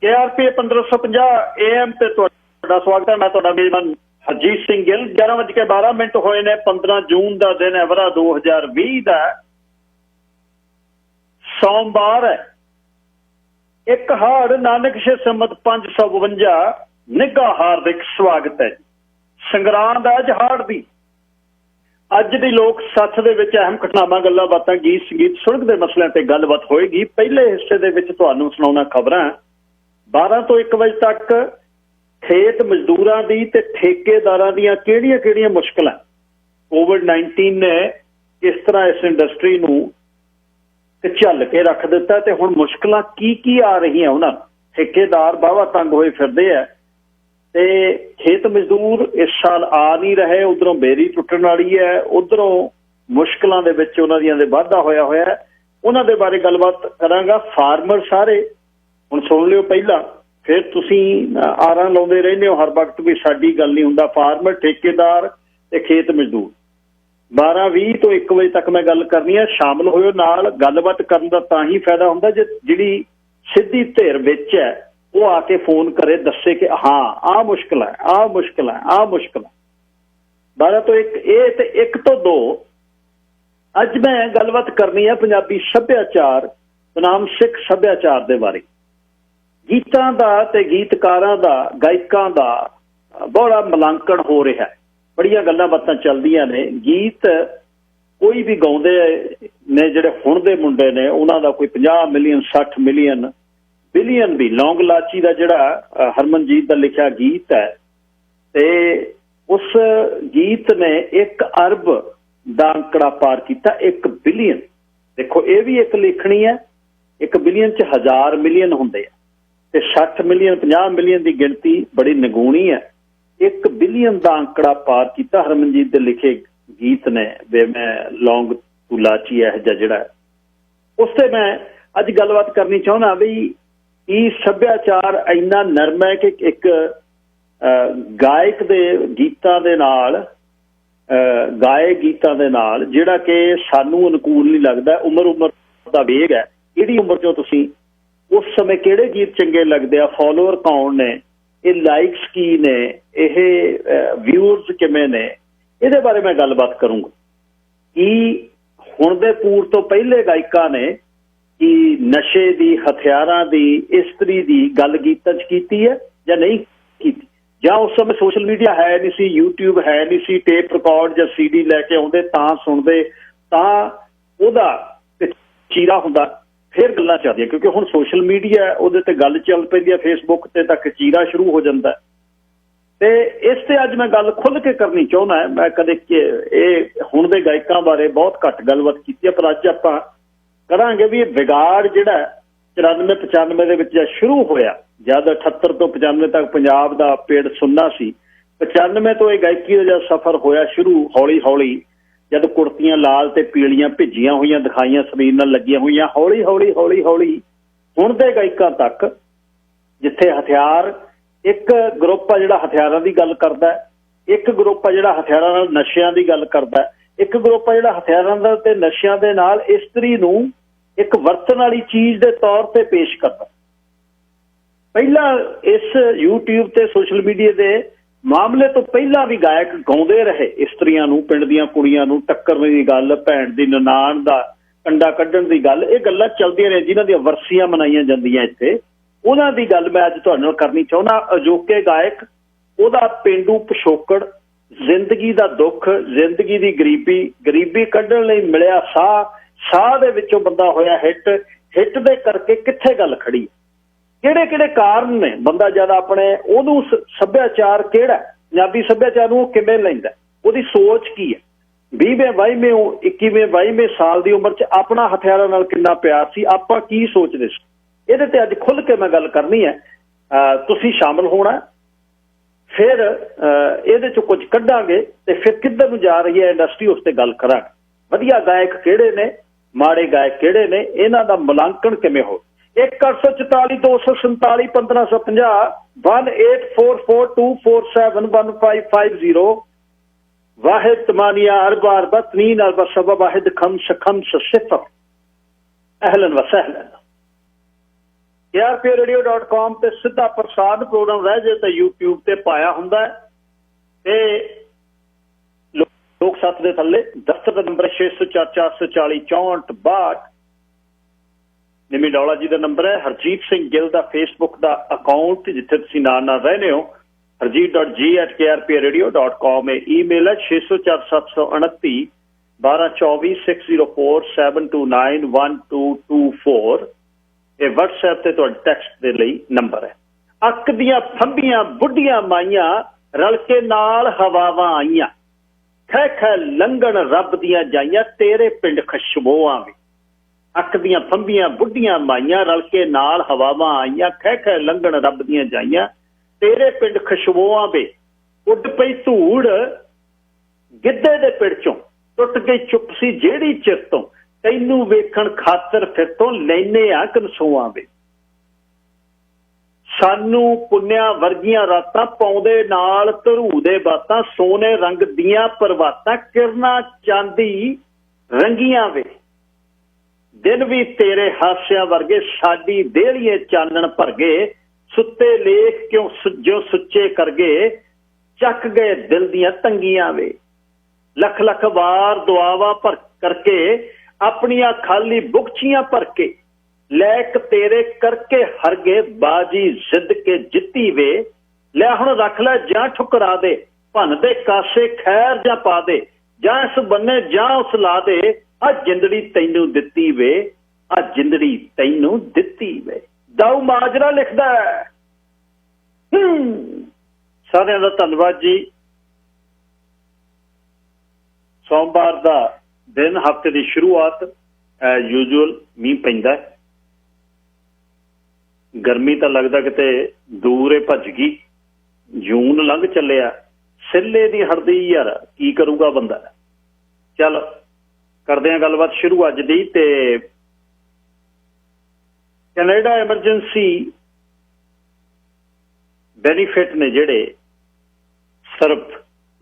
KRP 1550 AM ਤੇ ਤੁਹਾਡਾ ਸਵਾਗਤ ਹੈ। ਮੈਂ ਤੁਹਾਡਾ ਮੇਜ਼ਬਾਨ ਹਰਜੀਤ ਸਿੰਘ ਗਿੱਲ। 11:12 ਹੋਏ ਨੇ। 15 ਜੂਨ ਦਾ ਦਿਨ ਹੈ, ਵਰਾ 2020 ਦਾ, ਸੋਮਵਾਰ ਹੈ। ਇੱਕ ਹਾੜ ਨਾਨਕ ਸ਼ੇ ਸੰਮਤ 552 ਨਿੱਘਾ ਹਾਰਦਿਕ ਸਵਾਗਤ ਹੈ। ਸੰਗਰਾਂਦ ਹੈ ਅੱਜ ਹਾੜ ਦੀ। ਅੱਜ ਦੀ ਲੋਕ ਸੱਥ ਦੇ ਵਿੱਚ ਅਹਿਮ ਘਟਨਾਵਾਂ, ਗੱਲਾਂ ਬਾਤਾਂ, ਗੀਤ ਸੰਗੀਤ, ਸੁਲਗ ਦੇ ਮਸਲਿਆਂ ਤੇ ਗੱਲਬਾਤ ਹੋਏਗੀ। ਪਹਿਲੇ ਹਿੱਸੇ ਦੇ ਵਿੱਚ ਤੁਹਾਨੂੰ ਸੁਣਾਉਣਾ ਖਬਰਾਂ। 12 ਤੋਂ 1 ਵਜੇ ਤੱਕ ਖੇਤ ਮਜ਼ਦੂਰਾਂ ਦੀ ਤੇ ਠੇਕੇਦਾਰਾਂ ਦੀਆਂ ਕਿਹੜੀਆਂ ਮੁਸ਼ਕਲਾਂ COVID-19 ਨੇ ਕਿਸ ਤਰ੍ਹਾਂ ਇਸ ਇੰਡਸਟਰੀ ਨੂੰ ਝੱਲ ਕੇ ਰੱਖ ਦਿੱਤਾ ਤੇ ਹੁਣ ਮੁਸ਼ਕਲਾਂ ਕੀ ਆ ਰਹੀਆਂ ਉਹਨਾਂ ਨੂੰ। ਠੇਕੇਦਾਰ ਵਾਹਵਾ ਤੰਗ ਹੋਏ ਫਿਰਦੇ ਆ ਤੇ ਖੇਤ ਮਜ਼ਦੂਰ ਇਸ ਸਾਲ ਆ ਨਹੀਂ ਰਹੇ। ਉਧਰੋਂ ਬੇਰੀ ਟੁੱਟਣ ਵਾਲੀ ਹੈ, ਉਧਰੋਂ ਮੁਸ਼ਕਲਾਂ ਦੇ ਵਿੱਚ ਉਹਨਾਂ ਦੀਆਂ ਦੇ ਵਾਧਾ ਹੋਇਆ। ਉਹਨਾਂ ਦੇ ਬਾਰੇ ਗੱਲਬਾਤ ਕਰਾਂਗਾ। ਫਾਰਮਰ ਸਾਰੇ ਹੁਣ ਸੁਣ ਲਿਓ ਪਹਿਲਾਂ, ਫਿਰ ਤੁਸੀਂ ਆਰਾਂ ਲਾਉਂਦੇ ਰਹਿੰਦੇ ਹੋ ਹਰ ਵਕਤ ਵੀ ਸਾਡੀ ਗੱਲ ਨਹੀਂ ਹੁੰਦਾ। ਫਾਰਮਰ, ਠੇਕੇਦਾਰ ਤੇ ਖੇਤ ਮਜ਼ਦੂਰ 12:20 ਤੋਂ 1 ਵਜੇ ਤੱਕ ਮੈਂ ਗੱਲ ਕਰਨੀ ਹੈ। ਸ਼ਾਮਲ ਹੋਇਓ ਨਾਲ। ਗੱਲਬਾਤ ਕਰਨ ਦਾ ਤਾਂ ਹੀ ਫਾਇਦਾ ਹੁੰਦਾ ਜੇ ਜਿਹੜੀ ਸਿੱਧੀ ਧਿਰ ਵਿੱਚ ਹੈ ਉਹ ਆ ਕੇ ਫੋਨ ਕਰੇ, ਦੱਸੇ ਕਿ ਹਾਂ ਆਹ ਮੁਸ਼ਕਿਲ ਹੈ, ਆਹ ਮੁਸ਼ਕਿਲ ਹੈ, ਆਹ ਮੁਸ਼ਕਿਲ ਹੈ। 12 ਤੋਂ 1 ਇਹ ਤੇ 1 ਤੋਂ 2 ਅੱਜ ਮੈਂ ਗੱਲਬਾਤ ਕਰਨੀ ਹੈ ਪੰਜਾਬੀ ਸੱਭਿਆਚਾਰ ਬਨਾਮ ਸਿੱਖ ਸੱਭਿਆਚਾਰ ਦੇ ਬਾਰੇ। ਗੀਤਾਂ ਦਾ ਤੇ ਗੀਤਕਾਰਾਂ ਦਾ, ਗਾਇਕਾਂ ਦਾ ਬੜਾ ਮੁਲਾਂਕਣ ਹੋ ਰਿਹਾ ਹੈ। ਬੜੀਆਂ ਗੱਲਾਂ ਬਾਤਾਂ ਚੱਲਦੀਆਂ ਨੇ। ਗੀਤ ਕੋਈ ਵੀ ਗਾਉਂਦੇ ਨੇ ਜਿਹੜੇ ਹੁਣ ਦੇ ਮੁੰਡੇ ਨੇ, ਉਹਨਾਂ ਦਾ ਕੋਈ 50 ਮਿਲੀਅਨ 60 ਮਿਲੀਅਨ ਬਿਲੀਅਨ ਵੀ। ਲੌਂਗ ਲਾਚੀ ਦਾ ਜਿਹੜਾ ਹਰਮਨਜੀਤ ਦਾ ਲਿਖਿਆ ਗੀਤ ਹੈ ਤੇ ਉਸ ਗੀਤ ਨੇ 1 ਅਰਬ ਦਾ ਅੰਕੜਾ ਪਾਰ ਕੀਤਾ। 1 ਬਿਲੀਅਨ। ਦੇਖੋ ਇਹ ਵੀ ਇੱਕ ਲਿਖਣੀ ਹੈ। 1 ਬਿਲੀਅਨ 'ਚ 1000 ਮਿਲੀਅਨ ਹੁੰਦੇ ਆ ਤੇ 60 ਮਿਲੀਅਨ 50 ਮਿਲੀਅਨ ਦੀ ਗਿਣਤੀ ਬੜੀ ਨਿਗੂਣੀ ਹੈ। 1 ਬਿਲੀਅਨ ਦਾ ਅੰਕੜਾ ਪਾਰ ਕੀਤਾ ਹਰਮਨਜੀਤ ਦੇ ਲਿਖੇ ਗੀਤ ਨੇ। ਵੇ ਮੈਂ ਲੌਂਗ ਤੂੰ ਲਾਚੀ ਹੈ ਜਿਹੜਾ, ਉਸ ਤੇ ਮੈਂ ਅੱਜ ਗੱਲਬਾਤ ਕਰਨੀ ਚਾਹੁੰਦਾ ਵੀ ਇਹ ਸੱਭਿਆਚਾਰ ਇੰਨਾ ਨਰਮ ਹੈ ਕਿ ਇੱਕ ਗਾਇਕ ਦੇ ਗੀਤਾਂ ਦੇ ਨਾਲ, ਗਾਏ ਗੀਤਾਂ ਦੇ ਨਾਲ ਜਿਹੜਾ ਕਿ ਸਾਨੂੰ ਅਨੁਕੂਲ ਨਹੀਂ ਲੱਗਦਾ। ਉਮਰ ਦਾ ਵੇਗ ਹੈ। ਕਿਹੜੀ ਉਮਰ 'ਚੋਂ ਤੁਸੀਂ ਉਸ ਸਮੇਂ ਕਿਹੜੇ ਗੀਤ ਚੰਗੇ ਲੱਗਦੇ ਆ, ਫੋਲੋਅਰ ਕੌਣ ਨੇ, ਇਹ ਲਾਈਕਸ ਕੀ ਨੇ, ਇਹ ਵਿਊਅਰਸ ਕਿਵੇਂ ਨੇ, ਇਹਦੇ ਬਾਰੇ ਮੈਂ ਗੱਲਬਾਤ ਕਰੂੰਗਾ। ਕਿ ਹੁਣ ਦੇ ਪੂਰ ਤੋਂ ਪਹਿਲੇ ਗਾਇਕਾਂ ਨੇ ਕਿ ਨਸ਼ੇ ਦੀ, ਹਥਿਆਰਾਂ ਦੀ, ਇਸਤਰੀ ਦੀ ਗੱਲ ਗੀਤਾਂ 'ਚ ਕੀਤੀ ਹੈ ਜਾਂ ਨਹੀਂ ਕੀਤੀ, ਜਾਂ ਉਸ ਸਮੇਂ ਸੋਸ਼ਲ ਮੀਡੀਆ ਹੈ ਨਹੀਂ ਸੀ, YouTube ਹੈ ਨਹੀਂ ਸੀ, ਟੇਪ ਰਿਕਾਰਡ ਜਾਂ CD ਲੈ ਕੇ ਆਉਂਦੇ ਤਾਂ ਸੁਣਦੇ, ਤਾਂ ਉਹਦਾ ਚੀਰਾ ਹੁੰਦਾ, ਫਿਰ ਗੱਲਾਂ ਚੱਲਦੀਆਂ। ਕਿਉਂਕਿ ਹੁਣ ਸੋਸ਼ਲ ਮੀਡੀਆ ਉਹਦੇ ਤੇ ਗੱਲ ਚੱਲ ਪੈਂਦੀ ਹੈ, ਫੇਸਬੁੱਕ ਤੇ ਤੱਕ ਚੀਰਾ ਸ਼ੁਰੂ ਹੋ ਜਾਂਦਾ ਤੇ ਇਸ ਤੇ ਅੱਜ ਮੈਂ ਗੱਲ ਖੁੱਲ੍ਹ ਕੇ ਕਰਨੀ ਚਾਹੁੰਦਾ। ਮੈਂ ਕਦੇ ਇਹ ਹੁਣ ਦੇ ਗਾਇਕਾਂ ਬਾਰੇ ਬਹੁਤ ਘੱਟ ਗੱਲਬਾਤ ਕੀਤੀ ਹੈ, ਪਰ ਅੱਜ ਆਪਾਂ ਕਰਾਂਗੇ ਵੀ ਇਹ ਵਿਗਾੜ ਜਿਹੜਾ 94-95 ਦੇ ਵਿੱਚ ਜਦ ਸ਼ੁਰੂ ਹੋਇਆ, ਜਦ 78 ਤੋਂ 95 ਤੱਕ ਪੰਜਾਬ ਦਾ ਪੇੜ ਸੁੰਨਾ ਸੀ, 95 ਤੋਂ ਇਹ ਗਾਇਕੀ ਦਾ ਜਦ ਸਫ਼ਰ ਹੋਇਆ ਸ਼ੁਰੂ, ਹੌਲੀ ਹੌਲੀ ਜਦ ਕੁੜਤੀਆਂ ਲਾਲ ਤੇ ਪੀਲੀਆਂ ਭਿੱਜੀਆਂ ਹੋਈਆਂ ਦਿਖਾਈਆਂ, ਸਰੀਰ ਨਾਲ ਲੱਗੀਆਂ ਹੋਈਆਂ, ਹੌਲੀ ਹੌਲੀ ਹੁਣ ਦੇ ਗਾਇਕਾਂ ਤੱਕ ਜਿੱਥੇ ਹਥਿਆਰ, ਇੱਕ ਗਰੁੱਪ ਆ ਜਿਹੜਾ ਹਥਿਆਰਾਂ ਦੀ ਗੱਲ ਕਰਦਾ, ਇੱਕ ਗਰੁੱਪ ਆ ਜਿਹੜਾ ਹਥਿਆਰਾਂ ਨਾਲ ਨਸ਼ਿਆਂ ਦੀ ਗੱਲ ਕਰਦਾ, ਇੱਕ ਗਰੁੱਪ ਆ ਜਿਹੜਾ ਹਥਿਆਰਾਂ ਦਾ ਤੇ ਨਸ਼ਿਆਂ ਦੇ ਨਾਲ ਇਸਤਰੀ ਨੂੰ ਇੱਕ ਵਰਤਣ ਵਾਲੀ ਚੀਜ਼ ਦੇ ਤੌਰ ਤੇ ਪੇਸ਼ ਕਰਦਾ। ਪਹਿਲਾਂ ਇਸ YouTube ਤੇ ਸੋਸ਼ਲ ਮੀਡੀਆ ਦੇ ਮਾਮਲੇ ਤੋਂ ਪਹਿਲਾਂ ਵੀ ਗਾਇਕ ਗਾਉਂਦੇ ਰਹੇ ਇਸਤਰੀਆਂ ਨੂੰ, ਪਿੰਡ ਦੀਆਂ ਕੁੜੀਆਂ ਨੂੰ ਟੱਕਰਨ ਦੀ ਗੱਲ, ਭੈਣ ਦੀ ਨਨਾਣ ਦਾ ਕੰਡਾ ਕੱਢਣ ਦੀ ਗੱਲ, ਇਹ ਗੱਲਾਂ ਚੱਲਦੀਆਂ ਨੇ ਜਿਨ੍ਹਾਂ ਦੀਆਂ ਵਰਸੀਆਂ ਮਨਾਈਆਂ ਜਾਂਦੀਆਂ ਇੱਥੇ। ਉਹਨਾਂ ਦੀ ਗੱਲ ਮੈਂ ਅੱਜ ਤੁਹਾਡੇ ਨਾਲ ਕਰਨੀ ਚਾਹੁੰਦਾ। ਅਜੋਕੇ ਗਾਇਕ, ਉਹਦਾ ਪੇਂਡੂ ਪਿਛੋਕੜ, ਜ਼ਿੰਦਗੀ ਦਾ ਦੁੱਖ, ਜ਼ਿੰਦਗੀ ਦੀ ਗਰੀਬੀ ਕੱਢਣ ਲਈ ਮਿਲਿਆ ਸਾਹ ਦੇ ਵਿੱਚੋਂ ਬੰਦਾ ਹੋਇਆ ਹਿੱਟ ਦੇ ਕਰਕੇ ਕਿੱਥੇ ਗੱਲ ਖੜੀ, ਕਿਹੜੇ ਕਾਰਨ ਨੇ ਬੰਦਾ ਜਦ ਆਪਣੇ ਉਹਨੂੰ ਸੱਭਿਆਚਾਰ ਕਿਹੜਾ, ਪੰਜਾਬੀ ਸੱਭਿਆਚਾਰ ਨੂੰ ਉਹ ਕਿਵੇਂ ਲੈਂਦਾ, ਉਹਦੀ ਸੋਚ ਕੀ ਹੈ। 20ਵੇਂ 22ਵੇਂ 21ਵੇਂ 22ਵੇਂ ਸਾਲ ਦੀ ਉਮਰ 'ਚ ਆਪਣਾ ਹਥਿਆਰਾਂ ਨਾਲ ਕਿੰਨਾ ਪਿਆਰ ਸੀ, ਆਪਾਂ ਕੀ ਸੋਚਦੇ ਸੀ, ਇਹਦੇ ਤੇ ਅੱਜ ਖੁੱਲ੍ਹ ਕੇ ਮੈਂ ਗੱਲ ਕਰਨੀ ਹੈ। ਤੁਸੀਂ ਸ਼ਾਮਲ ਹੋਣਾ, ਫਿਰ ਇਹਦੇ 'ਚ ਕੁਝ ਕੱਢਾਂਗੇ ਤੇ ਫਿਰ ਕਿੱਧਰ ਨੂੰ ਜਾ ਰਹੀ ਹੈ ਇੰਡਸਟਰੀ, ਉਸ ਤੇ ਗੱਲ ਕਰਾਂਗੇ। ਵਧੀਆ ਗਾਇਕ ਕਿਹੜੇ ਨੇ, ਮਾੜੇ ਗਾਇਕ ਕਿਹੜੇ ਨੇ, ਇਹਨਾਂ ਦਾ ਮੁਲਾਂਕਣ ਕਿਵੇਂ ਹੋ। 1844 247 1550 184424715550 ਵਾਹਿਦ ਤਮਾਨੀਆ ਅਰਬਾ ਅਰਬਾ ਤਨੀਨ ਅਰਬਾ ਸਬਾ ਵਾਹਿਦ ਖਮਸ ਖਮਸ ਸਿਫਰ। ਅਹਲਨ व सहलन। krpradio.com ਤੇ ਸਿੱਧਾ ਪ੍ਰਸਾਰਣ ਪ੍ਰੋਗਰਾਮ ਰਹਿ ਜੇ ਤਾਂ YouTube ਤੇ ਪਾਇਆ ਹੁੰਦਾ ਤੇ ਲੋਕ ਸੱਤ ਦੇ ਥੱਲੇ ਦਫ਼ਤਰ ਦਾ ਨੰਬਰ 6044406462 ਨਿਮੀ ਡੌਲਾ ਜੀ ਦਾ ਨੰਬਰ ਹੈ। ਹਰਜੀਤ ਸਿੰਘ ਗਿੱਲ ਦਾ ਫੇਸਬੁੱਕ ਦਾ ਅਕਾਊਂਟ ਜਿੱਥੇ ਤੁਸੀਂ ਨਾਲ ਰਹਿੰਦੇ ਹੋ harjeet.g@krpradio.com ਹੈ। ਈਮੇਲ ਹੈ 604729 1224 604 7291224 ਇਹ WhatsApp ਤੇ ਤੁਹਾਡੇ ਟੈਕਸਟ ਦੇ ਲਈ ਨੰਬਰ ਹੈ। ਅੱਕ ਦੀਆਂ ਫੰਬੀਆਂ ਬੁੱਢੀਆਂ ਮਾਈਆਂ ਰਲ ਕੇ ਨਾਲ ਹਵਾਵਾਂ ਆਈਆਂ ਖੈ ਖੈ ਲੰਘਣ ਰੱਬ ਦੀਆਂ ਜਾਈਆਂ ਤੇਰੇ ਪਿੰਡ ਖੁਸ਼ਬੂਆਂ ਵੇ। ਅੱਕ ਦੀਆਂ ਫੰਬੀਆਂ ਬੁੱਢੀਆਂ ਮਾਈਆਂ ਰਲ ਕੇ ਨਾਲ ਹਵਾਵਾਂ ਆਈਆਂ ਖੈ ਖੈ ਲੰਘਣ ਰੱਬ ਦੀਆਂ ਜਾਈਆਂ ਤੇਰੇ ਪਿੰਡ ਖੁਸ਼ਬੂਆਂ ਵੇ। ਉੱਡ ਪਈ ਧੂੜ ਗਿੱਧੇ ਦੇ ਪਿੜ ਚੋਂ ਟੁੱਟ ਗਈ ਚੁੱਪ ਸੀ ਜਿਹੜੀ ਚਿਰ ਤੋਂ ਤੈਨੂੰ ਵੇਖਣ ਖਾਤਰ ਫਿਰ ਤੋਂ ਲੈਨੇ ਆ ਕਨਸੂਆਂ ਵੇ। ਸਾਨੂੰ ਪੁੰਨਿਆ ਵਰਗੀਆਂ ਰਾਤਾਂ ਪਾਉਂਦੇ ਨਾਲ ਧਰੂ ਦੇ ਬਾਤਾਂ ਸੋਨੇ ਰੰਗ ਦੀਆਂ ਪਰਵਾਤਾਂ ਕਿਰਨਾਂ ਚਾਂਦੀ ਰੰਗੀਆਂ ਵੇ। ਦਿਨ ਵੀ ਤੇਰੇ ਹਾਸਿਆਂ ਵਰਗੇ ਸਾਡੀ ਦੇਹਲੀਏ ਚਾਨਣ ਭਰ ਗਏ ਸੁੱਤੇ ਲੇਖ ਕਿਉਂ ਸੁੱਜੋ ਸੁੱਚੇ ਕਰ ਗਏ ਚੱਕ ਗਏ ਦਿਲ ਦੀਆਂ ਤੰਗੀਆਂ ਵੇ। ਲੱਖ ਲੱਖ ਵਾਰ ਦੁਆਵਾਂ ਭਰ ਕਰਕੇ ਆਪਣੀਆਂ ਖਾਲੀ ਬੁਕਚੀਆਂ ਭਰ ਕੇ ਲੈਕ ਤੇਰੇ ਕਰਕੇ ਹਰ ਗਏ ਬਾਜੀ ਜ਼ਿੱਦ ਕੇ ਜਿੱਤੀ ਵੇ। ਲੈ ਹੁਣ ਰੱਖ ਲੈ ਜਾਂ ਠੁਕਰਾ ਦੇ ਭੰਨ ਦੇ ਕਾਸੇ ਖੈਰ ਜਾਂ ਪਾ ਦੇ ਜਾਂ ਇਸ ਬੰਨੇ ਜਾਂ ਉਸ ਲਾ ਦੇ ਆ ਜਿੰਦੜੀ ਤੈਨੂੰ ਦਿੱਤੀ ਵੇ ਆ ਜਿੰਦੜੀ ਤੈਨੂੰ ਦਿੱਤੀ ਵੇ। ਦਾਊ ਮਾਜਰਾ ਲਿਖਦਾ ਹੈ। ਸਾਰਿਆਂ ਦਾ ਧੰਨਵਾਦ ਜੀ। ਸੋਮਵਾਰ ਦਾ ਦਿਨ ਹਫ਼ਤੇ ਦੀ ਸ਼ੁਰੂਆਤ ਯੂਜੂਅਲ ਮੀਂਹ ਪੈਂਦਾ ਗਰਮੀ ਤਾਂ ਲੱਗਦਾ ਕਿਤੇ ਦੂਰ ਭੱਜ ਗਈ। ਜੂਨ ਲੰਘ ਚੱਲਿਆ ਸਿੱਲੇ ਦੀ ਹੜਦੀ ਯਾਰ ਕੀ ਕਰੂਗਾ ਬੰਦਾ। ਚੱਲ ਕਰਦੇ ਹਾਂ ਗੱਲਬਾਤ ਸ਼ੁਰੂ ਅੱਜ ਦੀ। ਤੇ ਕੈਨੇਡਾ ਐਮਰਜੈਂਸੀ ਬੈਨੀਫਿਟ ਨੇ ਜਿਹੜੇ ਸਰਬ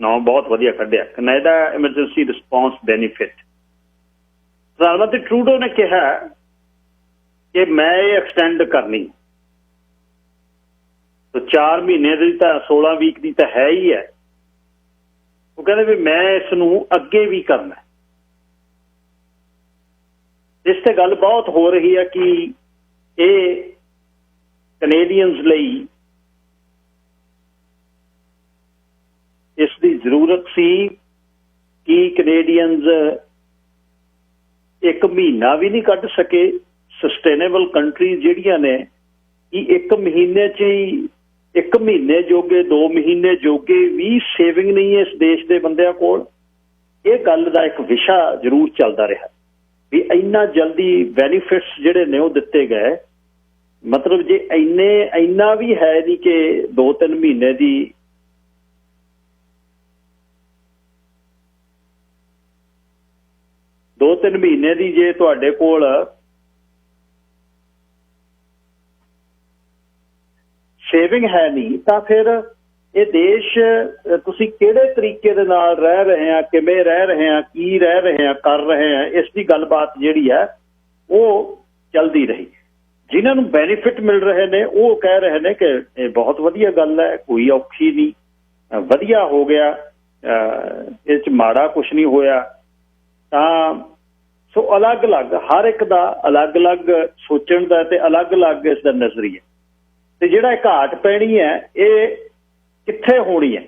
ਨਾਂ ਬਹੁਤ ਵਧੀਆ ਕੱਢਿਆ ਕੈਨੇਡਾ ਐਮਰਜੈਂਸੀ ਰਿਸਪੌਂਸ ਬੈਨੀਫਿਟ। ਪ੍ਰਧਾਨ ਮੰਤਰੀ ਟਰੂਡੋ ਨੇ ਕਿਹਾ ਕਿ ਮੈਂ ਇਹ ਐਕਸਟੈਂਡ ਕਰਨੀ 4 ਮਹੀਨੇ ਦੀ ਤਾਂ 16 ਵੀਕ ਦੀ ਤਾਂ ਹੈ ਹੀ ਹੈ। ਉਹ ਕਹਿੰਦੇ ਵੀ ਮੈਂ ਇਸ ਨੂੰ ਅੱਗੇ ਵੀ ਕਰਨਾ। ਇਸ ਤੇ ਗੱਲ ਬਹੁਤ ਹੋ ਰਹੀ ਹੈ ਕਿ ਇਹ ਕੈਨੇਡੀਅਨਸ ਲਈ ਇਸ ਦੀ ਜ਼ਰੂਰਤ ਸੀ ਕਿ ਕੈਨੇਡੀਅਨਸ 1 ਮਹੀਨਾ ਵੀ ਨਹੀਂ ਕੱਢ ਸਕੇ। ਸਸਟੇਨੇਬਲ ਕੰਟਰੀਜ਼ ਜਿਹੜੀਆਂ ਨੇ ਕਿ 1 ਮਹੀਨੇ 'ਚ ਹੀ 1 ਮਹੀਨੇ ਜੋਗੇ 2 ਮਹੀਨੇ ਜੋਗੇ ਵੀ ਸੇਵਿੰਗ ਨਹੀਂ ਹੈ ਇਸ ਦੇਸ਼ ਦੇ ਬੰਦਿਆਂ ਕੋਲ। ਇਹ ਗੱਲ ਦਾ ਇੱਕ ਵਿਸ਼ਾ ਜ਼ਰੂਰ ਚੱਲਦਾ ਰਿਹਾ ਵੀ ਇੰਨਾ ਜਲਦੀ ਬੈਨੀਫਿਟਸ ਜਿਹੜੇ ਨੇ ਉਹ ਦਿੱਤੇ ਗਏ। ਮਤਲਬ ਜੇ ਇੰਨਾ ਵੀ ਹੈ ਨਹੀਂ ਕਿ 2-3 ਮਹੀਨੇ ਦੀ ਜੇ ਤੁਹਾਡੇ ਕੋਲ ਸੇਵਿੰਗ ਹੈ ਨਹੀਂ ਤਾਂ ਫਿਰ ਇਹ ਦੇਸ਼ ਤੁਸੀਂ ਕਿਹੜੇ ਤਰੀਕੇ ਦੇ ਨਾਲ ਰਹਿ ਰਹੇ ਆ, ਕਿਵੇਂ ਰਹਿ ਰਹੇ ਆ, ਕੀ ਰਹਿ ਰਹੇ ਆ, ਕਰ ਰਹੇ ਆ, ਇਸ ਦੀ ਗੱਲਬਾਤ ਜਿਹੜੀ ਹੈ ਉਹ ਚੱਲਦੀ ਰਹੀ। ਜਿਨ੍ਹਾਂ ਨੂੰ ਬੈਨੀਫਿਟ ਮਿਲ ਰਹੇ ਨੇ ਉਹ ਕਹਿ ਰਹੇ ਨੇ ਕਿ ਇਹ ਬਹੁਤ ਵਧੀਆ ਗੱਲ ਹੈ, ਕੋਈ ਔਖੀ ਨਹੀਂ, ਵਧੀਆ ਹੋ ਗਿਆ, ਇਹ 'ਚ ਮਾੜਾ ਕੁਛ ਨਹੀਂ ਹੋਇਆ। ਤਾਂ ਸੋ ਅਲੱਗ-ਅਲੱਗ ਹਰ ਇੱਕ ਦਾ ਅਲੱਗ-ਅਲੱਗ ਸੋਚਣ ਦਾ ਤੇ ਅਲੱਗ-ਅਲੱਗ ਇਸ ਦਾ ਨਜ਼ਰੀਆ। ਤੇ ਜਿਹੜਾ ਘਾਟ ਪੈਣੀ ਹੈ ਇਹ ਕਿੱਥੇ ਹੋਣੀ ਹੈ,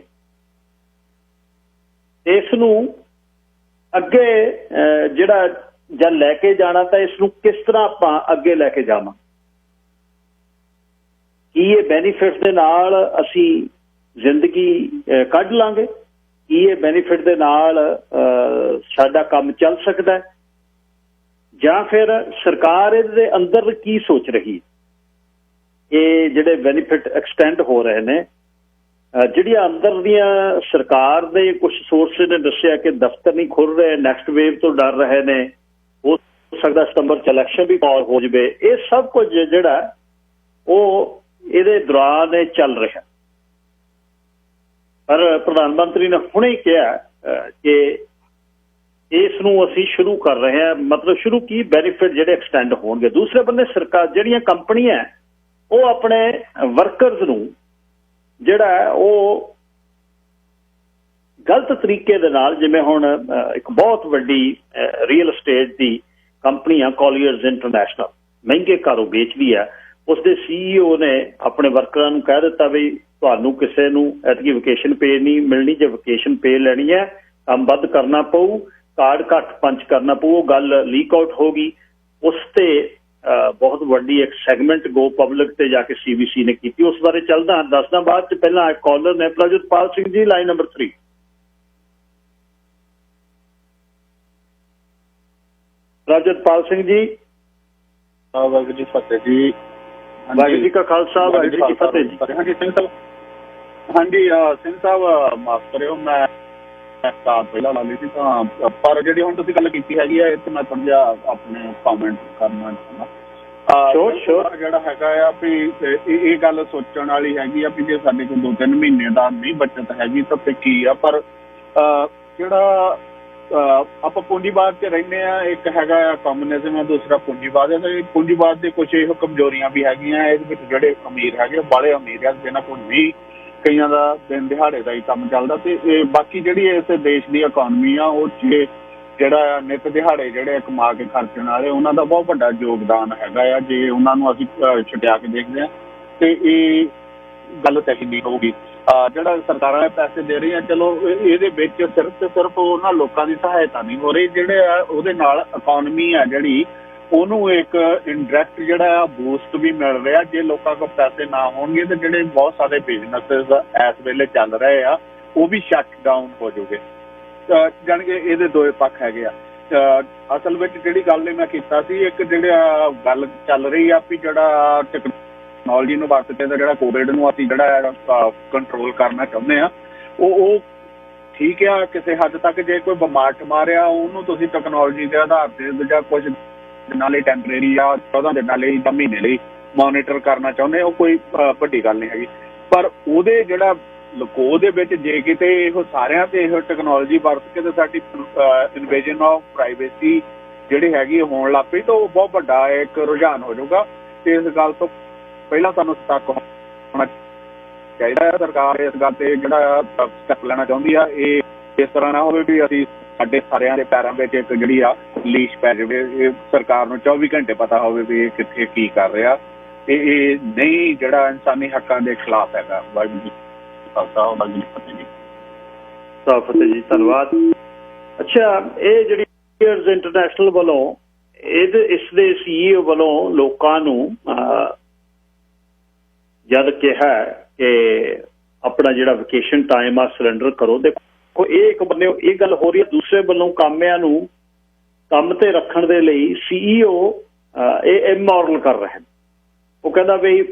ਇਸ ਨੂੰ ਅੱਗੇ ਜਿਹੜਾ ਜਾਂ ਲੈ ਕੇ ਜਾਣਾ ਤਾਂ ਇਸ ਨੂੰ ਕਿਸ ਤਰ੍ਹਾਂ ਆਪਾਂ ਅੱਗੇ ਲੈ ਕੇ ਜਾਵਾਂ। ਕੀ ਇਹ ਬੈਨੀਫਿਟ ਦੇ ਨਾਲ ਅਸੀਂ ਜ਼ਿੰਦਗੀ ਕੱਢ ਲਾਂਗੇ? ਕੀ ਇਹ ਬੈਨੀਫਿਟ ਦੇ ਨਾਲ ਸਾਡਾ ਕੰਮ ਚੱਲ ਸਕਦਾ ਜਾਂ ਫਿਰ ਸਰਕਾਰ ਇਹਦੇ ਅੰਦਰ ਕੀ ਸੋਚ ਰਹੀ? ਇਹ ਜਿਹੜੇ ਬੈਨੀਫਿਟ ਐਕਸਟੈਂਡ ਹੋ ਰਹੇ ਨੇ, ਜਿਹੜੀਆਂ ਅੰਦਰ ਦੀਆਂ ਸਰਕਾਰ ਦੇ ਕੁਝ ਸੋਰਸਿਸ ਨੇ ਦੱਸਿਆ ਕਿ ਦਫ਼ਤਰ ਨਹੀਂ ਖੁੱਲ ਰਹੇ, ਨੈਕਸਟ ਵੇਵ ਤੋਂ ਡਰ ਰਹੇ ਨੇ, ਹੋ ਸਕਦਾ ਸਤੰਬਰ 'ਚ ਇਲੈਕਸ਼ਨ ਵੀ ਕਾਲ ਹੋ ਜਾਵੇ। ਇਹ ਸਭ ਕੁਝ ਜਿਹੜਾ ਉਹ ਇਹਦੇ ਦੌਰਾਨ ਇਹ ਚੱਲ ਰਿਹਾ। ਪਰ ਪ੍ਰਧਾਨ ਮੰਤਰੀ ਨੇ ਹੁਣੇ ਹੀ ਕਿਹਾ ਕਿ ਇਸ ਨੂੰ ਅਸੀਂ ਸ਼ੁਰੂ ਕਰ ਰਹੇ ਹਾਂ। ਮਤਲਬ ਸ਼ੁਰੂ ਕੀ, ਬੈਨੀਫਿਟ ਜਿਹੜੇ ਐਕਸਟੈਂਡ ਹੋਣਗੇ। ਦੂਸਰੇ ਬੰਨੇ ਸਰਕਾਰ ਜਿਹੜੀਆਂ ਕੰਪਨੀਆਂ ਉਹ ਆਪਣੇ ਵਰਕਰਸ ਨੂੰ ਜਿਹੜਾ ਉਹ ਗਲਤ ਤਰੀਕੇ ਦੇ ਨਾਲ, ਜਿਵੇਂ ਹੁਣ ਇੱਕ ਬਹੁਤ ਵੱਡੀ ਰੀਅਲ ਐਸਟੇਟ ਦੀ ਕੰਪਨੀ ਆ ਕੋਲੀਅਰਸ ਇੰਟਰਨੈਸ਼ਨਲ, ਮਹਿੰਗੇ ਘਰੋਂ ਵੇਚਦੀ ਆ, ਉਸਦੇ CEO ਨੇ ਆਪਣੇ ਵਰਕਰਾਂ ਨੂੰ ਕਹਿ ਦਿੱਤਾ ਵੀ ਤੁਹਾਨੂੰ ਕਿਸੇ ਨੂੰ ਐਤਕੀ ਵਕੇਸ਼ਨ ਪੇ ਨਹੀਂ ਮਿਲਣੀ, ਜੇ ਵਕੇਸ਼ਨ ਪੇ ਲੈਣੀ ਹੈ ਕੰਮ ਵੱਧ ਕਰਨਾ ਪਊ, ਕਾਰਡ ਘੱਟ ਪੰਚ ਕਰਨਾ ਪਊ। ਉਹ ਗੱਲ ਲੀਕ ਆਊਟ ਹੋ ਗਈ। ਉਸ ਤੇ ਬਹੁਤ ਵੱਡੀ ਇੱਕ ਸੈਗਮੈਂਟ ਗੋ ਪਬਲਿਕ ਤੇ ਜਾ ਕੇ CBC ਨੇ ਕੀਤੀ। ਉਸ ਬਾਰੇ ਚੱਲਦਾ ਦੱਸਦਾ ਬਾਅਦ ਚ। ਪਹਿਲਾਂ ਕਾਲਰ ਨੇ ਪ੍ਰਭਜੋਤਪਾਲ ਸਿੰਘ ਜੀ, ਲਾਈਨ ਨੰਬਰ 3। ਪ੍ਰਭਜੋਤਪਾਲ ਸਿੰਘ ਜੀ। ਵਾਹਿਗੁਰੂ ਜੀ ਫਤਿਹ ਜੀ। ਵਾਹਿਗੁਰੂ ਜੀ ਕਾ ਖਾਲਸਾ, ਵਾਹਿਗੁਰੂ ਜੀ ਕੀ ਫਤਿਹ ਜੀ। ਹਾਂਜੀ ਸਿੰਘ ਸਾਹਿਬ। ਹਾਂਜੀ ਸਿੰਘ ਸਾਹਿਬ ਮਾਫ ਕਰਿਓ, ਮੈਂ ਪਹਿਲਾਂ ਲਾ ਲਈ ਸੀ ਤਾਂ, ਪਰ ਜਿਹੜੀ ਹੁਣ ਤੁਸੀਂ ਗੱਲ ਕੀਤੀ ਹੈਗੀ ਹੈ ਇਹ ਤੇ ਮੈਂ ਥੋੜ੍ਹਾ ਜਿਹਾ ਆਪਣੇ ਕਮੈਂਟ ਕਰਨਾ ਚਾਹੁੰਦਾ। ਜਿਹੜਾ ਹੈਗਾ ਆ ਵੀ ਇਹ ਗੱਲ ਸੋਚਣ ਵਾਲੀ ਹੈਗੀ ਆ ਵੀ ਜੇ ਸਾਡੇ ਕੋਲ 2-3 ਮਹੀਨੇ ਦਾ ਨਹੀਂ ਬੱਚਤ ਹੈਗੀ ਤਾਂ ਫਿਰ ਕੀ ਆ। ਪਰ ਜਿਹੜਾ ਆਪਾਂ ਪੂੰਜੀਵਾਦ 'ਚ ਰਹਿੰਦੇ ਆ, ਇੱਕ ਹੈਗਾ ਆ ਕਮਿਊਨਿਜ਼ਮ, ਦੂਸਰਾ ਪੂੰਜੀਵਾਦ ਹੈ। ਤੇ ਪੂੰਜੀਵਾਦ ਦੇ ਕੁਛ ਇਹੋ ਕਮਜ਼ੋਰੀਆਂ ਵੀ ਹੈਗੀਆਂ। ਇਹਦੇ ਵਿੱਚ ਜਿਹੜੇ ਅਮੀਰ ਹੈਗੇ ਬਾਹਲੇ ਅਮੀਰ ਆ, ਜਿਹਨਾਂ ਕੋਲ ਵੀ ਕਈਆਂ ਦਾ ਦਿਨ ਦਿਹਾੜੇ ਦਾ ਹੀ ਕੰਮ ਚੱਲਦਾ, ਤੇ ਬਾਕੀ ਜਿਹੜੀ ਇਸ ਦੇਸ਼ ਦੀ ਇਕੋਨਮੀ ਆ ਉਹ 'ਚ ਜਿਹੜਾ ਨਿੱਤ ਦਿਹਾੜੇ ਜਿਹੜੇ ਕਮਾ ਕੇ ਖਰਚਣ ਵਾਲੇ, ਉਹਨਾਂ ਦਾ ਬਹੁਤ ਵੱਡਾ ਯੋਗਦਾਨ ਹੈਗਾ ਆ। ਜੇ ਉਹਨਾਂ ਨੂੰ ਅਸੀਂ ਛੁਟਿਆ ਕੇ ਦੇਖਦੇ ਹਾਂ ਤੇ ਇਹ ਗੱਲ ਤੈਅ ਨਹੀਂ ਹੋਊਗੀ। ਜਿਹੜਾ ਸਰਕਾਰਾਂ ਪੈਸੇ ਦੇ ਰਹੀਆਂ, ਚਲੋ ਇਹਦੇ ਵਿੱਚ ਸਿਰਫ ਤੇ ਸਿਰਫ ਉਹਨਾਂ ਲੋਕਾਂ ਦੀ ਸਹਾਇਤਾ ਨਹੀਂ ਹੋ ਰਹੀ, ਜਿਹੜੇ ਆ ਉਹਦੇ ਨਾਲ ਇਕੋਨਮੀ ਆ ਜਿਹੜੀ ਉਹਨੂੰ ਇੱਕ ਇੰਡਾਇਰੈਕਟ ਜਿਹੜਾ ਆ ਬੂਸਟ ਵੀ ਮਿਲ ਰਿਹਾ। ਜੇ ਲੋਕਾਂ ਕੋਲ ਪੈਸੇ ਨਾ ਹੋਣਗੇ ਤੇ ਜਿਹੜੇ ਬਹੁਤ ਸਾਰੇ ਬਿਜ਼ਨਸਿਸ ਇਸ ਵੇਲੇ ਚੱਲ ਰਹੇ ਆ ਉਹ ਵੀ ਸ਼ਟ ਡਾਊਨ ਹੋ ਜਾਊਗੇ। ਜਾਣੀ ਕਿ ਇਹਦੇ ਦੋਏ ਪੱਖ ਹੈਗੇ ਆ। ਅਸਲ ਵਿੱਚ ਜਿਹੜੀ ਗੱਲ ਮੈਂ ਕੀਤਾ ਸੀ, ਇੱਕ ਜਿਹੜਾ ਗੱਲ ਚੱਲ ਰਹੀ ਆ ਵੀ ਜਿਹੜਾ ਟੈਕਨੋਲੋਜੀ ਨੂੰ ਵਰਤ ਕੇ ਜਿਹੜਾ ਕੋਵਿਡ ਨੂੰ ਅਸੀਂ ਜਿਹੜਾ ਕੰਟਰੋਲ ਕਰਨਾ ਚਾਹੁੰਦੇ ਆ, ਉਹ ਠੀਕ ਆ ਕਿਸੇ ਹੱਦ ਤੱਕ। ਜੇ ਕੋਈ ਬਿਮਾਰ ਠਮਾਰ ਆ ਉਹਨੂੰ ਤੁਸੀਂ ਟੈਕਨੋਲੋਜੀ ਦੇ ਆਧਾਰ ਤੇ ਜਾਂ ਕੁਝ ਦਿਨਾਂ ਲਈ ਟੈਂਪਰੇਰੀ ਜਾਂ 14 ਦਿਨਾਂ ਲਈ ਜਾਂ ਮਹੀਨੇ ਲਈ ਮੋਨੀਟਰ ਕਰਨਾ ਚਾਹੁੰਦੇ, ਉਹ ਕੋਈ ਵੱਡੀ ਗੱਲ ਨਹੀਂ ਹੈਗੀ। ਪਰ ਉਹਦੇ ਜਿਹੜਾ ਲਕੋ ਦੇ ਵਿੱਚ ਜੇ ਕਿਤੇ ਇਹੋ ਸਾਰਿਆਂ ਤੇ ਇਹੋ ਟੈਕਨੋਲੋਜੀ ਵਰਤ ਕੇ ਤੇ ਸਾਡੀ ਇਨਵੇਜਨ ਆਫ ਪ੍ਰਾਈਵੇਸੀ ਜਿਹੜੀ ਹੈਗੀ ਹੋਣ ਲੱਗ ਪਈ ਤਾਂ ਉਹ ਬਹੁਤ ਵੱਡਾ ਇੱਕ ਰੁਝਾਨ ਹੋ ਜਾਊਗਾ। ਤੇ ਇਸ ਗੱਲ ਤੋਂ ਪਹਿਲਾਂ ਸਾਨੂੰ ਸਤਰਕ ਹੋਣਾ ਚਾਹੀਦਾ ਹੈ। ਸਰਕਾਰ ਇਸ ਗੱਲ ਤੇ ਜਿਹੜਾ ਸਟੈਪ ਲੈਣਾ ਚਾਹੁੰਦੀ ਆ, ਇਹ ਇਸ ਤਰ੍ਹਾਂ ਨਾ ਹੋਵੇ ਵੀ ਅਸੀਂ ਸਾਡੇ ਸਾਰਿਆਂ ਦੇ ਪੈਰਾਂ ਵਿੱਚ ਇੱਕ ਜਿਹੜੀ ਆ ਲੀਸ਼ ਪੈ ਜਾਵੇ। ਇਹ ਸਰਕਾਰ ਨੂੰ 24 ਘੰਟੇ ਪਤਾ ਹੋਵੇ ਵੀ ਇਹ ਕਿੱਥੇ ਕੀ ਕਰ ਰਿਹਾ। ਇਹ ਨਹੀਂ ਜਿਹੜਾ ਇਨਸਾਨੀ ਹੱਕਾਂ ਦੇ ਖਿਲਾਫ ਹੈਗਾ। ਵਾਹਿਗੁਰੂ ਜੀ ਖਾਲਸਾ, ਵਾਹਿਗੁਰੂ ਜੀ ਫਤਿਹ ਜੀ। ਫਤਿਹ ਜੀ, ਧੰਨਵਾਦ। ਅੱਛਾ, ਇਹ ਜਿਹੜੀ ਕੋਲੀਅਰਸ ਇੰਟਰਨੈਸ਼ਨਲ ਵੱਲੋਂ ਇਸ ਦੇ CEO ਵੱਲੋਂ ਲੋਕਾਂ ਨੂੰ ਜਦ ਕਿਹਾ ਕਿ ਆਪਣਾ ਜਿਹੜਾ ਵਕੇਸ਼ਨ ਟਾਈਮ ਆ ਸਰੈਂਡਰ ਕਰੋ, ਦੇਖੋ ਇਹ ਇੱਕ ਬੰਨੇ ਇਹ ਗੱਲ ਹੋ ਰਹੀ ਹੈ। ਦੂਸਰੇ ਵੱਲੋਂ ਕਾਮਿਆਂ ਨੂੰ ਕੰਮ ਤੇ ਰੱਖਣ ਦੇ ਲਈ CEO ਇਹ ਇਮੋਰਲ ਕਰ ਰਹੇ ਨੇ। ਉਹ ਕਹਿੰਦਾ ਵੀ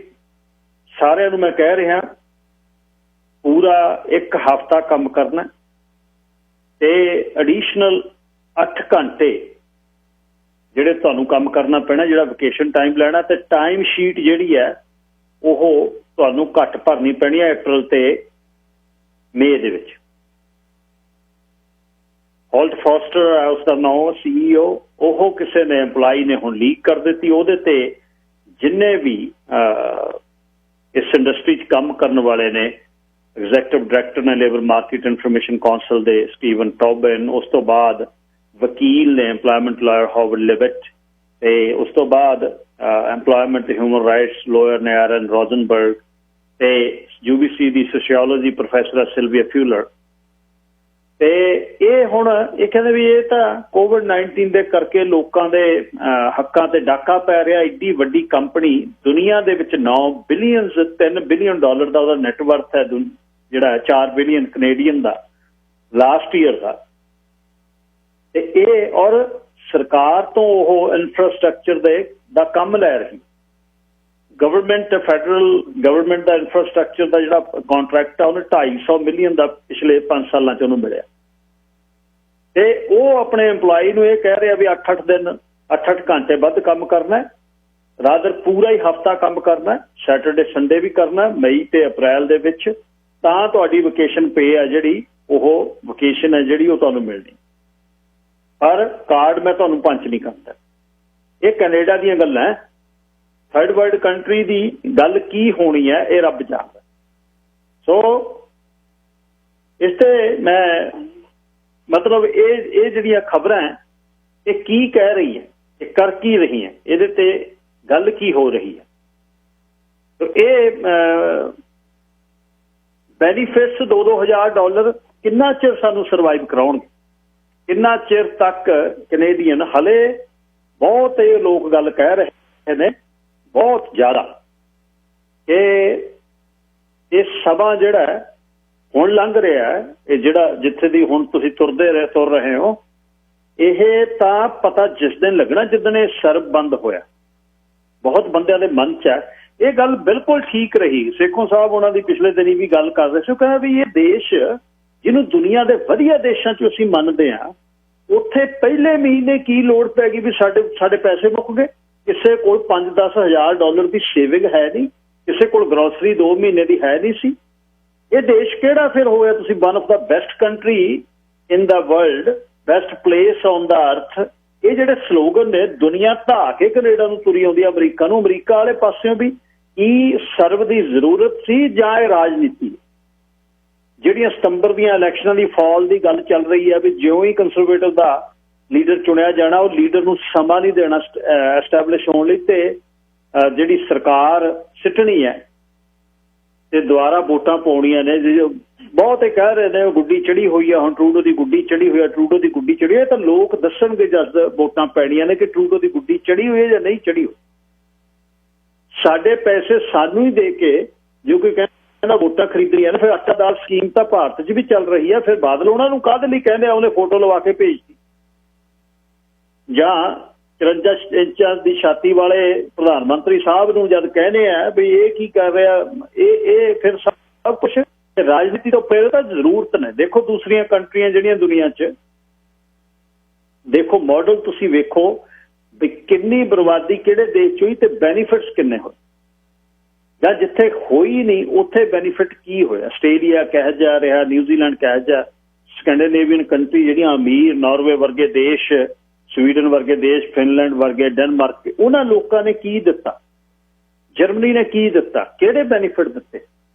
ਸਾਰਿਆਂ ਨੂੰ ਮੈਂ ਕਹਿ ਰਿਹਾ ਪੂਰਾ 1 ਹਫ਼ਤਾ ਕੰਮ ਕਰਨਾ ਤੇ ਐਡੀਸ਼ਨਲ 8 ਘੰਟੇ ਜਿਹੜੇ ਤੁਹਾਨੂੰ ਕੰਮ ਕਰਨਾ ਪੈਣਾ, ਜਿਹੜਾ ਵਕੇਸ਼ਨ ਟਾਈਮ ਲੈਣਾ। ਤੇ ਟਾਈਮ ਸ਼ੀਟ ਜਿਹੜੀ ਹੈ ਉਹ ਤੁਹਾਨੂੰ ਘੱਟ ਭਰਨੀ ਪੈਣੀ ਹੈ ਅਪ੍ਰੈਲ ਤੇ ਮਈ ਦੇ ਵਿੱਚ। ਹੋਲਟ ਫੋਸਟਰ ਹੈ ਉਸਦਾ ਨਾਮ CEO। ਉਹ ਕਿਸੇ ਨੇ EMPLOYEE ਨੇ ਹੁਣ ਲੀਕ ਕਰ ਦਿੱਤੀ। ਉਹਦੇ ਤੇ ਜਿੰਨੇ ਵੀ ਇਸ ਇੰਡਸਟਰੀ 'ਚ ਕੰਮ ਕਰਨ ਵਾਲੇ ਨੇ, ਐਗਜ਼ੈਕਟਿਵ ਡਾਇਰੈਕਟਰ ਨੇ ਲੇਬਰ ਮਾਰਕੀਟ ਇਨਫੋਰਮੇਸ਼ਨ ਕੌਂਸਲ ਦੇ ਸਟੀਵਨ ਟੋਬਿਨ, ਉਸ ਤੋਂ ਬਾਅਦ ਵਕੀਲ ਨੇ ਐਮਪਲੋਇਮੈਂਟ ਲਾਇਰ ਹਾਵਰਡ ਲਿਵਿਟ, ਤੇ ਉਸ ਤੋਂ ਬਾਅਦ ਐਮਪਲੋਇਮੈਂਟ ਤੇ ਹਿਊਮਨ ਰਾਈਟਸ ਲਾਇਰ ਨੇ ਐਰਨ ਰੋਜ਼ਨਬਰਗ, ਤੇ UBC ਦੀ ਸੋਸ਼ੀਓਲੋਜੀ ਪ੍ਰੋਫੈਸਰ ਸਿਲਵੀਆ ਫਿਊਲਰ। ਤੇ ਇਹ ਹੁਣ ਇਹ ਕਹਿੰਦੇ ਵੀ ਇਹ ਤਾਂ COVID-19 ਦੇ ਕਰਕੇ ਲੋਕਾਂ ਦੇ ਹੱਕਾਂ ਤੇ ਡਾਕਾ ਪੈ ਰਿਹਾ। ਐਡੀ ਵੱਡੀ ਕੰਪਨੀ ਦੁਨੀਆ ਦੇ ਵਿੱਚ 9 ਬਿਲੀਅਨ $3 ਬਿਲੀਅਨ ਦਾ ਉਹਦਾ ਨੈਟਵਰਥ ਹੈ, ਜਿਹੜਾ 4 ਬਿਲੀਅਨ ਕੈਨੇਡੀਅਨ ਦਾ ਲਾਸਟ ਈਅਰ ਦਾ। ਤੇ ਇਹ ਔਰ ਸਰਕਾਰ ਤੋਂ ਉਹ ਇਨਫਰਾਸਟਰਕਚਰ ਦਾ ਕੰਮ ਲੈ ਰਹੀ। ਗਵਰਨਮੈਂਟ ਫੈਡਰਲ ਗਵਰਨਮੈਂਟ ਦਾ ਇਨਫਰਾਸਟਰਕਚਰ ਦਾ ਜਿਹੜਾ ਕੰਟਰੈਕਟ ਆ ਉਹਨੇ 250 ਮਿਲੀਅਨ ਦਾ ਪਿਛਲੇ 5 ਸਾਲਾਂ 'ਚ ਉਹਨੂੰ ਮਿਲਿਆ। ਤੇ ਉਹ ਆਪਣੇ EMPLOYEE ਨੂੰ ਇਹ ਕਹਿ ਰਿਹਾ ਵੀ 8-8 ਦਿਨ 8-8 ਘੰਟੇ ਵੱਧ ਕੰਮ ਕਰਨਾ, ਰਾਦਰ ਪੂਰਾ ਹੀ ਹਫ਼ਤਾ ਕੰਮ ਕਰਨਾ, ਸੈਟਰਡੇ ਸੰਡੇ ਵੀ ਕਰਨਾ ਮਈ ਤੇ ਅਪ੍ਰੈਲ ਦੇ ਵਿੱਚ, ਤਾਂ ਤੁਹਾਡੀ ਵਕੇਸ਼ਨ ਪੇ ਆ ਜਿਹੜੀ ਉਹ ਵਕੇਸ਼ਨ ਹੈ ਜਿਹੜੀ ਉਹ ਤੁਹਾਨੂੰ ਮਿਲਣੀ। ਪਰ ਕਾਰਡ ਮੈਂ ਤੁਹਾਨੂੰ ਪੰਚ ਨਹੀਂ ਕਰਦਾ। ਇਹ ਕੈਨੇਡਾ ਦੀਆਂ ਗੱਲਾਂ। थर्ड वर्ल्ड कंट्री की गल की होनी है ये रब जानदा। सो इसते मैं मतलब ये जिहड़ियां खबरां ये की कह रही है, ये कर की रही है, ये ते गल की हो रही है। तो ये बेनीफिट्स $2,000 कितना चिर सानू सरवाइव कराउणगे, कितना चिर तक कनेडियन हले बहुत ये लोग गल कह रहे हैं बहुत ज़्यादा कि ये समा जिहड़ा हुण लंघ रहा है, ये जिहड़ा जिथे दी हुण तुसीं तुर रहे हो, ये तां पता जिस दिन लगना जिदन ये सर्व बंद होया। बहुत बंदियां दे मन च है ये गल बिल्कुल ठीक रही। सेखों साहब उन्हां दी पिछले दिनी भी गल कर रहे सी, कहना भी ये देश जिन्होंने दुनिया के वधिया देशों च असीं मनदे हां, उत्थे पहले महीने की लोड़ पै गई भी साडे पैसे मुक गए। किसी को $5-10 हज़ार की सेविंग है नहीं, किसी को ग्रोसरी 2 महीने की है नहीं सी। ये देश किहड़ा फिर होया तुसीं one of the best country in the world, best place on the earth. ये जिहड़े स्लोगन ने दुनिया ढा के कनेडा नूं तुरी आउंदी, अमरीका नूं, अमरीका वाले पासियों भी की सर्व की जरूरत सी जां ये राजनीति? ਜਿਹੜੀਆਂ ਸਤੰਬਰ ਦੀਆਂ ਇਲੈਕਸ਼ਨਾਂ ਦੀ ਫਾਲ ਦੀ ਗੱਲ ਚੱਲ ਰਹੀ ਹੈ ਵੀ ਜਿਉਂ ਹੀ ਕੰਸਰਵੇਟਿਵ ਦਾ ਲੀਡਰ ਚੁਣਿਆ ਜਾਣਾ ਉਹ ਲੀਡਰ ਨੂੰ ਸਮਾਂ ਨਹੀਂ ਦੇਣਾ ਐਸਟੈਬਲਿਸ਼ ਹੋਣ ਲਈ ਤੇ ਜਿਹੜੀ ਸਰਕਾਰ ਸਿੱਟਣੀ ਹੈ ਤੇ ਦੁਬਾਰਾ ਵੋਟਾਂ ਪਾਉਣੀਆਂ ਨੇ। ਬਹੁਤ ਇਹ ਕਹਿ ਰਹੇ ਨੇ ਗੁੱਡੀ ਚੜੀ ਹੋਈ ਆ, ਹੁਣ ਟਰੂਡੋ ਦੀ ਗੁੱਡੀ ਚੜੀ ਹੋਈ ਆ, ਟਰੂਡੋ ਦੀ ਗੁੱਡੀ ਚੜੀ ਹੋਈ ਤਾਂ ਲੋਕ ਦੱਸਣਗੇ ਜਦ ਵੋਟਾਂ ਪੈਣੀਆਂ ਨੇ ਕਿ ਟਰੂਡੋ ਦੀ ਗੁੱਡੀ ਚੜੀ ਹੋਈ ਹੈ ਜਾਂ ਨਹੀਂ ਚੜੀ ਹੋਈ। ਸਾਡੇ ਪੈਸੇ ਸਾਨੂੰ ਹੀ ਦੇ ਕੇ ਜੋ ਕੋਈ ਕਹਿੰਦਾ ਵੋਟਾਂ ਖਰੀਦ ਰਹੀਆਂ ਨੇ, ਫਿਰ ਆਟਾ ਦਾਲ ਸਕੀਮ ਤਾਂ ਭਾਰਤ 'ਚ ਵੀ ਚੱਲ ਰਹੀ ਹੈ, ਫਿਰ ਬਾਦਲ ਉਹਨਾਂ ਨੂੰ ਕਾਹਦੇ ਲਈ ਕਹਿੰਦੇ ਆ ਉਹਨੇ ਫੋਟੋ ਲਵਾ ਕੇ ਭੇਜਤੀ, ਜਾਂ 53 ਇੰਚਾਂ ਦੀ ਛਾਤੀ ਵਾਲੇ ਪ੍ਰਧਾਨ ਮੰਤਰੀ ਸਾਹਿਬ ਨੂੰ ਜਦ ਕਹਿੰਦੇ ਆ ਵੀ ਇਹ ਕੀ ਕਰ ਰਿਹਾ, ਇਹ ਫਿਰ ਸਭ ਕੁਛ ਰਾਜਨੀਤੀ ਤੋਂ ਪਹਿਲਾਂ ਤਾਂ ਜ਼ਰੂਰਤ ਨੇ। ਦੇਖੋ ਦੂਸਰੀਆਂ ਕੰਟਰੀਆਂ ਜਿਹੜੀਆਂ ਦੁਨੀਆ 'ਚ ਦੇਖੋ ਮਾਡਲ ਤੁਸੀਂ ਵੇਖੋ ਵੀ ਕਿੰਨੀ ਬਰਬਾਦੀ ਕਿਹੜੇ ਦੇਸ਼ 'ਚ ਹੋਈ ਤੇ ਬੈਨੀਫਿਟਸ ਕਿੰਨੇ ਹੋਏ, ਜਾਂ ਜਿੱਥੇ ਹੋਈ ਨਹੀਂ ਉੱਥੇ ਬੈਨੀਫਿਟ ਕੀ ਹੋਇਆ। ਆਸਟ੍ਰੇਲੀਆ ਕਿਹੋ ਜਿਹਾ ਰਿਹਾ, ਨਿਊਜ਼ੀਲੈਂਡ ਕਿਹੋ ਜਿਹਾ, ਸਕੈਂਡੀਨੇਵੀਅਨ ਕੰਟਰੀ ਜਿਹੜੀਆਂ ਅਮੀਰ, ਨਾਰਵੇ ਵਰਗੇ ਦੇਸ਼, ਸਵੀਡਨ ਵਰਗੇ ਦੇਸ਼, ਫਿਨਲੈਂਡ ਵਰਗੇ, ਡੈਨਮਾਰਕ, ਉਹਨਾਂ ਲੋਕਾਂ ਨੇ ਕੀ ਦਿੱਤਾ, ਜਰਮਨੀ ਨੇ ਕੀ ਦਿੱਤਾ, ਕਿਹੜੇ ਬੈਨੀਫਿਟ ਦਿੱਤੇ।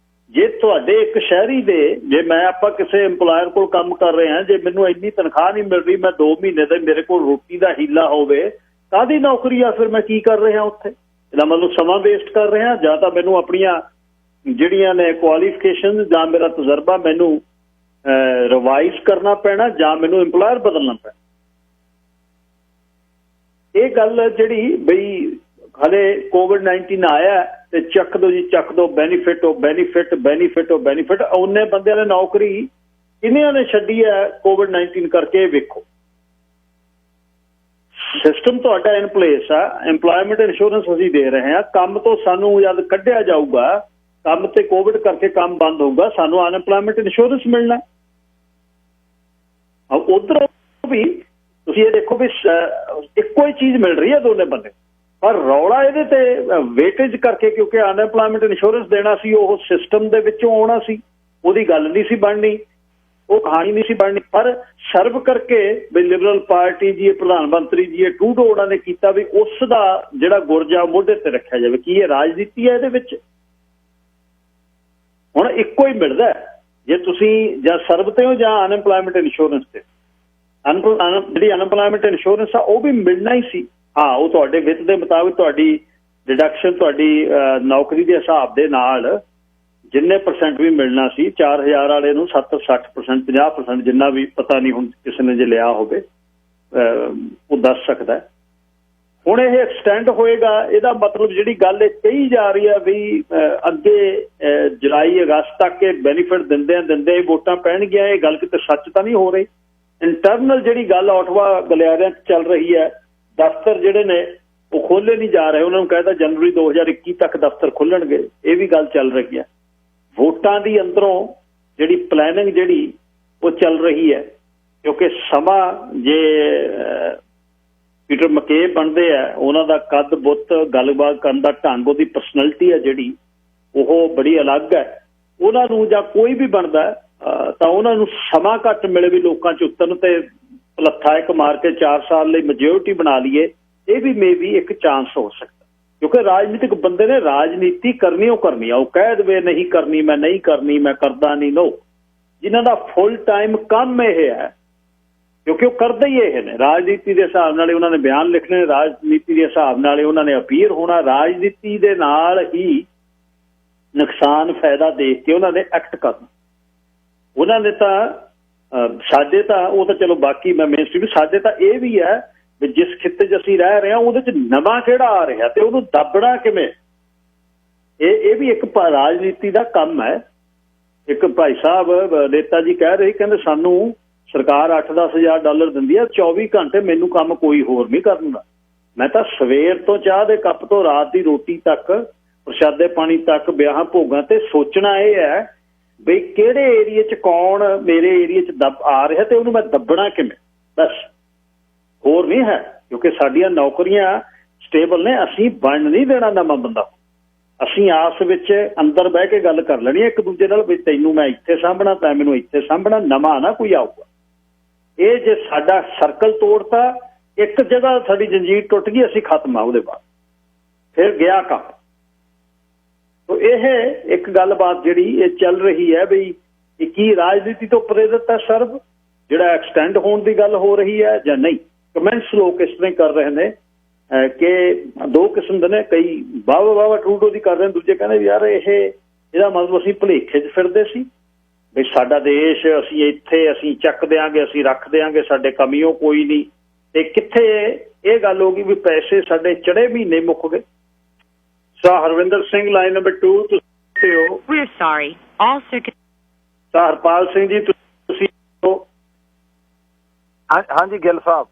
ਜੇ ਤੁਹਾਡੇ ਇੱਕ ਸ਼ਹਿਰੀ ਦੇ, ਜੇ ਮੈਂ ਆਪਾਂ ਕਿਸੇ ਇੰਪਲਾਇਰ ਕੋਲ ਕੰਮ ਕਰ ਰਹੇ ਹਾਂ, ਜੇ ਮੈਨੂੰ ਇੰਨੀ ਤਨਖਾਹ ਨਹੀਂ ਮਿਲ ਰਹੀ, ਮੈਂ 2 ਮਹੀਨੇ ਦੇ ਮੇਰੇ ਕੋਲ ਰੋਟੀ ਦਾ ਹੀਲਾ ਹੋਵੇ, ਕਾਹਦੀ ਨੌਕਰੀ ਆ ਫਿਰ ਮੈਂ ਕੀ ਕਰ ਰਿਹਾ ਉੱਥੇ? ਇਹਦਾ ਮਤਲਬ ਸਮਾਂ ਵੇਸਟ ਕਰ ਰਿਹਾ। ਜਾਂ ਤਾਂ ਮੈਨੂੰ ਆਪਣੀਆਂ ਜਿਹੜੀਆਂ ਨੇ ਕੁਆਲੀਫਿਕੇਸ਼ਨ ਜਾਂ ਮੇਰਾ ਤਜਰਬਾ ਮੈਨੂੰ ਰਿਵਾਈਜ਼ ਕਰਨਾ ਪੈਣਾ, ਜਾਂ ਮੈਨੂੰ ਇੰਪਲਾਇਰ ਬਦਲਣਾ ਪੈਣਾ। ਇਹ ਗੱਲ ਜਿਹੜੀ ਬਈ ਹਲੇ COVID-19 ਆਇਆ ਤੇ ਚੱਕ ਦੋ ਜੀ, ਚੱਕ ਦੋ, ਬੈਨੀਫਿਟ ਹੋ ਬੈਨੀਫਿਟ, ਬੈਨੀਫਿਟ ਹੋ ਬੈਨੀਫਿਟ। ਉਹਨੇ ਬੰਦਿਆਂ ਨੇ ਨੌਕਰੀ ਕਿੰਨਿਆਂ ਨੇ ਛੱਡੀ ਹੈ COVID-19 ਕਰਕੇ, ਵੇਖੋ। ਸਿਸਟਮ ਤੁਹਾਡਾ ਇਨ ਪਲੇਸ ਆ, ਇੰਪਲਾਇਮੈਂਟ ਇੰਸ਼ੋਰੈਂਸ ਅਸੀਂ ਦੇ ਰਹੇ ਹਾਂ। ਕੰਮ ਤੋਂ ਸਾਨੂੰ ਜਦ ਕੱਢਿਆ ਜਾਊਗਾ, ਕੰਮ ਤੇ ਕੋਵਿਡ ਕਰਕੇ ਕੰਮ ਬੰਦ ਹੋਊਗਾ, ਸਾਨੂੰ ਅਨਐਮਪਲਾਇਮੈਂਟ ਇੰਸ਼ੋਰੈਂਸ ਮਿਲਣਾ। ਉਧਰੋਂ ਵੀ ਤੁਸੀਂ ਇਹ ਦੇਖੋ ਵੀ ਇੱਕੋ ਹੀ ਚੀਜ਼ ਮਿਲ ਰਹੀ ਹੈ ਦੋਨੇ ਬੰਦੇ, ਪਰ ਰੌਲਾ ਇਹਦੇ ਤੇ ਵੇਟੇਜ ਕਰਕੇ, ਕਿਉਂਕਿ ਅਨਐਮਪਲਾਇਮੈਂਟ ਇੰਸ਼ੋਰੈਂਸ ਦੇਣਾ ਸੀ, ਉਹ ਸਿਸਟਮ ਦੇ ਵਿੱਚੋਂ ਆਉਣਾ ਸੀ, ਉਹਦੀ ਗੱਲ ਨਹੀਂ ਸੀ ਬਣਨੀ, ਉਹ ਕਹਾਣੀ ਨਹੀਂ ਸੀ ਬਣਨੀ। ਪਰ ਸਰਵ ਕਰਕੇ ਵੀ ਲਿਬਰਲ ਪਾਰਟੀ ਜੀ, ਪ੍ਰਧਾਨ ਮੰਤਰੀ ਜੀ ਟਰੂਡੋ ਉਹਨਾਂ ਨੇ ਕੀਤਾ ਵੀ ਉਸ ਦਾ ਜਿਹੜਾ ਗੁਰਜਾ ਮੋਢੇ ਤੇ ਰੱਖਿਆ ਜਾਵੇ। ਕੀ ਇਹ ਰਾਜਨੀਤੀ ਹੈ ਇਹਦੇ ਵਿੱਚ? ਹੁਣ ਇੱਕੋ ਹੀ ਮਿਲਦਾ ਜੇ ਤੁਸੀਂ ਜਾਂ ਸਰਵ ਤੇ ਹੋ ਜਾਂ ਅਨਐਮਪਲਾਇਮੈਂਟ ਇੰਸ਼ੋਰੈਂਸ ਤੇ। ਜਿਹੜੀ ਅਨਐਮਪਲਾਇਮੈਂਟ ਇੰਸ਼ੋਰੈਂਸ ਆ ਉਹ ਵੀ ਮਿਲਣਾ ਹੀ ਸੀ। ਹਾਂ, ਉਹ ਤੁਹਾਡੇ ਵਿੱਤ ਦੇ ਮੁਤਾਬਿਕ ਤੁਹਾਡੀ ਡਿਡਕਸ਼ਨ ਤੁਹਾਡੀ ਨੌਕਰੀ ਦੇ ਹਿਸਾਬ ਦੇ ਨਾਲ ਜਿੰਨੇ % ਵੀ ਮਿਲਣਾ ਸੀ, 4000 ਵਾਲੇ ਨੂੰ 70, 60%, 50%, ਜਿੰਨਾ ਵੀ, ਪਤਾ ਨਹੀਂ ਹੁਣ ਕਿਸੇ ਨੇ ਜੇ ਲਿਆ ਹੋਵੇ ਉਹ ਦੱਸ ਸਕਦਾ। ਹੁਣ ਇਹ ਐਕਸਟੈਂਡ ਹੋਏਗਾ, ਇਹਦਾ ਮਤਲਬ ਜਿਹੜੀ ਗੱਲ ਇਹ ਕਹੀ ਜਾ ਰਹੀ ਹੈ ਵੀ ਅੱਗੇ ਜੁਲਾਈ ਅਗਸਤ ਤੱਕ ਇਹ ਬੈਨੀਫਿਟ ਦਿੰਦੇ ਵੋਟਾਂ ਪੈਣਗੀਆਂ, ਇਹ ਗੱਲ ਕਿਤੇ ਸੱਚ ਤਾਂ ਨਹੀਂ ਹੋ ਰਹੀ। ਇੰਟਰਨਲ ਜਿਹੜੀ ਗੱਲ ਆਟਵਾ ਗਲਿਆਰਿਆਂ 'ਚ ਚੱਲ ਰਹੀ ਹੈ, ਦਫ਼ਤਰ ਜਿਹੜੇ ਨੇ ਉਹ ਖੋਲ੍ਹੇ ਨਹੀਂ ਜਾ ਰਹੇ, ਉਹਨਾਂ ਨੂੰ ਕਹਿਤਾ ਜਨਵਰੀ 2021 ਤੱਕ ਦਫ਼ਤਰ ਖੁੱਲ੍ਹਣਗੇ, ਇਹ ਵੀ ਗੱਲ ਚੱਲ ਰਹੀ ਹੈ। ਵੋਟਾਂ ਦੀ ਅੰਦਰੋਂ ਜਿਹੜੀ ਪਲੈਨਿੰਗ ਜਿਹੜੀ ਉਹ ਚੱਲ ਰਹੀ ਹੈ, ਕਿਉਂਕਿ ਸਮਾਂ ਜੇ ਪੀਟਰ ਮਕੇਏ ਬਣਦੇ ਆ, ਉਹਨਾਂ ਦਾ ਕੱਦ ਬੁੱਤ, ਗੱਲਬਾਤ ਕਰਨ ਦਾ ਢੰਗ, ਉਹਦੀ ਪਰਸਨੈਲਿਟੀ ਹੈ ਜਿਹੜੀ ਉਹ ਬੜੀ ਅਲੱਗ ਹੈ। ਉਹਨਾਂ ਨੂੰ ਜਾਂ ਕੋਈ ਵੀ ਬਣਦਾ ਤਾਂ ਉਹਨਾਂ ਨੂੰ ਸਮਾਂ ਘੱਟ ਮਿਲੇ ਵੀ ਲੋਕਾਂ 'ਚ ਉਤਰਨ ਤੇ ਪਲੱਥਾ ਇੱਕ ਮਾਰ ਕੇ 4 ਸਾਲ ਲਈ ਮੈਜੋਰਿਟੀ ਬਣਾ ਲਈਏ, ਇਹ ਵੀ ਮੇਬੀ ਇੱਕ ਚਾਂਸ ਹੋ ਸਕਦਾ। ਕਿਉਂਕਿ ਰਾਜਨੀਤਿਕ ਬੰਦੇ ਨੇ ਰਾਜਨੀਤੀ ਕਰਨੀ, ਉਹ ਕਰਨੀ ਆ, ਉਹ ਕਹਿ ਦੇਵੇ ਨਹੀਂ ਕਰਨੀ, ਮੈਂ ਨਹੀਂ ਕਰਨੀ, ਮੈਂ ਕਰਦਾ ਨਹੀਂ। ਨੋ, ਜਿਨ੍ਹਾਂ ਦਾ ਫੁੱਲ ਟਾਈਮ ਕੰਮ ਇਹ ਹੈ, ਕਿਉਂਕਿ ਉਹ ਕਰਦੇ ਹੀ ਇਹ ਨੇ। ਰਾਜਨੀਤੀ ਦੇ ਹਿਸਾਬ ਨਾਲ ਉਹਨਾਂ ਨੇ ਬਿਆਨ ਲਿਖਣੇ, ਰਾਜਨੀਤੀ ਦੇ ਹਿਸਾਬ ਨਾਲ ਉਹਨਾਂ ਨੇ ਅਪੀਅਰ ਹੋਣਾ, ਰਾਜਨੀਤੀ ਦੇ ਨਾਲ ਹੀ ਨੁਕਸਾਨ ਫਾਇਦਾ ਦੇਖ ਕੇ ਉਹਨਾਂ ਨੇ ਐਕਟ ਕਰਨਾ। ਉਹਨਾਂ ਨੇ ਤਾਂ ਸਾਡੇ ਤਾਂ ਉਹ ਤਾਂ ਚਲੋ ਬਾਕੀ ਮੈਂ ਮੇਨ ਸਟ੍ਰੀਮ, ਸਾਡੇ ਤਾਂ ਇਹ ਵੀ ਹੈ ਵੀ ਜਿਸ ਖਿੱਤੇ 'ਚ ਅਸੀਂ ਰਹਿ ਰਹੇ ਹਾਂ ਉਹਦੇ 'ਚ ਨਵਾਂ ਕਿਹੜਾ ਆ ਰਿਹਾ ਤੇ ਉਹਨੂੰ ਦੱਬਣਾ ਕਿਵੇਂ, ਇਹ ਵੀ ਇੱਕ ਰਾਜਨੀਤੀ ਦਾ ਕੰਮ ਹੈ। ਇੱਕ ਭਾਈ ਸਾਹਿਬ ਨੇਤਾ ਜੀ ਕਹਿ ਰਹੇ, ਕਹਿੰਦੇ ਸਾਨੂੰ ਸਰਕਾਰ 8-10 ਹਜ਼ਾਰ ਡਾਲਰ ਦਿੰਦੀ ਹੈ, 24 ਘੰਟੇ ਮੈਨੂੰ ਕੰਮ ਕੋਈ ਹੋਰ ਨਹੀਂ ਕਰਨ ਦਾ। ਮੈਂ ਤਾਂ ਸਵੇਰ ਤੋਂ ਚਾਹ ਦੇ ਕੱਪ ਤੋਂ ਰਾਤ ਦੀ ਰੋਟੀ ਤੱਕ, ਪ੍ਰਸ਼ਾਦੇ ਪਾਣੀ ਤੱਕ, ਵਿਆਹਾਂ ਭੋਗਾਂ ਤੇ ਸੋਚਣਾ ਇਹ ਹੈ ਬਈ ਕਿਹੜੇ ਏਰੀਏ 'ਚ ਕੌਣ ਮੇਰੇ ਏਰੀਏ 'ਚ ਦੱਬ ਆ ਰਿਹਾ ਤੇ ਉਹਨੂੰ ਮੈਂ ਦੱਬਣਾ ਕਿਵੇਂ, ਬਸ ਹੋਰ ਨਹੀਂ ਹੈ। ਕਿਉਂਕਿ ਸਾਡੀਆਂ ਨੌਕਰੀਆਂ ਸਟੇਬਲ ਨੇ, ਅਸੀਂ ਬਣ ਨਹੀਂ ਦੇਣਾ ਨਵਾਂ ਬੰਦਾ। ਅਸੀਂ ਆਪਸ ਵਿੱਚ ਅੰਦਰ ਬਹਿ ਕੇ ਗੱਲ ਕਰ ਲੈਣੀ ਇੱਕ ਦੂਜੇ ਨਾਲ ਵੀ ਤੈਨੂੰ ਮੈਂ ਇੱਥੇ ਸਾਂਭਣਾ, ਤਾਂ ਮੈਨੂੰ ਇੱਥੇ ਸਾਂਭਣਾ, ਨਵਾਂ ਨਾ ਕੋਈ ਆਊਗਾ। ਇਹ ਜੇ ਸਾਡਾ ਸਰਕਲ ਤੋੜਤਾ, ਇੱਕ ਜਗ੍ਹਾ ਸਾਡੀ ਜੰਜੀਰ ਟੁੱਟ ਗਈ, ਅਸੀਂ ਖਤਮ ਆ, ਉਹਦੇ ਬਾਅਦ ਫਿਰ ਗਿਆ ਕੰਮ। ਤੋ ਇਹ ਇੱਕ ਗੱਲਬਾਤ ਜਿਹੜੀ ਇਹ ਚੱਲ ਰਹੀ ਹੈ ਬਈ ਇਹ ਕੀ ਰਾਜਨੀਤੀ ਤੋਂ ਪ੍ਰੇਰਿਤ ਹੈ ਸਰਬ, ਜਿਹੜਾ ਐਕਸਟੈਂਡ ਹੋਣ ਦੀ ਗੱਲ ਹੋ ਰਹੀ ਹੈ ਜਾਂ ਨਹੀਂ। ਕਮੈਂਟਸ ਲੋਕ ਇਸ ਤਰ੍ਹਾਂ ਕਰ ਰਹੇ ਨੇ ਕਿ ਦੋ ਕਿਸਮ ਦੇ ਨੇ, ਕਈ ਵਾਹ ਟਰੂਡੋ ਦੀ ਕਰ ਰਹੇ ਨੇ, ਦੂਜੇ ਕਹਿੰਦੇ ਯਾਰ ਇਹਦਾ ਮਤਲਬ ਅਸੀਂ ਭੁਲੇਖੇ 'ਚ ਫਿਰਦੇ ਸੀ ਵੀ ਸਾਡਾ ਦੇਸ਼, ਅਸੀਂ ਇੱਥੇ ਅਸੀਂ ਚੱਕ ਦਿਆਂਗੇ, ਅਸੀਂ ਰੱਖ ਦਿਆਂਗੇ, ਸਾਡੇ ਕਮੀਓ ਕੋਈ ਨਹੀਂ। ਤੇ ਕਿੱਥੇ ਇਹ ਗੱਲ ਹੋ ਗਈ ਵੀ ਪੈਸੇ ਸਾਡੇ ਚੜੇ ਮਹੀਨੇ ਮੁੱਕ ਗਏ। ਹਰਵਿੰਦਰ ਸਿੰਘ ਲਾਈਨ ਨੰਬਰ 2 ਤੁਸੀਂ ਹੋ। ਹਰਪਾਲ ਸਿੰਘ ਜੀ ਤੁਸੀਂ ਹੋ। ਹਾਂਜੀ ਗਿੱਲ ਸਾਹਿਬ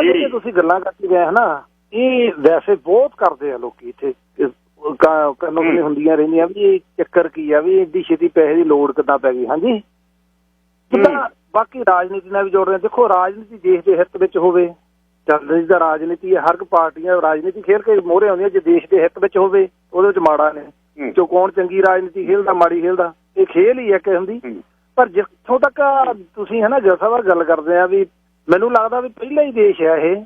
ਜੇ ਤੁਸੀਂ ਗੱਲਾਂ ਕਰਕੇ ਗਏ ਹਨਾ, ਇਹ ਵੈਸੇ ਬਹੁਤ ਕਰਦੇ ਆ ਲੋਕੀ ਇੱਥੇ, ਕੰਨੋਂ ਹੁੰਦੀਆਂ ਰਹਿੰਦੀਆਂ ਵੀ ਇਹ ਚੱਕਰ ਕੀ ਆ, ਵੀ ਐਡੀ ਛੇਤੀ ਪੈਸੇ ਦੀ ਲੋੜ ਕਿੱਦਾਂ ਪੈ ਗਈ। ਹਾਂਜੀ, ਜਿੱਦਾਂ ਬਾਕੀ ਰਾਜਨੀਤੀ ਨਾਲ ਵੀ ਜੋੜ ਰਹੇ। ਦੇਖੋ ਰਾਜਨੀਤੀ ਦੇਸ਼ ਦੇ ਹਿੱਤ ਵਿੱਚ ਹੋਵੇ, ਚੱਲ ਰਹੀ ਤਾਂ ਰਾਜਨੀਤੀ ਹੈ, ਹਰ ਇੱਕ ਪਾਰਟੀਆਂ ਰਾਜਨੀਤੀ ਖੇਡ ਕੇ ਮੋਹਰੇ ਆਉਂਦੀਆਂ। ਜੇ ਦੇਸ਼ ਦੇ ਹਿੱਤ ਵਿੱਚ ਹੋਵੇ ਉਹਦੇ ਵਿੱਚ ਮਾੜਾ ਨੇ, ਚੋ ਕੌਣ ਚੰਗੀ ਰਾਜਨੀਤੀ ਖੇਲਦਾ ਮਾੜੀ ਖੇਲਦਾ, ਇਹ ਖੇਲ ਹੀ ਹੈ ਕਿਸਮ ਦੀ। ਪਰ ਜਿੱਥੋਂ ਤੱਕ ਤੁਸੀਂ ਹੈ ਨਾ ਗਿੱਲ ਸਾਹਿਬ ਗੱਲ ਕਰਦੇ ਆ, ਵੀ ਮੈਨੂੰ ਲੱਗਦਾ ਵੀ ਪਹਿਲਾ ਹੀ ਦੇਸ਼ ਹੈ ਇਹ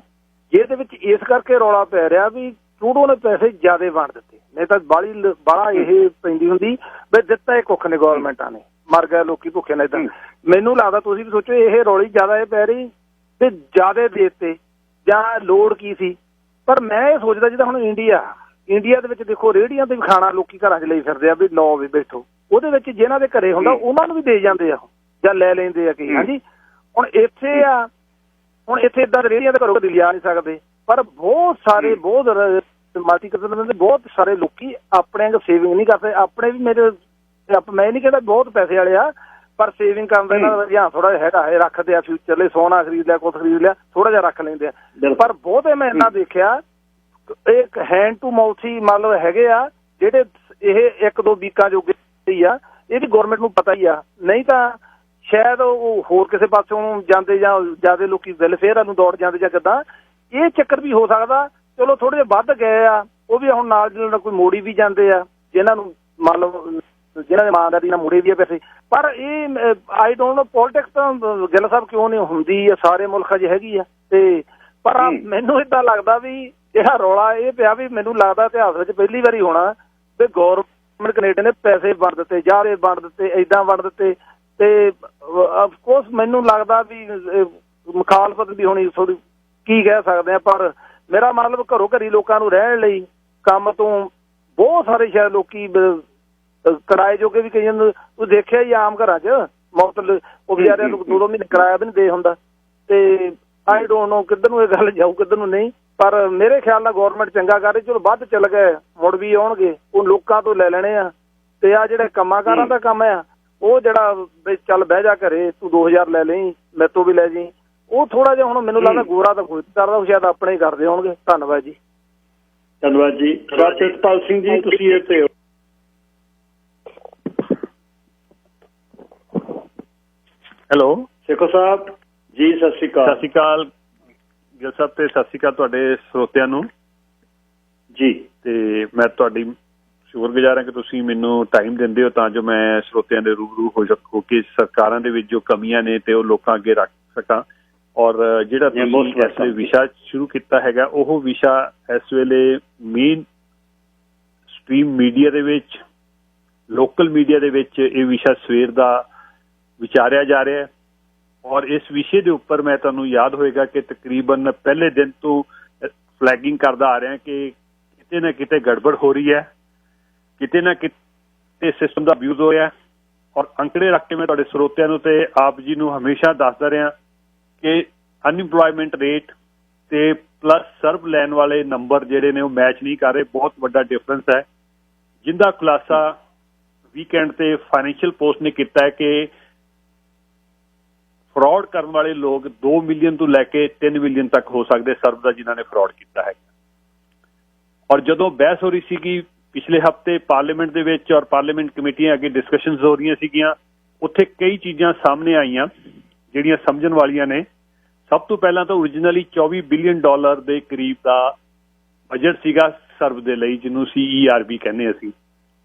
ਜਿਹਦੇ ਵਿੱਚ ਇਸ ਕਰਕੇ ਰੌਲਾ ਪੈ ਰਿਹਾ ਵੀ ਟਰੂਡੋ ਨੇ ਪੈਸੇ ਜ਼ਿਆਦਾ ਵੰਡ ਦਿੱਤੇ, ਨਹੀਂ ਤਾਂ ਬਾਹਲਾ ਇਹ ਪੈਂਦੀ ਹੁੰਦੀ ਵੀ ਦਿੱਤਾ ਇਹ ਕੁੱਖ ਨੇ ਗੌਰਮੈਂਟਾਂ ਨੇ, ਮਰ ਗਏ ਲੋਕੀ ਭੁੱਖੇ ਨੇ। ਤਾਂ ਮੈਨੂੰ ਲੱਗਦਾ ਤੁਸੀਂ ਵੀ ਸੋਚੋ ਇਹ ਰੌਲੀ ਜ਼ਿਆਦਾ ਇਹ ਪੈ ਰਹੀ ਵੀ ਜ਼ਿਆਦਾ ਦੇ ਦਿੱਤੇ ਜਾਂ ਲੋੜ ਕੀ ਸੀ। ਪਰ ਮੈਂ ਇਹ ਸੋਚਦਾ ਜਿੱਦਾਂ ਹੁਣ ਇੰਡੀਆ ਦੇ ਵਿੱਚ ਦੇਖੋ ਰੇਹੜੀਆਂ ਤੇ ਵੀ ਖਾਣਾ ਲੋਕੀ ਘਰਾਂ 'ਚ ਲਈ ਫਿਰਦੇ ਆ ਵੀ ਲਓ ਵੀ ਬੈਠੋ, ਉਹਦੇ ਵਿੱਚ ਜਿਹਨਾਂ ਦੇ ਘਰੇ ਹੁੰਦਾ ਉਹਨਾਂ ਨੂੰ ਵੀ ਦੇ ਜਾਂਦੇ ਆ ਜਾਂ ਲੈ ਲੈਂਦੇ ਆ ਕਈ। ਹਾਂਜੀ, ਹੁਣ ਇੱਥੇ ਏਦਾਂ ਰੇਹੜੀਆਂ ਦੇ ਘਰੋਂ ਕਦੇ ਲਿਆ ਨਹੀਂ ਸਕਦੇ, ਪਰ ਬਹੁਤ ਸਾਰੇ ਮਾਲਟੀ ਕਸਮ ਦੇ ਬਹੁਤ ਸਾਰੇ ਲੋਕੀ ਆਪਣੇ ਸੇਵਿੰਗ ਨਹੀਂ ਕਰਦੇ। ਆਪਣੇ ਵੀ ਮੈਂ ਨਹੀਂ ਕਹਿੰਦਾ ਬਹੁਤ ਪੈਸੇ ਵਾਲੇ ਆ, ਪਰ ਸੇਵਿੰਗ ਕਰਨ ਦਾ ਇਹਨਾਂ ਦਾ ਰੁਝਾਨ ਥੋੜਾ ਜਿਹਾ ਹੈਗਾ ਹੈ, ਰੱਖਦੇ ਆ ਫਿਊਚਰ ਲਈ, ਸੋਨਾ ਖਰੀਦ ਲਿਆ, ਕੁਛ ਖਰੀਦ ਲਿਆ, ਥੋੜਾ ਜਿਹਾ ਰੱਖ ਲੈਂਦੇ ਆ। ਪਰ ਬਹੁਤੇ ਮੈਂ ਇੰਨਾ ਦੇਖਿਆ ਇਹ ਹੈਂਡ ਟੂ ਮਾਊਥ ਹੀ ਮਤਲਬ ਹੈਗੇ ਆ, ਜਿਹੜੇ ਇਹ 1-2 ਵੀਕਾਂ ਜੋਗੇ ਹੀ ਆ। ਇਹਦੀ ਗੌਰਮੈਂਟ ਨੂੰ ਪਤਾ ਹੀ ਆ, ਨਹੀਂ ਤਾਂ ਸ਼ਾਇਦ ਉਹ ਹੋਰ ਕਿਸੇ ਪਾਸੋਂ ਜਾਂਦੇ ਜਾਂ ਜ਼ਿਆਦਾ ਲੋਕੀ ਵੈਲਫੇਅਰ ਨੂੰ ਦੌੜ ਜਾਂਦੇ ਜਾਂ ਕਿੱਦਾਂ, ਇਹ ਚੱਕਰ ਵੀ ਹੋ ਸਕਦਾ। ਚਲੋ ਥੋੜੇ ਜਿਹੇ ਵੱਧ ਗਏ ਆ, ਉਹ ਵੀ ਹੁਣ ਨਾਲ ਕੋਈ ਮੋੜੀ ਵੀ ਜਾਂਦੇ ਆ ਜਿਹਨਾਂ ਨੂੰ ਮੰਨ ਲਓ ਜਿਹਨਾਂ ਦੀ ਇਮਾਨਦਾਰੀ ਨਾਲ ਮੁੜੇ ਵੀ ਆ ਪੈਸੇ। ਪਰ ਇਹ ਆਈ ਡੋਂਟ ਨੋ ਪੋਲੀਟਿਕਸ ਤਾਂ ਗਿੱਲ ਸਾਹਿਬ ਕਿਉਂ ਨਹੀਂ ਹੁੰਦੀ ਆ, ਸਾਰੇ ਮੁਲਕਾਂ 'ਚ ਹੈਗੀ ਆ। ਤੇ ਪਰ ਮੈਨੂੰ ਏਦਾਂ ਲੱਗਦਾ ਵੀ ਜਿਹੜਾ ਰੌਲਾ ਇਹ ਪਿਆ ਵੀ ਮੈਨੂੰ ਲੱਗਦਾ ਇਤਿਹਾਸ ਵਿੱਚ ਪਹਿਲੀ ਵਾਰੀ ਹੋਣਾ ਵੀ ਗੌਰਮੈਂਟ ਕੈਨੇਡਾ ਨੇ ਪੈਸੇ ਵੰਡ ਦਿੱਤੇ, ਜਾਰੇ ਵੰਡ ਦਿੱਤੇ, ਏਦਾਂ ਵੰਡ ਦਿੱਤੇ। ਤੇ ਅਫਕੋਰਸ ਮੈਨੂੰ ਲੱਗਦਾ ਵੀ ਮੁਖਾਲਫਤ ਵੀ ਹੋਣੀ ਥੋੜੀ, ਕੀ ਕਹਿ ਸਕਦੇ ਆ। ਪਰ ਮੇਰਾ ਮਤਲਬ ਘਰੋਂ ਘਰੀ ਲੋਕਾਂ ਨੂੰ ਰਹਿਣ ਲਈ ਕੰਮ ਤੋਂ ਬਹੁਤ ਸਾਰੇ ਸ਼ਾਇਦ ਲੋਕੀ ਕਿਰਾਏ ਜੋਗੇ ਵੀ ਕਈਆਂ ਨੂੰ ਦੇਖਿਆ ਹੀ ਆਮ ਘਰਾਂ 'ਚ ਮਤਲਬ ਉਹ ਵਿਚਾਰਿਆਂ ਨੂੰ 2-2 ਮਹੀਨੇ ਕਿਰਾਇਆ ਵੀ ਨਹੀਂ ਦੇ ਹੁੰਦਾ। ਤੇ ਆਈ ਡੋਂਟ ਨੋ ਕਿੱਧਰ ਨੂੰ ਇਹ ਗੱਲ ਜਾਊ ਕਿੱਧਰ ਨੂੰ ਨਹੀਂ। ਪਰ ਮੇਰੇ ਖਿਆਲ ਨਾਲ ਗੌਰਮੈਂਟ ਚੰਗਾ ਕਰ ਰਹੀ। ਚਲੋ ਵੱਧ ਚੱਲ ਗਏ ਮੁੜ ਵੀ ਆਉਣਗੇ, ਉਹ ਲੋਕਾਂ ਤੋਂ ਲੈ ਲੈਣੇ ਆ। ਤੇ ਆ ਜਿਹੜੇ ਕੰਮਾਂ-ਕਾਰਾਂ ਦਾ ਕੰਮ ਆ ਉਹ ਜਿਹੜਾ ਚੱਲ ਬਹਿ ਜਾ ਘਰੇ ਤੂੰ 2000 ਲੈ ਲਈ ਮੇਰੇ ਤੋਂ ਵੀ ਲੈ ਜੀ, ਉਹ ਥੋੜਾ ਜਿਹਾ ਹੁਣ ਮੈਨੂੰ ਲੱਗਦਾ ਗੋਰਾ ਤਾਂ ਕੋਈ ਕਰਦਾ, ਸ਼ਾਇਦ ਆਪਣੇ ਹੀ ਕਰਦੇ ਹੋਣਗੇ। ਧੰਨਵਾਦ ਜੀ। ਧੰਨਵਾਦ ਜੀ। ਸਤਪਾਲ ਸਿੰਘ ਜੀ ਤੁਸੀਂ ਇੱਥੇ ਹੋ। ਹੈਲੋ ਸੇਖੋ ਸਾਹਿਬ ਜੀ, ਸਤਿ ਸ਼੍ਰੀ ਅਕਾਲ। ਸਤਿ ਸ਼੍ਰੀ ਅਕਾਲ ਗਿੱਲ ਸਾਹਿਬ ਤੇ ਸਤਿ ਸ਼੍ਰੀ ਅਕਾਲ ਤੁਹਾਡੇ ਸਰੋਤਿਆਂ ਨੂੰ ਜੀ। ਤੇ ਮੈਂ ਤੁਹਾਡੀ ਸ਼ੁਕਰਗੁਜ਼ਾਰ ਹਾਂ ਕਿ ਤੁਸੀਂ ਮੈਨੂੰ ਟਾਈਮ ਦਿੰਦੇ ਹੋ ਤਾਂ ਜੋ ਮੈਂ ਸਰੋਤਿਆਂ ਦੇ ਰੂਬਰੂ ਹੋ ਕੇ ਸਰਕਾਰਾਂ ਦੇ ਵਿੱਚ ਜੋ ਕਮੀਆਂ ਨੇ ਤੇ ਉਹ ਲੋਕਾਂ ਅੱਗੇ ਰੱਖ ਸਕਾਂ। ਔਰ ਜਿਹੜਾ ਤੁਸੀਂ ਇਸ ਵੇਲੇ ਵਿਸ਼ਾ ਸ਼ੁਰੂ ਕੀਤਾ ਹੈਗਾ ਉਹ ਵਿਸ਼ਾ ਇਸ ਵੇਲੇ ਮੇਨ ਸਟ੍ਰੀਮ ਮੀਡੀਆ ਦੇ ਵਿੱਚ, ਲੋਕਲ ਮੀਡੀਆ ਦੇ ਵਿੱਚ ਇਹ ਵਿਸ਼ਾ ਸਵੇਰ ਦਾ ਵਿਚਾਰਿਆ ਜਾ ਰਿਹਾ ਹੈ। ਔਰ ਇਸ ਵਿਸ਼ੇ ਦੇ ਉੱਪਰ ਮੈਂ ਤੁਹਾਨੂੰ ਯਾਦ ਹੋਏਗਾ ਕਿ ਤਕਰੀਬਨ ਪਹਿਲੇ ਦਿਨ ਤੋਂ ਫਲੈਗਿੰਗ ਕਰਦਾ ਆ ਰਿਹਾ ਕਿ ਕਿਤੇ ਨਾ ਕਿਤੇ ਗੜਬੜ ਹੋ ਰਹੀ ਹੈ, ਕਿਤੇ ਨਾ ਕਿਤੇ ਸਿਸਟਮ ਦਾ ਅਬਿਊਜ਼ ਹੋ ਰਿਹਾ। ਔਰ ਅੰਕੜੇ ਰੱਖ ਕੇ ਮੈਂ ਤੁਹਾਡੇ ਸਰੋਤਿਆਂ ਨੂੰ ਤੇ ਆਪ ਜੀ ਨੂੰ ਹਮੇਸ਼ਾ ਦੱਸਦਾ ਰਿਹਾ ਕਿ ਅਨਇੰਪਲੋਇਮੈਂਟ ਰੇਟ ਤੇ ਪਲੱਸ ਸਰਵ ਲੈਣ ਵਾਲੇ ਨੰਬਰ ਜਿਹੜੇ ਨੇ ਉਹ ਮੈਚ ਨਹੀਂ ਕਰ ਰਹੇ, ਬਹੁਤ ਵੱਡਾ ਡਿਫਰੈਂਸ ਹੈ, ਜਿੰਦਾ ਖੁਲਾਸਾ ਵੀਕਐਂਡ ਤੇ ਫਾਈਨੈਂਸ਼ੀਅਲ ਪੋਸਟ ਨੇ ਕੀਤਾ ਹੈ ਕਿ ਫਰਾਡ ਕਰਨ ਵਾਲੇ ਲੋਕ 2 ਮਿਲੀਅਨ ਤੋਂ ਲੈ ਕੇ 3 ਮਿਲੀਅਨ ਤੱਕ ਹੋ ਸਕਦੇ ਸਰਵ ਦਾ ਜਿਨ੍ਹਾਂ ਨੇ ਫਰਾਡ ਕੀਤਾ ਹੈ। ਔਰ ਜਦੋਂ ਬਹਿਸ ਹੋ ਰਹੀ ਸੀਗੀ ਪਿਛਲੇ ਹਫ਼ਤੇ ਪਾਰਲੀਮੈਂਟ ਦੇ ਵਿੱਚ ਔਰ ਪਾਰਲੀਮੈਂਟ ਕਮੇਟੀਆਂ ਅੱਗੇ ਡਿਸਕਸ਼ਨਸ ਹੋ ਰਹੀਆਂ ਸੀਗੀਆਂ, ਉੱਥੇ ਕਈ ਚੀਜ਼ਾਂ ਸਾਹਮਣੇ ਆਈਆਂ ਜਿਹੜੀਆਂ ਸਮਝਣ ਵਾਲੀਆਂ ਨੇ। ਸਭ ਤੋਂ ਪਹਿਲਾਂ ਤਾਂ ਓਰੀਜਨਲੀ $24 ਬਿਲੀਅਨ ਦੇ ਕਰੀਬ ਦਾ ਬਜਟ ਸੀਗਾ ਸਰਵ ਦੇ ਲਈ, ਜਿਹਨੂੰ CERB ਕਹਿੰਦੇ ਅਸੀਂ,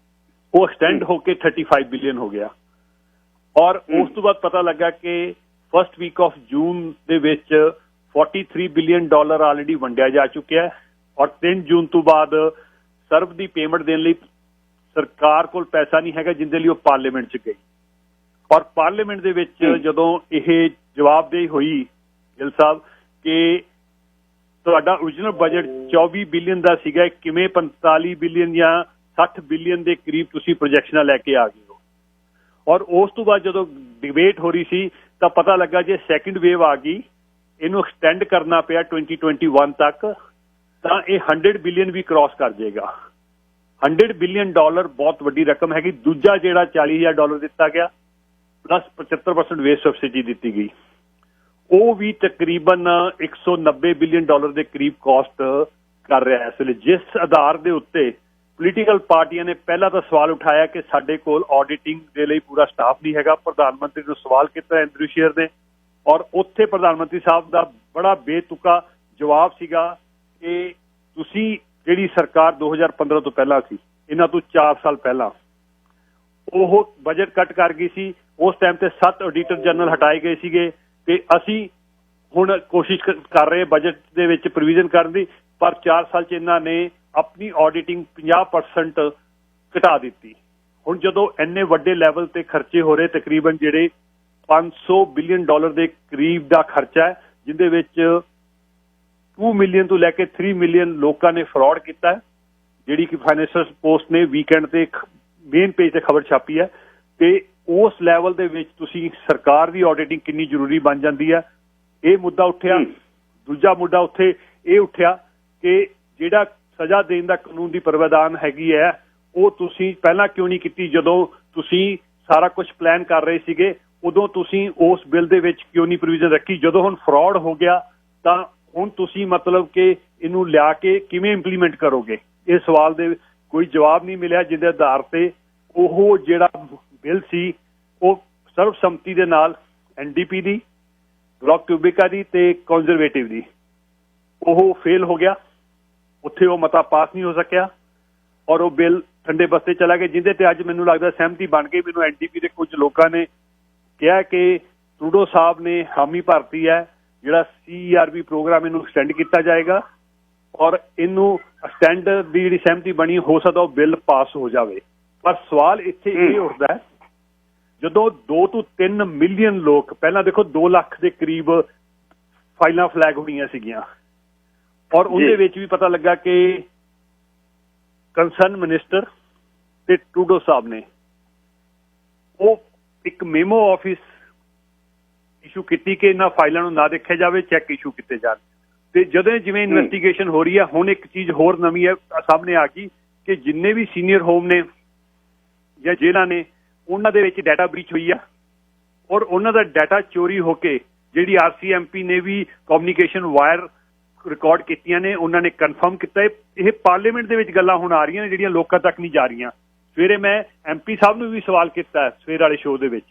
ਉਹ ਐਕਸਟੈਂਡ ਹੋ ਕੇ 35 ਬਿਲੀਅਨ ਹੋ ਗਿਆ। ਔਰ ਉਸ ਤੋਂ ਬਾਅਦ ਪਤਾ ਲੱਗਾ ਕਿ ਫਸਟ ਵੀਕ ਆਫ ਜੂਨ ਦੇ ਵਿੱਚ $43 ਬਿਲੀਅਨ ਆਲਰੇਡੀ ਵੰਡਿਆ ਜਾ ਚੁੱਕਿਆ ਹੈ। ਔਰ 3 ਜੂਨ ਤੋਂ ਬਾਅਦ ਸਰਵ ਦੀ ਪੇਮੈਂਟ ਦੇਣ ਲਈ ਸਰਕਾਰ ਕੋਲ ਪੈਸਾ ਨਹੀਂ ਹੈਗਾ, ਜਿੰਦੇ ਲਈ ਉਹ ਪਾਰਲੀਮੈਂਟ 'ਚ ਗਈ। ਔਰ ਪਾਰਲੀਮੈਂਟ ਦੇ ਵਿੱਚ ਜਦੋਂ ਇਹ ਜਵਾਬਦੇਹੀ ਹੋਈ ਗਿੱਲ ਸਾਹਿਬ ਕਿ ਤੁਹਾਡਾ ਓਰੀਜਨਲ ਬਜਟ 24 ਬਿਲੀਅਨ ਦਾ ਸੀਗਾ, ਕਿਵੇਂ 45 ਬਿਲੀਅਨ ਜਾਂ 60 ਬਿਲੀਅਨ ਦੇ ਕਰੀਬ ਤੁਸੀਂ ਪ੍ਰੋਜੈਕਸ਼ਨਾਂ ਲੈ ਕੇ ਆ ਗਏ ਹੋ। ਔਰ ਉਸ ਤੋਂ ਬਾਅਦ ਜਦੋਂ ਡਿਬੇਟ ਹੋ ਰਹੀ ਸੀ ਤਾਂ ਪਤਾ ਲੱਗਾ ਜੇ ਸੈਕਿੰਡ ਵੇਵ ਆ ਗਈ, ਇਹਨੂੰ ਐਕਸਟੈਂਡ ਕਰਨਾ ਪਿਆ 2021 ਤੱਕ, ਤਾਂ ਇਹ 100 ਬਿਲੀਅਨ ਵੀ ਕ੍ਰਾਸ ਕਰ ਜਾਏਗਾ। $100 ਬਿਲੀਅਨ ਬਹੁਤ ਵੱਡੀ ਰਕਮ ਹੈਗੀ। ਦੂਜਾ ਜਿਹੜਾ $40,000 ਦਿੱਤਾ ਗਿਆ ਪਲੱਸ 75% ਵੇਸਟ ਸਬਸਿਡੀ ਦਿੱਤੀ ਗਈ, ਉਹ ਵੀ ਤਕਰੀਬਨ $190 ਬਿਲੀਅਨ ਦੇ ਕਰੀਬ ਕਾਸਟ ਕਰ ਰਿਹਾ ਇਸ ਵੇਲੇ, ਜਿਸ ਆਧਾਰ ਦੇ ਉੱਤੇ ਪੋਲੀਟੀਕਲ ਪਾਰਟੀਆਂ ਨੇ ਪਹਿਲਾਂ ਤਾਂ ਸਵਾਲ ਉਠਾਇਆ ਕਿ ਸਾਡੇ ਕੋਲ ਆਡਿਟਿੰਗ ਦੇ ਲਈ ਪੂਰਾ ਸਟਾਫ ਨਹੀਂ ਹੈਗਾ। ਪ੍ਰਧਾਨ ਮੰਤਰੀ ਨੂੰ ਸਵਾਲ ਕੀਤਾ ਐਂਡਰਿਊ ਸ਼ੀਅਰ ਨੇ, ਔਰ ਉੱਥੇ ਪ੍ਰਧਾਨ ਮੰਤਰੀ ਸਾਹਿਬ ਦਾ ਬੜਾ ਬੇਤੁਕਾ ਜਵਾਬ ਸੀਗਾ ਕਿ ਤੁਸੀਂ ਜਿਹੜੀ ਸਰਕਾਰ 2015 ਤੋਂ ਪਹਿਲਾਂ ਸੀ, ਇਹਨਾਂ ਤੋਂ 4 ਸਾਲ ਪਹਿਲਾਂ ਉਹ ਬਜਟ ਕੱਟ ਕਰ ਗਈ ਸੀ। ਉਸ ਟਾਈਮ ਤੇ 7 ਆਡੀਟਰ ਜਨਰਲ ਹਟਾਏ ਗਏ ਸੀਗੇ ਤੇ ਅਸੀਂ ਹੁਣ ਕੋਸ਼ਿਸ਼ ਕਰ ਰਹੇ ਬਜਟ ਦੇ ਵਿੱਚ ਪ੍ਰੋਵੀਜ਼ਨ ਕਰਨ ਦੀ, ਪਰ 4 ਸਾਲ 'ਚ ਇਹਨਾਂ ਨੇ ਆਪਣੀ ਆਡਿਟਿੰਗ 50% ਘਟਾ ਦਿੱਤੀ। ਹੁਣ ਜਦੋਂ ਇੰਨੇ ਵੱਡੇ ਲੈਵਲ ਤੇ ਖਰਚੇ ਹੋ ਰਹੇ, ਤਕਰੀਬਨ ਜਿਹੜੇ $500 ਬਿਲੀਅਨ ਦੇ ਕਰੀਬ ਦਾ ਖਰਚਾ ਹੈ, ਜਿਹਦੇ ਵਿੱਚ 2 ਮਿਲੀਅਨ ਤੋਂ ਲੈ ਕੇ 3 ਮਿਲੀਅਨ ਲੋਕਾਂ ਨੇ ਫਰਾਡ ਕੀਤਾ ਹੈ, ਜਿਹੜੀ ਕਿ ਫਾਈਨੈਂਸ਼ੀਅਲ ਪੋਸਟ ਨੇ ਵੀਕਐਂਡ ਤੇ ਮੇਨ ਪੇਜ ਤੇ ਖਬਰ ਛਾਪੀ ਹੈ। ਤੇ ਉਸ ਲੈਵਲ ਦੇ ਵਿੱਚ ਤੁਸੀਂ ਸਰਕਾਰ ਦੀ ਆਡਿਟਿੰਗ ਕਿੰਨੀ ਜ਼ਰੂਰੀ ਬਣ ਜਾਂਦੀ ਹੈ, ਇਹ ਮੁੱਦਾ ਉੱਠਿਆ। ਦੂਜਾ ਮੁੱਦਾ ਉੱਥੇ ਇਹ ਉੱਠਿਆ ਕਿ ਜਿਹੜਾ ਸਜ਼ਾ ਦੇਣ ਦਾ ਕਾਨੂੰਨ ਦੀ ਪ੍ਰਾਵਧਾਨ ਹੈਗੀ ਹੈ, ਉਹ ਤੁਸੀਂ ਪਹਿਲਾਂ ਕਿਉਂ ਨਹੀਂ ਕੀਤੀ? ਜਦੋਂ ਤੁਸੀਂ ਸਾਰਾ ਕੁਝ ਪਲਾਨ ਕਰ ਰਹੇ ਸੀਗੇ, ਉਦੋਂ ਤੁਸੀਂ ਉਸ ਬਿੱਲ ਦੇ ਵਿੱਚ ਕਿਉਂ ਨਹੀਂ ਪ੍ਰੋਵੀਜ਼ਨ ਰੱਖੀ? ਜਦੋਂ ਹੁਣ ਫਰਾਡ ਹੋ ਗਿਆ ਤਾਂ ਹੁਣ ਤੁਸੀਂ ਮਤਲਬ ਕਿ ਇਹਨੂੰ ਲਿਆ ਕੇ ਕਿਵੇਂ ਇੰਪਲੀਮੈਂਟ ਕਰੋਗੇ? ਇਹ ਸਵਾਲ ਦੇ ਕੋਈ ਜਵਾਬ ਨਹੀਂ ਮਿਲਿਆ, ਜਿਹਦੇ ਆਧਾਰ ਤੇ ਉਹ ਜਿਹੜਾ ਬਿੱਲ ਸੀ ਉਹ ਸਰਵਸੰਮਤੀ ਦੇ ਨਾਲ NDP ਦੀ, ਬਲਾਕ ਟਿਊਬਿਕਾ ਦੀ ਤੇ ਕੰਜ਼ਰਵੇਟਿਵ ਦੀ ਉਹ ਫੇਲ ਹੋ ਗਿਆ। ਉੱਥੇ ਉਹ ਮਤਾ ਪਾਸ ਨਹੀਂ ਹੋ ਸਕਿਆ ਔਰ ਉਹ ਬਿੱਲ ਠੰਡੇ ਬਸਤੇ ਚਲਾ ਗਿਆ, ਜਿਹਦੇ ਤੇ ਅੱਜ ਮੈਨੂੰ ਲੱਗਦਾ ਸਹਿਮਤੀ ਬਣ ਗਈ। ਮੈਨੂੰ NDP ਦੇ ਕੁਝ ਲੋਕਾਂ ਨੇ ਕਿਹਾ ਕਿ ਟਰੂਡੋ ਸਾਹਿਬ ਨੇ ਹਾਮੀ ਭਰਤੀ ਹੈ, ਜਿਹੜਾ CERB ਪ੍ਰੋਗਰਾਮ ਇਹਨੂੰ ਐਕਸਟੈਂਡ ਕੀਤਾ ਜਾਏਗਾ ਔਰ ਇਹਨੂੰ ਐਕਸਟੈਂਡ ਦੀ ਜਿਹੜੀ ਸਹਿਮਤੀ ਬਣੀ, ਹੋ ਸਕਦਾ ਉਹ ਬਿੱਲ ਪਾਸ ਹੋ ਜਾਵੇ। ਪਰ ਸਵਾਲ ਇੱਥੇ ਇਹ ਉੱਠਦਾ ਹੈ, ਜਦੋਂ 2 ਤੋਂ 3 ਮਿਲੀਅਨ ਲੋਕ, ਪਹਿਲਾਂ ਦੇਖੋ 2 ਲੱਖ ਦੇ ਕਰੀਬ ਫਾਈਲਾਂ ਫਲੈਗ ਹੋਈਆਂ ਸੀਗੀਆਂ, ਔਰ ਉਹਦੇ ਵਿੱਚ ਵੀ ਪਤਾ ਲੱਗਾ ਕਿ ਕੰਸਰਨ ਮਿਨਿਸਟਰ ਤੇ ਟਰੂਡੋ ਸਾਹਿਬ ਨੇ ਉਹ ਇੱਕ ਮੈਮੋ ਆਫਿਸ ਇਸ਼ੂ ਕੀਤੀ ਕਿ ਇਹਨਾਂ ਫਾਈਲਾਂ ਨੂੰ ਨਾ ਦੇਖਿਆ ਜਾਵੇ, ਚੈੱਕ ਇਸ਼ੂ ਕੀਤੇ ਜਾਣ। ਤੇ ਜਦੋਂ ਜਿਵੇਂ ਇਨਵੈਸਟੀਗੇਸ਼ਨ ਹੋ ਰਹੀ ਹੈ, ਹੁਣ ਇੱਕ ਚੀਜ਼ ਹੋਰ ਨਵੀਂ ਹੈ ਸਾਹਮਣੇ ਆ ਗਈ ਕਿ ਜਿੰਨੇ ਵੀ ਸੀਨੀਅਰ ਹੋਮ ਨੇ ਜਾਂ ਜੇਲ੍ਹਾਂ ਨੇ, ਉਹਨਾਂ ਦੇ ਵਿੱਚ ਡਾਟਾ ਬ੍ਰੀਚ ਹੋਈ ਆ ਔਰ ਉਹਨਾਂ ਦਾ ਡਾਟਾ ਚੋਰੀ ਹੋ ਕੇ ਜਿਹੜੀ RCMP ਨੇ ਵੀ ਕਮਿਊਨੀਕੇਸ਼ਨ ਵਾਇਰ ਰਿਕਾਰਡ ਕੀਤੀਆਂ ਨੇ, ਉਹਨਾਂ ਨੇ ਕਨਫਰਮ ਕੀਤਾ। ਇਹ ਪਾਰਲੀਮੈਂਟ ਦੇ ਵਿੱਚ ਗੱਲਾਂ ਹੁਣ ਆ ਰਹੀਆਂ ਨੇ ਜਿਹੜੀਆਂ ਲੋਕਾਂ ਤੱਕ ਨਹੀਂ ਜਾ ਰਹੀਆਂ। ਸਵੇਰੇ ਮੈਂ MP ਸਾਹਿਬ ਨੂੰ ਵੀ ਸਵਾਲ ਕੀਤਾ ਸਵੇਰ ਵਾਲੇ ਸ਼ੋਅ ਦੇ ਵਿੱਚ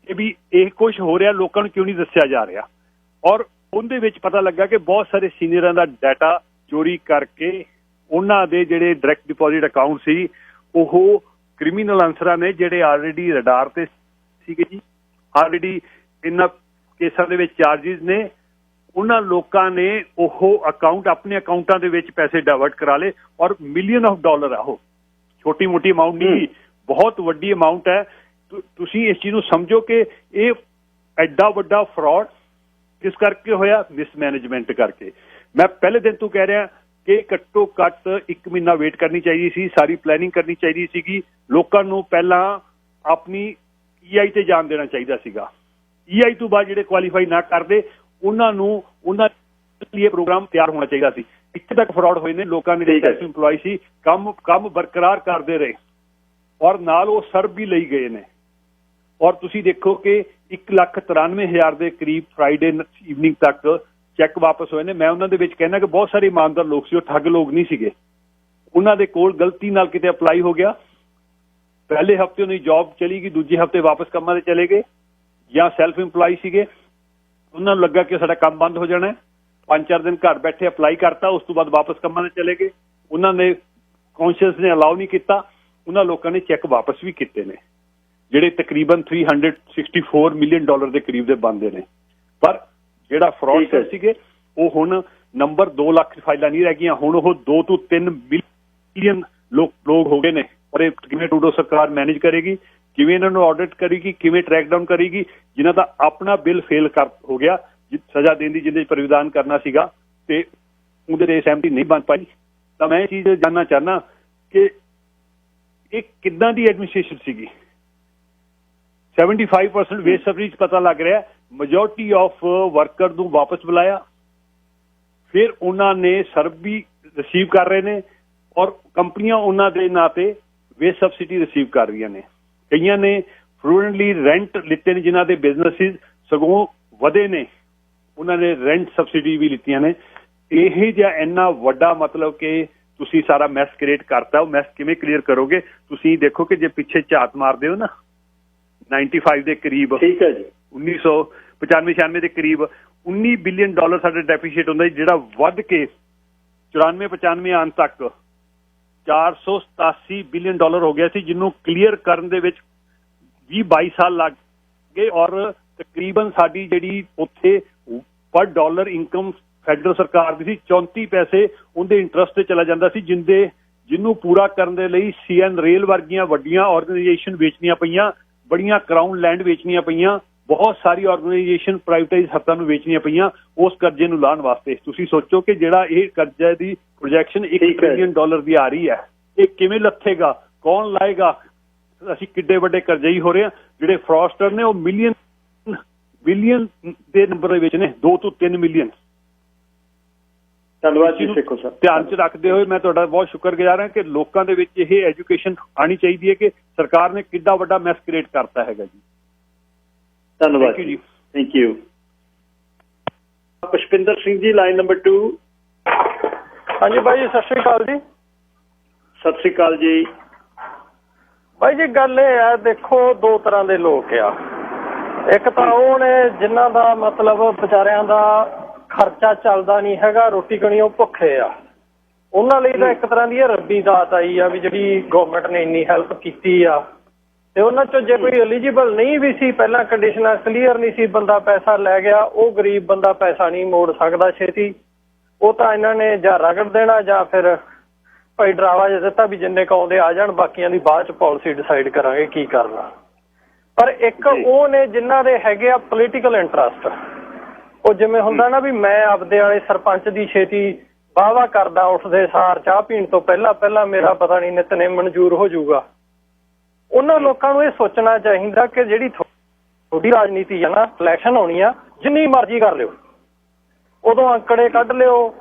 ਕਿ ਵੀ ਇਹ ਕੁਝ ਹੋ ਰਿਹਾ, ਲੋਕਾਂ ਨੂੰ ਕਿਉਂ ਨਹੀਂ ਦੱਸਿਆ ਜਾ ਰਿਹਾ? ਔਰ ਉਹਦੇ ਵਿੱਚ ਪਤਾ ਲੱਗਾ ਕਿ ਬਹੁਤ ਸਾਰੇ ਸੀਨੀਅਰਾਂ ਦਾ ਡਾਟਾ ਚੋਰੀ ਕਰਕੇ ਉਹਨਾਂ ਦੇ ਜਿਹੜੇ ਡਾਇਰੈਕਟ ਡਿਪੋਜ਼ਿਟ ਅਕਾਊਂਟ ਸੀ, ਉਹ ਕ੍ਰਿਮੀਨਲ ਅਨਸਰਾਂ ਨੇ ਜਿਹੜੇ ਆਲਰੇਡੀ ਰਡਾਰ ਤੇ ਸੀਗੇ ਜੀ, ਆਲਰੇਡੀ ਇਹਨਾਂ ਕੇਸਾਂ ਦੇ ਵਿੱਚ ਚਾਰਜਿਸ ਨੇ, ਉਹਨਾਂ ਲੋਕਾਂ ਨੇ ਉਹ ਅਕਾਊਂਟ ਆਪਣੇ ਅਕਾਊਂਟਾਂ ਦੇ ਵਿੱਚ ਪੈਸੇ ਡਾਇਵਰਟ ਕਰਾ ਲਏ ਔਰ ਮਿਲੀਅਨ ਆਫ ਡਾਲਰ ਆ ਉਹ, ਛੋਟੀ ਮੋਟੀ ਅਮਾਊਂਟ ਨਹੀਂ, ਬਹੁਤ ਵੱਡੀ ਅਮਾਊਂਟ ਹੈ। ਤੁਸੀਂ ਇਸ ਚੀਜ਼ ਨੂੰ ਸਮਝੋ ਕਿ ਇਹ ਐਡਾ ਵੱਡਾ ਫਰਾਡ ਕਿਸ ਕਰਕੇ ਹੋਇਆ? ਮਿਸਮੈਨੇਜਮੈਂਟ ਕਰਕੇ। ਮੈਂ ਪਹਿਲੇ ਦਿਨ ਤੋਂ ਕਹਿ ਰਿਹਾ ਕਿ ਘੱਟੋ ਘੱਟ 1 ਮਹੀਨਾ ਵੇਟ ਕਰਨੀ ਚਾਹੀਦੀ ਸੀ, ਸਾਰੀ ਪਲੈਨਿੰਗ ਕਰਨੀ ਚਾਹੀਦੀ ਸੀਗੀ, ਲੋਕਾਂ ਨੂੰ ਪਹਿਲਾਂ ਆਪਣੀ EI ਤੇ ਜਾਣ ਦੇਣਾ ਚਾਹੀਦਾ ਸੀਗਾ। EI ਤੋਂ ਬਾਅਦ ਜਿਹੜੇ ਕੁਆਲੀਫਾਈ ਨਾ ਕਰਦੇ ਉਹਨਾਂ ਲਈ ਇਹ ਪ੍ਰੋਗਰਾਮ ਤਿਆਰ ਹੋਣਾ ਚਾਹੀਦਾ ਸੀ। ਇੱਥੇ ਤੱਕ ਫਰਾਡ ਹੋਏ ਨੇ, ਲੋਕਾਂ ਨੇ ਸੈਲਫ ਇੰਪਲਾਈ ਸੀ, ਕੰਮ ਬਰਕਰਾਰ ਕਰਦੇ ਰਹੇ ਔਰ ਨਾਲ ਉਹ ਸਰਵ ਵੀ ਲਈ ਗਏ ਨੇ। ਔਰ ਤੁਸੀਂ ਦੇਖੋ ਕਿ 1,93,000 ਦੇ ਕਰੀਬ ਫਰਾਈਡੇ ਈਵਨਿੰਗ ਤੱਕ ਚੈੱਕ ਵਾਪਸ ਹੋਏ ਨੇ। ਮੈਂ ਉਹਨਾਂ ਦੇ ਵਿੱਚ ਕਹਿਣਾ ਕਿ ਬਹੁਤ ਸਾਰੇ ਇਮਾਨਦਾਰ ਲੋਕ ਸੀ, ਉਹ ਠੱਗ ਲੋਕ ਨਹੀਂ ਸੀਗੇ। ਉਹਨਾਂ ਦੇ ਕੋਲ ਗਲਤੀ ਨਾਲ ਕਿਤੇ ਅਪਲਾਈ ਹੋ ਗਿਆ, ਪਹਿਲੇ ਹਫਤੇ ਉਹਨਾਂ ਦੀ ਜੌਬ ਚਲੀ ਗਈ, ਦੂਜੇ ਹਫਤੇ ਵਾਪਸ ਕੰਮਾਂ ਤੇ ਚਲੇ ਗਏ, ਜਾਂ ਸੈਲਫ ਇੰਪਲਾਈ ਸੀਗੇ, ਉਹਨਾਂ ਨੂੰ ਲੱਗਾ ਕਿ ਸਾਡਾ ਕੰਮ ਬੰਦ ਹੋ ਜਾਣਾ, 5-4 ਦਿਨ ਘਰ ਬੈਠੇ ਅਪਲਾਈ ਕਰਤਾ, ਉਸ ਤੋਂ ਬਾਅਦ ਵਾਪਸ ਕੰਮਾਂ ਤੇ ਚਲੇ ਗਏ। ਉਹਨਾਂ ਨੇ ਕੌਂਸ਼ੀਅਸ ਨੇ ਅਲਾਉ ਨਹੀਂ ਕੀਤਾ, ਉਹਨਾਂ ਲੋਕਾਂ ਨੇ ਚੈੱਕ ਵਾਪਸ ਵੀ ਕੀਤੇ ਨੇ, ਜਿਹੜੇ ਤਕਰੀਬਨ $364 ਮਿਲੀਅਨ ਦੇ ਕਰੀਬ ਦੇ ਬਣਦੇ ਨੇ। ਪਰ ਜਿਹੜਾ ਫਰਾਡਸਟਰ ਸੀਗੇ ਉਹ ਹੁਣ ਨੰਬਰ 2 ਲੱਖ ਫਾਈਲਾਂ ਨਹੀਂ ਰਹਿ ਗਈਆਂ, ਹੁਣ ਉਹ 2 ਤੋਂ 3 ਮਿਲੀਅਨ ਲੋਕ ਹੋ ਗਏ ਨੇ। ਔਰ ਇਹ ਕਿਵੇਂ ਟਰੂਡੋ ਸਰਕਾਰ ਮੈਨੇਜ ਕਰੇਗੀ, ਕਿਵੇਂ ਇਹਨਾਂ ਨੂੰ ਆਡਿਟ ਕਰੇਗੀ, ਕਿਵੇਂ ਟਰੈਕ ਡਾਊਨ ਕਰੇਗੀ? ਜਿਨ੍ਹਾਂ ਦਾ ਆਪਣਾ ਬਿੱਲ ਫੇਲ ਹੋ ਗਿਆ, ਸਜ਼ਾ ਦੇਣ ਦੀ ਜਿਹਦੇ ਪ੍ਰਾਵਧਾਨ ਕਰਨਾ ਸੀਗਾ ਤੇ ਉਹਦੇ ਤੇ ਸਹਿਮਤੀ ਨਹੀਂ ਬਣ ਪਾਈ। ਤਾਂ ਮੈਂ ਇਹ ਚੀਜ਼ ਜਾਣਨਾ ਚਾਹੁੰਦਾ ਕਿ ਇਹ ਕਿੱਦਾਂ ਦੀ ਐਡਮਿਨਿਸਟ੍ਰੇਸ਼ਨ ਸੀਗੀ। 75% ਵੇਜ ਸਬਸਿਡੀ 'ਚ ਪਤਾ ਲੱਗ ਰਿਹਾ, ਮੈਜੋਰਟੀ ਆਫ ਵਰਕਰ ਨੂੰ ਵਾਪਸ ਬੁਲਾਇਆ, ਫਿਰ ਉਹਨਾਂ ਨੇ ਸਰਵ ਵੀ ਰਿਸੀਵ ਕਰ ਰਹੇ ਨੇ ਔਰ ਕੰਪਨੀਆਂ ਉਹਨਾਂ ਦੇ ਨਾਂ ਤੇ ਵੇਜ ਸਬਸਿਡੀ ਰਿਸੀਵ ਕਰ ਰਹੀਆਂ ਨੇ। ਕਈਆਂ ਨੇ ਫਲੂਐਂਟਲੀ ਰੈਂਟ ਲਿੱਤੇ ਨੇ, ਜਿਨ੍ਹਾਂ ਦੇ ਬਿਜ਼ਨਸਿਸ ਸਗੋਂ ਵਧੇ ਨੇ, ਉਹਨਾਂ ਨੇ ਰੈਂਟ ਸਬਸਿਡੀ ਵੀ ਲਿੱਤੀਆਂ ਨੇ। ਇਹ ਜਿਹਾ ਇੰਨਾ ਵੱਡਾ ਮਤਲਬ ਕਿ ਤੁਸੀਂ ਸਾਰਾ ਮੈਸ ਕ੍ਰੀਏਟ ਕਰਤਾ, ਉਹ ਮੈਸ ਕਿਵੇਂ ਕਲੀਅਰ ਕਰੋਗੇ? ਤੁਸੀਂ ਦੇਖੋ ਕਿ ਜੇ ਪਿੱਛੇ ਝਾਤ ਮਾਰਦੇ ਹੋ ਨਾ 95 ਦੇ ਕਰੀਬ, ਠੀਕ ਹੈ ਜੀ, 1995-96 ਦੇ ਕਰੀਬ $19 ਬਿਲੀਅਨ ਸਾਡਾ ਡੈਫੀਸਿਟ ਹੁੰਦਾ ਸੀ, ਜਿਹੜਾ ਵੱਧ ਕੇ 94-95 ਆਉਣ ਤੱਕ $487 ਬਿਲੀਅਨ ਹੋ ਗਿਆ ਸੀ, ਜਿਹਨੂੰ ਕਲੀਅਰ ਕਰਨ ਦੇ ਵਿੱਚ 20-22 ਸਾਲ ਲੱਗ ਗਏ। ਔਰ ਤਕਰੀਬਨ ਸਾਡੀ ਜਿਹੜੀ ਉੱਥੇ ਪਰ ਡਾਲਰ ਇਨਕਮ ਫੈਡਰਲ ਸਰਕਾਰ ਦੀ ਸੀ 34 ਪੈਸੇ ਉਹਦੇ ਇੰਟਰਸਟ ਤੇ ਚਲਾ ਜਾਂਦਾ ਸੀ, ਜਿਹਨੂੰ ਪੂਰਾ ਕਰਨ ਦੇ ਲਈ CN ਰੇਲ ਵਰਗੀਆਂ ਵੱਡੀਆਂ ਆਰਗੇਨਾਈਜੇਸ਼ਨ ਵੇਚਣੀਆਂ ਪਈਆਂ, ਬੜੀਆਂ ਕਰਾਊਨ ਲੈਂਡ ਵੇਚਣੀਆਂ ਪਈਆਂ, ਬਹੁਤ ਸਾਰੀ ਆਰਗੇਨਾਈਜੇਸ਼ਨ ਪ੍ਰਾਈਵੇਟਾਈਜ਼ ਹੱਥਾਂ ਨੂੰ ਵੇਚਣੀਆਂ ਪਈਆਂ ਉਸ ਕਰਜ਼ੇ ਨੂੰ ਲਾਉਣ ਵਾਸਤੇ। ਤੁਸੀਂ ਸੋਚੋ ਕਿ ਜਿਹੜਾ ਇਹ ਕਰਜ਼ੇ ਦੀ ਪ੍ਰੋਜੈਕਸ਼ਨ $1 ਟ੍ਰਿਲੀਅਨ ਦੀ ਆ ਰਹੀ ਹੈ, ਇਹ ਕਿਵੇਂ ਲੱਥੇਗਾ? ਕੌਣ ਲਾਏਗਾ? ਅਸੀਂ ਕਿੱਡੇ ਵੱਡੇ ਕਰਜ਼ਈ ਹੋ ਰਹੇ ਹਾਂ। ਜਿਹੜੇ ਫਰਾਡਸਟਰ ਨੇ ਉਹ ਬਿਲੀਅਨ ਦੇ ਨੰਬਰ ਦੇ ਵਿੱਚ ਨੇ, 2 ਤੋਂ 3 ਮਿਲੀਅਨ। ਧੰਨਵਾਦ ਜੀ ਸੇਖੋ ਸਰ। ਧਿਆਨ 'ਚ ਰੱਖਦੇ ਹੋਏ ਮੈਂ ਤੁਹਾਡਾ ਬਹੁਤ ਸ਼ੁਕਰਗੁਜ਼ਾਰ ਹਾਂ ਕਿ ਲੋਕਾਂ ਦੇ ਵਿੱਚ ਇਹ ਐਜੂਕੇਸ਼ਨ ਆਉਣੀ ਚਾਹੀਦੀ ਹੈ ਕਿ ਸਰਕਾਰ ਨੇ ਕਿੱਡਾ ਵੱਡਾ ਮੈਸ ਕ੍ਰੀਏਟ ਕਰਤਾ ਹੈਗਾ ਜੀ। ਧੰਨਵਾਦ ਜੀ, thank you. Pushpinder Singh ji, line number 2। ਹਾਂਜੀ ਬਾਈ ਜੀ, ਸਤਿ ਸ਼੍ਰੀ ਅਕਾਲ ਜੀ। ਸਤਿ ਸ਼੍ਰੀ ਅਕਾਲ ਜੀ। ਬਾਈ ਜੀ ਗੱਲ ਇਹ ਹੈ, ਦੇਖੋ 2 ਤਰ੍ਹਾਂ ਦੇ ਲੋਕ ਆ। ਇੱਕ ਤਾਂ ਉਹ ਨੇ ਜਿਨ੍ਹਾਂ ਦਾ ਮਤਲਬ ਵਿਚਾਰਿਆਂ ਦਾ ਖਰਚਾ ਚੱਲਦਾ ਨਹੀਂ ਹੈਗਾ, ਰੋਟੀ ਕਣੀ ਉਹ ਭੁੱਖੇ ਆ, ਉਹਨਾਂ ਲਈ ਤਾਂ ਇੱਕ ਤਰ੍ਹਾਂ ਦੀ ਰੱਬੀ ਦਾਤ ਆਈ ਆ ਵੀ ਜਿਹੜੀ ਗਵਰਨਮੈਂਟ ਨੇ ਇੰਨੀ ਹੈਲਪ ਕੀਤੀ ਆ। ਤੇ ਉਹਨਾਂ ਚੋਂ ਜੇ ਕੋਈ ਐਲੀਜੀਬਲ ਨਹੀਂ ਵੀ ਸੀ, ਪਹਿਲਾਂ ਕੰਡੀਸ਼ਨਾਂ ਕਲੀਅਰ ਨਹੀਂ ਸੀ, ਬੰਦਾ ਪੈਸਾ ਲੈ ਗਿਆ, ਉਹ ਗਰੀਬ ਬੰਦਾ ਪੈਸਾ ਨਹੀਂ ਮੋੜ ਸਕਦਾ ਛੇਤੀ, ਉਹ ਤਾਂ ਇਹਨਾਂ ਨੇ ਜਾਂ ਰਗੜ ਦੇਣਾ ਜਾਂ ਫਿਰ ਭਾਈ ਡਰਾਵਾ ਜਿਹਾ ਦਿੱਤਾ ਵੀ ਜਿੰਨੇ ਕੁ ਆਉਂਦੇ ਆ ਜਾਣ, ਬਾਕੀਆਂ ਦੀ ਬਾਅਦ ਚ ਪਾਲਿਸੀ ਡਿਸਾਈਡ ਕਰਾਂਗੇ ਕੀ ਕਰਨਾ। ਪਰ ਇੱਕ ਉਹ ਨੇ ਜਿਨ੍ਹਾਂ ਦੇ ਹੈਗੇ ਆ ਪੋਲੀਟੀਕਲ ਇੰਟਰਸਟ, ਉਹ ਜਿਵੇਂ ਹੁੰਦਾ ਨਾ ਵੀ ਮੈਂ ਆਪਦੇ ਵਾਲੇ ਸਰਪੰਚ ਦੀ ਛੇਤੀ ਵਾਹਵਾ ਕਰਦਾ, ਉੱਠਦੇ ਸਾਰ ਚਾਹ ਪੀਣ ਤੋਂ ਪਹਿਲਾਂ ਮੇਰਾ ਪਤਾ ਨਹੀਂ ਨਿਤਨੇਮ ਮਨਜ਼ੂਰ ਹੋ ਜਾਊਗਾ। ਉਹਨਾਂ ਲੋਕਾਂ ਨੂੰ ਇਹ ਸੋਚਣਾ ਚਾਹੀਦਾ ਕਿ ਜਿਹੜੀ ਤੁਹਾਡੀ ਰਾਜਨੀਤੀ ਆ ਨਾ, ਇਲੈਕਸ਼ਨ ਹੋਣੀ ਆ, ਜਿੰਨੀ ਮਰਜ਼ੀ ਕਰ ਲਿਓ, ਉਦੋਂ ਅੰਕੜੇ ਕੱਢ ਲਿਓ,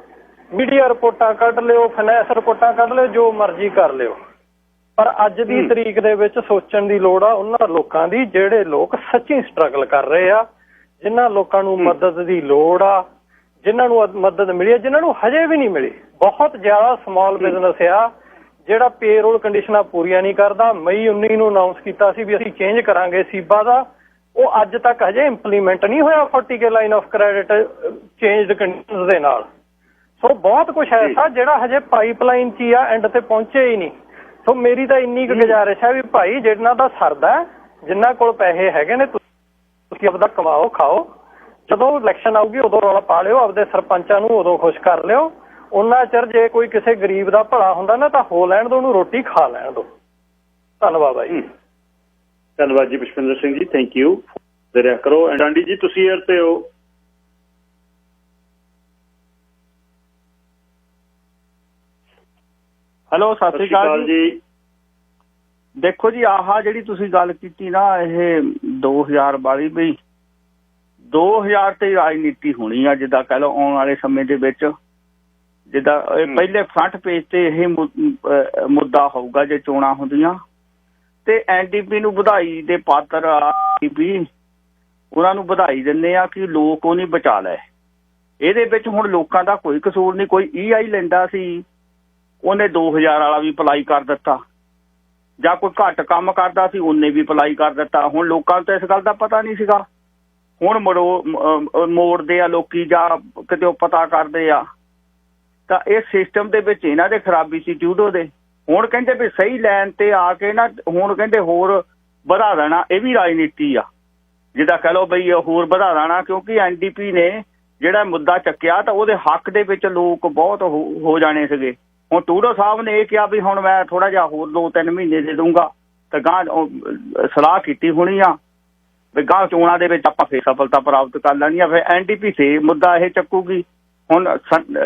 ਮੀਡੀਆ ਰਿਪੋਰਟਾਂ ਕੱਢ ਲਿਓ, ਫਾਈਨੈਂਸ ਰਿਪੋਰਟਾਂ ਕੱਢ ਲਿਓ, ਜੋ ਮਰਜ਼ੀ ਕਰ ਲਿਓ, ਪਰ ਅੱਜ ਦੀ ਤਰੀਕ ਦੇ ਵਿੱਚ ਸੋਚਣ ਦੀ ਲੋੜ ਆ ਉਹਨਾਂ ਲੋਕਾਂ ਦੀ ਜਿਹੜੇ ਲੋਕ ਸੱਚੀ ਸਟਰਗਲ ਕਰ ਰਹੇ ਆ, ਜਿਨ੍ਹਾਂ ਲੋਕਾਂ ਨੂੰ ਮਦਦ ਦੀ ਲੋੜ ਆ, ਜਿਨ੍ਹਾਂ ਨੂੰ ਮਦਦ ਮਿਲੀ ਆ, ਜਿਨ੍ਹਾਂ ਨੂੰ ਹਜੇ ਵੀ ਨਹੀਂ ਮਿਲੀ। ਬਹੁਤ ਜ਼ਿਆਦਾ ਸਮਾਲ ਬਿਜ਼ਨਸ ਆ ਜਿਹੜਾ ਪੇਰੋਲ ਕੰਡੀਸ਼ਨਾਂ ਪੂਰੀਆਂ ਨਹੀਂ ਕਰਦਾ। ਮਈ 19 ਨੂੰ ਅਨਾਉਂਸ ਕੀਤਾ ਸੀ ਵੀ ਅਸੀਂ ਚੇਂਜ ਕਰਾਂਗੇ ਸੀਬਾ ਦਾ, ਉਹ ਅੱਜ ਤੱਕ ਹਜੇ ਇੰਪਲੀਮੈਂਟ ਨਹੀਂ ਹੋਇਆ 40K line of credit changed conditions ਦੇ ਨਾਲ। ਸੋ ਬਹੁਤ ਕੁਛ ਐਸਾ ਜਿਹੜਾ ਹਜੇ ਪਾਈਪਲਾਈਨ 'ਚ ਹੀ ਆ, ਐਂਡ ਤੇ ਪਹੁੰਚੇ ਹੀ ਨਹੀਂ। ਸੋ ਮੇਰੀ ਤਾਂ ਇੰਨੀ ਕੁ ਗੁਜ਼ਾਰਿਸ਼ ਹੈ ਵੀ ਭਾਈ ਜਿਹਨਾਂ ਦਾ ਸਰਦਾ, ਜਿਨ੍ਹਾਂ ਕੋਲ ਪੈਸੇ ਹੈਗੇ ਨੇ, ਤੁਸੀਂ ਆਪਦਾ ਕਮਾਓ ਖਾਓ, ਜਦੋਂ ਇਲੈਕਸ਼ਨ ਆਊਗੀ ਉਦੋਂ ਰੌਲਾ ਪਾ ਲਿਓ, ਆਪਦੇ ਸਰਪੰਚਾਂ ਨੂੰ ਉਦੋਂ ਖੁਸ਼ ਕਰ ਲਿਓ। ਉਹਨਾਂ ਚਿਰ ਜੇ ਕੋਈ ਕਿਸੇ ਗਰੀਬ ਦਾ ਭਲਾ ਹੁੰਦਾ ਨਾ ਤਾਂ ਹੋ ਲੈਣ ਦਿਓ, ਉਹਨੂੰ ਰੋਟੀ ਖਾ ਲੈਣ ਦਿਓ। ਧੰਨਵਾਦ ਬਾਈ। ਧੰਨਵਾਦ ਜੀ ਪੁਸ਼ਪਿੰਦਰ ਸਿੰਘ ਜੀ, ਥੈਂਕ ਯੂ। ਦਰਿਆ ਕਰੋ। ਡਾਂਡੀ ਜੀ ਤੁਸੀਂ ਏਅਰ ਤੇ ਹੋ। ਹੈਲੋ, ਸਤਿ ਸ੍ਰੀ ਅਕਾਲ ਜੀ। ਦੇਖੋ ਜੀ, ਆਹ ਜਿਹੜੀ ਤੁਸੀਂ ਗੱਲ ਕੀਤੀ ਨਾ, ਇਹ 2000 ਵਾਲੀ ਵੀ 2000 ਤੇ ਰਾਜਨੀਤੀ ਹੋਣੀ ਆ, ਜਿੱਦਾਂ ਕਹਿ ਲਓ ਆਉਣ ਵਾਲੇ ਸਮੇਂ ਦੇ ਵਿੱਚ। ਜਿੱਦਾਂ ਪਹਿਲੇ ਫਰੰਟ ਪੇਜ ਤੇ ਇਹ ਮੁੱਦਾ ਹੋਊਗਾ ਜੇ ਚੋਣਾਂ ਹੁੰਦੀਆਂ, ਤੇ NDP ਨੂੰ ਵਧਾਈ ਦੇ ਪਾਤਰ ਆ ਵੀ ਉਹਨਾਂ ਨੂੰ ਵਧਾਈ ਦਿੰਦੇ ਆ ਕਿ ਲੋਕ ਉਹ ਨਹੀਂ ਬਚਾ ਲਏ। ਇਹਦੇ ਵਿੱਚ ਹੁਣ ਲੋਕਾਂ ਦਾ ਕੋਈ ਕਸੂਰ ਨਹੀਂ। ਕੋਈ EI ਲੈਂਦਾ ਸੀ, ਉਹਨੇ 2000 ਵਾਲਾ ਵੀ ਅਪਲਾਈ ਕਰ ਦਿੱਤਾ, ਜਾਂ ਕੋਈ ਘੱਟ ਕੰਮ ਕਰਦਾ ਸੀ ਉਹਨੇ ਵੀ ਅਪਲਾਈ ਕਰ ਦਿੱਤਾ। ਹੁਣ ਲੋਕਾਂ ਨੂੰ ਤਾਂ ਇਸ ਗੱਲ ਦਾ ਪਤਾ ਨਹੀਂ ਸੀਗਾ, ਹੁਣ ਮੋੜਦੇ ਆ ਲੋਕੀ ਜਾਂ ਕਿਤੇ ਉਹ ਪਤਾ ਕਰਦੇ ਆ। ਤਾਂ ਇਹ ਸਿਸਟਮ ਦੇ ਵਿੱਚ ਇਹਨਾਂ ਦੇ ਖਰਾਬੀ ਸੀ ਟਿਊਡੋ ਦੇ। ਹੁਣ ਕਹਿੰਦੇ ਵੀ ਸਹੀ ਲਾਈਨ ਤੇ ਆ ਕੇ ਨਾ, ਹੁਣ ਕਹਿੰਦੇ ਹੋਰ ਵਧਾ ਦੇਣਾ। ਇਹ ਵੀ ਰਾਜਨੀਤੀ ਆ, ਜਿੱਦਾਂ ਕਹਿ ਲਓ ਬਈ ਹੋਰ ਵਧਾ ਦੇਣਾ, ਕਿਉਂਕਿ NDP ਨੇ ਜਿਹੜਾ ਮੁੱਦਾ ਚੱਕਿਆ ਤਾਂ ਉਹਦੇ ਹੱਕ ਦੇ ਵਿੱਚ ਲੋਕ ਬਹੁਤ ਹੋ ਜਾਣੇ ਸੀਗੇ। ਹੁਣ ਟਿਊਡੋ ਸਾਹਿਬ ਨੇ ਇਹ ਕਿਹਾ ਵੀ ਹੁਣ ਮੈਂ ਥੋੜਾ ਜਿਹਾ ਹੋਰ 2-3 ਮਹੀਨੇ ਦੇ ਦੂੰਗਾ, ਤਾਂ ਗਾਂ ਸਲਾਹ ਕੀਤੀ ਹੋਣੀ ਆ ਵੀ ਗਾਂ ਚੋਣਾਂ ਦੇ ਵਿੱਚ ਆਪਾਂ ਫੇਰ ਸਫਲਤਾ ਪ੍ਰਾਪਤ ਕਰ ਲੈਣੀ ਆ। ਫਿਰ NDP ਸੇ ਮੁੱਦਾ ਇਹ ਚੱਕੂਗੀ। ਹੁਣ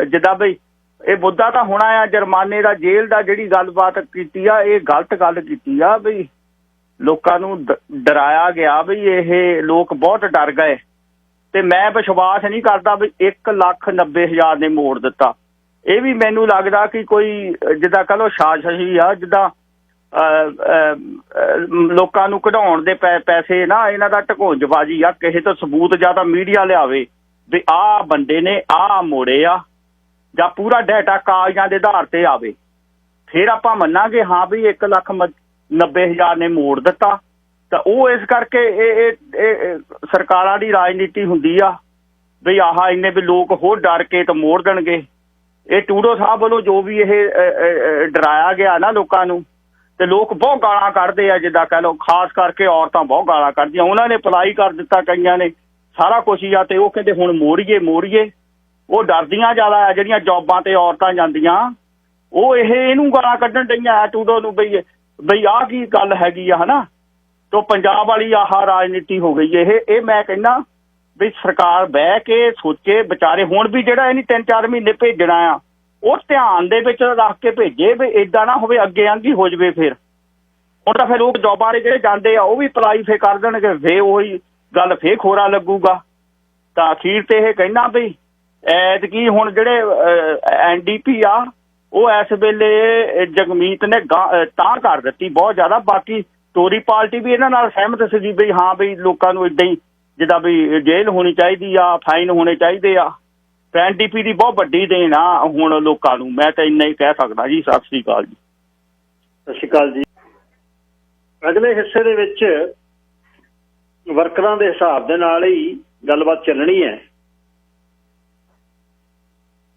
ਜਿੱਦਾਂ ਬਈ ਇਹ ਮੁੱਦਾ ਤਾਂ ਹੋਣਾ ਆ ਜੁਰਮਾਨੇ ਦਾ, ਜੇਲ੍ਹ ਦਾ। ਜਿਹੜੀ ਗੱਲਬਾਤ ਕੀਤੀ ਆ ਇਹ ਗਲਤ ਗੱਲ ਕੀਤੀ ਆ, ਬਈ ਲੋਕਾਂ ਨੂੰ ਡਰਾਇਆ ਗਿਆ ਬਈ ਇਹ ਲੋਕ ਬਹੁਤ ਡਰ ਗਏ। ਤੇ ਮੈਂ ਵਿਸ਼ਵਾਸ ਨਹੀਂ ਕਰਦਾ ਵੀ 1,90,000 ਨੇ ਮੋੜ ਦਿੱਤਾ। ਇਹ ਵੀ ਮੈਨੂੰ ਲੱਗਦਾ ਕਿ ਕੋਈ ਜਿੱਦਾਂ ਕਹ ਲਓ ਸਾਜ਼ਿਸ਼ ਆ, ਜਿੱਦਾਂ ਲੋਕਾਂ ਨੂੰ ਕਢਾਉਣ ਦੇ ਪੈਸੇ ਨਾ, ਇਹਨਾਂ ਦਾ ਢਕੋਂਜਬਾਜ਼ੀ ਆ। ਕਿਸੇ ਤੋਂ ਸਬੂਤ ਜਾਂ ਤਾਂ ਮੀਡੀਆ ਲਿਆਵੇ ਵੀ ਆਹ ਬੰਦੇ ਨੇ ਆਹ ਮੋੜੇ ਆ, ਜਾਂ ਪੂਰਾ ਡਾਟਾ ਕਾਗਜ਼ਾਂ ਦੇ ਆਧਾਰ ਤੇ ਆਵੇ, ਫਿਰ ਆਪਾਂ ਮੰਨਾਂਗੇ ਹਾਂ ਵੀ 1,90,000 ਨੇ ਮੋੜ ਦਿੱਤਾ। ਤਾਂ ਉਹ ਇਸ ਕਰਕੇ ਇਹ ਸਰਕਾਰਾਂ ਦੀ ਰਾਜਨੀਤੀ ਹੁੰਦੀ ਆ ਵੀ ਆਹ ਇੰਨੇ ਵੀ ਲੋਕ ਹੋਰ ਡਰ ਕੇ ਤਾਂ ਮੋੜ ਦੇਣਗੇ। ਇਹ ਟਿਊਡੋ ਸਾਹਿਬ ਵੱਲੋਂ ਜੋ ਵੀ ਇਹ ਡਰਾਇਆ ਗਿਆ ਨਾ ਲੋਕਾਂ ਨੂੰ, ਤੇ ਲੋਕ ਬਹੁਤ ਗਾਲਾਂ ਕੱਢਦੇ ਆ। ਜਿੱਦਾਂ ਕਹਿ ਲਓ ਖਾਸ ਕਰਕੇ ਔਰਤਾਂ ਬਹੁਤ ਗਾਲਾਂ ਕੱਢਦੀਆਂ। ਉਹਨਾਂ ਨੇ ਅਪਲਾਈ ਕਰ ਦਿੱਤਾ ਕਈਆਂ ਨੇ, ਸਾਰਾ ਕੁਛ ਹੀ ਆ, ਤੇ ਉਹ ਕਹਿੰਦੇ ਹੁਣ ਮੋੜੀਏ। ਉਹ ਡਰਦੀਆਂ ਜ਼ਿਆਦਾ ਆ ਜਿਹੜੀਆਂ ਜੌਬਾਂ ਤੇ ਔਰਤਾਂ ਜਾਂਦੀਆਂ, ਉਹ ਇਹਨੂੰ ਗਾਲਾਂ ਕੱਢਣ ਡਈਆਂ ਟਿਊਡੋ ਨੂੰ ਬਈ ਆਹ ਕੀ ਗੱਲ ਹੈਗੀ ਆ, ਹਨਾ। ਤੋ ਪੰਜਾਬ ਵਾਲੀ ਆਹ ਰਾਜਨੀਤੀ ਹੋ ਗਈ। ਇਹ ਮੈਂ ਕਹਿੰਦਾ ਵੀ ਸਰਕਾਰ ਬਹਿ ਕੇ ਸੋਚੇ ਵਿਚਾਰੇ। ਹੁਣ ਵੀ ਜਿਹੜਾ ਇਹਨੀ 3-4 ਮਹੀਨੇ ਭੇਜਣਾ ਆ, ਉਹ ਧਿਆਨ ਦੇ ਵਿੱਚ ਰੱਖ ਕੇ ਭੇਜੇ ਵੀ ਏਦਾਂ ਨਾ ਹੋਵੇ ਅੱਗੇ ਆਂਗੀ ਹੋ ਜਾਵੇ। ਫਿਰ ਹੁਣ ਤਾਂ ਫਿਰ ਲੋਕ ਜੌਬਾਂ ਵਾਲੇ ਜਿਹੜੇ ਜਾਂਦੇ ਆ ਉਹ ਵੀ ਅਪਲਾਈ ਫੇਰ ਕਰ ਦੇਣਗੇ, ਫੇਰ ਉਹੀ ਗੱਲ ਫੇਰ ਖੋਰਾ ਲੱਗੂਗਾ। ਤਾਂ ਅਖੀਰ ਤੇ ਇਹ ਕਹਿਣਾ ਵੀ ਐਤਕੀ ਹੁਣ ਜਿਹੜੇ NDP ਆ, ਉਹ ਇਸ ਵੇਲੇ ਜਗਮੀਤ ਨੇ ਤਾਂ ਕਰ ਦਿੱਤੀ ਬਹੁਤ ਜ਼ਿਆਦਾ। ਬਾਕੀ ਟੋਰੀ ਪਾਰਟੀ ਵੀ ਇਹਨਾਂ ਨਾਲ ਸਹਿਮਤ ਸੀਗੀ ਵੀ ਹਾਂ ਵੀ ਲੋਕਾਂ ਨੂੰ ਏਦਾਂ ਹੀ ਜਿੱਦਾਂ ਵੀ ਜੇਲ੍ਹ ਹੋਣੀ ਚਾਹੀਦੀ ਆ, ਫਾਈਨ ਹੋਣੇ ਚਾਹੀਦੇ ਆ। ਤੇ NDP ਦੀ ਬਹੁਤ ਵੱਡੀ ਦੇਣ ਆ ਹੁਣ ਲੋਕਾਂ ਨੂੰ। ਮੈਂ ਤਾਂ ਇੰਨਾ ਹੀ ਕਹਿ ਸਕਦਾ ਜੀ। ਸਤਿ ਸ੍ਰੀ ਅਕਾਲ ਜੀ। ਸਤਿ ਸ਼੍ਰੀ ਅਕਾਲ ਜੀ। ਅਗਲੇ ਹਿੱਸੇ ਦੇ ਵਿੱਚ ਵਰਕਰਾਂ ਦੇ ਹਿਸਾਬ ਦੇ ਨਾਲ ਹੀ ਗੱਲਬਾਤ ਚੱਲਣੀ ਹੈ।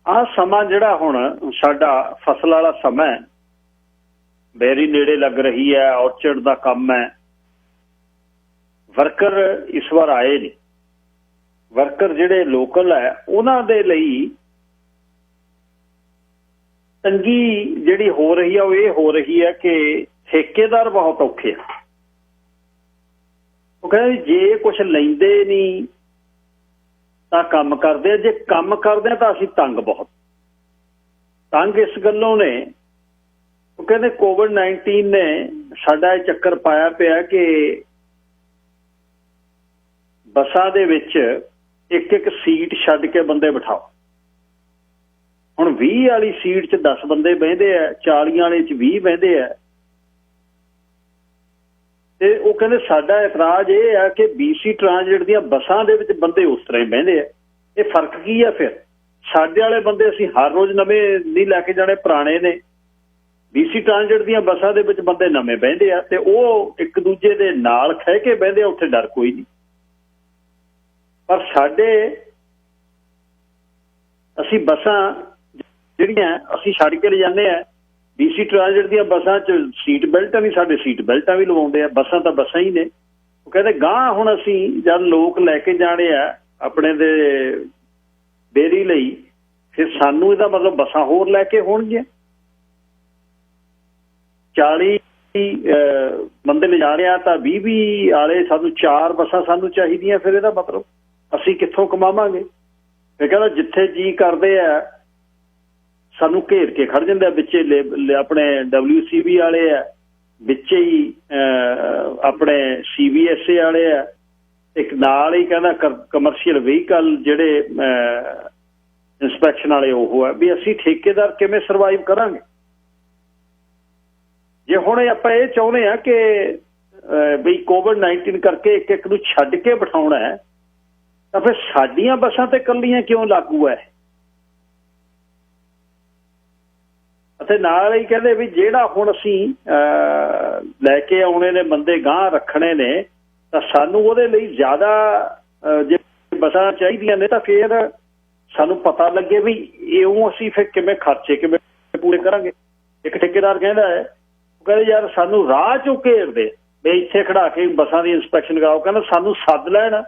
ਆਹ ਸਮਾਂ ਜਿਹੜਾ ਹੁਣ ਸਾਡਾ ਫਸਲ ਵਾਲਾ ਸਮਾਂ, ਬੇਰੀ ਨੇੜੇ ਲੱਗ ਰਹੀ ਹੈ, ਔਰਚਰਡ ਦਾ ਕੰਮ ਹੈ। ਵਰਕਰ ਇਸ ਵਾਰ ਆਏ ਨੇ। ਵਰਕਰ ਜਿਹੜੇ ਲੋਕਲ ਹੈ ਉਹਨਾਂ ਦੇ ਲਈ ਤੰਗੀ ਜਿਹੜੀ ਹੋ ਰਹੀ ਹੈ ਉਹ ਇਹ ਹੋ ਰਹੀ ਹੈ ਕਿ ਠੇਕੇਦਾਰ ਬਹੁਤ ਔਖੇ ਆ। ਉਹ ਕਹਿੰਦੇ ਜੇ ਕੁਛ ਲੈਂਦੇ ਨਹੀਂ ਤਾਂ ਕੰਮ ਕਰਦੇ ਆ, ਜੇ ਕੰਮ ਕਰਦੇ ਆ ਤਾਂ ਅਸੀਂ ਤੰਗ ਇਸ ਗੱਲੋਂ ਨੇ। ਉਹ ਕਹਿੰਦੇ COVID-19 ਨੇ ਸਾਡਾ ਇਹ ਚੱਕਰ ਪਾਇਆ ਪਿਆ ਕਿ ਬੱਸਾਂ ਦੇ ਵਿੱਚ ਇੱਕ ਸੀਟ ਛੱਡ ਕੇ ਬੰਦੇ ਬਿਠਾਓ। ਹੁਣ 20 ਵਾਲੀ ਸੀਟ 'ਚ 10 ਬੰਦੇ ਬਹਿੰਦੇ ਆ, 40 ਵਾਲੇ 'ਚ 20 ਬਹਿੰਦੇ ਆ। ਤੇ ਉਹ ਕਹਿੰਦੇ ਸਾਡਾ ਇਤਰਾਜ਼ ਇਹ ਆ ਕਿ BC ਟ੍ਰਾਂਜ਼ਿਟ ਦੀਆਂ ਬੱਸਾਂ ਦੇ ਵਿੱਚ ਬੰਦੇ ਉਸ ਤਰ੍ਹਾਂ ਹੀ ਬਹਿੰਦੇ ਆ। ਇਹ ਫਰਕ ਕੀ ਆ? ਫਿਰ ਸਾਡੇ ਵਾਲੇ ਬੰਦੇ ਅਸੀਂ ਹਰ ਰੋਜ਼ ਨਵੇਂ ਨਹੀਂ ਲੈ ਕੇ ਜਾਣੇ, ਪੁਰਾਣੇ ਨੇ। BC ਟ੍ਰਾਂਜ਼ਿਟ ਦੀਆਂ ਬੱਸਾਂ ਦੇ ਵਿੱਚ ਬੰਦੇ ਨਵੇਂ ਬਹਿੰਦੇ ਆ ਤੇ ਉਹ ਇੱਕ ਦੂਜੇ ਦੇ ਨਾਲ ਖਹਿ ਕੇ ਬਹਿੰਦੇ ਆ, ਉੱਥੇ ਡਰ ਕੋਈ ਨਹੀਂ। ਪਰ ਸਾਡੇ ਅਸੀਂ ਬੱਸਾਂ ਜਿਹੜੀਆਂ ਅਸੀਂ ਛੱਡ ਕੇ ਲਿਜਾਂਦੇ ਆ, BC ਟ੍ਰਾਂਜ਼ਿਟ ਦੀਆਂ ਬੱਸਾਂ 'ਚ ਸੀਟ ਬੈਲਟਾਂ ਵੀ, ਸਾਡੇ ਸੀਟ ਬੈਲਟਾਂ ਵੀ ਲਵਾਉਂਦੇ ਆ। ਬੱਸਾਂ ਤਾਂ ਬੱਸਾਂ ਹੀ ਨੇ। ਉਹ ਕਹਿੰਦੇ ਗਾਂਹ ਹੁਣ ਅਸੀਂ ਜਦ ਲੋਕ ਲੈ ਕੇ ਜਾਣੇ ਆ ਆਪਣੇ ਦੇ ਬੇਰੀ ਲਈ, ਫਿਰ ਸਾਨੂੰ ਇਹਦਾ ਮਤਲਬ ਬੱਸਾਂ ਹੋਰ ਲੈ ਕੇ ਹੋਣਗੀਆਂ। 40 ਬੰਦੇ ਲਿਜਾ ਰਿਹਾ ਤਾਂ 20 ਵਾਲੇ ਸਾਨੂੰ 4 ਬੱਸਾਂ ਸਾਨੂੰ ਚਾਹੀਦੀਆਂ। ਫਿਰ ਇਹਦਾ ਮਤਲਬ ਅਸੀਂ ਕਿੱਥੋਂ ਕਮਾਵਾਂਗੇ? ਇਹ ਕਹਿੰਦਾ ਜਿੱਥੇ ਜੀ ਕਰਦੇ ਆ ਸਾਨੂੰ ਘੇਰ ਕੇ ਖੜ ਜਾਂਦੇ ਆ, ਵਿੱਚੇ ਆਪਣੇ WCB ਵਾਲੇ ਆ, ਵਿੱਚੇ ਹੀ ਆਪਣੇ CBSA ਵਾਲੇ ਆ, ਇੱਕ ਨਾਲ ਹੀ ਕਹਿੰਦਾ ਕਮਰਸ਼ੀਅਲ ਵਹੀਕਲ ਜਿਹੜੇ ਇੰਸਪੈਕਸ਼ਨ ਵਾਲੇ ਉਹ ਆ। ਵੀ ਅਸੀਂ ਠੇਕੇਦਾਰ ਕਿਵੇਂ ਸਰਵਾਈਵ ਕਰਾਂਗੇ? ਜੇ ਹੁਣ ਆਪਾਂ ਇਹ ਚਾਹੁੰਦੇ ਆ ਕਿ ਬਈ COVID-19 ਕਰਕੇ ਇੱਕ ਨੂੰ ਛੱਡ ਕੇ ਬਿਠਾਉਣਾ ਹੈ, ਤਾਂ ਫਿਰ ਸਾਡੀਆਂ ਬੱਸਾਂ ਤੇ ਇਕੱਲੀਆਂ ਕਿਉਂ ਲਾਗੂ ਹੈ? ਅਤੇ ਨਾਲ ਹੀ ਕਹਿੰਦੇ ਵੀ ਜਿਹੜਾ ਹੁਣ ਅਸੀਂ ਲੈ ਕੇ ਆਉਣੇ ਨੇ ਬੰਦੇ, ਗਾਂਹ ਰੱਖਣੇ ਨੇ, ਤਾਂ ਸਾਨੂੰ ਉਹਦੇ ਲਈ ਜ਼ਿਆਦਾ ਜੇ ਬੱਸਾਂ ਚਾਹੀਦੀਆਂ ਨੇ ਤਾਂ ਫਿਰ ਸਾਨੂੰ ਪਤਾ ਲੱਗੇ ਵੀ ਇਉਂ ਅਸੀਂ ਫਿਰ ਕਿਵੇਂ ਖਰਚੇ ਕਿਵੇਂ ਪੂਰੇ ਕਰਾਂਗੇ। ਇੱਕ ਠੇਕੇਦਾਰ ਕਹਿੰਦਾ ਹੈ, ਉਹ ਕਹਿੰਦੇ ਯਾਰ ਸਾਨੂੰ ਰਾਹ 'ਚੋਂ ਘੇਰਦੇ ਵੀ ਇੱਥੇ ਖੜਾ ਕੇ ਬੱਸਾਂ ਦੀ ਇੰਸਪੈਕਸ਼ਨ ਕਰਾਓ। ਕਹਿੰਦਾ ਸਾਨੂੰ ਸੱਦ ਲੈਣ,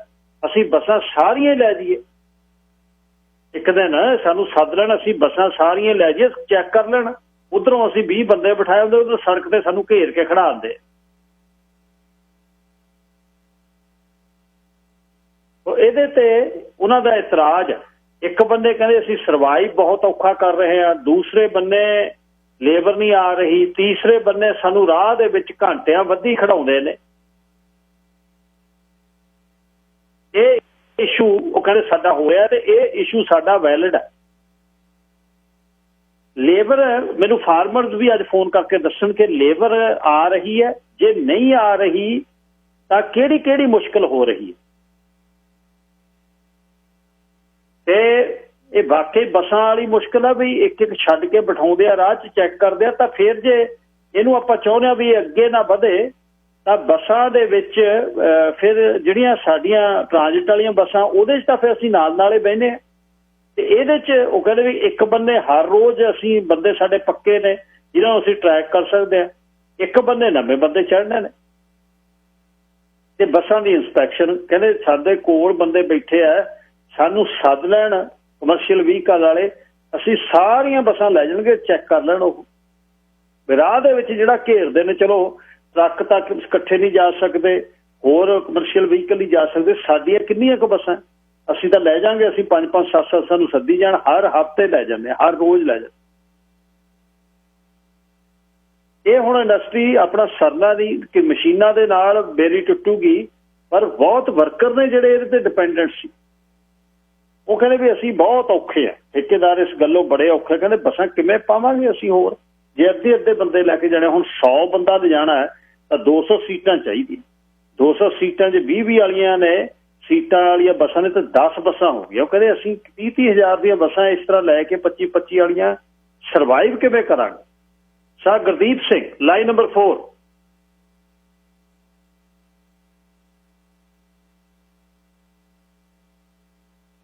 ਅਸੀਂ ਬੱਸਾਂ ਸਾਰੀਆਂ ਲੈ ਜਾਈਏ। ਇੱਕ ਦਿਨ ਸਾਨੂੰ ਸੱਦ ਲੈਣ, ਅਸੀਂ ਬੱਸਾਂ ਸਾਰੀਆਂ ਲੈ ਜਾਈਏ, ਚੈੱਕ ਕਰ ਲੈਣ। ਉੱਧਰੋਂ ਅਸੀਂ 20 ਬੰਦੇ ਬਿਠਾਏ ਹੁੰਦੇ, ਉਧਰ ਸੜਕ ਤੇ ਸਾਨੂੰ ਘੇਰ ਕੇ ਖੜਾ ਦਿੰਦੇ। ਇਹਦੇ ਤੇ ਉਹਨਾਂ ਦਾ ਇਤਰਾਜ਼, ਇੱਕ ਬੰਦੇ ਕਹਿੰਦੇ ਅਸੀਂ ਸਰਵਾਈਵ ਬਹੁਤ ਔਖਾ ਕਰ ਰਹੇ ਹਾਂ, ਦੂਸਰੇ ਬੰਨੇ ਲੇਬਰ ਨਹੀਂ ਆ ਰਹੀ, ਤੀਸਰੇ ਬੰਨੇ ਸਾਨੂੰ ਰਾਹ ਦੇ ਵਿੱਚ ਘੰਟਿਆਂ ਵੱਧੀ ਖੜਾਉਂਦੇ ਨੇ। ਇਹ ਇਸ਼ੂ ਉਹ ਕਹਿੰਦੇ ਸਾਡਾ ਹੋਇਆ ਤੇ ਇਹ ਇਸ਼ੂ ਸਾਡਾ ਵੈਲਿਡ ਹੈ। ਲੇਬਰ ਮੈਨੂੰ ਫਾਰਮਰਸ ਵੀ ਅੱਜ ਫੋਨ ਕਰਕੇ ਦੱਸਣ ਕਿ ਲੇਬਰ ਆ ਰਹੀ ਹੈ, ਜੇ ਨਹੀਂ ਆ ਰਹੀ ਤਾਂ ਕਿਹੜੀ ਕਿਹੜੀ ਮੁਸ਼ਕਲ ਹੋ ਰਹੀ ਹੈ। ਤੇ ਇਹ ਵਾਕਈ ਬੱਸਾਂ ਵਾਲੀ ਮੁਸ਼ਕਲ ਆ ਵੀ ਇੱਕ ਛੱਡ ਕੇ ਬਿਠਾਉਂਦੇ ਆ, ਰਾਹ 'ਚ ਚੈੱਕ ਕਰਦੇ ਆ। ਤਾਂ ਫਿਰ ਜੇ ਇਹਨੂੰ ਆਪਾਂ ਚਾਹੁੰਦੇ ਆ ਵੀ ਅੱਗੇ ਨਾ ਵਧੇ, ਤਾਂ ਬੱਸਾਂ ਦੇ ਵਿੱਚ ਫਿਰ ਜਿਹੜੀਆਂ ਸਾਡੀਆਂ ਟ੍ਰਾਂਜਿਟ ਵਾਲੀਆਂ ਬੱਸਾਂ ਉਹਦੇ 'ਚ ਤਾਂ ਫਿਰ ਅਸੀਂ ਨਾਲ ਹੀ ਬਹਿੰਦੇ ਹਾਂ। ਤੇ ਇਹਦੇ 'ਚ ਉਹ ਕਹਿੰਦੇ ਵੀ ਇੱਕ ਬੰਦੇ ਹਰ ਰੋਜ਼ ਅਸੀਂ ਬੰਦੇ ਸਾਡੇ ਪੱਕੇ ਨੇ ਜਿਹਨਾਂ ਨੂੰ ਅਸੀਂ ਟਰੈਕ ਕਰ ਸਕਦੇ ਹਾਂ, ਇੱਕ ਬੰਦੇ ਨਵੇਂ ਬੰਦੇ ਚੜ੍ਹਨੇ ਨੇ। ਤੇ ਬੱਸਾਂ ਦੀ ਇੰਸਪੈਕਸ਼ਨ ਕਹਿੰਦੇ ਸਾਡੇ ਕੋਲ ਬੰਦੇ ਬੈਠੇ ਆ, ਸਾਨੂੰ ਸੱਦ ਲੈਣ ਕਮਰਸ਼ੀਅਲ ਵਹੀਕਲ ਵਾਲੇ, ਅਸੀਂ ਸਾਰੀਆਂ ਬੱਸਾਂ ਲੈ ਜਾਣਗੇ, ਚੈੱਕ ਕਰ ਲੈਣ। ਉਹ ਰਾਹ ਦੇ ਵਿੱਚ ਜਿਹੜਾ ਘੇਰਦੇ ਨੇ, ਚਲੋ ਟਰੱਕ ਤੱਕ ਇਕੱਠੇ ਨਹੀਂ ਜਾ ਸਕਦੇ, ਹੋਰ ਕਮਰਸ਼ੀਅਲ ਵਹੀਕਲ ਨਹੀਂ ਜਾ ਸਕਦੇ, ਸਾਡੀਆਂ ਕਿੰਨੀਆਂ ਕੁ ਬੱਸਾਂ ਅਸੀਂ ਤਾਂ ਲੈ ਜਾਾਂਗੇ। ਅਸੀਂ 5-5 7-7 ਸਾਨੂੰ ਸੱਦੀ ਜਾਣ, ਹਰ ਹਫ਼ਤੇ ਲੈ ਜਾਂਦੇ, ਹਰ ਰੋਜ਼ ਲੈ ਜਾਂਦੇ। ਇਹ ਹੁਣ ਇੰਡਸਟਰੀ ਆਪਣਾ ਸਰਨਾ ਦੀ ਕਿ ਮਸ਼ੀਨਾਂ ਦੇ ਨਾਲ ਬੇਰੀ ਟੁੱਟੂਗੀ, ਪਰ ਬਹੁਤ ਵਰਕਰ ਨੇ ਜਿਹੜੇ ਇਹਦੇ ਤੇ ਡਿਪੈਂਡੈਂਟ ਸੀ। ਉਹ ਕਹਿੰਦੇ ਵੀ ਅਸੀਂ ਬਹੁਤ ਔਖੇ ਆ, ਠੇਕੇਦਾਰ ਇਸ ਗੱਲੋਂ ਬੜੇ ਔਖੇ। ਕਹਿੰਦੇ ਬੱਸਾਂ ਕਿਵੇਂ ਪਾਵਾਂਗੇ ਅਸੀਂ ਹੋਰ, ਜੇ ਅੱਧੇ ਬੰਦੇ ਲੈ ਕੇ ਜਾਣੇ। ਹੁਣ 100 ਬੰਦਾ ਲਿਜਾਣਾ ਹੈ ਤਾਂ 200 ਸੀਟਾਂ ਚਾਹੀਦੀਆਂ। 200 ਸੀਟਾਂ ਜੇ 20 ਵਾਲੀਆਂ ਨੇ ਸੀਟਾਂ ਵਾਲੀਆਂ ਬੱਸਾਂ ਨੇ ਤਾਂ 10 ਬੱਸਾਂ ਹੋ ਗਈਆਂ। ਉਹ ਕਹਿੰਦੇ ਅਸੀਂ 30 ਹਜ਼ਾਰ ਦੀਆਂ ਬੱਸਾਂ ਇਸ ਤਰ੍ਹਾਂ ਲੈ ਕੇ 25 ਵਾਲੀਆਂ ਸਰਵਾਈਵ ਕਿਵੇਂ ਕਰਾਂਗੇ। ਸਾਹ Gurdeep Singh, line number 4।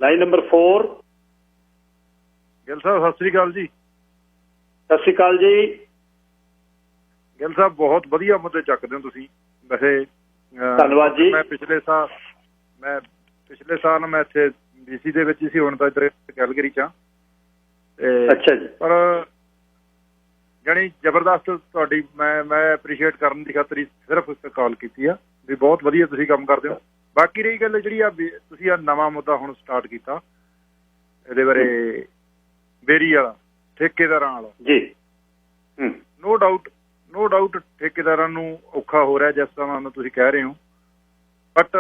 Line number 4। Gill ਸਾਹਿਬ ਸਤਿ ਸ੍ਰੀ ਅਕਾਲ ਜੀ। ਸਤਿ ਸ੍ਰੀ ਅਕਾਲ ਜੀ। ਗਿੱਲ ਸਾਹਿਬ ਬਹੁਤ ਵਧੀਆ ਮੁੱਦੇ ਚੱਕਦੇ ਹੋ ਤੁਸੀਂ। ਵੈਸੇ ਧੰਨਵਾਦ ਜੀ। ਮੈਂ ਪਿਛਲੇ ਸਾਲ ਮੈਂ ਇੱਥੇ BC ਦੇ ਵਿੱਚ ਸੀ, ਹੁਣ ਤਾਂ ਇੱਧਰ ਕੈਲਗਰੀ 'ਚ ਆ। ਅੱਛਾ ਜੀ। ਪਰ ਜਾਣੀ ਜ਼ਬਰਦਸਤ ਤੁਹਾਡੀ ਮੈਂ ਐਪਰੀਸ਼ੀਏਟ ਕਰਨ ਦੀ ਖਾਤਰ ਹੀ ਸਿਰਫ ਕਾਲ ਕੀਤੀ ਆ ਵੀ ਬਹੁਤ ਵਧੀਆ ਤੁਸੀਂ ਕੰਮ ਕਰਦੇ ਹੋ। ਬਾਕੀ ਰਹੀ ਗੱਲ ਜਿਹੜੀ ਆ ਤੁਸੀਂ ਆ ਨਵਾਂ ਮੁੱਦਾ ਹੁਣ ਸਟਾਰਟ ਕੀਤਾ, ਇਹਦੇ ਬਾਰੇ ਬੇਰੀ ਵਾਲਾ, ਠੇਕੇਦਾਰਾਂ ਵਾਲਾ ਜੀ। ਨੋ ਡਾਊਟ ਠੇਕੇਦਾਰਾਂ ਨੂੰ ਔਖਾ ਹੋ ਰਿਹਾ ਜਿਸ ਤਰ੍ਹਾਂ ਤੁਸੀਂ ਕਹਿ ਰਹੇ ਹੋ। ਬਟ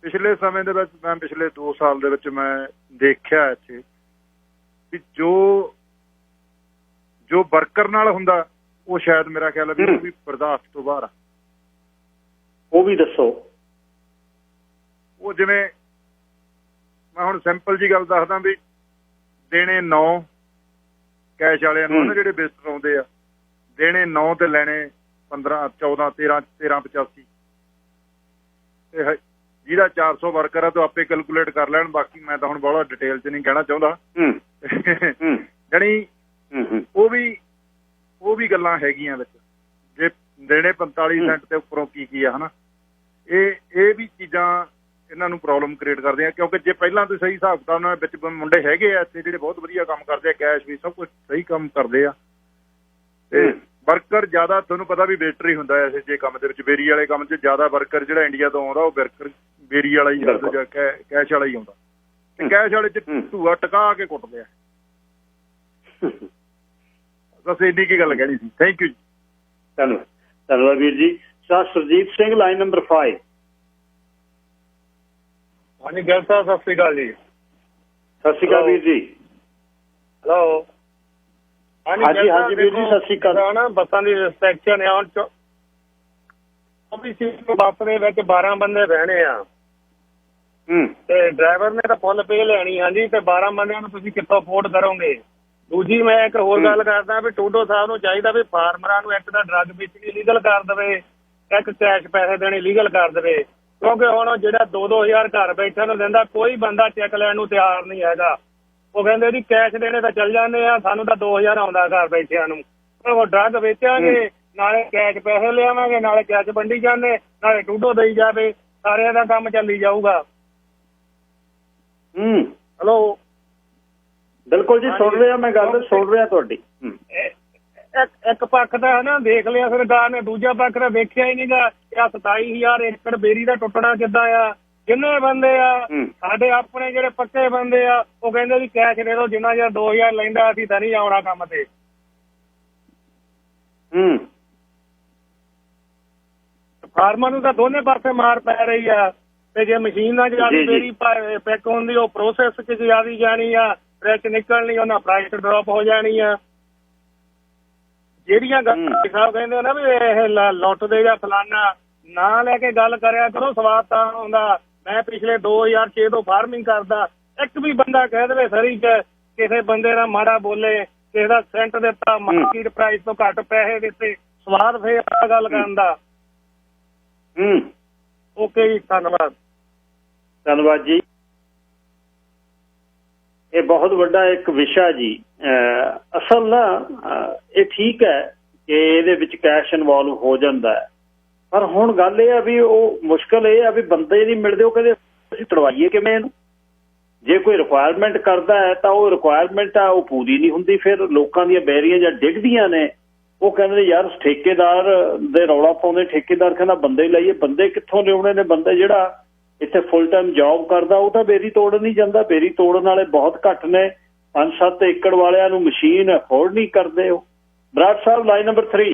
ਪਿਛਲੇ ਸਮੇਂ ਦੇ ਵਿੱਚ ਮੈਂ ਪਿਛਲੇ 2 ਸਾਲ ਦੇ ਵਿੱਚ ਮੈਂ ਦੇਖਿਆ ਇੱਥੇ ਵੀ ਜੋ ਵਰਕਰ ਨਾਲ ਹੁੰਦਾ ਉਹ ਸ਼ਾਇਦ ਮੇਰਾ ਖਿਆਲ ਹੈ ਵੀ ਉਹ ਵੀ ਬਰਦਾਸ਼ਤ ਤੋਂ ਬਾਹਰ ਆ। ਉਹ ਵੀ ਦੱਸੋ। ਉਹ ਜਿਵੇਂ ਮੈਂ ਹੁਣ ਸਿੰਪਲ ਜੀ ਗੱਲ ਦੱਸਦਾ ਵੀ ਦੇਣੇ 9 ਕੈਸ਼ ਵਾਲਿਆਂ ਨੂੰ ਜਿਹੜੇ ਬਿਸਤਰ ਆਉਂਦੇ ਆ, ਦੇਣੇ 9 ਤੇ ਲੈਣੇ 15 14 13 85। ਤੇ ਜਿਹਦਾ 400 ਵਰਕਰ ਆ ਤਾਂ ਆਪੇ ਕੈਲਕੂਲੇਟ ਕਰ ਲੈਣ। ਬਾਕੀ ਮੈਂ ਤਾਂ ਹੁਣ ਬਹੁਤ ਡਿਟੇਲ 'ਚ ਨਹੀਂ ਕਹਿਣਾ ਚਾਹੁੰਦਾ। ਜਾਣੀ ਉਹ ਵੀ ਗੱਲਾਂ ਹੈਗੀਆਂ ਵਿੱਚ। ਜੇ ਦੇਣੇ 45 ਸੈਂਟ ਤੇ ਉੱਪਰੋਂ ਕੀ ਆ ਹਨਾ, ਇਹ ਵੀ ਚੀਜ਼ਾਂ ਇਹਨਾਂ ਨੂੰ ਪ੍ਰੋਬਲਮ ਕ੍ਰੀਏਟ ਕਰਦੇ ਆ, ਕਿਉਂਕਿ ਜੇ ਪਹਿਲਾਂ ਤੋਂ ਸਹੀ ਹਿਸਾਬ ਕਿਤਾਬ ਨਾਲ ਵਿੱਚ ਮੁੰਡੇ ਹੈਗੇ ਆ ਇੱਥੇ ਜਿਹੜੇ ਬਹੁਤ ਵਧੀਆ ਕੰਮ ਕਰਦੇ ਆ, ਕੈਸ਼ ਵੀ ਸਭ ਕੁਝ ਸਹੀ ਕੰਮ ਕਰਦੇ ਆ, ਤੇ ਵਰਕਰ ਜ਼ਿਆਦਾ ਤੁਹਾਨੂੰ ਪਤਾ ਵੀ ਵੇਟਰ ਹੀ ਹੁੰਦਾ ਐਸੇ ਜੇ ਕੰਮ ਦੇ ਵਿੱਚ। ਬੇਰੀ ਵਾਲੇ ਕੰਮ 'ਚ ਜ਼ਿਆਦਾ ਵਰਕਰ ਜਿਹੜਾ ਇੰਡੀਆ ਤੋਂ ਆਉਂਦਾ ਉਹ ਵਰਕਰ ਬੇਰੀ ਵਾਲਾ ਹੀ ਆਉਂਦਾ ਜਾਂ ਕੈਸ਼ ਵਾਲਾ ਹੀ ਆਉਂਦਾ, ਤੇ ਕੈਸ਼ ਵਾਲੇ 'ਚ ਧੂਆ ਟਕਾ ਕੇ ਕੁੱਟਦੇ ਆ। ਬਸ ਇੰਨੀ ਕੀ ਗੱਲ ਕਹਿਣੀ ਸੀ। ਥੈਂਕ ਯੂ ਜੀ। ਧੰਨਵਾਦ ਵੀਰ ਜੀ। Sir Surjit Singh line number 5। ਹਾਂਜੀ ਗਿੱਲ ਸਾਹਿਬ ਸਤਿ ਸ਼੍ਰੀ ਅਕਾਲ ਜੀ। ਸਤਿ ਸ਼੍ਰੀ ਅਕਾਲ ਵੀਰ ਜੀ। ਹੈਲੋ। ਹਾਂਜੀ ਹਾਂਜੀ ਵੀਰ ਜੀ ਸਤਿ ਸ਼੍ਰੀ ਅਕਾਲ। ਨਾ ਬੱਸਾਂ ਦੀ ਰਿਸਟ੍ਰਿਕਸ਼ਨ ਆ, ਬੱਸ ਦੇ ਵਿੱਚ 12 ਬੰਦੇ ਬਹਿਣੇ ਆ ਤੇ ਡਰਾਈਵਰ ਨੇ ਤਾਂ ਫੁੱਲ ਪੇ ਲੈਣੀ। ਹਾਂਜੀ, ਤੇ 12 ਬੰਦਿਆਂ ਨੂੰ ਤੁਸੀਂ ਕਿੱਥੋਂ ਅਫੋਰਡ ਕਰੋਗੇ? ਦੂਜੀ ਮੈਂ ਇੱਕ ਹੋਰ ਗੱਲ ਕਰਦਾ ਵੀ ਟੂਡੋ ਸਾਹਿਬ ਨੂੰ ਚਾਹੀਦਾ ਵੀ ਫਾਰਮਰਾਂ ਨੂੰ ਇੱਕ ਤਾਂ ਡਰੱਗ ਵੇਚਣੀ ਲੀਗਲ ਕਰ ਦੇਵੇ, ਇੱਕ ਕੈਸ਼ ਪੈਸੇ ਦੇਣੇ ਲੀਗਲ ਕਰ ਦੇਵੇ, ਕਿਉਂਕਿ ਹੁਣ ਜਿਹੜਾ 2-2000 ਘਰ ਬੈਠੇ ਨੂੰ ਦਿੰਦਾ ਕੋਈ ਬੰਦਾ ਚੈੱਕ ਲੈਣ ਨੂੰ ਤਿਆਰ ਨਹੀਂ ਹੈਗਾ। ਉਹ ਕਹਿੰਦੇ ਜੀ ਕੈਸ਼ ਦੇਣੇ ਤਾਂ ਚੱਲ ਜਾਂਦੇ ਆ, ਸਾਨੂੰ ਤਾਂ 2000 ਆਉਂਦਾ ਘਰ ਬੈਠਿਆਂ ਨੂੰ। ਉਹ ਡਰੱਗ ਵੇਚਾਂਗੇ, ਨਾਲੇ ਕੈਸ਼ ਪੈਸੇ ਲਿਆਵਾਂਗੇ, ਨਾਲੇ ਕੈਸ਼ ਵੰਡੀ ਜਾਂਦੇ, ਨਾਲੇ ਟੂਡੋ ਦੇਈ ਜਾਵੇ, ਸਾਰਿਆਂ ਦਾ ਕੰਮ ਚੱਲੀ ਜਾਊਗਾ। ਹੈਲੋ। ਬਿਲਕੁਲ ਜੀ ਸੁਣ ਰਿਹਾ, ਮੈਂ ਗੱਲ ਸੁਣ ਰਿਹਾ ਤੁਹਾਡੀ। ਇੱਕ ਪੱਖ ਤਾਂ ਹੈ ਨਾ ਦੇਖ ਲਿਆ ਸਰਕਾਰ ਨੇ, ਦੂਜਾ ਪੱਖ ਤਾਂ ਦੇਖਿਆ ਹੀ ਨਹੀਂਗਾ। 27,000 ਏਕੜ ਬੇਰੀ ਦਾ ਟੁੱਟਣਾ ਕਿੱਦਾਂ ਆ? ਜਿੰਨੇ ਬੰਦੇ ਆ ਸਾਡੇ ਆਪਣੇ ਜਿਹੜੇ ਪੱਕੇ ਬੰਦੇ ਆ ਉਹ ਕਹਿੰਦੇ ਵੀ ਕੈਸ਼ ਦੇ ਦਿਓ, ਜਿੰਨਾ ਜਿਹਾ 2000 ਲੈਂਦਾ ਅਸੀਂ ਤਾਂ ਨਹੀਂ ਆਉਣਾ ਕੰਮ ਤੇ। ਫਾਰਮਰ ਨੂੰ ਤਾਂ ਦੋਨੇ ਪਾਸੇ ਮਾਰ ਪੈ ਰਹੀ ਆ, ਤੇ ਜੇ ਮਸ਼ੀਨ ਨਾਲ ਜ਼ਿਆਦਾ ਬੇਰੀ ਪੈਕ ਹੁੰਦੀ ਉਹ ਪ੍ਰੋਸੈਸ 'ਚ ਜ਼ਿਆਦਾ ਜਾਣੀ ਆ, ਫਰੈਸ਼ ਨਿਕਲਣੀ, ਉਹਨਾਂ ਪ੍ਰਾਈਸ ਡਰੋਪ ਹੋ ਜਾਣੀ ਆ। ਜਿਹੜੀਆਂ ਗੱਲ ਸਾਹਿਬ ਕਹਿੰਦੇ ਨਾ ਵੀ ਇਹ ਲੁੱਟ ਦੇ ਜਾਂ ਫਲਾਨਾ, ਨਾ ਲੈ ਕੇ ਗੱਲ ਕਰਿਆ ਕਰੋ, ਸਵਾਦ ਤਾਂ ਆਉਂਦਾ। ਮੈਂ ਪਿਛਲੇ 2006 ਤੋਂ ਫਾਰਮਿੰਗ ਕਰਦਾ, ਇੱਕ ਵੀ ਬੰਦਾ ਕਹਿ ਦੇਵੇ ਸਰੀ 'ਚ ਕਿਸੇ ਬੰਦੇ ਦਾ ਮਾੜਾ ਬੋਲੇ, ਕਿਸੇ ਦਾ ਸੈਂਟ ਦਿੱਤਾ, ਮਾਰਕੀਟ ਪ੍ਰਾਈਸ ਤੋਂ ਘੱਟ ਪੈਸੇ ਦਿੱਤੇ, ਸਵਾਦ ਫੇਰ ਗੱਲ ਕਰਨ ਦਾ। ਓਕੇ ਜੀ, ਧੰਨਵਾਦ। ਧੰਨਵਾਦ ਜੀ। ਇਹ ਬਹੁਤ ਵੱਡਾ ਇੱਕ ਵਿਸ਼ਾ ਜੀ। ਅਸਲ ਨਾ ਇਹ ਠੀਕ ਹੈ ਕਿ ਇਹਦੇ ਵਿੱਚ ਕੈਸ਼ ਇਨਵੋਲਵ ਹੋ ਜਾਂਦਾ ਹੈ, ਪਰ ਹੁਣ ਗੱਲ ਇਹ ਆ ਵੀ ਉਹ ਮੁਸ਼ਕਲ ਇਹ ਆ ਵੀ ਬੰਦੇ ਨਹੀਂ ਮਿਲਦੇ। ਉਹ ਕਹਿੰਦੇ ਅਸੀਂ ਤੜਵਾਈਏ ਕਿਵੇਂ ਇਹਨੂੰ? ਜੇ ਕੋਈ ਰਿਕੁਆਇਰਮੈਂਟ ਕਰਦਾ ਹੈ ਤਾਂ ਉਹ ਰਿਕੁਆਇਰਮੈਂਟ ਆ ਉਹ ਪੂਰੀ ਨਹੀਂ ਹੁੰਦੀ, ਫਿਰ ਲੋਕਾਂ ਦੀਆਂ ਬੈਰੀਆਂ ਜਾਂ ਡਿੱਗਦੀਆਂ ਨੇ। ਉਹ ਕਹਿੰਦੇ ਯਾਰ ਠੇਕੇਦਾਰ ਦੇ ਰੌਲਾ ਪਾਉਂਦੇ, ਠੇਕੇਦਾਰ ਕਹਿੰਦਾ ਬੰਦੇ ਲਾਈਏ। ਬੰਦੇ ਕਿੱਥੋਂ ਲਿਆਉਣੇ ਨੇ? ਬੰਦੇ ਜਿਹੜਾ ਇੱਥੇ ਫੁੱਲ ਟਾਈਮ ਜੌਬ ਕਰਦਾ ਉਹ ਤਾਂ ਬੇਰੀ ਤੋੜਨ ਨਹੀਂ ਜਾਂਦਾ। ਬੇਰੀ ਤੋੜਨ ਵਾਲੇ ਬਹੁਤ ਘੱਟ ਨੇ। 5-7 ਏਕੜ ਵਾਲਿਆਂ ਨੂੰ ਮਸ਼ੀਨ ਅਫੋਰਡ ਨਹੀਂ ਕਰਦੇ। ਉਹ ਬਰਾੜ ਸਾਹਿਬ ਲਾਈਨ ਨੰਬਰ 3।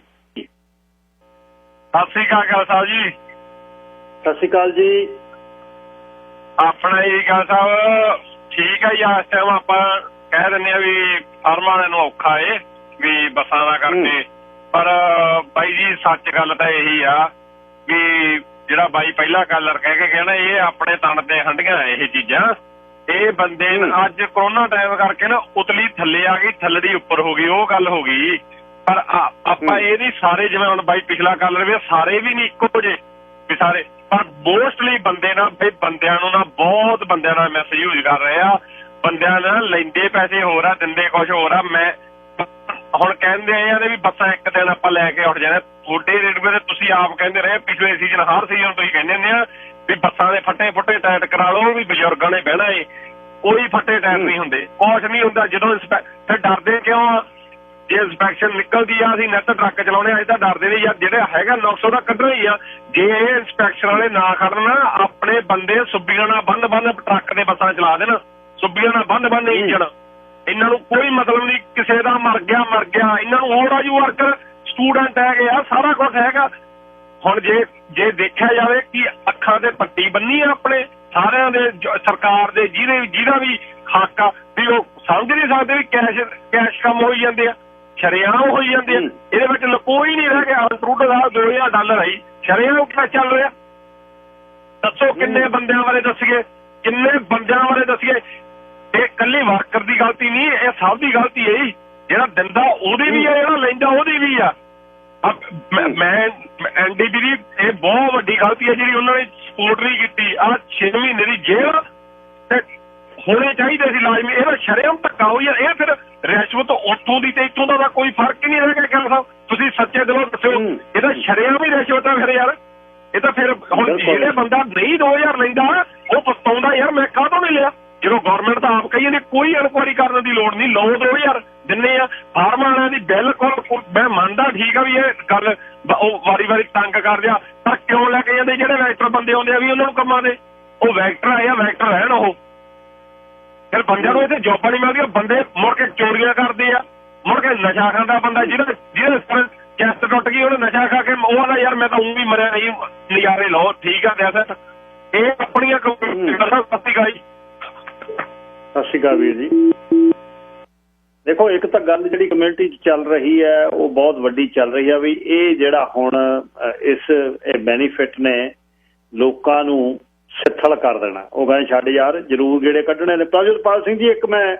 ਸਤਿ ਸ੍ਰੀ ਅਕਾਲ ਸਾਹਿਬ ਜੀ। ਸਤਿ ਸ਼੍ਰੀ ਅਕਾਲ ਜੀ। ਆਪਣਾ ਜੀ ਗੱਲ ਸਾਹਿਬ ਠੀਕ ਹੈ ਜੀ। ਇਸ ਟਾਈਮ ਆਪਾਂ ਕਹਿ ਦਿੰਦੇ ਆ ਵੀ ਫਾਰਮਾਂ ਵਾਲਿਆਂ ਨੂੰ ਔਖਾ ਏ ਵੀ ਬੱਸਾਂ ਦਾ ਕਰਕੇ, ਪਰ ਬਾਈ ਜੀ ਸੱਚ ਗੱਲ ਤਾਂ ਇਹੀ ਆ ਵੀ ਜਿਹੜਾ ਬਾਈ ਪਹਿਲਾ ਕਾਲਰ ਕਹਿ ਕੇ ਗਿਆ ਨਾ, ਇਹ ਆਪਣੇ ਤਣ ਤੇ ਹੰਡੀਆਂ ਇਹ ਚੀਜ਼ਾਂ। ਇਹ ਬੰਦੇ ਅੱਜ ਕਰੋਨਾ ਟਾਈਮ ਕਰਕੇ ਨਾ ਉਤਲੀ ਥੱਲੇ ਆ ਗਈ, ਥੱਲੜੀ ਉੱਪਰ ਹੋ ਗਈ, ਉਹ ਗੱਲ ਹੋ ਗਈ। ਪਰ ਆਪਾਂ ਇਹ ਨਹੀਂ ਸਾਰੇ, ਜਿਵੇਂ ਹੁਣ ਬਾਈ ਪਿਛਲਾ ਕਾਲਰ ਵੀ, ਸਾਰੇ ਵੀ ਨਹੀਂ ਇੱਕੋ ਜਿਹੇ ਵੀ ਸਾਰੇ, ਪਰ ਮੋਸਟਲੀ ਬੰਦੇ ਨਾ ਬਈ ਬੰਦਿਆਂ ਨੂੰ ਨਾ ਬਹੁਤ ਬੰਦਿਆਂ ਨਾਲ ਮੈਸੇਜ ਯੂਜ਼ ਕਰ ਰਹੇ ਆ। ਬੰਦਿਆਂ ਨਾਲ ਲੈਂਦੇ ਪੈਸੇ ਹੋਰ ਆ, ਦਿੰਦੇ ਕੁਛ ਹੋਰ ਆ। ਮੈਂ ਹੁਣ ਕਹਿੰਦੇ ਆ ਵੀ ਬੱਸਾਂ ਇੱਕ ਦਿਨ ਆਪਾਂ ਲੈ ਕੇ ਉੱਠ ਜਾਣਾ। ਤੁਹਾਡੇ ਰੇਡਵੇ ਤੇ ਤੁਸੀਂ ਆਪ ਕਹਿੰਦੇ ਰਹੇ ਪਿਛਲੇ ਸੀਜ਼ਨ, ਹਰ ਸੀਜ਼ਨ ਤੁਸੀਂ ਕਹਿੰਦੇ ਹੁੰਦੇ ਆ ਵੀ ਬੱਸਾਂ ਦੇ ਫੱਟੇ ਫੁੱਟੇ ਟਾਇਟ ਕਰਾ ਲਓ, ਵੀ ਬਜ਼ੁਰਗਾਂ ਨੇ ਬਹਿਣਾ ਏ। ਕੋਈ ਫੱਟੇ ਟਾਇਰ ਨਹੀਂ ਹੁੰਦੇ, ਕੁਛ ਨਹੀਂ ਹੁੰਦਾ। ਜਦੋਂ ਫਿਰ ਡਰਦੇ ਕਿਉਂ ਆ? ਜੇ ਇੰਸਪੈਕਸ਼ਨ ਨਿਕਲਦੀ ਆ, ਅਸੀਂ ਨੈਟ ਟਰੱਕ ਚਲਾਉਣੇ ਆ, ਤਾਂ ਡਰਦੇ ਨਹੀਂ ਯਾਰ, ਜਿਹੜਾ ਹੈਗਾ ਨੁਕਸ ਉਹਦਾ ਕੱਢਣਾ ਹੀ ਆ। ਜੇ ਇਹ ਇੰਸਪੈਕਸ਼ਨ ਵਾਲੇ ਨਾ ਖੜਨ, ਆਪਣੇ ਬੰਦੇ ਸੁੱਬੀਆਂ ਨਾਲ ਬੰਨ ਟਰੱਕ ਦੇ ਬੱਸਾਂ ਚਲਾ ਦੇਣ, ਸੁੱਬੀਆਂ ਨਾਲ ਬੰਨ ਇੰਜਣ। ਇਹਨਾਂ ਨੂੰ ਕੋਈ ਮਤਲਬ ਨਹੀਂ, ਕਿਸੇ ਦਾ ਮਰ ਗਿਆ। ਇਹਨਾਂ ਨੂੰ ਹੋਰ ਆਜੂ ਵਰਕਰ, ਸਟੂਡੈਂਟ ਹੈਗੇ ਆ, ਸਾਰਾ ਕੁਛ ਹੈਗਾ। ਹੁਣ ਜੇ ਦੇਖਿਆ ਜਾਵੇ ਕਿ ਅੱਖਾਂ ਤੇ ਪੱਟੀ ਬੰਨੀ ਆ ਆਪਣੇ ਸਾਰਿਆਂ ਦੇ, ਸਰਕਾਰ ਦੇ ਜਿਹਦਾ ਵੀ ਹੱਕ ਆ, ਵੀ ਉਹ ਸਮਝ ਨਹੀਂ ਸਕਦੇ ਵੀ ਕੈਸ਼ ਕੰਮ ਹੋਈ ਜਾਂਦੇ ਆ, ਸ਼ਰੇਆਮ ਹੋਈ ਜਾਂਦੇ ਆ। ਇਹਦੇ ਵਿੱਚ ਕੋਈ ਨਹੀਂ ਰਹਿ ਗਿਆ। ਟਰੂਡੋ ਦਾ $2000 ਆਈ, ਸ਼ਰੇਆਮ ਕਿਆ ਚੱਲ ਰਿਹਾ? ਦੱਸੋ ਕਿੰਨੇ ਬੰਦਿਆਂ ਬਾਰੇ ਦੱਸੀਏ, ਕਿੰਨੇ ਬੰਦਿਆਂ ਬਾਰੇ ਦੱਸੀਏ? ਇਹ ਇਕੱਲੀ ਵਰਕਰ ਦੀ ਗਲਤੀ ਨਹੀਂ, ਇਹ ਸਭ ਦੀ ਗਲਤੀ ਹੈ। ਜਿਹੜਾ ਦਿੰਦਾ ਉਹਦੀ ਵੀ ਆ, ਜਿਹੜਾ ਲੈਂਦਾ ਉਹਦੀ ਵੀ ਆ। ਮੈਂ NDB ਦੀ ਇਹ ਬਹੁਤ ਵੱਡੀ ਗਲਤੀ ਹੈ ਜਿਹੜੀ ਉਹਨਾਂ ਨੇ ਸਪੋਰਟ ਨਹੀਂ ਕੀਤੀ। 6 ਮਹੀਨੇ ਦੀ ਜੇਲ੍ਹ ਤੇ ਹੋਣੇ ਚਾਹੀਦੇ ਸੀ ਲਾਜ਼ਮੀ। ਇਹਦਾ ਸ਼ਰੇਆਮ ਧੱਕਾ ਹੋਈ ਆ। ਇਹ ਫਿਰ ਰਿਸ਼ਵਤ ਉੱਥੋਂ ਦੀ ਤੇ ਇੱਥੋਂ ਦਾ ਕੋਈ ਫਰਕ ਹੀ ਨਹੀਂ ਰਹਿ ਗਿਆ। ਗੱਲ ਸਾਹਿਬ ਤੁਸੀਂ ਸੱਚੇ ਦਿਲੋਂ ਦੱਸੋ, ਇਹਦਾ ਸ਼ਰੇਆਮ ਹੀ ਰਿਸ਼ਵਤ ਆ ਫਿਰ ਯਾਰ। ਇਹ ਤਾਂ ਫਿਰ ਹੁਣ ਜਿਹੜੇ ਬੰਦਾ ਨਹੀਂ 2000 ਲੈਂਦਾ ਉਹ ਪਛਤਾਉਂਦਾ ਯਾਰ ਮੈਂ ਕਾਹਤੋਂ ਨਹੀਂ ਲਿਆ, ਜਦੋਂ ਗਵਰਨਮੈਂਟ ਤਾਂ ਆਪ ਕਹੀ ਜਾਂਦੀ ਕੋਈ ਇਨਕੁਆਇਰੀ ਕਰਨ ਦੀ ਲੋੜ ਨਹੀਂ, ਲਓ 2000 ਦਿੰਨੇ ਆ ਫਾਰਮਾਂ ਵਾਲਿਆਂ ਦੀ। ਬਿਲਕੁਲ ਮੈਂ ਮੰਨਦਾ ਠੀਕ ਆ ਵੀ ਇਹ ਗੱਲ ਉਹ ਵਾਰੀ ਤੰਗ ਕਰਦੇ ਆ, ਪਰ ਕਿਉਂ ਲੈ ਕੇ ਜਾਂਦੇ ਜਿਹੜੇ ਵੈਕਟਰ ਬੰਦੇ ਆਉਂਦੇ ਆ ਵੀ ਉਹਨਾਂ ਨੂੰ ਕੰਮਾਂ ਦੇ, ਉਹ ਵੈਕਟਰ ਆਏ ਆ ਵੈਕਟਰ ਰਹਿਣ। ਉਹ ਫਿਰ ਬੰਦਿਆਂ ਨੂੰ ਇੱਥੇ ਜੋਬਾਂ ਨਹੀਂ ਮਿਲਦੀਆਂ, ਬੰਦੇ ਮੁੜ ਕੇ ਚੋਰੀਆਂ ਕਰਦੇ ਆ, ਮੁੜ ਕੇ ਨਸ਼ਾ ਖਾਂਦਾ ਬੰਦਾ ਜਿਹਦੇ ਚੈਸਟ ਟੁੱਟ ਗਈ ਉਹਨੇ ਨਸ਼ਾ ਖਾ ਕੇ ਉਹ ਆਦਾ ਯਾਰ ਮੈਂ ਤਾਂ ਊਂ ਵੀ ਮਰਿਆ ਨਹੀਂ, ਨਜ਼ਾਰੇ ਲਓ ਠੀਕ ਆ ਦੈਸਤ। ਇਹ ਆਪਣੀਆਂ ਸਤਿ ਸ਼੍ਰੀ ਅਕਾਲ ਵੀਰ ਜੀ। ਦੇਖੋ ਇੱਕ ਤਾਂ ਗੱਲ ਜਿਹੜੀ ਕਮਿਊਨਿਟੀ 'ਚ ਚੱਲ ਰਹੀ ਹੈ ਉਹ ਬਹੁਤ ਵੱਡੀ ਚੱਲ ਰਹੀ ਹੈ ਵੀ ਇਹ ਜਿਹੜਾ ਹੁਣ ਇਸ ਬੈਨੀਫਿਟ ਨੇ ਲੋਕਾਂ ਨੂੰ ਸਿੱਥਲ ਕਰ ਦੇਣਾ। ਉਹ ਕਹਿੰਦੇ ਛੱਡ ਯਾਰ ਜ਼ਰੂਰ ਜਿਹੜੇ ਕੱਢਣੇ ਨੇ। ਪ੍ਰਭਜੋਤਪਾਲ ਸਿੰਘ ਜੀ ਇੱਕ ਮੈਂ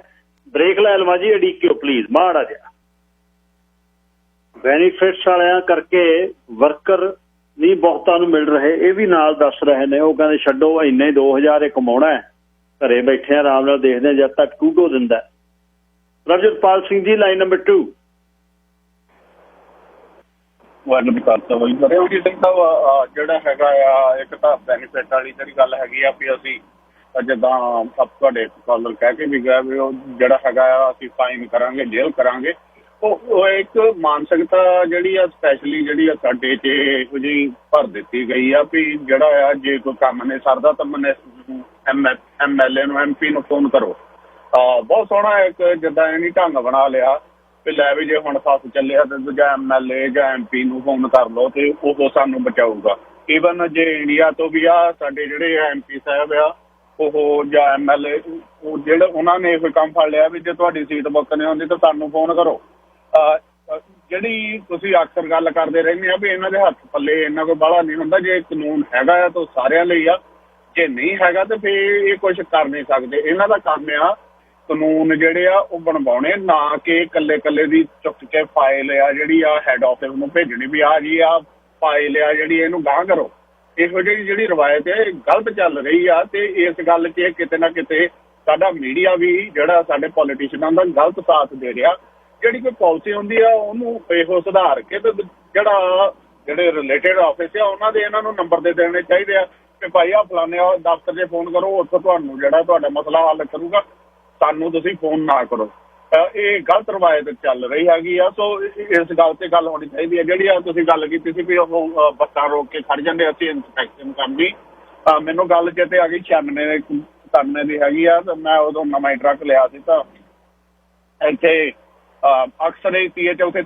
ਬ੍ਰੇਕ ਲੈ ਲਵਾਂ ਜੀ, ਅੜੀਕਿਓ ਪਲੀਜ਼ ਮਾੜਾ ਜਿਹਾ। ਬੈਨੀਫਿਟਸ ਵਾਲਿਆਂ ਕਰਕੇ ਵਰਕਰ ਨਹੀਂ ਬਹੁਤਾਂ ਨੂੰ ਮਿਲ ਰਹੇ, ਇਹ ਵੀ ਨਾਲ ਦੱਸ ਰਹੇ ਨੇ। ਉਹ ਕਹਿੰਦੇ ਛੱਡੋ ਇੰਨੇ 2000 ਇਹ ਕਮਾਉਣਾ ਹੈ, ਘਰੇ ਬੈਠੇ ਆਰਾਮ ਨਾਲ ਦੇਖਦੇ ਜਦ ਤੱਕ ਟੂਡੋ ਦਿੰਦਾ। ਪ੍ਰਭਜੋਤਪਾਲ ਸਿੰਘ ਜੀ ਲਾਈਨ ਨੰਬਰ 2। ਜਿਹੜਾ ਹੈਗਾ ਆ ਇੱਕ ਤਾਂ ਬੈਨੀਫਿਟ ਵਾਲੀ ਜਿਹੜੀ ਗੱਲ ਹੈਗੀ ਆ ਵੀ ਅਸੀਂ ਜਿੱਦਾਂ ਤੁਹਾਡੇ ਕਾਲਰ ਕਹਿ ਕੇ ਵੀ ਗਿਆ ਵੀ ਉਹ ਜਿਹੜਾ ਹੈਗਾ ਆ ਅਸੀਂ ਫਾਈਨ ਕਰਾਂਗੇ, ਜੇਲ੍ਹ ਕਰਾਂਗੇ। ਉਹ ਇੱਕ ਮਾਨਸਿਕਤਾ ਜਿਹੜੀ ਆ ਸਪੈਸ਼ਲੀ ਜਿਹੜੀ ਆ ਸਾਡੇ 'ਚ ਇਹੋ ਜਿਹੀ ਭਰ ਦਿੱਤੀ ਗਈ ਆ ਵੀ ਜਿਹੜਾ ਆ ਜੇ ਕੋਈ ਕੰਮ ਨਹੀਂ ਸਰਦਾ ਤਾਂ MLA ਨੂੰ MP ਨੂੰ ਫੋਨ ਕਰੋ। ਬਹੁਤ ਸੋਹਣਾ ਇੱਕ ਜਿੱਦਾਂ ਇਹਨੀ ਢੰਗ ਬਣਾ ਲਿਆ ਵੀ ਲੈ ਵੀ ਜੇ ਹੁਣ ਫਸ ਚੱਲਿਆ ਤੇ ਦੂਜਾ MLA ਜਾਂ MP ਨੂੰ ਫੋਨ ਕਰ ਲਓ ਤੇ ਉਹ ਸਾਨੂੰ ਬਚਾਊਗਾ। ਈਵਨ ਜੇ ਇੰਡੀਆ ਤੋਂ ਵੀ ਆ ਸਾਡੇ ਜਿਹੜੇ MP ਸਾਹਿਬ ਆ ਉਹ ਜਾਂ MLA ਉਹ ਜਿਹੜੇ ਉਹਨਾਂ ਨੇ ਇਹ ਕੰਮ ਫੜ ਲਿਆ ਵੀ ਜੇ ਤੁਹਾਡੀ ਸੀਟ ਬੁੱਕ ਨਹੀਂ ਹੁੰਦੀ ਤਾਂ ਸਾਨੂੰ ਫੋਨ ਕਰੋ। ਜਿਹੜੀ ਤੁਸੀਂ ਅਕਸਰ ਗੱਲ ਕਰਦੇ ਰਹਿੰਦੇ ਆ ਵੀ ਇਹਨਾਂ ਦੇ ਹੱਥ ਪੱਲੇ ਇਹਨਾਂ ਕੋਈ ਬਾਹਲਾ ਨਹੀਂ ਹੁੰਦਾ। ਜੇ ਕਾਨੂੰਨ ਹੈਗਾ ਆ ਤਾਂ ਸਾਰਿਆਂ ਲਈ ਆ, ਜੇ ਨਹੀਂ ਹੈਗਾ ਤਾਂ ਫਿਰ ਇਹ ਕੁਛ ਕਰ ਨਹੀਂ ਸਕਦੇ। ਇਹਨਾਂ ਦਾ ਕੰਮ ਆ ਕਾਨੂੰਨ ਜਿਹੜੇ ਆ ਉਹ ਬਣਵਾਉਣੇ, ਨਾ ਕਿ ਇਕੱਲੇ ਦੀ ਚੁੱਕ ਕੇ ਫਾਈਲ ਆ ਜਿਹੜੀ ਆ ਹੈਡ ਆਫਿਸ ਨੂੰ ਭੇਜਣੀ ਵੀ ਆ ਜੀ ਆ ਫਾਈਲ ਆ ਜਿਹੜੀ ਇਹਨੂੰ ਗਾਂਹ ਕਰੋ। ਇਹੋ ਜਿਹੀ ਜਿਹੜੀ ਰਵਾਇਤ ਹੈ ਗਲਤ ਚੱਲ ਰਹੀ ਆ ਤੇ ਇਸ ਗੱਲ 'ਚ ਕਿਤੇ ਨਾ ਕਿਤੇ ਸਾਡਾ ਮੀਡੀਆ ਵੀ ਜਿਹੜਾ ਸਾਡੇ ਪੋਲੀਟੀਸ਼ੀਅਨਾਂ ਦਾ ਗਲਤ ਸਾਥ ਦੇ ਰਿਹਾ। ਜਿਹੜੀ ਕੋਈ ਪਾਲਿਸੀ ਹੁੰਦੀ ਆ ਉਹਨੂੰ ਇਹੋ ਸੁਧਾਰ ਕੇ ਤੇ ਜਿਹੜੇ ਰਿਲੇਟਡ ਆਫਿਸ ਆ ਉਹਨਾਂ ਦੇ ਇਹਨਾਂ ਨੂੰ ਨੰਬਰ ਦੇ ਦੇਣੇ ਚਾਹੀਦੇ ਆ ਕਿ ਭਾਈ ਆ ਫਲਾਣੇ ਦਫ਼ਤਰ 'ਤੇ ਫੋਨ ਕਰੋ, ਉੱਥੋਂ ਤੁਹਾਨੂੰ ਜਿਹੜਾ ਤੁਹਾਡਾ ਮਸਲਾ ਹੱਲ ਕਰੂਗਾ, ਸਾਨੂੰ ਤੁਸੀਂ ਫੋਨ ਨਾ ਕਰੋ। ਇਹ ਗਲਤ ਰਵਾਇਤ ਚੱਲ ਰਹੀ ਹੈਗੀ ਆ। ਸੋ ਇਸ ਗੱਲ 'ਤੇ ਗੱਲ ਹੋਣੀ ਚਾਹੀਦੀ ਹੈ। ਜਿਹੜੀ ਆ ਤੁਸੀਂ ਗੱਲ ਕੀਤੀ ਸੀ ਵੀ ਉਹ ਬੱਸਾਂ ਰੋਕ ਕੇ ਖੜ ਜਾਂਦੇ ਅਸੀਂ ਇੰਸਪੈਕਸ਼ਨ ਕਰਨੀ, ਮੈਨੂੰ ਗੱਲ ਚੇਤੇ ਆ ਗਈ 96 ਦੀ ਹੈਗੀ ਆ। ਤਾਂ ਮੈਂ ਉਦੋਂ ਨਵਾਂ ਟਰੱਕ ਲਿਆ ਸੀ ਤਾਂ ਇੱਥੇ ਅਕਸਰ ਇਹ ਤੀਏ ਚੌਥੇ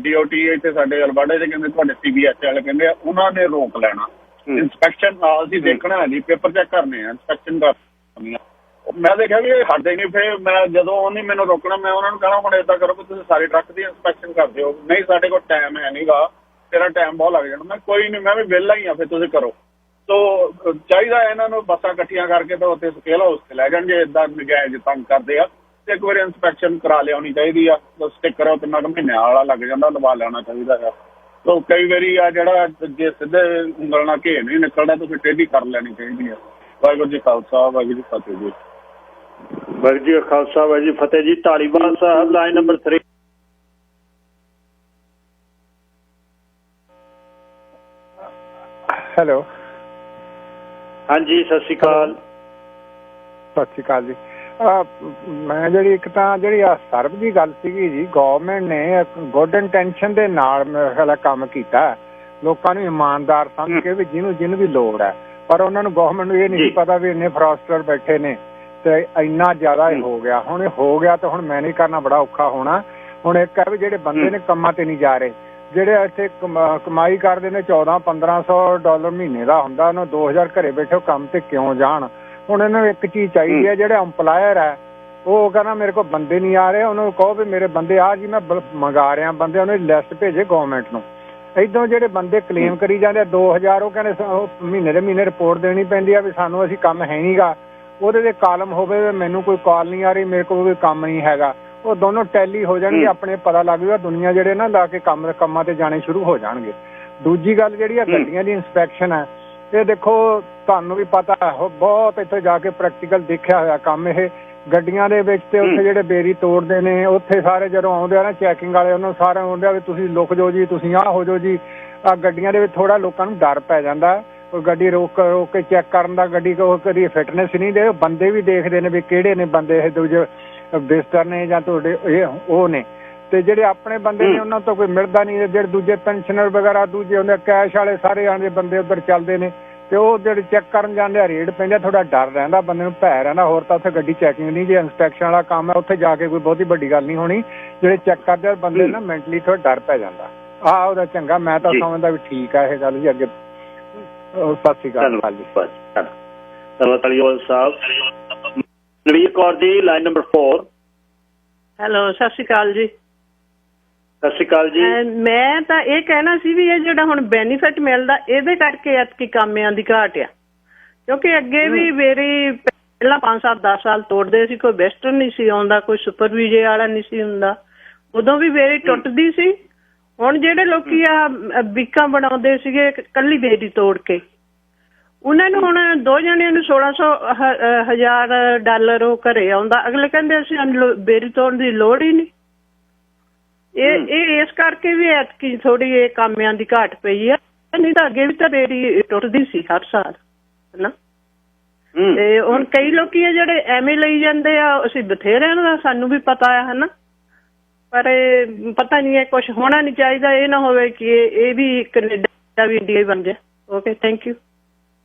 DOT ਇੱਥੇ ਸਾਡੇ ਅਲਬਰਟੇ 'ਚ ਕਹਿੰਦੇ ਤੁਹਾਡੇ CBS ਵਾਲੇ ਕਹਿੰਦੇ ਆ ਉਹਨਾਂ ਨੇ ਰੋਕ ਲੈਣਾ ਇੰਸਪੈਕਸ਼ਨ। ਅਸੀਂ ਦੇਖਣਾ ਜੀ ਪੇਪਰ ਚੈੱਕ ਕਰਨੇ ਆ, ਇੰਸਪੈਕਸ਼ਨ ਕਰਨੀ ਆ। ਮੈਂ ਦੇਖਿਆ ਵੀ ਇਹ ਹਟਦੇ ਨਹੀਂ। ਫਿਰ ਮੈਂ ਜਦੋਂ ਉਹਨੇ ਮੈਨੂੰ ਰੋਕਣਾ ਮੈਂ ਉਹਨਾਂ ਨੂੰ ਕਹਿਣਾ ਹੁਣ ਏਦਾਂ ਕਰੋ ਕਿ ਤੁਸੀਂ ਸਾਰੇ ਟਰੱਕ ਦੀ ਇੰਸਪੈਕਸ਼ਨ ਕਰ ਦਿਓ। ਨਹੀਂ ਸਾਡੇ ਕੋਲ ਟਾਈਮ ਹੈ ਨਹੀਂ ਗਾ, ਤੇਰਾ ਟਾਈਮ ਬਹੁਤ ਲੱਗ ਜਾਣਾ। ਮੈਂ ਕੋਈ ਨਹੀਂ, ਮੈਂ ਵੀ ਵਿਹਲਾ ਹੀ ਆ, ਫਿਰ ਤੁਸੀਂ ਕਰੋ। ਸੋ ਚਾਹੀਦਾ ਇਹਨਾਂ ਨੂੰ ਬੱਸਾਂ ਇਕੱਠੀਆਂ ਕਰਕੇ ਤਾਂ ਉੱਥੇ ਸਕੇਲ ਹਾਊਸ 'ਤੇ ਲੈ ਜਾਣ ਜੇ ਇੱਦਾਂ ਨਜਾਇਜ਼ ਤੰਗ ਕਰਦੇ ਆ। ਤੇ ਇੱਕ ਵਾਰੀ ਇੰਸਪੈਕਸ਼ਨ ਕਰਾ ਲਿਆਉਣੀ ਚਾਹੀਦੀ ਆ। ਸਟਿੱਕਰ ਉਹ ਕਿੰਨਾ ਕੁ ਮਹੀਨਿਆਂ ਵਾਲਾ ਲੱਗ ਜਾਂਦਾ, ਲਵਾ ਲੈਣਾ ਚਾਹੀਦਾ ਆ। ਸੋ ਕਈ ਵਾਰੀ ਆ ਜਿਹੜਾ ਜੇ ਸਿੱਧੇ ਉਂਗਲ ਨਾਲ ਘੇ ਨਹੀਂ ਨਿਕਲਦਾ ਤੁਸੀਂ ਟੇਢੀ ਕਰ ਲੈਣੀ ਚਾਹੀਦੀ ਆ। ਵਾਹਿਗੁਰੂ ਜੀ ਖਾਲਸਾ, ਵਾਹਿਗੁਰੂ ਜੀ ਫਤਿਹ ਜੀ। ਵਾਹਿਗੁਰੂ ਜੀ ਖਾਲਸਾ, ਵਾਹਿਗੁਰੂ ਜੀ ਫਤਿਹ ਜੀ। ਧਾਲੀਵਾਲ ਸਾਹਿਬ ਲਾਈਨ ਨੰਬਰ 3। ਹੈਲੋ, ਹਾਂਜੀ ਸਤਿ ਸ਼੍ਰੀ ਅਕਾਲ। ਸਤਿ ਸ਼੍ਰੀ ਅਕਾਲ ਜੀ। ਮੈਂ ਜਿਹੜੀ ਇੱਕ ਤਾਂ ਜਿਹੜੀ ਆ ਸਰਬ ਦੀ ਗੱਲ ਸੀਗੀ ਜੀ, ਗਵਰਨਮੈਂਟ ਨੇ ਗੁੱਡ ਇੰਟੈਂਸ਼ਨ ਦੇ ਨਾਲ ਮੇਰੇ ਖਿਆਲ ਕੰਮ ਕੀਤਾ, ਲੋਕਾਂ ਨੂੰ ਇਮਾਨਦਾਰ ਸਮਝ ਕੇ ਵੀ ਜਿਹਨੂੰ ਵੀ ਲੋੜ ਹੈ। ਪਰ ਉਹਨਾਂ ਨੂੰ ਗਵਰਨਮੈਂਟ ਨੂੰ ਇਹ ਨਹੀਂ ਪਤਾ ਵੀ ਇੰਨੇ ਫਰਾਸਟਰ ਬੈਠੇ ਨੇ ਤੇ ਇੰਨਾ ਜ਼ਿਆਦਾ ਇਹ ਹੋ ਗਿਆ। ਹੁਣ ਇਹ ਹੋ ਗਿਆ ਤਾਂ ਹੁਣ ਮੈਨੇਜ ਕਰਨਾ ਬੜਾ ਔਖਾ ਹੋਣਾ। ਹੁਣ ਇੱਕ ਹੈ ਵੀ ਜਿਹੜੇ ਬੰਦੇ ਨੇ ਕੰਮਾਂ ਤੇ ਨਹੀਂ ਜਾ ਰਹੇ, ਜਿਹੜੇ ਇੱਥੇ ਕਮਾਈ ਕਰਦੇ ਨੇ $1400-1500 ਮਹੀਨੇ ਦਾ ਹੁੰਦਾ, ਉਹਨੂੰ 2000 ਘਰੇ ਬੈਠੇ ਕੰਮ ਤੇ ਕਿਉਂ ਜਾਣ। ਹੁਣ ਇਹਨਾਂ ਨੂੰ ਇੱਕ ਚੀਜ਼ ਚਾਹੀਦੀ ਹੈ, ਜਿਹੜੇ ਅੰਪਲਾਇਰ ਹੈ ਉਹ ਕਹਿੰਦਾ ਮੇਰੇ ਕੋਲ ਬੰਦੇ ਨਹੀਂ ਆ ਰਹੇ, ਉਹਨੂੰ ਕਹੋ ਵੀ ਮੇਰੇ ਬੰਦੇ ਆ ਜੀ ਮੈਂ ਮੰਗਾ ਰਿਹਾ ਬੰਦੇ, ਉਹਨੂੰ ਲਿਸਟ ਭੇਜੇ ਗਵਰਨਮੈਂਟ ਨੂੰ। ਇੱਦਾਂ ਜਿਹੜੇ ਬੰਦੇ ਕਲੇਮ ਕਰੀ ਜਾਂਦੇ 2000, ਉਹ ਕਹਿੰਦੇ ਮਹੀਨੇ ਦੇ ਮਹੀਨੇ ਰਿਪੋਰਟ ਦੇਣੀ ਪੈਂਦੀ ਆ ਵੀ ਸਾਨੂੰ ਅਸੀਂ ਕੰਮ ਹੈ ਨਹੀਂ ਗਾ। ਉਹਦੇ ਤੇ ਕਾਲਮ ਹੋਵੇ ਮੈਨੂੰ ਕੋਈ ਕਾਲ ਨਹੀਂ ਆ ਰਹੀ, ਮੇਰੇ ਕੋਲ ਕੋਈ ਕੰਮ ਨਹੀਂ ਹੈਗਾ। ਉਹ ਦੋਨੋਂ ਟੈਲੀ ਹੋ ਜਾਣਗੇ, ਆਪਣੇ ਪਤਾ ਲੱਗ ਜੂਗਾ। ਦੁਨੀਆ ਜਿਹੜੇ ਨਾ ਲਾ ਕੇ ਕੰਮਾਂ ਤੇ ਜਾਣੇ ਸ਼ੁਰੂ ਹੋ ਜਾਣਗੇ। ਦੂਜੀ ਗੱਲ ਜਿਹੜੀ ਆ ਗੱਡੀਆਂ ਦੀ ਇੰਸਪੈਕਸ਼ਨ ਹੈ, ਇਹ ਦੇਖੋ ਤੁਹਾਨੂੰ ਵੀ ਪਤਾ ਬਹੁਤ ਇੱਥੇ ਜਾ ਕੇ ਪ੍ਰੈਕਟੀਕਲ ਦੇਖਿਆ ਹੋਇਆ ਕੰਮ। ਇਹ ਗੱਡੀਆਂ ਦੇ ਵਿੱਚ ਤੇ ਉੱਥੇ ਜਿਹੜੇ ਬੇਰੀ ਤੋੜਦੇ ਨੇ ਉੱਥੇ ਸਾਰੇ ਜਦੋਂ ਆਉਂਦੇ ਆ ਨਾ ਚੈਕਿੰਗ ਵਾਲੇ, ਉਹਨਾਂ ਸਾਰੇ ਆਉਂਦੇ ਆ ਵੀ ਤੁਸੀਂ ਲੁਕ ਜਾਓ ਜੀ, ਤੁਸੀਂ ਆਹ ਹੋ ਜਾਓ ਜੀ। ਗੱਡੀਆਂ ਦੇ ਵਿੱਚ ਥੋੜਾ ਲੋਕਾਂ ਨੂੰ ਡਰ ਪੈ ਜਾਂਦਾ ਕੋਈ ਗੱਡੀ ਰੋਕ ਕੇ ਚੈੱਕ ਕਰਨ ਦਾ, ਗੱਡੀ ਕੋ ਕਦੀ ਫਿਟਨੈਸ ਨਹੀਂ ਦੇ, ਬੰਦੇ ਵੀ ਦੇਖਦੇ ਨੇ ਵੀ ਕਿਹੜੇ ਨੇ ਬੰਦੇ, ਇਹ ਦੂਜੇ ਵਿਜ਼ਟਰ ਨੇ ਜਾਂ ਤੁਹਾਡੇ ਇਹ ਉਹ ਨੇ। ਤੇ ਜਿਹੜੇ ਆਪਣੇ ਬੰਦੇ ਨੇ ਉਹਨਾਂ ਤੋਂ ਕੋਈ ਮਿਲਦਾ ਨਹੀਂ, ਜਿਹੜੇ ਦੂਜੇ ਪੈਨਸ਼ਨਰ ਵਗੈਰਾ ਦੂਜੇ ਹੁੰਦੇ ਕੈਸ਼ ਵਾਲੇ ਸਾਰੇ ਆਂਦੇ ਬੰਦੇ ਉੱਧਰ ਚੱਲਦੇ ਨੇ, ਤੇ ਉਹ ਜਿਹੜੇ ਚੈੱਕ ਕਰਨ ਜਾਂਦੇ ਆ ਰੇਡ ਪੈਂਦੇ, ਥੋੜਾ ਡਰ ਰਹਿੰਦਾ ਬੰਦੇ ਨੂੰ, ਭੈ ਰਹਿੰਦਾ। ਹੋਰ ਤਾਂ ਉੱਥੇ ਗੱਡੀ ਚੈਕਿੰਗ ਨਹੀਂ, ਜੇ ਇੰਸਪੈਕਸ਼ਨ ਵਾਲਾ ਕੰਮ ਹੈ ਉੱਥੇ ਜਾ ਕੇ ਕੋਈ ਬਹੁਤੀ ਵੱਡੀ ਗੱਲ ਨਹੀਂ ਹੋਣੀ। ਜਿਹੜੇ ਚੈੱਕ ਕਰਦੇ ਆ ਬੰਦੇ ਨਾ ਮੈਂਟਲੀ ਥੋੜਾ ਡਰ ਪੈ ਜਾਂਦਾ। ਆਹ ਉਹਦਾ ਚੰਗਾ, ਮੈਂ ਤਾਂ ਸਮਝਦਾ ਵੀ ਠੀਕ ਆ ਇਹ ਗੱਲ ਜੀ। ਅੱਗੇ ਸਤਿ ਸ਼੍ਰੀ ਅਕਾਲ ਜੀ। ਧੰਨਵਾਦ ਧਾਲੀਵਾਲ ਸਾਹਿਬ। Navir Kaur ji, line number 4। Hello, ਸਤਿ ਸ਼੍ਰੀ ਅਕਾਲ ਜੀ। ਸਤਿ ਸ਼੍ਰੀ ਅਕਾਲ ਜੀ। ਮੈਂ ਤਾਂ ਇਹ ਕਹਿਣਾ ਸੀ ਵੀ ਇਹ ਜਿਹੜਾ ਹੁਣ ਬੈਨੀਫਿਟ ਮਿਲਦਾ ਇਹਦੇ ਕਰਕੇ ਐਤਕੀ ਕਾਮਿਆਂ ਦੀ ਘਾਟ ਆ, ਕਿਉਂਕਿ ਅੱਗੇ ਵੀ ਮੇਰੀ ਪਹਿਲਾਂ 5-7-10 ਸਾਲ ਤੋੜਦੇ ਸੀ, ਕੋਈ ਵੈਸਟਰਨ ਨਹੀਂ ਸੀ ਆਉਂਦਾ, ਕੋਈ ਸੁਪਰ ਵੀਜੇ ਵਾਲਾ ਨਹੀਂ ਸੀ ਹੁੰਦਾ, ਉਦੋਂ ਵੀ ਬੇਰੀ ਟੁੱਟਦੀ ਸੀ। ਹੁਣ ਜਿਹੜੇ ਲੋਕੀ ਆ ਬੀਕਾਂ ਬਣਾਉਂਦੇ ਸੀਗੇ ਕੱਲੀ ਬੇਰੀ ਤੋੜ ਕੇ, ਉਹਨਾਂ ਨੂੰ ਹੁਣ 2 ਜਣਿਆਂ ਨੂੰ 1600 $1000 ਉਹ ਘਰੇ ਆਉਂਦਾ। ਅਗਲੇ ਕਹਿੰਦੇ ਅਸੀਂ ਬੇਰੀ ਤੋੜਨ ਦੀ ਲੋੜ ਹੀ ਨਹੀਂ। ਇਹ ਇਸ ਕਰਕੇ ਵੀ ਐਤਕੀ ਥੋੜੀ ਇਹ ਕਾਮਿਆਂ ਦੀ ਘਾਟ ਪਈ ਆ, ਨਹੀਂ ਤਾਂ ਅੱਗੇ ਵੀ ਤਾਂ ਬੇਰੀ ਟੁੱਟਦੀ ਸੀ ਹਰ ਸਾਲ, ਹਨਾ। ਤੇ ਹੁਣ ਕਈ ਲੋਕੀ ਆ ਜਿਹੜੇ ਐਵੇਂ ਲਈ ਜਾਂਦੇ ਆ, ਅਸੀਂ ਬਥੇਰਿਆਂ ਦਾ ਸਾਨੂੰ ਵੀ ਪਤਾ ਆ, ਹਨਾ। ਪਰ ਇਹ ਪਤਾ ਨਹੀਂ, ਇਹ ਕੁਛ ਹੋਣਾ ਨਹੀਂ ਚਾਹੀਦਾ। ਇਹ ਨਾ ਹੋਵੇ ਕਿ ਇਹ ਵੀ ਕੈਨੇਡਾ ਵੀ ਇੰਡੀਆ ਹੀ ਬਣ ਜਾਏ। Okay, thank you.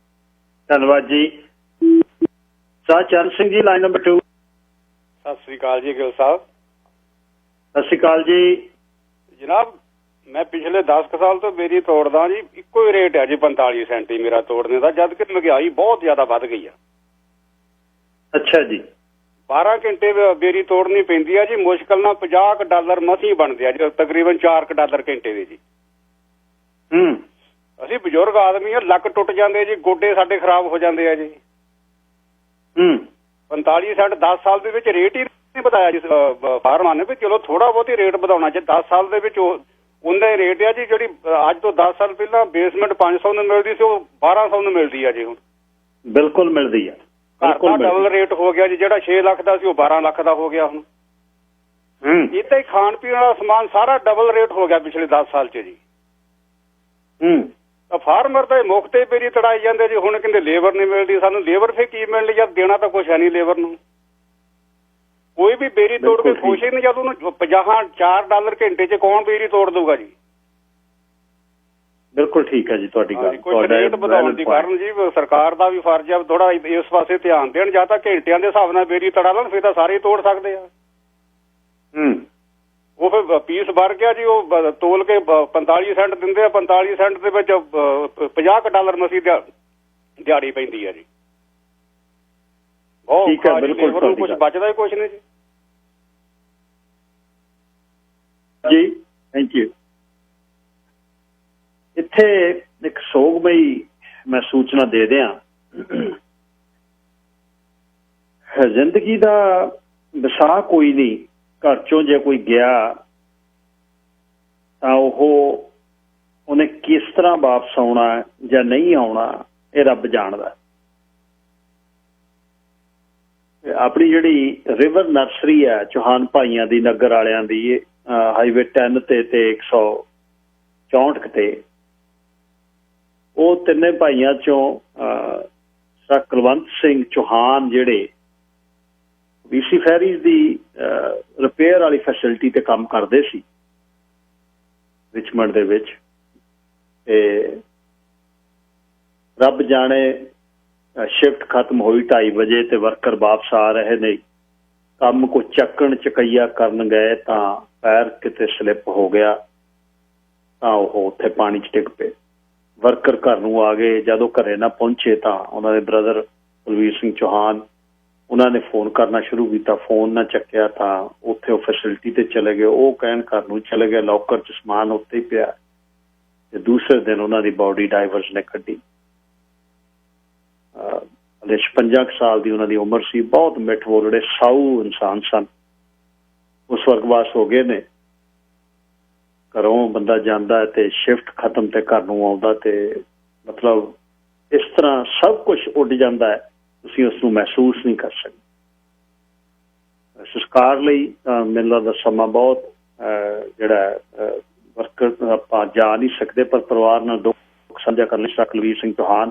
ਧੰਨਵਾਦ ਜੀ। Charan Singh ji, line number 2। ਸਤਿ ਸ੍ਰੀ ਅਕਾਲ ਜੀ ਗਿੱਲ ਸਾਹਿਬ। ਸਤਿ ਸ਼੍ਰੀ ਅਕਾਲ ਜੀ ਜਨਾਬ। ਮੈਂ ਪਿਛਲੇ 10 ਸਾਲ ਤੋਂ ਬੇਰੀ ਤੋੜਦਾ ਜੀ, ਇੱਕੋ ਹੀ ਰੇਟ ਹੈ ਜੀ 45 ਸੈਂਟ ਹੀ ਮੇਰਾ ਤੋੜਨੇ ਦਾ, ਜਦ ਕਿ ਮਹਿੰਗਾਈ ਬਹੁਤ ਜ਼ਿਆਦਾ ਵੱਧ ਗਈ ਆ। ਅੱਛਾ ਜੀ। 12 ਘੰਟੇ ਬੇਰੀ ਤੋੜਨੀ ਪੈਂਦੀ ਆ ਜੀ, ਮੁਸ਼ਕਲ ਨਾਲ $50 ਮਸੀਂ ਬਣਦੇ ਆ ਜੀ, ਤਕਰੀਬਨ $4 ਘੰਟੇ ਦੇ ਜੀ। ਅਸੀਂ ਬਜ਼ੁਰਗ ਆਦਮੀ ਆ, ਲੱਕ ਟੁੱਟ ਜਾਂਦੇ ਜੀ, ਗੋਡੇ ਸਾਡੇ ਖਰਾਬ ਹੋ ਜਾਂਦੇ ਆ ਜੀ। 45 ਸੈਂਟ 10 ਸਾਲ ਦੇ ਵਿੱਚ ਰੇਟ ਹੀ ਨਹੀਂ ਵਧਾਇਆ ਜੀ ਫਾਰਮਾਂ ਨੇ, ਵੀ ਚਲੋ ਥੋੜਾ ਬਹੁਤ ਹੀ ਰੇਟ ਵਧਾਉਣਾ ਚਾਹੀਦਾ। 10 ਸਾਲ ਦੇ ਵਿੱਚ ਉਹਦਾ ਹੀ ਰੇਟ ਆ ਜੀ। ਜਿਹੜੀ ਅੱਜ ਤੋਂ 10 ਸਾਲ ਪਹਿਲਾਂ ਬੇਸਮੈਂਟ 500 ਨੂੰ ਮਿਲਦੀ ਸੀ, ਉਹ 1200 ਨੂੰ ਮਿਲਦੀ ਆ ਜੀ ਹੁਣ। ਬਿਲਕੁਲ ਮਿਲਦੀ ਆ। ਘਰ ਦਾ ਡਬਲ ਰੇਟ ਹੋ ਗਿਆ ਜੀ, ਜਿਹੜਾ 6 ਲੱਖ ਦਾ ਸੀ ਉਹ 12 ਲੱਖ ਦਾ ਹੋ ਗਿਆ ਹੁਣ। ਇੱਦਾਂ ਹੀ ਖਾਣ ਪੀਣ ਵਾਲਾ ਸਮਾਨ ਸਾਰਾ ਡਬਲ ਰੇਟ ਹੋ ਗਿਆ ਪਿਛਲੇ 10 ਸਾਲ 'ਚ ਜੀ। ਤਾਂ ਫਾਰਮਰ ਤਾਂ ਮੁਫਤ ਹੀ ਬੇਰੀ ਤੜਾਈ ਜਾਂਦੇ ਜੀ। ਹੁਣ ਕਹਿੰਦੇ ਲੇਬਰ ਨਹੀਂ ਮਿਲਦੀ ਸਾਨੂੰ। ਲੇਬਰ ਫਿਰ ਕੀ ਮਿਲਣੀ ਜਦ ਦੇਣਾ ਤਾਂ ਕੁਛ ਹੈ ਨਹੀਂ ਲੇਬਰ ਨੂੰ। ਕੋਈ ਵੀ ਬੇਰੀ ਤੋੜ ਕੇ ਖੁਸ਼ ਹੀ ਨਹੀਂ ਜਦ ਉਹਨੂੰ $4 ਘੰਟੇ 'ਚ ਕੌਣ ਬੇਰੀ ਤੋੜ ਦਊਗਾ ਜੀ। ਬਿਲਕੁਲ ਠੀਕ ਹੈ ਜੀ ਤੁਹਾਡੀ ਗੱਲ। ਕੁਝ ਰੇਟ ਵਧਾਉਣ ਦੀ ਕਾਰਨ ਜੀ ਸਰਕਾਰ ਦਾ ਵੀ ਫਰਜ਼ ਆ ਥੋੜਾ ਇਸ ਪਾਸੇ ਧਿਆਨ ਦੇਣ। ਜਾਂ ਤਾਂ ਘੰਟਿਆਂ ਦੇ ਹਿਸਾਬ ਨਾਲ ਬੇਰੀ ਤੜਾ ਲੈਣ, ਫਿਰ ਤਾਂ ਸਾਰੇ ਹੀ ਤੋੜ ਸਕਦੇ ਆ। ਉਹ ਫਿਰ ਪੀਸ ਭਰ ਗਿਆ ਜੀ, ਉਹ ਤੋਲ ਕੇ 45 ਸੈਂਟ ਦਿੰਦੇ ਆ। 45 ਸੈਂਟ ਦੇ ਵਿੱਚ $50 ਮਸੀਂ ਦਿਹਾੜੀ ਪੈਂਦੀ ਆ ਜੀ। ਠੀਕ ਹੈ, ਬਿਲਕੁਲ ਕੁਛ ਬਚਦਾ ਹੀ ਕੁਛ ਨਹੀਂ ਜੀ। Thank you. ਇੱਥੇ ਇੱਕ ਸੋਗਮਈ ਮੈਂ ਸੂਚਨਾ ਦੇ ਦਿਆਂ। ਜ਼ਿੰਦਗੀ ਦਾ ਵਿਸਾਹ ਕੋਈ ਨਹੀਂ। ਘਰ ਚੋਂ ਜੇ ਕੋਈ ਗਿਆ ਤਾਂ ਉਹਨੇ ਕਿਸ ਤਰ੍ਹਾਂ ਵਾਪਸ ਆਉਣਾ ਜਾਂ ਨਹੀਂ ਆਉਣਾ, ਇਹ ਰੱਬ ਜਾਣਦਾ। ਆਪਣੀ ਜਿਹੜੀ ਰਿਵਰ ਨਰਸਰੀ ਹੈ ਚੌਹਾਨ ਭਾਈਆਂ ਦੀ, ਨਗਰ ਵਾਲਿਆਂ ਦੀ, ਹਾਈਵੇ 10 ਤੇ 164 ਤੇ, ਉਹ ਤਿੰਨੇ ਭਾਈਆਂ ਚੋਂ ਸਰ ਕੁਲਵੰਤ ਸਿੰਘ ਚੌਹਾਨ ਜਿਹੜੇ BC ਫੈਰੀਜ਼ ਦੀ ਰਿਪੇਅਰ ਵਾਲੀ ਫੈਸਿਲਿਟੀ ਤੇ ਕੰਮ ਕਰਦੇ ਸੀ ਰਿਚਮੰਡ ਦੇ ਵਿੱਚ, ਤੇ ਰੱਬ ਜਾਣੇ ਸ਼ਿਫਟ ਖਤਮ ਹੋਈ 2:30 ਵਜੇ ਤੇ ਵਰਕਰ ਵਾਪਸ ਆ ਰਹੇ ਨੇ। ਕੰਮ ਕੋ ਚੱਕਣ ਚਕਈਆ ਕਰਨ ਗਏ ਤਾਂ ਪੈਰ ਕਿਤੇ ਸਲਿੱਪ ਹੋ ਗਿਆ ਤਾਂ ਉਹ ਉੱਥੇ ਪਾਣੀ 'ਚ ਡਿੱਗ ਪਏ। ਵਰਕਰ ਘਰ ਨੂੰ ਆ ਗਏ। ਜਦੋਂ ਘਰੇ ਨਾ ਪਹੁੰਚੇ ਤਾਂ ਉਹਨਾਂ ਦੇ ਬ੍ਰਦਰ ਕੁਲਵੀਰ ਸਿੰਘ ਚੌਹਾਨ, ਉਹਨਾਂ ਨੇ ਫੋਨ ਕਰਨਾ ਸ਼ੁਰੂ ਕੀਤਾ। ਫੋਨ ਨਾ ਚੱਕਿਆ ਤਾਂ ਉੱਥੇ ਉਹ ਫੈਸਿਲਿਟੀ ਤੇ ਚਲੇ ਗਏ। ਉਹ ਕਹਿਣ ਘਰ ਨੂੰ ਚਲੇ ਗਏ, ਲੋਕਰ 'ਚ ਸਮਾਨ ਉੱਤੇ ਹੀ ਪਿਆ। ਤੇ ਦੂਸਰੇ ਦਿਨ ਉਹਨਾਂ ਦੀ ਬੋਡੀ ਡਾਈਵਰਸ ਨੇ ਕੱਢੀ। 56 ਸਾਲ ਦੀ ਉਹਨਾਂ ਦੀ ਉਮਰ ਸੀ। ਬਹੁਤ ਮਿੱਠ ਬੋਲੜੇ ਸਾਊ ਇਨਸਾਨ ਸਨ। ਉਹ ਸਵਰਗਵਾਸ ਹੋ ਗਏ ਨੇ। ਘਰੋਂ ਬੰਦਾ ਜਾਂਦਾ ਤੇ ਸ਼ਿਫਟ ਖਤਮ ਤੇ ਘਰ ਨੂੰ ਆਉਂਦਾ ਤੇ ਮਤਲਬ ਇਸ ਤਰ੍ਹਾਂ ਸਭ ਕੁਝ ਉੱਡ ਜਾਂਦਾ ਹੈ, ਤੁਸੀਂ ਉਸ ਨੂੰ ਮਹਿਸੂਸ ਨਹੀਂ ਕਰ ਸਕਦੇ। ਸੰਸਕਾਰ ਲਈ ਮੈਨੂੰ ਲੱਗਦਾ ਸਮਾਂ ਬਹੁਤ ਜਿਹੜਾ ਵਰਕਰ ਆਪਾਂ ਜਾ ਨਹੀਂ ਸਕਦੇ, ਪਰ ਪਰਿਵਾਰ ਨਾਲ ਦੁੱਖ ਦੁੱਖ ਸਾਂਝਾ ਕਰਨ ਲਈ ਕੁਲਵੀਰ ਸਿੰਘ ਚੌਹਾਨ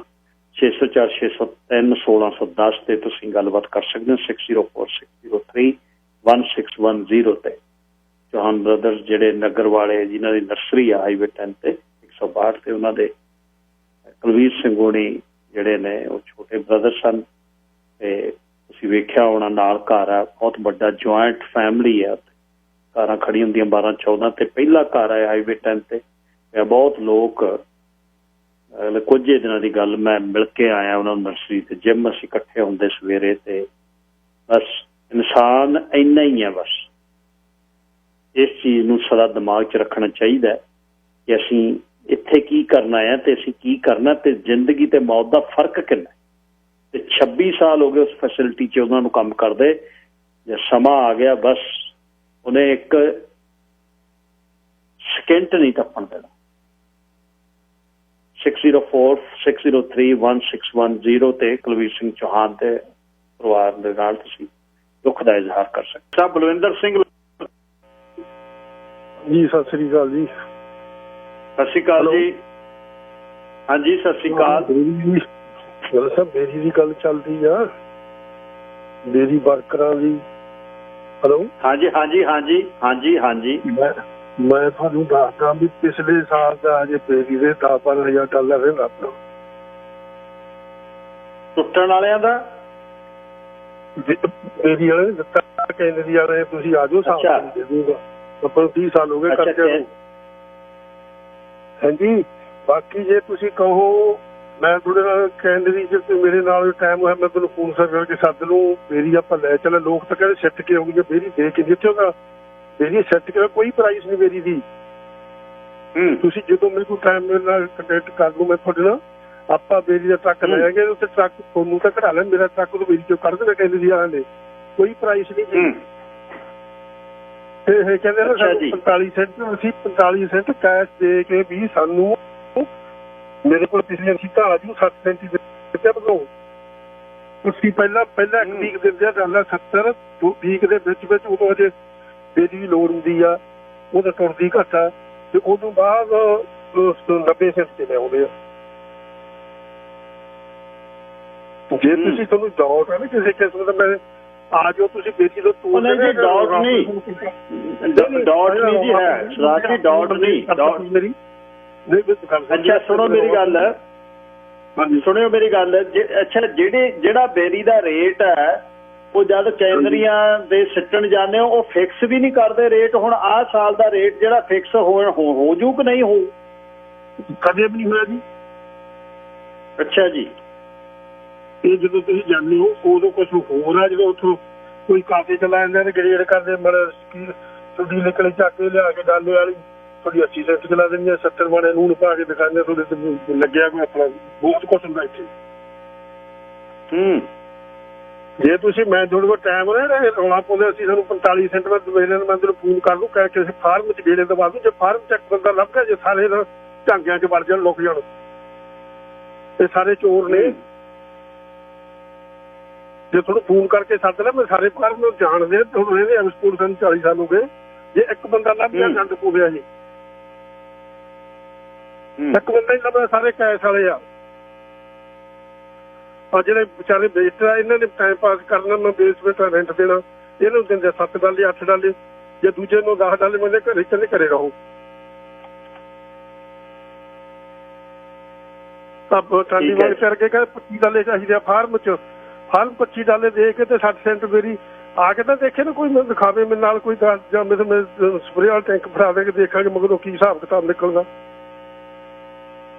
604 603 1610 ਤੇ ਤੁਸੀਂ ਗੱਲਬਾਤ ਕਰ ਸਕਦੇ ਹੋ 6046031610 ਤੇ। ਚੌਹਾਨ ਬ੍ਰਦਰਸ ਜਿਹੜੇ ਨਗਰ ਵਾਲੇ ਜਿਨ੍ਹਾਂ ਦੀ ਨਰਸਰੀ ਆ ਹਾਈਵੇ 10 ਤੇ 162 ਤੇ ਉਹਨਾਂ ਦੇ ਕੁਲਵੀਰ ਸਿੰਘ ਹੋਣੀ ਜਿਹੜੇ ਨੇ ਉਹ ਛੋਟੇ ਬ੍ਰਦਰ ਸਨ ਤੇ ਤੁਸੀਂ ਵੇਖਿਆ ਹੋਣਾ ਨਾਲ ਘਰ ਆ ਬਹੁਤ ਵੱਡਾ ਜੁਆਇੰਟ ਫੈਮਿਲੀ ਆ ਕਾਰਾਂ ਖੜੀਆਂ ਹੁੰਦੀਆਂ 12-14 ਤੇ ਪਹਿਲਾ ਘਰ ਹੈ ਹਾਈਵੇ 10 ਤੇ ਬਹੁਤ ਲੋਕ ਕੁਝ ਦਿਨਾਂ ਦੀ ਗੱਲ ਮੈਂ ਮਿਲ ਕੇ ਆਇਆ ਉਹਨਾਂ ਨੂੰ ਨਰਸਰੀ ਤੇ ਜਿਮ ਅਸੀਂ ਇਕੱਠੇ ਹੁੰਦੇ ਸਵੇਰੇ ਤੇ ਬਸ ਇਨਸਾਨ ਇੰਨਾ ਹੀ ਹੈ ਬਸ ਇਸ ਚੀਜ਼ ਨੂੰ ਸਦਾ ਦਿਮਾਗ 'ਚ ਰੱਖਣਾ ਚਾਹੀਦਾ ਕਿ ਅਸੀਂ ਇੱਥੇ ਕੀ ਕਰਨਾ ਹੈ ਤੇ ਅਸੀਂ ਕੀ ਕਰਨਾ ਤੇ ਜ਼ਿੰਦਗੀ ਤੇ ਮੌਤ ਦਾ ਫਰਕ ਕਿੰਨਾ ਤੇ 26 ਸਾਲ ਹੋ ਗਏ ਉਸ ਫੈਸਿਲਿਟੀ 'ਚ ਉਹਨਾਂ ਨੂੰ ਕੰਮ ਕਰਦੇ ਜੇ ਸਮਾਂ ਆ ਗਿਆ ਬਸ ਉਹਨੇ ਇੱਕ ਸਕਿੰਟ ਨਹੀਂ ਟੱਪਣ ਦੇਣਾ 6046031610 ਤੇ ਕੁਲਵੀਰ ਸਿੰਘ ਚੌਹਾਨ ਦੇ ਪਰਿਵਾਰ ਦੇ ਨਾਲ ਤੁਸੀਂ ਦੁੱਖ ਦਾ ਇਜ਼ਹਾਰ ਕਰ ਸਕਦੇ। ਸਾਹਿਬ ਬਲਵਿੰਦਰ ਸਿੰਘ ਜੀ ਸਤਿ ਸ੍ਰੀ ਅਕਾਲ ਜੀ। ਸਤਿ ਸ਼੍ਰੀ ਅਕਾਲ ਜੀ। ਹਾਂਜੀ ਸਤਿ ਸ਼੍ਰੀ ਅਕਾਲ। ਸਾਹਿਬ ਬੇਰੀ ਦੀ ਗੱਲ ਚੱਲਦੀ ਆ ਬੇਰੀ ਵਰਕਰਾਂ ਦੀ। ਹੈਲੋ ਹਾਂਜੀ ਹਾਂਜੀ ਹਾਂਜੀ ਹਾਂਜੀ ਹਾਂਜੀ ਮੈਂ ਤੁਹਾਨੂੰ ਦੱਸਦਾ ਵੀ ਪਿਛਲੇ ਸਾਲ ਦਾ ਅਜੇ ਬੇਰੀ ਦੇ $10,000 ਰਹਿੰਦਾ ਟੁੱਟਣ ਵਾਲਿਆਂ ਦਾ ਬੇਰੀ ਵਾਲੇ ਦਿੱਤਾ ਕਹਿੰਦੇ ਦੀ ਵਾਲੇ ਤੁਸੀਂ ਆ ਜਾਓ ਸਾਲ ਦੇ ਦੂਗਾ ਆਪਾਂ 30 ਸਾਲ ਹੋ ਗਏ ਕਰਦੇ ਨੂੰ। ਹਾਂਜੀ ਬਾਕੀ ਜੇ ਤੁਸੀਂ ਕਹੋ ਮੈਂ ਤੁਹਾਡੇ ਨਾਲ ਕੈਨੇਡੀ ਚ ਮੇਰੇ ਨਾਲ ਟਾਈਮ ਹੋਇਆ ਮੈਂ ਤੁਹਾਨੂੰ ਫੋਨ ਕਰਕੇ ਸੱਦ ਲੂੰ ਬੇਰੀ ਆਪਾਂ ਲੈ ਚੱਲੇ। ਲੋਕ ਤਾਂ ਕਹਿੰਦੇ ਸਿੱਟ ਕੇ ਆਉਂਗੇ ਬੇਰੀ ਦੇ ਕੇ ਦਿੱਤੇਗਾ ਬੇਰੀ ਸਿੱਟ ਕੇ ਕੋਈ ਪ੍ਰਾਈਸ ਨਹੀਂ ਬੇਰੀ ਦੀ। ਤੁਸੀਂ ਜਦੋਂ ਮੇਰੇ ਕੋਲ ਟਾਈਮ ਮੇਰੇ ਨਾਲ ਕੰਟੈਕਟ ਕਰ ਲੂ ਮੈਂ ਤੁਹਾਡੇ ਨਾਲ ਆਪਾਂ ਬੇਰੀ ਦਾ ਟਰੱਕ ਲੈ ਗਏ ਉੱਥੇ ਟਰੱਕ ਤੁਹਾਨੂੰ ਤਾਂ ਕਢਾ ਲੈ ਮੇਰਾ ਟਰੱਕ ਨੂੰ ਬੇਰੀ ਚੋਂ ਕੱਢ ਦੇਣਾ ਕੈਨੇਡੀ ਵਾਲਿਆਂ ਨੇ ਕੋਈ ਪ੍ਰਾਈਸ ਨਹੀਂ ਜੀ। ਇਹ ਕਹਿੰਦੇ ਨਾ ਸਾਨੂੰ 45 ਸੈਂਟ ਅਸੀਂ 45 ਸੈਂਟ ਕੈਸ਼ ਦੇ ਕੇ ਵੀ ਸਾਨੂੰ ਮੇਰੇ ਕੋਲ ਪਿਛਲੇ ਅਸੀਂ ਘਾਹ ਜੀ 60 ਸੈਂਟ ਦਿੱਤੇ ਬਦਲੋ ਤੁਸੀਂ ਪਹਿਲਾਂ ਇੱਕ ਵੀਕ ਦਿੰਦੇ $70 ਵੀਕ ਦੇ ਵਿੱਚ ਉਦੋਂ ਅਜੇ ਬੇਰੀ ਦੀ ਲੋੜ ਹੁੰਦੀ ਆ ਉਹਦਾ ਟੁੱਟਦੀ ਘੱਟ ਆ ਤੇ ਉਦੋਂ ਬਾਅਦ 90 ਸੈਂਟ ਤੇ ਲਿਆਉਂਦੇ ਆ। ਜੇ ਤੁਸੀਂ ਤੁਹਾਨੂੰ ਡਾਊਟ ਹੈ ਨਾ ਕਿਸੇ ਕਿਸਮ ਦਾ ਮੈਂ ਆ ਜਾਓ ਤੁਸੀਂ ਬੇਟੀ ਤੋਂ ਡਾਊਟ ਨਹੀਂ ਜੀ ਹੈ ਸਰਦਾਰ ਜੀ ਡਾਊਟ ਨਹੀਂ ਮੇਰੀ ਅੱਛਾ ਸੁਣੋ ਮੇਰੀ ਗੱਲ ਸੁਣਿਓ ਮੇਰੀ ਗੱਲ ਅੱਛਾ ਜਿਹੜਾ ਬੇਰੀ ਦਾ ਰੇਟ ਹੈ ਉਹ ਜਦ ਕੈਨਰੀਆਂ ਦੇ ਸਿੱਟਣ ਜਾਂਦੇ ਹੋ ਉਹ ਫਿਕਸ ਵੀ ਨਹੀਂ ਕਰਦੇ ਰੇਟ। ਹੁਣ ਆਹ ਸਾਲ ਦਾ ਰੇਟ ਜਿਹੜਾ ਫਿਕਸ ਹੋ ਜੂ ਕਿ ਨਹੀਂ ਹੋ ਕਦੇ ਵੀ ਨਹੀਂ ਹੋਇਆ ਜੀ। ਅੱਛਾ ਜੀ ਇਹ ਜਦੋਂ ਤੁਸੀਂ ਜਾਂਦੇ ਹੋ ਉਦੋਂ ਕੁਛ ਹੋਰ ਆ ਜਦੋਂ ਉੱਥੋਂ ਕੋਈ ਕਾਫੀ ਚਲਾ ਜਾਂਦੇ ਨੇ ਗਰੇਡ ਕਰਦੇ ਮਤਲਬ ਤੁਹਾਡੀ ਨਿਕਲੇ ਚੱਕ ਕੇ ਲਿਆ ਕੇ ਡਾਲੇ ਵਾਲੀ ਤੁਹਾਡੀ 80 ਸੈਂਟ ਚਲਾ ਦਿੰਦੀ 70 ਵਾਲੇ ਨੂਨ ਪਾ ਕੇ ਦਿਖਾਉਂਦੇ ਤੁਹਾਡੇ ਤੇ ਲੱਗਿਆ ਕੋਈ ਆਪਣਾ ਬਹੁਤ ਕੁਛ ਹੁੰਦਾ ਇੱਥੇ। ਜੇ ਤੁਸੀਂ ਮੈਂ ਤੁਹਾਡੇ ਕੋਲ ਟਾਈਮ ਨਾ ਰੌਲਾ ਪਾਉਂਦੇ ਅਸੀਂ ਸਾਨੂੰ 45 ਸੈਂਟ ਮੈਂ ਤੈਨੂੰ ਫੋਨ ਕਰ ਲੂ ਕਹਿ ਕਿਸੇ ਫਾਰਮ 'ਚ ਗੇੜੇ ਦਵਾ ਦੂ ਜੇ ਫਾਰਮ 'ਚ ਬੰਦਾ ਲੱਭ ਗਿਆ ਜੇ ਸਾਰੇ ਝਾਂਗਿਆਂ 'ਚ ਵੜ ਜਾਣ ਲੁੱਕ ਜਾਣ ਇਹ ਸਾਰੇ ਚੋਰ ਨੇ। ਜੇ ਤੁਹਾਨੂੰ ਫੋਨ ਕਰਕੇ ਸੱਦ ਲਿਆ ਮੈਂ ਸਾਰੇ ਫਾਰਮ ਨੂੰ ਜਾਣਦੇ ਹੁਣ ਇਹਦੇ ਐਕਸਪੋਰਟ ਸਾਨੂੰ 40 ਸਾਲ ਹੋ ਗਏ ਜੇ ਇੱਕ ਬੰਦਾ ਲੱਭ ਗਿਆ ਗੰਦ ਪੂਰਿਆ ਜੀ ਇੱਕ ਬੰਦਾ ਹੀ ਲੱਭਿਆ ਸਾਰੇ ਕੈਸ਼ ਵਾਲੇ ਆ ਜਿਹੜੇ ਵਿਚਾਰੇ ਵੇਚਦੇ ਆ ਇਹਨਾਂ ਨੇ ਟਾਈਮ ਪਾਸ ਕਰਨਾ ਮੈਂ ਬੇਸਮੈਂਟ ਰੈਂਟ ਦੇਣਾ ਇਹਨੂੰ ਦਿੰਦੇ $7 $8 ਜੇ ਦੂਜੇ ਨੂੰ $10 ਮਿਲਦੇ ਘਰੇ ਚੱਲੇ ਘਰੇ ਰਹੋ। ਟਾਂਡੀ ਵਾਲੇ ਕਰਕੇ ਕਹਿੰਦੇ $25 ਚਾਹੀਦੇ ਆ ਫਾਰਮ 'ਚ ਫਾਰਮ $25 ਦੇ ਕੇ ਤੇ 60 ਸੈਂਟ ਮੇਰੀ ਆ ਕੇ ਤਾਂ ਦੇਖੇ ਨਾ ਕੋਈ ਮੈਨੂੰ ਦਿਖਾਵੇ ਮੇਰੇ ਨਾਲ ਕੋਈ ਜਾਂ ਮੇਰੇ ਸਪਰੇ ਵਾਲਾ ਟੈਂਕ ਫੜਾ ਦੇ ਕੇ ਦੇਖਾਂਗੇ ਮਗਰੋਂ ਕੀ ਹਿਸਾਬ ਕਿਤਾਬ ਨਿਕਲਦਾ।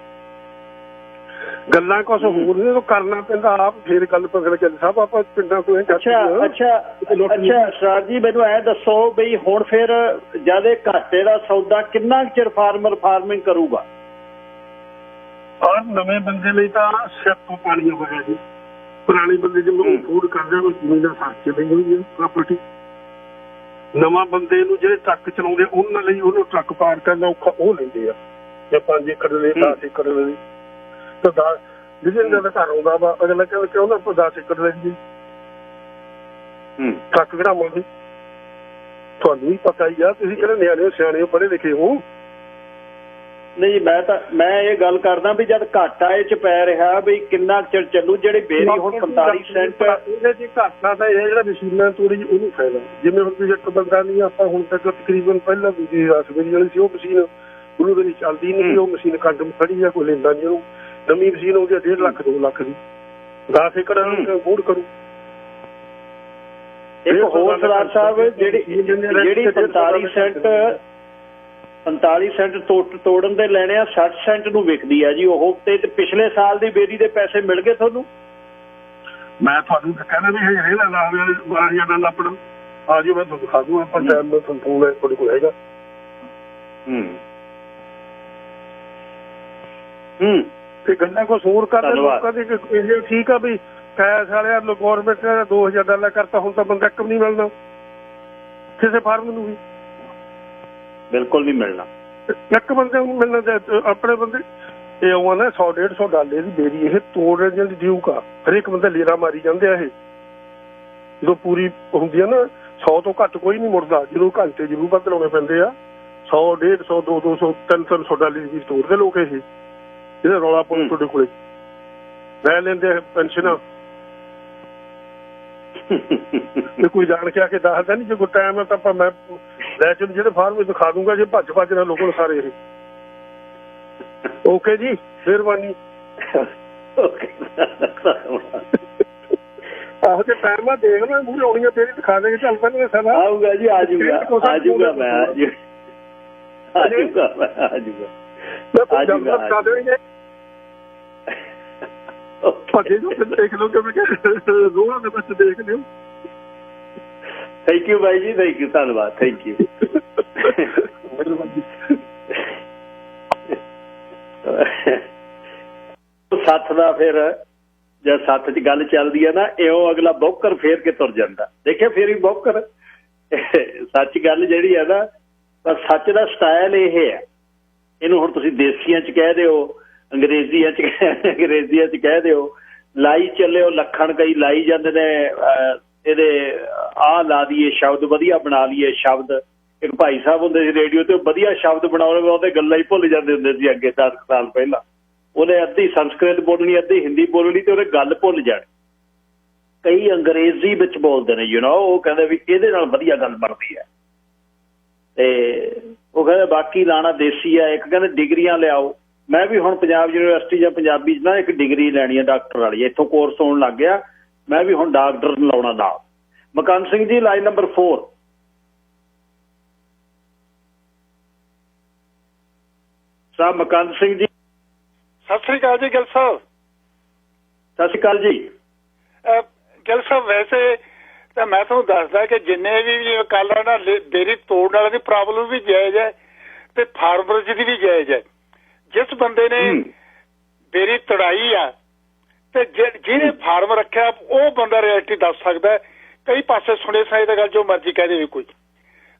ਗੱਲਾਂ ਕੁਛ ਹੋਰ ਨੇ ਕਰਨਾ ਪੈਂਦਾ ਆਪ ਫੇਰ ਗੱਲ ਪਕੜ ਕੇ ਸਾਹਿਬ ਆਪਾਂ ਪਿੰਡਾਂ ਤੋਂ ਅੱਛਾ ਸਰ ਜੀ ਮੈਨੂੰ ਐ ਦੱਸੋ ਬਈ ਹੁਣ ਫਿਰ ਜਿਆਦੇ ਘਾਟੇ ਦਾ ਸੌਦਾ ਕਿੰਨਾ ਚਿਰ ਫਾਰਮਰ ਫਾਰਮਿੰਗ ਕਰੂਗਾ? ਔਰ ਨਵੇਂ ਬੰਦੇ ਲਈ ਤਾਂ ਸਿਰ ਤੋਂ ਪਾਣੀ ਹੋ ਗਿਆ ਜੀ। ਪੁਰਾਣੇ ਬੰਦੇ ਜਿਵੇਂ ਫੂਡ ਕਰਦੇ ਉਹ ਜ਼ਮੀਨ ਦਾ ਖਰਚੇ ਲਈ ਹੋਈ ਹੈ ਪ੍ਰਾਪਰਟੀ। ਨਵਾਂ ਬੰਦੇ ਨੂੰ ਜਿਹੜੇ ਟਰੱਕ ਚਲਾਉਂਦੇ ਉਹਨਾਂ ਲਈ ਉਹਨੂੰ ਟਰੱਕ ਪਾਰ ਕਰਨਾ ਔਖਾ ਉਹ ਲੈਂਦੇ ਆ ਜੇ 5 ਏਕੜ ਦੇ 10 ਏਕੜ ਦੇ ਤਾਂ ਜਿਹਦੇ ਨਾਲ ਘਰ ਆਉਂਦਾ ਵਾ ਅਗਲਾ ਕਹਿੰਦਾ ਕਿ ਉਹਨਾਂ ਕੋਲ 10 ਏਕੜ ਲੈ ਜੀ ਟਰੱਕ ਕਢਾਵਾਂਗੇ। ਤੁਹਾਨੂੰ ਵੀ ਪਤਾ ਹੀ ਆ ਤੁਸੀਂ ਕਿਹੜੇ ਨਿਆਣੇ ਸਿਆਣੇ ਪੜ੍ਹੇ ਲਿਖੇ ਹੋ ਨਹੀਂ ਮੈਂ ਇਹ ਗੱਲ ਕਰਦਾ ਵੀ ਜਦ ਘਾਟਾ ਇਹ ਚ ਪੈ ਰਿਹਾ ਵੀ ਕਿੰਨਾ ਚਿਰ ਚੱਲੂ, ਜਿਹੜੀ ਬੇਰੀ ਹੁਣ 45 ਸੈਂਟ ਇਹਦੇ ਚ ਘਾਟਾ ਤਾਂ ਇਹ ਜਿਹੜਾ ਮਸ਼ੀਨਾਂ ਤੋੜੀ ਉਹਨੂੰ ਫਾਇਦਾ, ਜਿਵੇਂ ਹੁਣ ਤੁਸੀਂ ਇੱਕ ਬੰਦਾ ਨਹੀਂ ਆਪਾਂ ਹੁਣ ਤੱਕ ਤਕਰੀਬਨ ਪਹਿਲਾਂ ਵੀ ਰਸਬੇਰੀ ਵਾਲੀ ਸੀ ਉਹ ਮਸ਼ੀਨ ਉਹਨੂੰ ਤਾਂ ਚੱਲਦੀ ਨਹੀਂ, ਉਹ ਮਸ਼ੀਨ ਕੰਡਮ ਖੜੀ ਆ, ਕੋਈ ਲੈਂਦਾ ਨਹੀਂ ਉਹਨੂੰ। ਨਵੀਂ ਮਸ਼ੀਨ ਹੋ ਗਈ 1.5 ਲੱਖ 2 ਲੱਖ ਦੀ, 10 ਏਕੜ ਬੋੜ ਕਰੂ। ਇੱਕ ਹੋਰ ਸਰਦਾਰ ਸਾਹਿਬ ਜਿਹੜੀ 45 ਸੈਂਟ ਤੋੜਨ ਦੇ ਲੈਣੇ ਆ 60 ਸੈਂਟ ਨੂੰ ਵਿਕਦੀ ਆ ਜੀ ਉਹ, ਤੇ ਪਿਛਲੇ ਸਾਲ ਦੀ ਬੇਰੀ ਦੇ ਪੈਸੇ ਮਿਲ ਗਏ ਤੁਹਾਨੂੰ? ਮੈਂ ਤੁਹਾਨੂੰ ਕਹਿੰਦਾ ਵੀ ਇਹ ਰੇਲਾ ਲਾ 12,000 ਨਾਲ ਆਪਣਾ ਆ ਜਾਓ, ਮੈਂ ਤੁਹਾਨੂੰ ਦਿਖਾ ਦੂੰ ਆਪਾਂ ਟਾਈਮ ਦਾ ਫੋਨ ਹੈ ਤੁਹਾਡੇ ਕੋਲ ਹੈਗਾ। ਤੇ ਗੱਲਾਂ ਕੋ ਸੂਰ ਕਰਦੇ ਲੋਕਾਂ ਦੀ ਇਹ ਠੀਕ ਆ ਵੀ ਕੈਸ਼ ਵਾਲਿਆ ਗੌਰਮੈਂਟ ਨੇ $2,000 ਕਰਤਾ, ਹੁਣ ਤਾਂ ਬੰਦਾ ਇੱਕ ਵੀ ਨਹੀਂ ਮਿਲਣਾ ਕਿਸੇ ਫਾਰਮ ਨੂੰ ਵੀ, ਬਿਲਕੁਲ ਨਹੀਂ ਮਿਲਣਾ, ਇੱਕ ਬੰਦੇ ਨੂੰ ਮਿਲਣਾ ਆਪਣੇ ਬੰਦੇ। ਇਹ ਉਹ ਨਾ $100-150 ਦੀ ਬੇਰੀ ਇਹ ਤੋੜ ਜਿਹੜੀ ਡਿਊਕ ਆ, ਹਰੇਕ ਬੰਦਾ ਲੇਰਾ ਮਾਰੀ ਜਾਂਦੇ ਆ। ਇਹ ਜਦੋਂ ਪੂਰੀ ਹੁੰਦੀ ਆ ਨਾ 100 ਤੋਂ ਘੱਟ ਕੋਈ ਨਹੀਂ ਮੁੜਦਾ, ਜਦੋਂ ਘੰਟੇ ਜ਼ਰੂਰ ਬਦਲਾਉਣੇ ਪੈਂਦੇ ਆ। 100-150 $200 $300 ਦੀ ਤੋੜਦੇ ਲੋਕ ਇਹ ਇਹਦਾ ਰੌਲਾ ਪਾਉਣ ਤੁਹਾਡੇ ਕੋਲੇ ਲੈ ਲੈਂਦੇ ਪੈਨਸ਼ਨਾਂ। ਤੇ ਕੋਈ ਜਾਣ ਕੇ ਆ ਕੇ ਦੱਸਦਾ ਨਹੀਂ, ਜੇ ਕੋਈ ਟਾਈਮ ਹੈ ਤਾਂ ਆਪਾਂ ਮੈਂ ਲੈ ਚਲ ਜਿਹੜੇ ਫਾਰਮ ਦਿਖਾ ਦੂੰਗਾ, ਜੇ ਭੱਜ ਨਾ ਲੋਕਾਂ ਸਾਰੇ ਇਹ। ਓਕੇ ਜੀ, ਮਿਹਰਬਾਨੀ। ਆਹੋ ਜੇ ਟਾਈਮ ਆ ਦੇਖ ਲੈ ਮੂਹਰੇ ਆਉਣੀਆਂ ਤੇਰੀ ਦਿਖਾ ਦੇਗੇ, ਚੱਲ ਪੈਣਗੇ ਸਾਡਾ। ਆਊਗਾ ਜੀ, ਆ ਜਾਊਗਾ ਮੈਂ ਭੱਜੇ ਜੋ ਦੇਖ ਲਓ ਕਿ ਰੋਹਾਂ ਦੇ ਵਿੱਚ ਦੇਖ ਲਿਓ। ਥੈਂਕ ਯੂ ਬਾਈ ਜੀ, ਥੈਂਕ ਯੂ, ਧੰਨਵਾਦ, ਥੈਂਕ ਯੂ। ਸੱਥ ਦਾ ਫਿਰ ਜਦ ਸੱਥ 'ਚ ਗੱਲ ਚੱਲਦੀ ਹੈ ਨਾ, ਇਉਂ ਅਗਲਾ ਬੌਕਰ ਫੇਰ ਕੇ ਤੁਰ ਜਾਂਦਾ। ਦੇਖਿਆ ਫੇਰ ਵੀ ਬੌਕਰ ਸੱਚ ਗੱਲ ਜਿਹੜੀ ਹੈ ਨਾ, ਪਰ ਸੱਚ ਦਾ ਸਟਾਈਲ ਇਹ ਹੈ। ਇਹਨੂੰ ਹੁਣ ਤੁਸੀਂ ਦੇਸੀਆਂ 'ਚ ਕਹਿ ਦਿਓ, ਅੰਗਰੇਜ਼ੀਆਂ 'ਚ ਕਹਿ ਦਿਓ, ਲਾਈ ਚੱਲਿਓ ਲੱਖਣ ਕਈ ਲਾਈ ਜਾਂਦੇ ਨੇ ਇਹਦੇ ਆਹ ਲਾ ਦਈਏ ਸ਼ਬਦ, ਵਧੀਆ ਬਣਾ ਲਈਏ ਸ਼ਬਦ। ਇੱਕ ਭਾਈ ਸਾਹਿਬ ਹੁੰਦੇ ਸੀ ਰੇਡੀਓ ਤੇ, ਵਧੀਆ ਸ਼ਬਦ ਬਣਾਉਣੇ ਉਹਦੇ ਗੱਲਾਂ ਹੀ ਭੁੱਲ ਜਾਂਦੇ ਹੁੰਦੇ ਸੀ ਅੱਗੇ 10 ਸਾਲ ਪਹਿਲਾਂ। ਉਹਨੇ ਅੱਧੀ ਸੰਸਕ੍ਰਿਤ ਬੋਲਣੀ, ਅੱਧੀ ਹਿੰਦੀ ਬੋਲਣੀ, ਤੇ ਉਹਨੇ ਗੱਲ ਭੁੱਲ ਜਾਣੀ। ਕਈ ਅੰਗਰੇਜ਼ੀ ਵਿੱਚ ਬੋਲਦੇ ਨੇ ਉਹ ਕਹਿੰਦੇ ਵੀ ਇਹਦੇ ਨਾਲ ਵਧੀਆ ਗੱਲ ਬਣਦੀ ਹੈ, ਤੇ ਉਹ ਕਹਿੰਦੇ ਬਾਕੀ ਲਾਣਾ ਦੇਸੀ ਆ। ਇੱਕ ਕਹਿੰਦੇ ਡਿਗਰੀਆਂ ਲਿਆਓ। ਮੈਂ ਵੀ ਹੁਣ ਪੰਜਾਬ ਯੂਨੀਵਰਸਿਟੀ ਜਾਂ ਪੰਜਾਬੀ 'ਚ ਨਾ ਇੱਕ ਡਿਗਰੀ ਲੈਣੀ ਹੈ ਡਾਕਟਰ ਵਾਲੀ, ਇੱਥੋਂ ਕੋਰਸ ਹੋਣ ਲੱਗ ਗਿਆ। ਮੈਂ ਵੀ ਹੁਣ ਡਾਕਟਰ ਲਾਉਣਾ ਨਾਲ। ਮਕਾਨ ਸਿੰਘ ਜੀ, ਲਾਈਨ ਨੰਬਰ 4। ਸਾਹਿਬ ਮਕਾਨ ਸਿੰਘ ਜੀ, ਸਤਿ ਸ੍ਰੀ ਅਕਾਲ ਜੀ। ਗਿੱਲ ਸਾਹਿਬ ਸਤਿ ਸ਼੍ਰੀ ਅਕਾਲ ਜੀ। ਗਿੱਲ ਸਾਹਿਬ, ਵੈਸੇ ਤਾਂ ਮੈਂ ਤੁਹਾਨੂੰ ਦੱਸਦਾ ਕਿ ਜਿੰਨੇ ਵੀ ਕੱਲ ਨਾ ਡੇਅਰੀ ਤੋੜਨ ਵਾਲਿਆਂ ਦੀ ਪ੍ਰੋਬਲਮ ਵੀ ਜਾਇਜ਼ ਹੈ ਤੇ ਫਾਰਮਰਜ਼ ਦੀ ਵੀ ਜਾਇਜ਼ ਹੈ। ਜਿਸ ਬੰਦੇ ਨੇ ਡੇਅਰੀ ਤੜਾਈ ਆ ਤੇ ਜਿਹਨੇ ਫਾਰਮ ਰੱਖਿਆ ਉਹ ਬੰਦਾ ਰਿਐਲਿਟੀ ਦੱਸ ਸਕਦਾ। ਕਈ ਪਾਸੇ ਸੁਣੇ ਸਾਈ ਦਾ ਗੱਲ ਜੋ ਮਰਜ਼ੀ ਕਹਿ ਦੇਵੇ ਕੋਈ।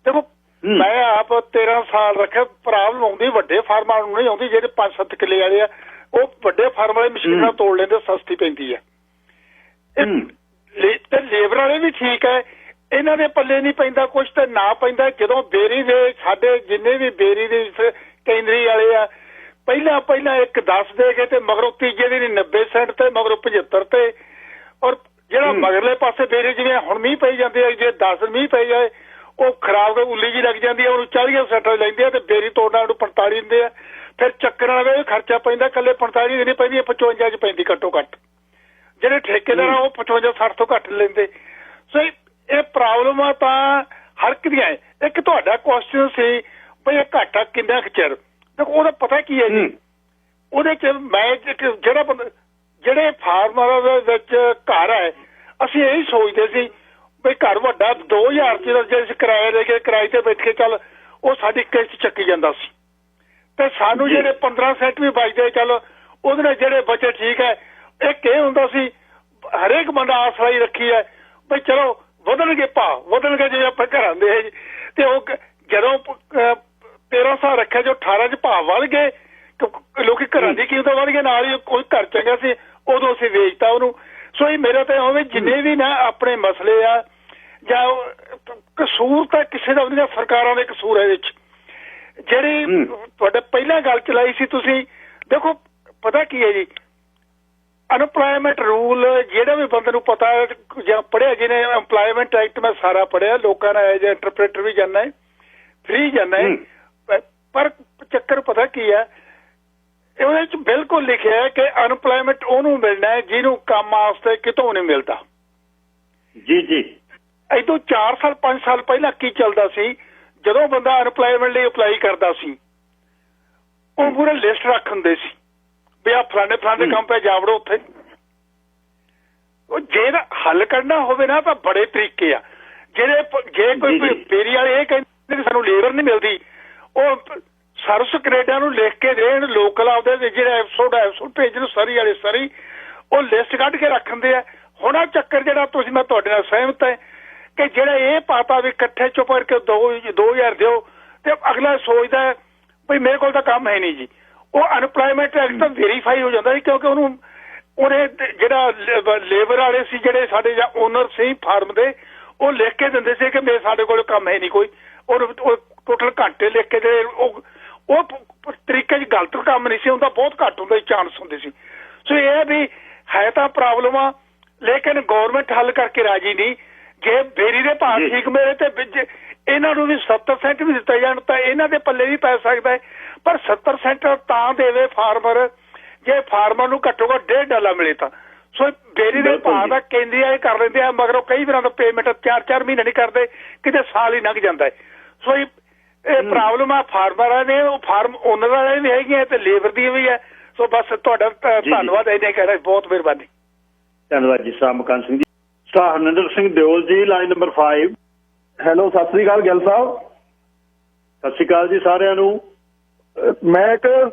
ਦੇਖੋ ਮੈਂ ਆਪ 13 ਸਾਲ ਰੱਖਿਆ, ਪ੍ਰੋਬਲਮ ਆਉਂਦੀ ਵੱਡੇ ਫਾਰਮਾਂ ਨੂੰ ਨਹੀਂ ਆਉਂਦੀ, ਜਿਹੜੇ 5-7 ਕਿੱਲੇ ਵਾਲੇ ਆ ਉਹ ਵੱਡੇ ਫਾਰਮ ਵਾਲੇ ਮਸ਼ੀਨਾਂ ਤੋੜ ਲੈਂਦੇ, ਸਸਤੀ ਪੈਂਦੀ ਹੈ। ਤੇ ਲੇਬਰ ਵਾਲੇ ਵੀ ਠੀਕ ਹੈ, ਇਹਨਾਂ ਦੇ ਪੱਲੇ ਨਹੀਂ ਪੈਂਦਾ ਕੁਛ ਤੇ ਨਾ ਪੈਂਦਾ। ਜਦੋਂ ਬੇਰੀ ਦੇ ਸਾਡੇ ਜਿੰਨੇ ਵੀ ਬੇਰੀ ਦੇ ਕੇਂਦਰੀ ਵਾਲੇ ਆ, ਪਹਿਲਾਂ ਇੱਕ 10 ਦੇ ਕੇ ਤੇ ਮਗਰੋਂ ਤੀਜੇ ਦਿਨ 90 ਸੈਂਟ ਤੇ ਮਗਰੋਂ 75 ਤੇ। ਔਰ ਜਿਹੜਾ ਮਗਰਲੇ ਪਾਸੇ ਬੇਰੀ ਜਿਵੇਂ ਹੁਣ ਮੀਂਹ ਪਈ ਜਾਂਦੇ ਆ, ਜੇ 10 ਮੀਂਹ ਪਈ ਜਾਏ ਉਹ ਖਰਾਬ ਉੱਲੀ ਜੀ ਲੱਗ ਜਾਂਦੀ ਹੈ, ਉਹਨੂੰ 40 ਸੈਂਟ ਲੈਂਦੇ ਆ ਤੇ ਬੇਰੀ ਤੋੜਨਾ ਉਹਨੂੰ 45 ਦਿੰਦੇ ਆ। ਫਿਰ ਚੱਕਰਾਂ ਦਾ ਖਰਚਾ ਪੈਂਦਾ, ਇਕੱਲੇ 45 ਦੀ ਨਹੀਂ ਪੈਂਦੀ, 55 'ਚ ਪੈਂਦੀ ਘੱਟੋ ਘੱਟ। ਜਿਹੜੇ ਠੇਕੇਦਾਰ ਆ ਉਹ 55-60 ਤੋਂ ਘੱਟ ਲੈਂਦੇ। ਸੋ ਇਹ ਪ੍ਰੋਬਲਮ ਆ ਤਾਂ ਹਰ ਇੱਕ ਦੀਆਂ। ਇੱਕ ਤੁਹਾਡਾ ਕੁਐਸਚਨ ਸੀ ਬਈ ਇਹ ਘਾਟਾ ਕਿੰਨਾ ਕੁ ਚਿਰ, ਦੇਖੋ ਉਹਦਾ ਪਤਾ ਕੀ ਹੈ ਜੀ। ਉਹਦੇ 'ਚ ਮੈਂ ਜਿਹੜੇ ਫਾਰਮਰਾਂ ਦੇ ਵਿੱਚ ਘਰ ਹੈ, ਅਸੀਂ ਇਹੀ ਸੋਚਦੇ ਸੀ ਬਈ ਘਰ ਵੱਡਾ 2000 ਜੇ ਅਸੀਂ ਕਿਰਾਇਆ ਲੈ ਕੇ ਕਿਰਾਏ ਤੇ ਬੈਠ ਕੇ ਚੱਲ ਉਹ ਸਾਡੀ ਕਿਸ਼ਤ ਚੱਕੀ ਜਾਂਦਾ ਸੀ, ਤੇ ਸਾਨੂੰ ਜਿਹੜੇ 15 ਸੈਂਟ ਵੀ ਬਚਦੇ ਚੱਲ ਉਹਦੇ ਨਾਲ ਜਿਹੜੇ ਬਚੇ ਠੀਕ ਹੈ। ਇੱਕ ਇਹ ਹੁੰਦਾ ਸੀ ਹਰੇਕ ਬੰਦਾ ਆਸਰਾਈ ਰੱਖੀ ਹੈ ਬਈ ਚਲੋ ਵਧਣਗੇ ਜਿਵੇਂ ਆਪਾਂ ਘਰਾਂ ਦੇ। ਤੇ ਉਹ ਜਦੋਂ 13 ਸਾਲ ਰੱਖਿਆ, ਜੋ 18 'ਚ ਭਾਅ ਵੱਧ ਗਏ, ਲੋਕੀ ਘਰਾਂ ਦੀ ਕੀਮਤ ਵੱਧ ਗਈ, ਨਾਲ ਹੀ ਕੋਈ ਘਰ ਚੰਗਾ ਸੀ ਉਦੋਂ ਅਸੀਂ ਵੇਚਤਾ ਉਹਨੂੰ। ਸੋ ਇਹ ਮੇਰਾ ਤਾਂ ਹੋਵੇ ਜਿੰਨੇ ਵੀ ਨਾ ਆਪਣੇ ਮਸਲੇ ਆ ਜਾਂ ਕਸੂਰ ਤਾਂ ਕਿਸੇ ਦਾ ਨਹੀਂ, ਸਰਕਾਰਾਂ ਦੇ ਕਸੂਰ ਹੈ ਇਹਦੇ 'ਚ। ਜਿਹੜੀ ਤੁਹਾਡੇ ਪਹਿਲਾਂ ਗੱਲ ਚਲਾਈ ਸੀ ਤੁਸੀਂ, ਦੇਖੋ ਪਤਾ ਕੀ ਹੈ ਜੀ, ਅਨਪਲਾਇਮੈਂਟ ਰੂਲ ਜਿਹੜੇ ਵੀ ਬੰਦੇ ਨੂੰ ਪਤਾ ਜਾਂ ਪੜ੍ਹਿਆ, ਜਿਹਨੇ ਐਮਪਲਾਇਮੈਂਟ ਐਕਟ ਮੈਂ ਸਾਰਾ ਪੜ੍ਹਿਆ, ਲੋਕਾਂ ਨੇ ਐਜ ਇੰਟਰਪ੍ਰੇਟਰ ਵੀ ਜਾਣਾ ਹੈ, ਫ੍ਰੀ ਜਾਣਾ ਹੈ, ਪਰ ਚੱਕਰ ਪਤਾ ਕੀ ਹੈ, ਉਹਦੇ ਚ ਬਿਲਕੁਲ ਲਿਖਿਆ ਹੈ ਕਿ ਅਨਪਲਾਇਮੈਂਟ ਉਹਨੂੰ ਮਿਲਣਾ ਹੈ ਜਿਹਨੂੰ ਕੰਮ ਵਾਸਤੇ ਕਿਤੋਂ ਨਹੀਂ ਮਿਲਦਾ। ਜੀ ਜੀ। ਇਦੋਂ 4 ਸਾਲ 5 ਸਾਲ ਪਹਿਲਾਂ ਕੀ ਚੱਲਦਾ ਸੀ, ਜਦੋਂ ਬੰਦਾ ਅਨਪਲਾਇਮੈਂਟ ਲਈ ਅਪਲਾਈ ਕਰਦਾ ਸੀ ਉਹ ਪੂਰਾ ਲਿਸਟ ਰੱਖ ਹੁੰਦੇ ਸੀ ਵੀ ਆ ਫਲਾਣੇ ਕੰਮ ਪੈ ਜਾਵੜੋ ਉੱਥੇ। ਉਹ ਜੇ ਹੱਲ ਕਰਨਾ ਹੋਵੇ ਨਾ ਤਾਂ ਬੜੇ ਤਰੀਕੇ ਆ, ਜੇ ਕੋਈ ਬੇਰੀ ਵਾਲੇ ਇਹ ਕਹਿੰਦੇ ਸਾਨੂੰ ਲੇਬਰ ਨਹੀਂ ਮਿਲਦੀ, ਉਹ ਸਰਵਿਸ ਕੈਨੇਡਾ ਨੂੰ ਲਿਖ ਕੇ ਦੇਣ, ਲੋਕਲ ਆਪਦੇ ਜਿਹੜੇ ਐਪਸੋਡ ਭੇਜਣ, ਸਰੀ ਵਾਲੇ ਸਰੀ, ਉਹ ਲਿਸਟ ਕੱਢ ਕੇ ਰੱਖਦੇ ਆ। ਹੁਣ ਆ ਚੱਕਰ ਜਿਹੜਾ ਤੁਸੀਂ, ਮੈਂ ਤੁਹਾਡੇ ਨਾਲ ਸਹਿਮਤ ਹੈ ਕਿ ਜਿਹੜਾ ਇਹ ਪਾਤਾ ਵੀ ਇਕੱਠੇ ਚੁੱਪ ਕਰਕੇ 2000 ਦਿਓ ਤੇ ਅਗਲਾ ਸੋਚਦਾ ਹੈ ਵੀ ਮੇਰੇ ਕੋਲ ਤਾਂ ਕੰਮ ਹੈ ਨਹੀਂ ਜੀ, ਉਹ ਅਨਪਲਾਇਮੈਂਟ ਐਕਟ ਤਾਂ ਵੈਰੀਫਾਈ ਹੋ ਜਾਂਦਾ ਸੀ, ਕਿਉਂਕਿ ਉਹਨੇ ਜਿਹੜਾ ਲੇਬਰ ਵਾਲੇ ਸੀ, ਜਿਹੜੇ ਸਾਡੇ ਜਾਂ ਓਨਰ ਸੀ ਫਾਰਮ ਦੇ, ਉਹ ਲਿਖ ਕੇ ਦਿੰਦੇ ਸੀ ਕਿ ਸਾਡੇ ਕੋਲ ਕੰਮ ਹੈ ਨਹੀਂ ਕੋਈ, ਉਹ ਟੋਟਲ ਘੰਟੇ ਲਿਖ ਕੇ ਦੇ, ਉਹ ਤਰੀਕੇ 'ਚ ਗਲਤ ਕੰਮ ਨਹੀਂ ਸੀ ਹੁੰਦਾ, ਬਹੁਤ ਘੱਟ ਹੁੰਦੇ ਚਾਂਸ ਹੁੰਦੇ ਸੀ। ਸੋ ਇਹ ਵੀ ਹੈ ਤਾਂ ਪ੍ਰੋਬਲਮ ਆ, ਲੇਕਿਨ ਗੌਰਮੈਂਟ ਹੱਲ ਕਰਕੇ ਰਾਜੀ ਨਹੀਂ। ਜੇ ਬੇਰੀ ਦੇ ਭਾਅ ਠੀਕ ਮਿਲੇ ਤੇ ਇਹਨਾਂ ਨੂੰ ਵੀ 70% ਵੀ ਦਿੱਤਾ ਜਾਣ ਤਾਂ ਇਹਨਾਂ ਦੇ ਪੱਲੇ ਵੀ ਪੈ ਸਕਦਾ ਹੈ, ਪਰ 70% ਤਾਂ ਦੇਵੇ ਫਾਰਮਰ ਜੇ ਫਾਰਮਰ ਨੂੰ ਘੱਟੋ ਘੱਟ $1.5 ਮਿਲੇ ਤਾਂ। ਸੋ ਬੇਰੀ ਦੇ ਭਾਅ ਦਾ ਕੇਂਦਰੀ ਵਾਲੇ ਕਰ ਲੈਂਦੇ ਆ, ਮਗਰੋਂ ਕਈ ਵਾਰਾਂ ਦਾ ਪੇਮੈਂਟ 4-4 ਮਹੀਨੇ ਨਹੀਂ ਕਰਦੇ, ਕਿਤੇ ਸਾਲ ਹੀ ਲੰਘ ਜਾਂਦਾ ਹੈ। ਸੋ ਇਹ ਪ੍ਰੋਬਲਮ ਆ ਫਾਰਮਰਾਂ ਨੇ, ਉਹ ਫਾਰਮ ਓਨਰ ਵਾਲੇ ਵੀ ਹੈਗੀਆਂ ਤੇ ਲੇਬਰ ਦੀ ਵੀ ਹੈ। ਸੋ ਬਸ ਤੁਹਾਡਾ ਧੰਨਵਾਦ, ਇਹਨੇ ਕਹਿਣਾ, ਬਹੁਤ ਮਿਹਰਬਾਨੀ। ਧੰਨਵਾਦ ਜੀ ਸਾਮਕਾਨ ਸਿੰਘ ਜੀ। ਹਰਨਿੰਦਰ ਸਿੰਘ ਦਿਓਲ ਜੀ, line number 5। Hello, Sat Sri ਅਕਾਲ ਗਿੱਲ ਸਾਹਿਬ। ਸਤਿ ਸ੍ਰੀ ਅਕਾਲ ਜੀ ਸਾਰਿਆਂ ਨੂੰ। ਮੈਂ ਇੱਕ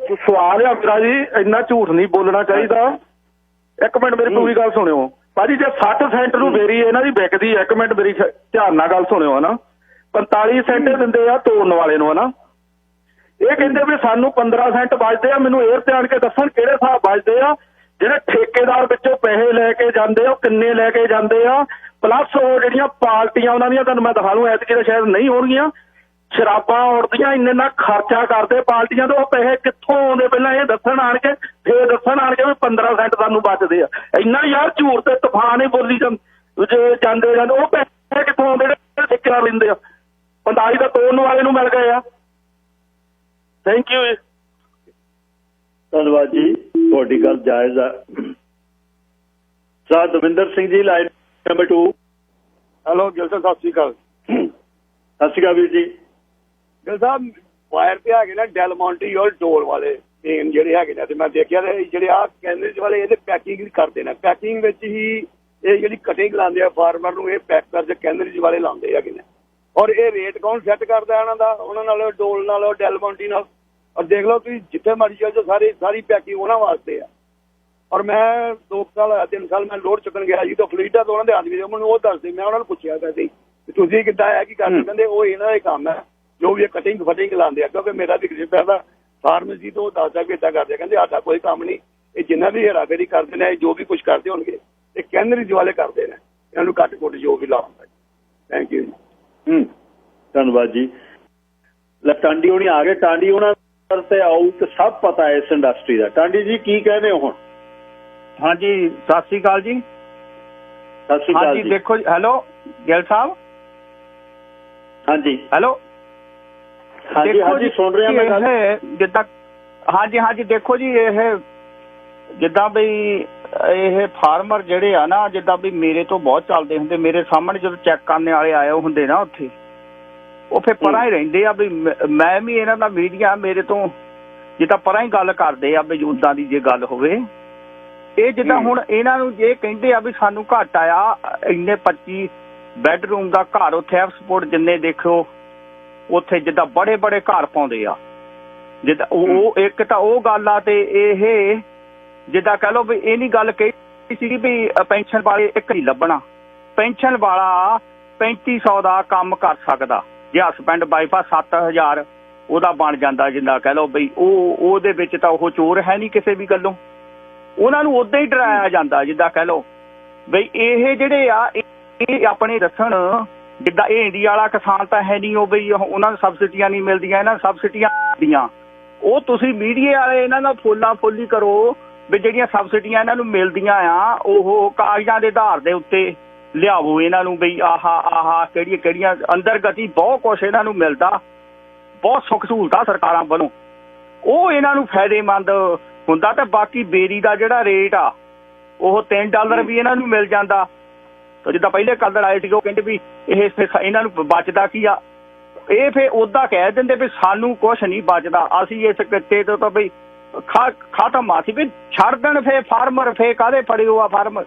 ਸਵਾਲ ਆ ਮੇਰਾ ਜੀ, ਇੰਨਾ ਝੂਠ ਨਹੀਂ ਬੋਲਣਾ ਚਾਹੀਦਾ। ਇੱਕ ਮਿੰਟ ਮੇਰੀ ਪੂਰੀ ਗੱਲ ਸੁਣਿਓ ਭਾਜੀ। ਜੇ 60 ਸੈਂਟ ਨੂੰ ਬੇਰੀ ਇਹਨਾਂ ਦੀ ਵਿਕਦੀ ਹੈ, ਇੱਕ ਮਿੰਟ ਮੇਰੀ ਧਿਆਨ ਨਾਲ ਗੱਲ ਸੁਣਿਓ ਹਨਾ, 45 ਸੈਂਟ ਦਿੰਦੇ ਆ ਤੋੜਨ ਵਾਲੇ ਨੂੰ ਹਨਾ। ਇਹ ਕਹਿੰਦੇ ਵੀ ਸਾਨੂੰ 15 ਸੈਂਟ ਬਚਦੇ ਆ। ਮੈਨੂੰ ਇਹ ਧਿਆਨ ਕੇ ਦੱਸਣ ਕਿਹੜੇ ਹਿਸਾਬ ਬਚਦੇ ਆ। ਜਿਹੜੇ ਠੇਕੇਦਾਰ ਵਿੱਚੋਂ ਪੈਸੇ ਲੈ ਕੇ ਜਾਂਦੇ ਆ ਉਹ ਕਿੰਨੇ ਲੈ ਕੇ ਜਾਂਦੇ ਆ, ਪਲੱਸ ਉਹ ਜਿਹੜੀਆਂ ਪਾਰਟੀਆਂ ਉਹਨਾਂ ਦੀਆਂ, ਤੁਹਾਨੂੰ ਮੈਂ ਦਿਖਾ ਲੂੰ ਐਤਕੀ ਤਾਂ ਸ਼ਾਇਦ ਨਹੀਂ ਹੋਣਗੀਆਂ, ਸ਼ਰਾਬਾਂ ਉੜਦੀਆਂ, ਇੰਨਾ ਖਰਚਾ ਕਰਦੇ ਪਾਰਟੀਆਂ ਤੋਂ, ਉਹ ਪੈਸੇ ਕਿੱਥੋਂ ਆਉਂਦੇ ਪਹਿਲਾਂ ਇਹ ਦੱਸਣ ਆਣ ਕੇ, ਫੇਰ ਦੱਸਣ ਆਣ ਕੇ ਵੀ 15 ਸੈਂਟ ਸਾਨੂੰ ਬਚਦੇ ਆ। ਇੰਨਾ ਯਾਰ ਝੂਠ ਤੇ ਤੂਫਾਨ ਹੀ ਬੋਲੀ ਜਾਂਦੇ ਉਹ ਪੈਸੇ ਕਿੱਥੋਂ ਆਉਂਦੇ ਜਿਹੜੇ ਠੇਕੇਦਾਰ ਲੈਂਦੇ ਆ। 45 ਤਾਂ ਤੋੜਨ ਵਾਲੇ ਨੂੰ ਮਿਲ ਗਏ ਆ। ਥੈਂਕ ਯੂ ਜੀ। ਧੰਨਵਾਦ ਜੀ, ਤੁਹਾਡੀ ਗੱਲ ਜਾਇਜ਼ ਆ। Sir Davinder Singh ji, line number 2। Hello Gill ਸਾਹਿਬ, ਸਤਿ ਸ਼੍ਰੀ ਅਕਾਲ। ਸਤਿ ਸ਼੍ਰੀ ਅਕਾਲ ਵੀਰ ਜੀ। ਗਿੱਲ ਸਾਹਿਬ, ਵਾਇਰ ਤੇ ਹੈਗੇ ਨੇ ਡੈਲ ਮੌਂਟੀ ਔਰ ਡੋਲ ਵਾਲੇ ਮੇਨ ਜਿਹੜੇ ਹੈਗੇ ਨੇ, ਤੇ ਮੈਂ ਦੇਖਿਆ ਤੇ ਜਿਹੜੇ ਆ ਕੈਨੇਜ ਵਾਲੇ ਇਹਦੇ ਪੈਕਿੰਗ ਕਰਦੇ ਨੇ, ਪੈਕਿੰਗ ਵਿੱਚ ਹੀ ਇਹ ਜਿਹੜੀ ਕਟਿੰਗ ਲਾਉਂਦੇ ਆ ਫਾਰਮਰ ਨੂੰ, ਇਹ ਪੈਕ ਕਰਕੇ ਕੈਨੇਜ ਵਾਲੇ ਲਾਉਂਦੇ ਹੈਗੇ ਨੇ। ਔਰ ਇਹ ਰੇਟ ਕੌਣ ਸੈੱਟ ਕਰਦਾ ਇਹਨਾਂ ਦਾ? ਉਹਨਾਂ ਨਾਲ, ਡੋਲ ਨਾਲ, ਡੈਲ ਮੌਂਟੀ ਨਾਲ। ਔਰ ਦੇਖ ਲਓ ਤੁਸੀਂ ਜਿੱਥੇ ਮਰਜ਼ੀ ਚੱਲ ਜਾਓ, ਸਾਰੀ ਪੈਕਿੰਗ ਉਹਨਾਂ ਵਾਸਤੇ ਆ। ਔਰ ਮੈਂ 2 ਸਾਲ ਮੈਂ ਲੋਡ ਚੁੱਕਣ ਗਿਆ ਜੀ, ਤਾਂ ਫਲੀਟਾ ਤੋਂ ਉਹਨਾਂ ਦੇ ਆਦਮੀ ਮੈਨੂੰ ਉਹ ਦੱਸਦੇ, ਮੈਂ ਉਹਨਾਂ ਨੂੰ ਪੁੱਛਿਆ ਸੀ ਤੁਸੀਂ ਕਿੱਦਾਂ ਹੈ, ਕੀ ਕਰਦੇ? ਕਹਿੰਦੇ ਉਹ ਇਹਨਾਂ ਦਾ ਕੰਮ ਹੈ, ਜੋ ਵੀ ਕਟਿੰਗ ਫਟਿੰਗ ਲਾਉਂਦੇ ਆ। ਕਿਉਂਕਿ ਮੇਰਾ ਵੀ ਕਿਸੇ ਦਾ ਫਾਰਮੇਸੀ ਤੋਂ ਦੱਸਦਾ ਵੀ ਇੱਦਾਂ ਕਰਦੇ, ਕਹਿੰਦੇ ਸਾਡਾ ਕੋਈ ਕੰਮ ਨਹੀਂ, ਇਹ ਜਿੰਨਾ ਵੀ ਹੇਰਾਫੇਰੀ ਕਰਦੇ ਨੇ, ਜੋ ਵੀ ਕੁਝ ਕਰਦੇ ਹੋਣਗੇ ਇਹ ਕੈਨਰੀਜ਼ ਵਾਲੇ ਕਰਦੇ ਨੇ, ਇਹਨਾਂ ਨੂੰ ਕੱਟ ਕੁੱਟ ਜੋ ਵੀ ਲਾਉਂਦਾ। ਥੈਂਕ ਯੂ ਜੀ। ਧੰਨਵਾਦ ਜੀ। ਟਾਂਡੀ ਹੋਣੀ ਆ ਗਏ। ਟਾਂਡੀ ਉਹਨਾਂ ਤੇ ਆਊ ਤੇ ਸਭ ਪਤਾ ਹੈ ਇਸ ਇੰਡਸਟਰੀ ਦਾ। ਟਾਂਡੀ ਜੀ ਕੀ ਕਹਿੰਦੇ ਹੋ ਹੁਣ? ਹਾਂਜੀ, ਸਤਿ ਸ੍ਰੀ ਅਕਾਲ ਜੀ। ਸਤਿ ਸ੍ਰੀ ਅਕਾਲ ਜੀ। ਦੇਖੋ, ਹੈਲੋ ਗਿੱਲ ਸਾਹਿਬ। ਹਾਂਜੀ ਹੈਲੋ। ਹਾਂਜੀ ਸੁਣ ਰਿਹਾ ਮੈਂ ਗੱਲ। ਜਿੱਦਾਂ ਹਾਂਜੀ ਦੇਖੋ ਜੀ, ਇਹ ਜਿੱਦਾਂ ਬਈ ਇਹ ਫਾਰਮਰ ਜਿਹੜੇ ਆ ਨਾ, ਜਿੱਦਾਂ ਵੀ ਮੇਰੇ ਤੋਂ ਬਹੁਤ ਚੱਲਦੇ ਹੁੰਦੇ, ਮੇਰੇ ਸਾਹਮਣੇ ਜਦੋਂ ਚੈੱਕ ਕਰਨ ਵਾਲੇ ਆਏ ਹੁੰਦੇ ਨਾ ਉੱਥੇ, ਉਹ ਫਿਰ ਪਰਾਂ ਹੀ ਰਹਿੰਦੇ ਆ ਵੀ ਮੈਂ ਵੀ ਇਹਨਾਂ ਦਾ ਮੀਡੀਆ ਮੇਰੇ ਤੋਂ ਜਿੱਦਾਂ ਪਰਾਂ ਹੀ ਗੱਲ ਕਰਦੇ ਆ ਵੀ ਉਦਾਂ ਦੀ ਜੇ ਗੱਲ ਹੋਵੇ। ਇਹ ਜਿੱਦਾਂ ਹੁਣ ਇਹਨਾਂ ਨੂੰ ਜੇ ਕਹਿੰਦੇ ਆ ਵੀ ਸਾਨੂੰ ਘੱਟ ਆਇਆ, ਇੰਨੇ 25 ਬੈਡਰੂਮ ਦਾ ਘਰ ਉੱਥੇ ਐਕਸਪੋਰਟ ਜਿੰਨੇ ਦੇਖੋ ਉੱਥੇ ਜਿੱਦਾਂ ਬੜੇ ਬੜੇ ਘਰ ਪਾਉਂਦੇ ਆ, ਜਿੱਦਾਂ ਉਹ ਇੱਕ ਤਾਂ ਉਹ ਗੱਲ ਆ। ਤੇ ਇਹ ਜਿੱਦਾਂ ਕਹਿ ਲਓ ਵੀ ਇਹ ਨਹੀਂ ਗੱਲ ਕਹੀ ਸੀ ਵੀ ਪੈਨਸ਼ਨ ਵਾਲੇ ਇੱਕ ਨਹੀਂ ਲੱਭਣਾ, ਪੈਨਸ਼ਨ ਵਾਲਾ 3500 ਦਾ ਕੰਮ ਕਰ ਸਕਦਾ ਜੇ ਹਸਬੈਂਡ ਵਾਈਫ ਆ, 7000 ਉਹਦਾ ਬਣ ਜਾਂਦਾ। ਜਿੱਦਾਂ ਕਹਿ ਲਓ ਬਈ ਉਹਦੇ ਵਿੱਚ ਤਾਂ ਉਹ ਚੋਰ ਹੈ ਨਹੀਂ ਕਿਸੇ ਵੀ ਗੱਲੋਂ, ਉਹਨਾਂ ਨੂੰ ਉਦਾਂ ਹੀ ਡਰਾਇਆ ਜਾਂਦਾ। ਜਿੱਦਾਂ ਕਹਿ ਲਓ ਬਈ ਇਹ ਜਿਹੜੇ ਆ ਇਹ ਆਪਣੇ ਦੱਸਣ ਜਿੱਦਾਂ ਇਹ ਇੰਡੀਆ ਵਾਲਾ ਕਿਸਾਨ ਤਾਂ ਹੈ ਨਹੀਂ, ਉਹ ਬਈ ਉਹਨਾਂ ਨੂੰ ਸਬਸਿਡੀਆਂ ਨਹੀਂ ਮਿਲਦੀਆਂ, ਇਹਨਾਂ ਨੂੰ ਸਬਸਿਡੀਆਂ ਮਿਲਦੀਆਂ। ਉਹ ਤੁਸੀਂ ਮੀਡੀਆ ਵਾਲੇ ਇਹਨਾਂ ਨਾਲ ਫੋਲਾ ਫੋਲੀ ਕਰੋ ਵੀ ਜਿਹੜੀਆਂ ਸਬਸਿਡੀਆਂ ਇਹਨਾਂ ਨੂੰ ਮਿਲਦੀਆਂ ਆ ਉਹ ਕਾਗਜ਼ਾਂ ਦੇ ਆਧਾਰ ਦੇ ਉੱਤੇ ਲਿਆਵੋ ਇਹਨਾਂ ਨੂੰ, ਬਈ ਆਹ ਕਿਹੜੀਆਂ ਅੰਦਰ ਗਤੀ ਬਹੁਤ ਕੁਛ ਇਹਨਾਂ ਨੂੰ ਮਿਲਦਾ, ਬਹੁਤ ਸੁੱਖ ਸਹੂਲਤਾਂ ਸਰਕਾਰਾਂ ਵੱਲੋਂ, ਉਹ ਇਹਨਾਂ ਨੂੰ ਫਾਇਦੇਮੰਦ ਹੁੰਦਾ। ਤੇ ਬਾਕੀ ਬੇਰੀ ਦਾ ਜਿਹੜਾ ਰੇਟ ਆ ਉਹ $3 ਵੀ ਇਹਨਾਂ ਨੂੰ ਮਿਲ ਜਾਂਦਾ। ਜਿੱਦਾਂ ਪਹਿਲੇ ਕਲਰ ਆਏ ਸੀ ਉਹ ਕਹਿੰਦੇ ਵੀ ਇਹ ਇਹਨਾਂ ਨੂੰ ਬਚਦਾ ਕੀ ਆ, ਇਹ ਫਿਰ ਉੱਦਾਂ ਕਹਿ ਦਿੰਦੇ ਵੀ ਸਾਨੂੰ ਕੁਛ ਨਹੀਂ ਬਚਦਾ, ਅਸੀਂ ਇਸ ਕਿੱਤੇ ਤੋਂ ਤਾਂ ਬਈ ਖਤਮ ਆ ਸੀ ਵੀ ਛੱਡ ਦੇਣ। ਫੇਰ ਫਾਰਮਰ ਫੇਰ ਕਾਹਦੇ ਫੜਿਓ ਆ ਫਾਰਮਰ,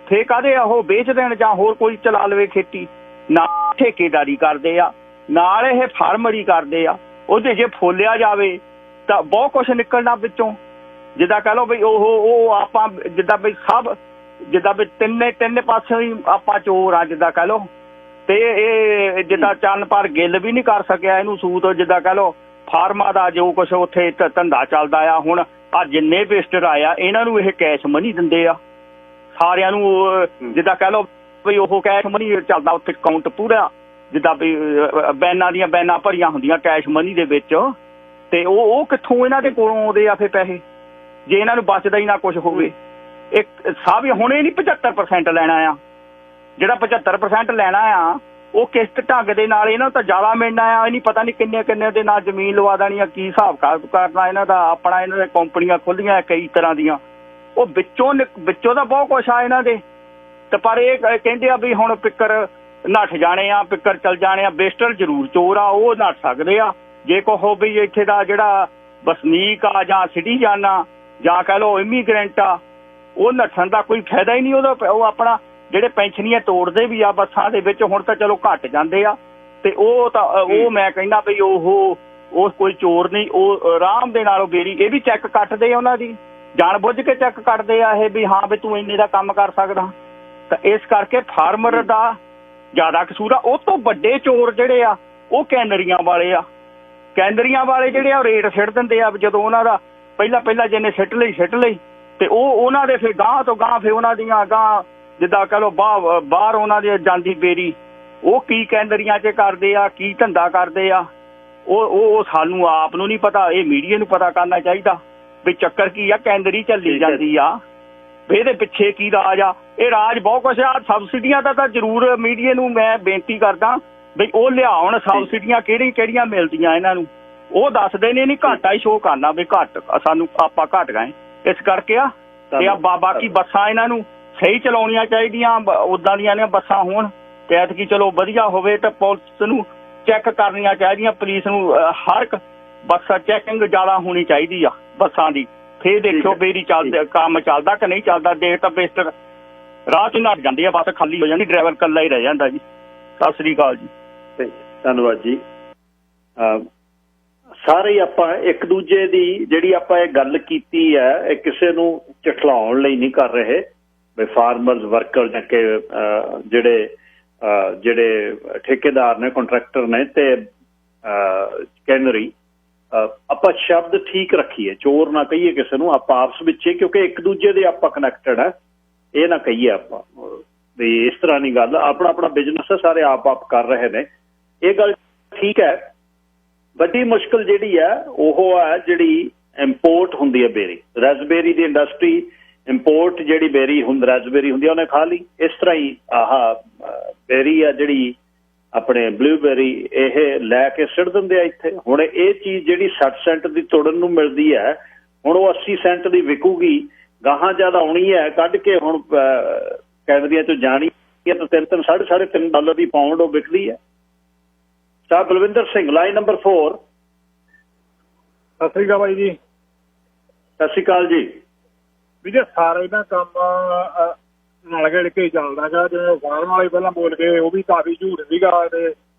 ਫੇਰ ਕਾਹਦੇ ਉਹ ਵੇਚ ਦੇਣ ਜਾਂ ਹੋਰ ਕੋਈ ਚਲਾ ਲਵੇ ਖੇਤੀ। ਨਾ ਠੇਕੇਦਾਰੀ ਕਰਦੇ ਆ, ਨਾਲ ਇਹ ਫਾਰਮਰੀ ਕਰਦੇ ਆ। ਉਹਦੇ ਜੇ ਫੋਲਿਆ ਜਾਵੇ ਤਾਂ ਬਹੁਤ ਕੁਛ ਨਿਕਲਣਾ ਵਿੱਚੋਂ। ਜਿੱਦਾਂ ਕਹਿ ਲਓ ਬਈ ਉਹ ਆਪਾਂ ਜਿੱਦਾਂ ਬਈ ਸਭ ਜਿੱਦਾਂ ਵੀ ਤਿੰਨੇ ਪਾਸੇ ਹੀ ਆਪਾਂ ਚੋਰ ਆ ਜਿੱਦਾਂ ਕਹਿ ਲਓ। ਤੇ ਇਹ ਜਿੱਦਾਂ ਚੰਨ ਪਰ ਗਿੱਲ ਵੀ ਨਹੀਂ ਕਰ ਸਕਿਆ ਇਹਨੂੰ ਸੂਤ, ਜਿੱਦਾਂ ਕਹਿ ਲਓ ਫਾਰਮਾਂ ਦਾ ਜੋ ਕੁਛ ਉੱਥੇ ਧੰਦਾ ਚੱਲਦਾ ਆ। ਹੁਣ ਆ ਜਿੰਨੇ ਵਿਜ਼ਟਰ ਆਇਆ ਇਹਨਾਂ ਨੂੰ ਇਹ ਕੈਸ਼ ਮਨੀ ਦਿੰਦੇ ਆ ਸਾਰਿਆਂ ਨੂੰ, ਜਿੱਦਾਂ ਕਹਿ ਲਓ ਵੀ ਉਹ ਕੈਸ਼ ਮਨੀ ਚੱਲਦਾ ਉੱਥੇ ਅਕਾਊਂਟ ਪੂਰਾ, ਜਿੱਦਾਂ ਵੀ ਬੈਨਾਂ ਭਰੀਆਂ ਹੁੰਦੀਆਂ ਕੈਸ਼ ਮਨੀ ਦੇ ਵਿੱਚ। ਤੇ ਉਹ ਕਿੱਥੋਂ ਇਹਨਾਂ ਦੇ ਕੋਲੋਂ ਆਉਂਦੇ ਆ ਫਿਰ ਪੈਸੇ, ਜੇ ਇਹਨਾਂ ਨੂੰ ਬਚਦਾ ਹੀ ਨਾ ਕੁਛ ਹੋਵੇ। ਇੱਕ ਸਭ ਹੁਣ ਇਹ ਨਹੀਂ 75% ਲੈਣਾ ਆ, ਜਿਹੜਾ 75% ਲੈਣਾ ਆ ਉਹ ਕਿਸ਼ਤ ਢੰਗ ਦੇ ਨਾਲ ਇਹਨਾਂ ਨੂੰ ਤਾਂ ਜ਼ਿਆਦਾ ਮਿਲਣਾ ਆ। ਇਹ ਨਹੀਂ ਪਤਾ ਨਹੀਂ ਕਿੰਨੇ ਦੇ ਨਾਲ ਜ਼ਮੀਨ ਲਵਾ ਦੇਣੀ ਆ, ਕੀ ਹਿਸਾਬ ਕਰਨਾ ਇਹਨਾਂ ਦਾ। ਆਪਣਾ ਇਹਨਾਂ ਦੀਆਂ ਕੰਪਨੀਆਂ ਖੁੱਲੀਆਂ ਕਈ ਤਰ੍ਹਾਂ ਦੀਆਂ, ਉਹ ਵਿੱਚੋਂ ਤਾਂ ਬਹੁਤ ਕੁਛ ਆ ਇਹਨਾਂ ਦੇ। ਤੇ ਪਰ ਇਹ ਕਹਿੰਦੇ ਆ ਵੀ ਹੁਣ ਪਿੱਕਰ ਨੱਠ ਜਾਣੇ ਆ, ਪਿੱਕਰ ਚਲ ਜਾਣੇ ਆ। ਵਿਜ਼ਟਰ ਜ਼ਰੂਰ ਚੋਰ ਆ, ਉਹ ਨੱਠ ਸਕਦੇ ਆ। ਜੇ ਕਹੋ ਵੀ ਇੱਥੇ ਦਾ ਜਿਹੜਾ ਵਸਨੀਕ ਆ ਜਾਂ ਸਿਟੀਜ਼ਨ ਆ ਜਾਂ ਕਹਿ ਲਓ ਇਮੀਗ੍ਰੈਂਟ ਆ, ਉਹ ਨੱਠਣ ਦਾ ਕੋਈ ਫਾਇਦਾ ਹੀ ਨਹੀਂ ਉਹਦਾ। ਉਹ ਆਪਣਾ ਜਿਹੜੇ ਪੈਨਸ਼ਨੀਆਂ ਤੋੜਦੇ ਵੀ ਆ ਬੱਸਾਂ ਦੇ ਵਿੱਚ, ਹੁਣ ਤਾਂ ਚਲੋ ਘੱਟ ਜਾਂਦੇ ਆ। ਤੇ ਉਹ ਮੈਂ ਕਹਿੰਦਾ ਵੀ ਉਹ ਕੋਈ ਚੋਰ ਨਹੀਂ, ਉਹ ਆਰਾਮ ਦੇ ਨਾਲ ਬੇਰੀ ਇਹ ਵੀ ਚੈੱਕ ਕੱਟਦੇ ਆ ਉਹਨਾਂ ਦੀ, ਜਾਣ ਬੁੱਝ ਕੇ ਚੈੱਕ ਕੱਟਦੇ ਆ ਇਹ ਵੀ ਹਾਂ ਵੀ ਤੂੰ ਇੰਨੇ ਦਾ ਕੰਮ ਕਰ ਸਕਦਾ। ਤਾਂ ਇਸ ਕਰਕੇ ਫਾਰਮਰ ਦਾ ਜ਼ਿਆਦਾ ਕਸੂਰ ਆ। ਉਹ ਤੋਂ ਵੱਡੇ ਚੋਰ ਜਿਹੜੇ ਆ ਉਹ ਕੈਨਰੀਆਂ ਵਾਲੇ ਆ। ਕੈਨਰੀਆਂ ਵਾਲੇ ਜਿਹੜੇ ਆ ਉਹ ਰੇਟ ਸਿੱਟ ਦਿੰਦੇ ਆ। ਜਦੋਂ ਉਹਨਾਂ ਦਾ ਪਹਿਲਾਂ ਜਿਹਨੇ ਸਿੱਟ ਲਈ ਤੇ ਉਹਨਾਂ ਦੇ ਫਿਰ ਗਾਂਹ ਤੋਂ ਗਾਂਹ ਫਿਰ ਉਹਨਾਂ ਦੀਆਂ ਗਾਂਹ ਜਿੱਦਾਂ ਕਹਿ ਲਓ ਬਾਹਰ ਉਹਨਾਂ ਦੀ ਜਾਂਦੀ ਬੇਰੀ, ਉਹ ਕੀ ਕੈਨਰੀਆਂ 'ਚ ਕਰਦੇ ਆ, ਕੀ ਧੰਦਾ ਕਰਦੇ ਆ, ਉਹ ਸਾਨੂੰ ਆਪ ਨੂੰ ਨਹੀਂ ਪਤਾ। ਇਹ ਮੀਡੀਆ ਨੂੰ ਪਤਾ ਕਰਨਾ ਚਾਹੀਦਾ ਵੀ ਚੱਕਰ ਕੀ ਆ, ਕੈਨਰੀ ਚੱਲੀ ਜਾਂਦੀ ਆ ਵੀ ਇਹਦੇ ਪਿੱਛੇ ਕੀ ਰਾਜ ਆ। ਇਹ ਰਾਜ ਬਹੁਤ ਕੁਛ ਆ। ਸਬਸਿਡੀਆਂ ਦਾ ਤਾਂ ਜ਼ਰੂਰ ਮੀਡੀਆ ਨੂੰ ਮੈਂ ਬੇਨਤੀ ਕਰਦਾ ਵੀ ਉਹ ਲਿਆਉਣ ਸਬਸਿਡੀਆਂ ਕਿਹੜੀਆਂ ਮਿਲਦੀਆਂ ਇਹਨਾਂ ਨੂੰ, ਉਹ ਦੱਸਦੇ ਨੇ। ਨਹੀਂ ਘਾਟਾ ਹੀ ਸ਼ੋਅ ਕਰਨਾ ਵੀ ਘੱਟ ਸਾਨੂੰ ਆਪਾਂ ਘੱਟ ਗਏ ਇਸ ਕਰਕੇ ਆ। ਤੇ ਆ ਬਾਕੀ ਬੱਸਾਂ ਇਹਨਾਂ ਨੂੰ ਸਹੀ ਚਲਾਉਣੀਆਂ ਚਾਹੀਦੀਆਂ, ਉੱਦਾਂ ਦੀਆਂ ਨੇ ਬੱਸਾਂ ਹੋਣ ਤੇ ਐਤਕੀ ਚਲੋ ਵਧੀਆ ਹੋਵੇ। ਤੇ ਪੁਲਿਸ ਨੂੰ ਚੈੱਕ ਕਰਨੀਆਂ ਚਾਹੀਦੀਆਂ, ਪੁਲਿਸ ਨੂੰ ਹਰ ਇੱਕ ਬੱਸਾਂ ਚੈਕਿੰਗ ਜ਼ਿਆਦਾ ਹੋਣੀ ਚਾਹੀਦੀ ਆ ਬੱਸਾਂ ਦੀ। ਫੇਰ ਦੇਖਿਓ ਬੇਰੀ ਕੰਮ ਚੱਲਦਾ ਕਿ ਨਹੀਂ ਚੱਲਦਾ। ਦੇਖ ਤਾਂ ਬੇਸਟਰ ਰਾਹ 'ਚ ਨੱਠ ਜਾਂਦੀ ਆ, ਬੱਸ ਖਾਲੀ ਹੋ ਜਾਂਦੀ, ਡਰਾਈਵਰ ਇਕੱਲਾ ਹੀ ਰਹਿ ਜਾਂਦਾ ਜੀ। ਸਤਿ ਸ੍ਰੀ ਅਕਾਲ ਜੀ। ਧੰਨਵਾਦ ਜੀ। ਸਾਰੇ ਆਪਾਂ ਇੱਕ ਦੂਜੇ ਦੀ ਜਿਹੜੀ ਆਪਾਂ ਇਹ ਗੱਲ ਕੀਤੀ ਹੈ ਇਹ ਕਿਸੇ ਨੂੰ ਝਠਲਾਉਣ ਲਈ ਨਹੀਂ ਕਰ ਰਹੇ ਵੀ ਫਾਰਮਰਸ ਵਰਕਰ ਜਾਂ ਕਿ ਜਿਹੜੇ ਠੇਕੇਦਾਰ ਨੇ, ਕੰਟਰੈਕਟਰ ਨੇ ਤੇ ਕੈਨਰੀ, ਆਪਾਂ ਸ਼ਬਦ ਠੀਕ ਰੱਖੀਏ, ਚੋਰ ਨਾ ਕਹੀਏ ਕਿਸੇ ਨੂੰ ਆਪਾਂ ਆਪਸ ਵਿੱਚ, ਕਿਉਂਕਿ ਇੱਕ ਦੂਜੇ ਦੇ ਆਪਾਂ ਕਨੈਕਟਡ ਹੈ। ਇਹ ਨਾ ਕਹੀਏ ਆਪਾਂ ਵੀ ਇਸ ਤਰ੍ਹਾਂ ਨਹੀਂ ਗੱਲ। ਆਪਣਾ ਬਿਜ਼ਨਸ ਹੈ, ਸਾਰੇ ਆਪ ਕਰ ਰਹੇ ਨੇ, ਇਹ ਗੱਲ ਠੀਕ ਹੈ। ਵੱਡੀ ਮੁਸ਼ਕਿਲ ਜਿਹੜੀ ਹੈ ਉਹ ਹੈ ਜਿਹੜੀ ਇੰਪੋਰਟ ਹੁੰਦੀ ਹੈ ਬੇਰੀ, ਰੈਸਬੇਰੀ ਦੀ ਇੰਡਸਟਰੀ ਇੰਪੋਰਟ ਜਿਹੜੀ ਬੇਰੀ ਰੈਸਬੇਰੀ ਹੁੰਦੀ ਉਹਨੇ ਖਾ ਲਈ। ਇਸ ਤਰ੍ਹਾਂ ਹੀ ਬੇਰੀ ਆ ਜਿਹੜੀ ਆਪਣੇ ਬਲੂਬੇਰੀ ਇਹ ਲੈ ਕੇ ਸਿੱਟ ਦਿੰਦੇ ਆ ਇੱਥੇ। ਹੁਣ ਇਹ ਚੀਜ਼ ਜਿਹੜੀ 60 ਸੈਂਟ ਦੀ ਤੋੜਨ ਨੂੰ ਮਿਲਦੀ ਹੈ ਹੁਣ ਉਹ 80 ਸੈਂਟ ਦੀ ਵਿਕੂਗੀ, ਗਾਹਾਂ ਜ਼ਿਆਦਾ ਆਉਣੀ ਹੈ ਕੱਢ ਕੇ। ਹੁਣ ਕੈਨਰੀਆਂ ਚੋਂ ਜਾਣੀ ਹੈ ਤਾਂ $3.5 ਦੀ ਪਾਉਂਡ ਉਹ ਵਿਕਦੀ ਹੈ। ਸਾਹਿਬ ਬਲਵਿੰਦਰ ਸਿੰਘ, ਲਾਈਨ ਨੰਬਰ 4। ਸਤਿ ਸ੍ਰੀ ਅਕਾਲ ਬਾਈ ਜੀ। ਸਤਿ ਸ੍ਰੀ ਅਕਾਲ ਜੀ। ਵੀ ਜੇ ਸਾਰਾ ਇਹਨਾਂ ਕੰਮ ਨਾਲ ਘੜ ਕੇ ਚੱਲਦਾ ਗਾ, ਜਿਵੇਂ ਫਾਰਮ ਵਾਲੇ ਪਹਿਲਾਂ ਬੋਲ ਕੇ ਉਹ ਵੀ ਕਾਫੀ ਝੂਠ ਸੀਗਾ। ਤੇ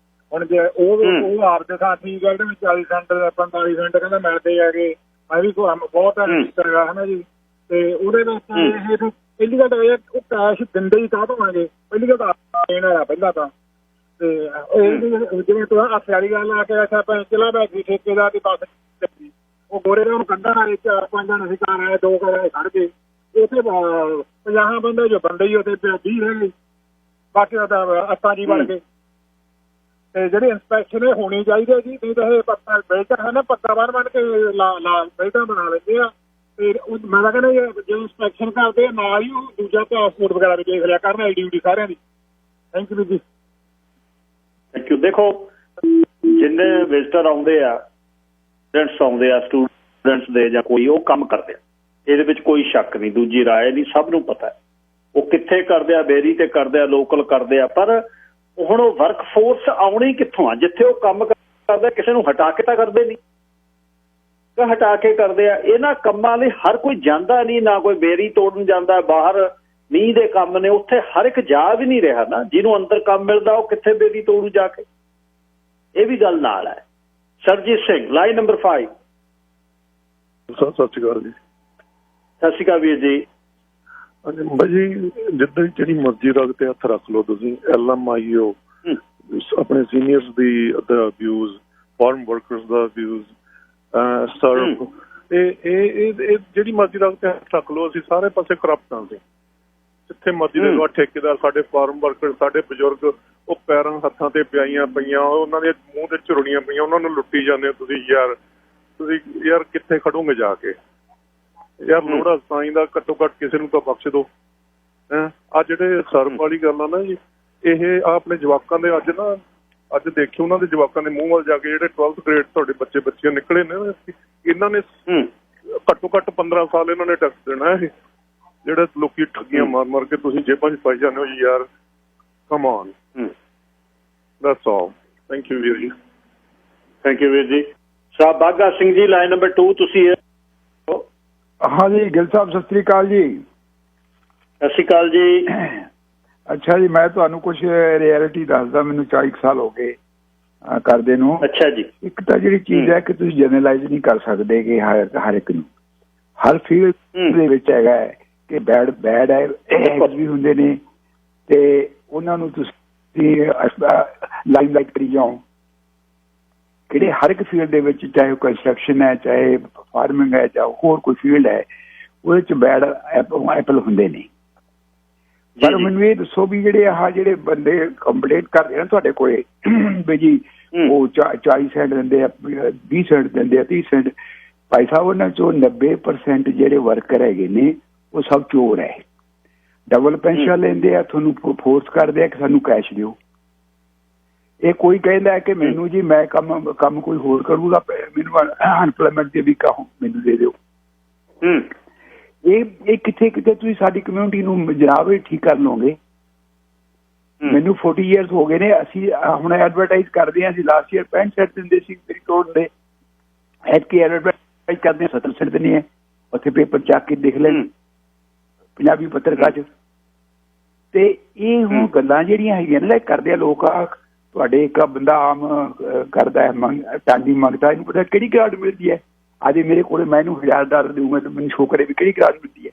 ਹੁਣ ਜੇ ਉਹ ਆਪ ਦੇ ਸਾਥ ਠੀਕ ਹੈ 40 ਸੈਂਟ 45 ਸੈਂਟ ਕਹਿੰਦਾ ਮਿਲਦੇ ਹੈਗੇ, ਮੈਂ ਵੀ ਬਹੁਤ ਹੈਗਾ ਹੈ ਨਾ ਜੀ। ਤੇ ਉਹਦੇ ਵਿੱਚ ਪਹਿਲੀ ਗੱਲ ਇਹ ਉਹ ਕੈਸ਼ ਦਿੰਦੇ ਹੀ ਕਾਹ ਹੋਵਾਂਗੇ, ਪਹਿਲੀ ਗੱਲ ਦੇਣਾ ਪਹਿਲਾਂ ਤਾਂ। ਤੇ ਜਿਵੇਂ ਤੂੰ ਹੱਥ ਵਾਲੀ ਗੱਲ ਆ ਕੇ ਚਲਾ ਬੈ ਗਈ ਠੇਕੇਦਾਰ ਦੀ ਬੱਸ, ਉਹ ਗੋਰੇ ਨੂੰ ਕੱਢਣ ਆਏ 4-5 ਜਣੇ ਸੀ, ਕਾਰ ਆਏ 2 ਘਰ ਖੜ ਗਏ ਉੱਥੇ 50 ਬੰਦੇ ਜੋ ਬੰਦੇ ਹੀ ਉੱਥੇ 20 ਰਹਿ ਗਏ, ਬਾਕੀ ਅੱਤਾਂ ਜੀ ਬਣ ਗਏ। ਤੇ ਜਿਹੜੀ ਇਨਸਪੈਕਸ਼ਨ ਇਹ ਹੋਣੀ ਚਾਹੀਦੀ ਹੈ ਜੀ, ਨਹੀਂ ਤਾਂ ਇਹ ਬੈਲਟ ਹੈ ਨਾ ਪੱਤਾ ਬੰਨ ਕੇ ਬੈਲਟਾਂ ਬਣਾ ਲੈਂਦੇ ਆ। ਤੇ ਮੈਂ ਤਾਂ ਕਹਿੰਦਾ ਜਦੋਂ ਇਨਸਪੈਕਸ਼ਨ ਕਰਦੇ ਆ ਨਾਲ ਹੀ ਉਹ ਦੂਜਾ ਪਾਸਪੋਰਟ ਵਗੈਰਾ ਵੀ ਦੇਖ ਲਿਆ ਕਰਨ, ਆਈਡੀ ਸਾਰਿਆਂ ਦੀ। ਥੈਂਕ ਯੂ ਜੀ। Thank you. ਦੇਖੋ ਜਿੰਨੇ ਵਿਜ਼ਟਰ ਆਉਂਦੇ ਆ, ਸਟੂਡੈਂਟਸ ਦੇ ਜਾਂ ਕੋਈ, ਉਹ ਕੰਮ ਕਰਦੇ ਆ, ਇਹਦੇ ਵਿੱਚ ਕੋਈ ਸ਼ੱਕ ਨਹੀਂ, ਦੂਜੀ ਰਾਏ ਨਹੀਂ, ਸਭ ਨੂੰ ਪਤਾ ਹੈ ਉਹ ਕਿੱਥੇ ਕਰਦੇ ਆ, ਬੇਰੀ ਤੇ ਕਰਦੇ ਆ, ਲੋਕਲ ਕਰਦੇ ਆ। ਪਰ ਹੁਣ ਉਹ ਵਰਕ ਫੋਰਸ ਆਉਣੀ ਕਿੱਥੋਂ ਆ? ਜਿੱਥੇ ਉਹ ਕੰਮ ਕਰਦਾ ਕਿਸੇ ਨੂੰ ਹਟਾ ਕੇ ਤਾਂ ਕਰਦੇ ਨਹੀਂ, ਹਟਾ ਕੇ ਕਰਦੇ ਆ। ਇਹਨਾਂ ਕੰਮਾਂ ਲਈ ਹਰ ਕੋਈ ਜਾਂਦਾ ਨਹੀਂ, ਨਾ ਕੋਈ ਬੇਰੀ ਤੋੜਨ ਜਾਂਦਾ ਬਾਹਰ, ਮੀਂਹ ਦੇ ਕੰਮ ਨੇ ਉੱਥੇ ਹਰ ਇੱਕ ਜਾ ਵੀ ਨਹੀਂ ਰਿਹਾ ਨਾ। ਜਿਹਨੂੰ ਅੰਦਰ ਕੰਮ ਮਿਲਦਾ ਉਹ ਕਿੱਥੇ ਬੇਰੀ ਤੋੜੂ ਜਾ ਕੇ, ਇਹ ਵੀ ਗੱਲ ਨਾਲ ਹੈ। Surjit Singh line number 5। ਸਤਿ ਸ਼੍ਰੀ ਅਕਾਲ ਜੀ। ਸਤਿ ਸ਼੍ਰੀ ਅਕਾਲ ਵੀਰ ਜੀ। ਬਾਈ ਜੀ ਜਿੱਦਾਂ ਜਿਹੜੀ ਮਰਜ਼ੀ ਰਗ ਤੇ ਹੱਥ ਰੱਖ ਲਓ ਤੁਸੀਂ, LMIO ਆਪਣੇ ਸੀਨੀਅਰਸ ਦੀ ਦਾ ਵਿਊਜ਼, ਫਾਰਮ ਵਰਕਰਸ ਦਾ ਵਿਊਜ਼, ਸਰਵ, ਇਹ ਜਿਹੜੀ ਮਰਜ਼ੀ ਰਗ ਤੇ ਹੱਥ ਰੱਖ ਲਓ, ਅਸੀਂ ਸਾਰੇ ਪਾਸੇ ਕਰਪਟ ਹਾਂ ਅਸੀਂ। ਜਿੱਥੇ ਮਰਜ਼ੀ ਦੇ ਲਓ, ਠੇਕੇਦਾਰ, ਸਾਡੇ ਫਾਰਮ ਵਰਕਰ, ਸਾਡੇ ਬਜ਼ੁਰਗ, ਉਹ ਪੈਰਾਂ ਹੱਥਾਂ ਤੇ ਪਿਆਈਆਂ ਪਈਆਂ, ਉਹਨਾਂ ਦੇ ਮੂੰਹ ਤੇ ਝੁਰੜੀਆਂ ਪਈਆਂ, ਉਹਨਾਂ ਨੂੰ ਲੁੱਟੀ ਜਾਂਦੇ ਹੋ ਤੁਸੀਂ। ਤੁਸੀਂ ਯਾਰ ਕਿੱਥੇ ਖੜੋਗੇ ਜਾ ਕੇ? ਯਾਰ ਲੋੜਾ ਸਾਈਂ ਦਾ ਘੱਟੋ ਘੱਟ ਕਿਸੇ ਨੂੰ ਤਾਂ ਬਖਸ਼ ਦਿਓ। ਆ ਜਿਹੜੇ ਸਰਵ ਵਾਲੀ ਗੱਲ ਆ ਨਾ ਜੀ, ਇਹ ਆਪਣੇ ਜਵਾਕਾਂ ਦੇ ਅੱਜ ਦੇਖਿਓ ਉਹਨਾਂ ਦੇ ਜਵਾਕਾਂ ਦੇ ਮੂੰਹ ਵੱਲ ਜਾ ਕੇ, ਜਿਹੜੇ 12th ਗ੍ਰੇਡ ਤੁਹਾਡੇ ਬੱਚੀਆਂ ਨਿਕਲੇ ਨੇ, ਇਹਨਾਂ ਨੇ ਘੱਟੋ ਘੱਟ 15 ਸਾਲ ਇਹਨਾਂ ਨੇ ਟੈਕਸ ਦੇਣਾ। ਇਹ ਜਿਹੜੇ ਲੋਕੀ ਠੱਗੀਆਂ ਮਾਰ ਕੇ ਤੁਸੀਂ ਜੇਬਾਂ 'ਚ ਪਾਈ ਜਾਂਦੇ ਹੋ ਜੀ, ਯਾਰ come on. That's all. Thank you ਵੀਰ ਜੀ। ਥੈਂਕ ਯੂ ਵੀਰ ਜੀ। ਸਾਹਿਬ ਬਾਗਾ ਸਿੰਘ ਜੀ ਲਾਈਨ ਨੰਬਰ 2 ਤੁਸੀਂ। हाँ जी गिल साहब सत श्री अकाल जी। सत श्री अकाल जी। अच्छा जी, मैं ਤੁਹਾਨੂੰ ਕੁਝ ਰਿਐਲਿਟੀ ਦੱਸਦਾ। ਮੈਨੂੰ 40 ਸਾਲ ਹੋ ਗਏ ਕਰਦੇ ਨੂੰ। ਅੱਛਾ ਜੀ। ਇੱਕ ਤਾਂ ਜਿਹੜੀ ਚੀਜ਼ ਹੈ ਕਿ ਤੁਸੀਂ ਜਨਰਲਾਈਜ਼ ਨਹੀਂ ਕਰ ਸਕਦੇ ਕਿ ਹਰ ਇੱਕ ਨੂੰ ਹਰ ਫੀਲਡ ਦੇ ਵਿੱਚ ਹੈਗਾ ਕਿ ਬੈਡ ਹੈ ਵੀ ਹੁੰਦੇ ਨੇ, ਤੇ ਉਹਨਾਂ ਨੂੰ ਤੁਸੀਂ ਲਾਈਮਲਾਈਟ ਕਰੀ ਜਾਓ। ਕਿਹੜੇ ਹਰ ਇੱਕ ਫੀਲਡ ਦੇ ਵਿੱਚ, ਚਾਹੇ ਕੰਸਟਰਕਸ਼ਨ ਹੈ, ਚਾਹੇ ਫਾਰਮਿੰਗ ਹੈ, ਚਾਹੇ ਹੋਰ ਕੋਈ ਫੀਲਡ ਹੈ, ਉਹਦੇ 'ਚ ਬੈਡ ਐਪਲ ਹੁੰਦੇ ਨੇ। ਪਰ ਮੈਨੂੰ ਇਹ ਦੱਸੋ ਵੀ ਜਿਹੜੇ ਬੰਦੇ ਕੰਪਲੇਂਟ ਕਰਦੇ ਨੇ ਤੁਹਾਡੇ ਕੋਲੇ ਵੀ ਜੀ ਉਹ 40 ਸੈਂਟ ਦਿੰਦੇ ਆ, 20 ਸੈਂਟ ਦਿੰਦੇ ਆ, 30 ਸੈਂਟ, ਭਾਈ ਸਾਹਿਬ ਉਹਨਾਂ 'ਚੋਂ 90% ਜਿਹੜੇ ਵਰਕਰ ਹੈਗੇ ਨੇ ਉਹ ਸਭ ਚੋਰ ਹੈ। ਡਬਲ ਪੈਨਸ਼ਨ ਲੈਂਦੇ ਆ, ਤੁਹਾਨੂੰ ਫੋਰਸ ਕਰਦੇ ਆ ਕਿ ਸਾਨੂੰ ਕੈਸ਼ ਦਿਓ। ਇਹ ਕੋਈ ਕਹਿੰਦਾ ਕਿ ਮੈਨੂੰ ਜੀ ਮੈਂ ਕੰਮ ਕੋਈ ਹੋਰ ਕਰੂਗਾ, ਮੈਨੂੰ ਅਨਪਲੋਇਮੈਂਟ ਦੇ ਵੀ ਕਹੋ ਮੈਨੂੰ ਦੇ ਦਿਓ। ਇਹ ਕਿੱਥੇ ਤੁਸੀਂ ਸਾਡੀ ਕਮਿਊਨਿਟੀ ਨੂੰ ਜਨਾਬ ਠੀਕ ਕਰ ਲਓਗੇ। ਮੈਨੂੰ 40 ਇਅਰਸ ਹੋ ਗਏ ਨੇ। ਅਸੀਂ ਹੁਣ ਐਡਵਰਟਾਈਜ਼ ਕਰਦੇ ਹਾਂ, ਅਸੀਂ ਲਾਸਟ ਈਅਰ 65 ਸੈਂਟ ਦਿੰਦੇ ਸੀ ਮੇਰੀ ਤੋੜ ਦੇ, ਐਤਕੀ ਐਡਵਰਟਾਈਜ਼ ਕਰਦੇ 70 ਸੈਂਟ ਦਿੰਦੇ ਹੈ। ਉੱਥੇ ਪੇਪਰ ਚੱਕ ਕੇ ਦੇਖ ਲੈਣ ਪੰਜਾਬੀ ਪੱਤਰਕਾਰ 'ਚ। ਤੇ ਇਹ ਹੁਣ ਗੱਲਾਂ ਜਿਹੜੀਆਂ ਹੈਗੀਆਂ ਨਾ ਕਰਦੇ ਆ ਲੋਕ, ਤੁਹਾਡੇ ਇੱਕ ਬੰਦਾ ਆਮ ਕਰਦਾ ਹੈ ਟਾਂਡੀ ਮੰਗਦਾ, ਇਹਨੂੰ ਪਤਾ ਕਿਹੜੀ ਗ੍ਰਾਂਟ ਮਿਲਦੀ ਹੈ। ਅੱਜ ਮੇਰੇ ਕੋਲ ਮੈਂ ਇਹਨੂੰ $1000 ਦੇਊਂਗਾ ਤੇ ਮੈਨੂੰ ਸ਼ੋਅ ਕਰੇ ਵੀ ਕਿਹੜੀ ਗ੍ਰਾਂਟ ਮਿਲਦੀ ਹੈ।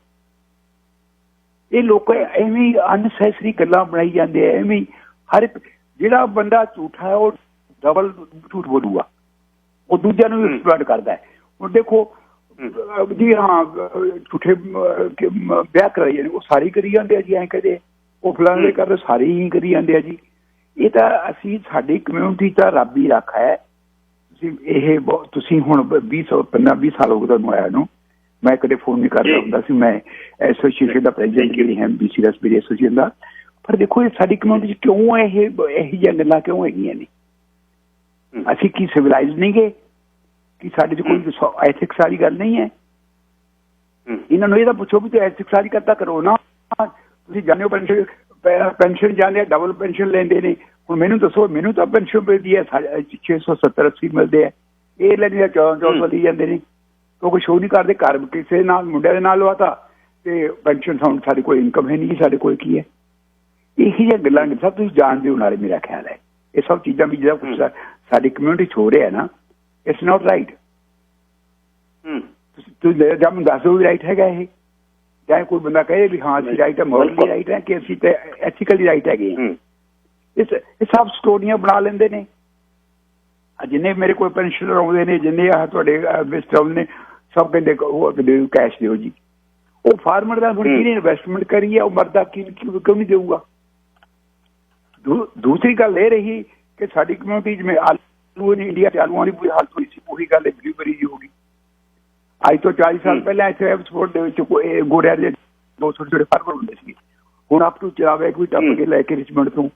ਇਹ ਲੋਕ ਐਵੇਂ ਅਨਸੈਸਰੀ ਗੱਲਾਂ ਬਣਾਈ ਜਾਂਦੇ ਆ। ਐਵੇਂ ਹਰ ਇੱਕ ਜਿਹੜਾ ਬੰਦਾ ਝੂਠਾ ਹੈ ਉਹ ਡਬਲ ਝੂਠ ਬੋਲੂਗਾ, ਉਹ ਦੂਜਿਆਂ ਨੂੰ ਵੀ ਐਕਸਪਲੋਇਟ ਕਰਦਾ ਹੈ। ਹੁਣ ਦੇਖੋ ਜੀ, ਹਾਂ ਝੂਠੇ ਵਿਆਹ ਕਰਾਈ ਜਾਂਦੇ, ਉਹ ਸਾਰੇ ਕਰੀ ਜਾਂਦੇ ਆ ਜੀ। ਐਂ ਕਹਦੇ ਉਹ ਫਲਾਣੇ ਦੇ ਕਰਦੇ, ਸਾਰੇ ਹੀ ਕਰੀ ਜਾਂਦੇ ਆ ਜੀ। ਇਹ ਤਾਂ ਅਸੀਂ ਸਾਡੀ ਕਮਿਊਨਿਟੀ ਤਾਂ ਰੱਬ ਹੀ ਰੱਖਾ ਹੈ। ਤੁਸੀਂ ਹੁਣ 15-20 ਸਾਲ ਹੋ ਗਏ ਤੁਹਾਨੂੰ ਆਇਆ ਨੂੰ। ਮੈਂ ਕਦੇ ਫੋਨ ਨਹੀਂ ਕਰਦਾ ਹੁੰਦਾ ਸੀ। ਮੈਂ ਐਸੋਸੀਏਸ਼ਨ ਦਾ ਪ੍ਰੈਜ਼ੀਡੈਂਟ ਜਿਹੜੀ ਹੈ BC ਰੈਸਪੀਰੇਟਰੀ ਐਸੋਸੀਏਸ਼ਨ ਦਾ। ਪਰ ਦੇਖੋ ਇਹ ਸਾਡੀ ਕਮਿਊਨਿਟੀ 'ਚ ਕਿਉਂ ਇਹੋ ਜਿਹੀਆਂ ਗੱਲਾਂ ਕਿਉਂ ਹੈਗੀਆਂ ਨੇ? ਅਸੀਂ ਕੀ ਸਿਵਲਾਈਜ਼ ਨਹੀਂ ਗਏ ਕਿ ਸਾਡੇ 'ਚ ਕੋਈ ਐਥਿਕਸ ਵਾਲੀ ਗੱਲ ਨਹੀਂ ਹੈ? ਇਹਨਾਂ ਨੂੰ ਇਹ ਤਾਂ ਪੁੱਛੋ ਵੀ ਤੁਸੀਂ ਐਥਿਕਸ ਵਾਲੀ ਕਰਤਾ ਕਰੋ ਨਾ। ਤੁਸੀਂ ਜਾਣਦੇ ਹੋ ਪੈਨਸ਼ਨ ਜਾਂਦੇ ਆ, ਡਬਲ ਪੈਨਸ਼ਨ ਲੈਂਦੇ ਨੇ। ਹੁਣ ਮੈਨੂੰ ਦੱਸੋ, ਮੈਨੂੰ ਤਾਂ ਪੈਨਸ਼ਨ ਮਿਲਦੀ ਹੈ 670-80 ਮਿਲਦੇ ਆ, ਇਹ ਲੈਂਦੇ 14 ਲਈ ਜਾਂਦੇ ਨੇ। ਉਹ ਕੋਈ ਸ਼ੋਅ ਨਹੀਂ ਕਰਦੇ, ਘਰ ਕਿਸੇ ਨਾਲ ਮੁੰਡਿਆਂ ਦੇ ਨਾਲ ਲਵਾਤਾ ਤੇ ਪੈਨਸ਼ਨ ਸਾਡੇ ਕੋਲ ਇਨਕਮ ਹੈ ਨਹੀਂ, ਸਾਡੇ ਕੋਲ ਕੀ ਹੈ? ਇਹੀ ਜਿਹੀਆਂ ਗੱਲਾਂ ਸਭ ਤੁਸੀਂ ਜਾਣਦੇ ਹੋ। ਨਾਲੇ ਮੇਰਾ ਖਿਆਲ ਹੈ ਇਹ ਸਭ ਚੀਜ਼ਾਂ ਵੀ ਜਿਹੜਾ ਕੁਛ ਸਾਡੀ ਕਮਿਊਨਿਟੀ 'ਚ ਹੋ ਰਿਹਾ ਨਾ, ਇਟਸ ਨਾਟ ਰਾਈਟ। ਤੁਸੀਂ ਜਾਂ ਮੈਨੂੰ ਦੱਸ ਦਿਓ ਵੀ ਰਾਈਟ ਹੈਗਾ ਇਹ, ਚਾਹੇ ਕੋਈ ਬੰਦਾ ਕਹੇ ਵੀ ਹਾਂ ਅਸੀਂ ਰਾਈਟ ਹੈ, ਮੋਰਲੀ ਰਾਈਟ ਹੈ, ਕਿ ਅਸੀਂ ਤੇ ਐਥੀਕਲੀ ਰਾਈਟ ਹੈਗੇ ਹਾਂ। ਇਹ ਸਭ ਸਟੋਰੀਆਂ ਬਣਾ ਲੈਂਦੇ ਨੇ। ਜਿੰਨੇ ਮੇਰੇ ਕੋਲ ਪੈਨਸ਼ਨਰ ਆਉਂਦੇ ਨੇ, ਜਿੰਨੇ ਆਹ ਤੁਹਾਡੇ ਵਿਜ਼ਟਰ ਨੇ, ਸਭ ਕਹਿੰਦੇ ਉਹ ਕੈਸ਼ ਦਿਓ ਜੀ। ਉਹ ਫਾਰਮਰ ਦਾ ਹੁਣ ਕਿਹਨੇ ਇਨਵੈਸਟਮੈਂਟ ਕਰੀ ਹੈ, ਉਹ ਮਰਦਾ ਕਿਉਂ ਨਹੀਂ ਦੇਊਗਾ? ਦੂਸਰੀ ਗੱਲ ਇਹ ਰਹੀ कि साडी कम्यूनिटी जिवें आलू इंडिया च आलूआं दी बुरी हालत होई सी, ਉਹੀ ਗੱਲ ब्लूबेरी ਦੀ ਹੋ ਗਈ। ਅੱਜ ਤੋਂ 40 ਸਾਲ ਪਹਿਲਾਂ ਇੱਥੇ ਐਕਸਪੋਰਟ ਦੇ ਵਿੱਚ ਗੋਰਿਆਂ ਦੇ 2 ਛੋਟੇ ਫਾਰਮਰ ਹੁੰਦੇ ਸੀ, ਹੁਣ ਅਪ ਟੂ ਚਲਾਵੇ ਕੋਈ ਟੱਪ ਕੇ ਲੈ ਕੇ ਰਿਚਮੰਡ ਤੋਂ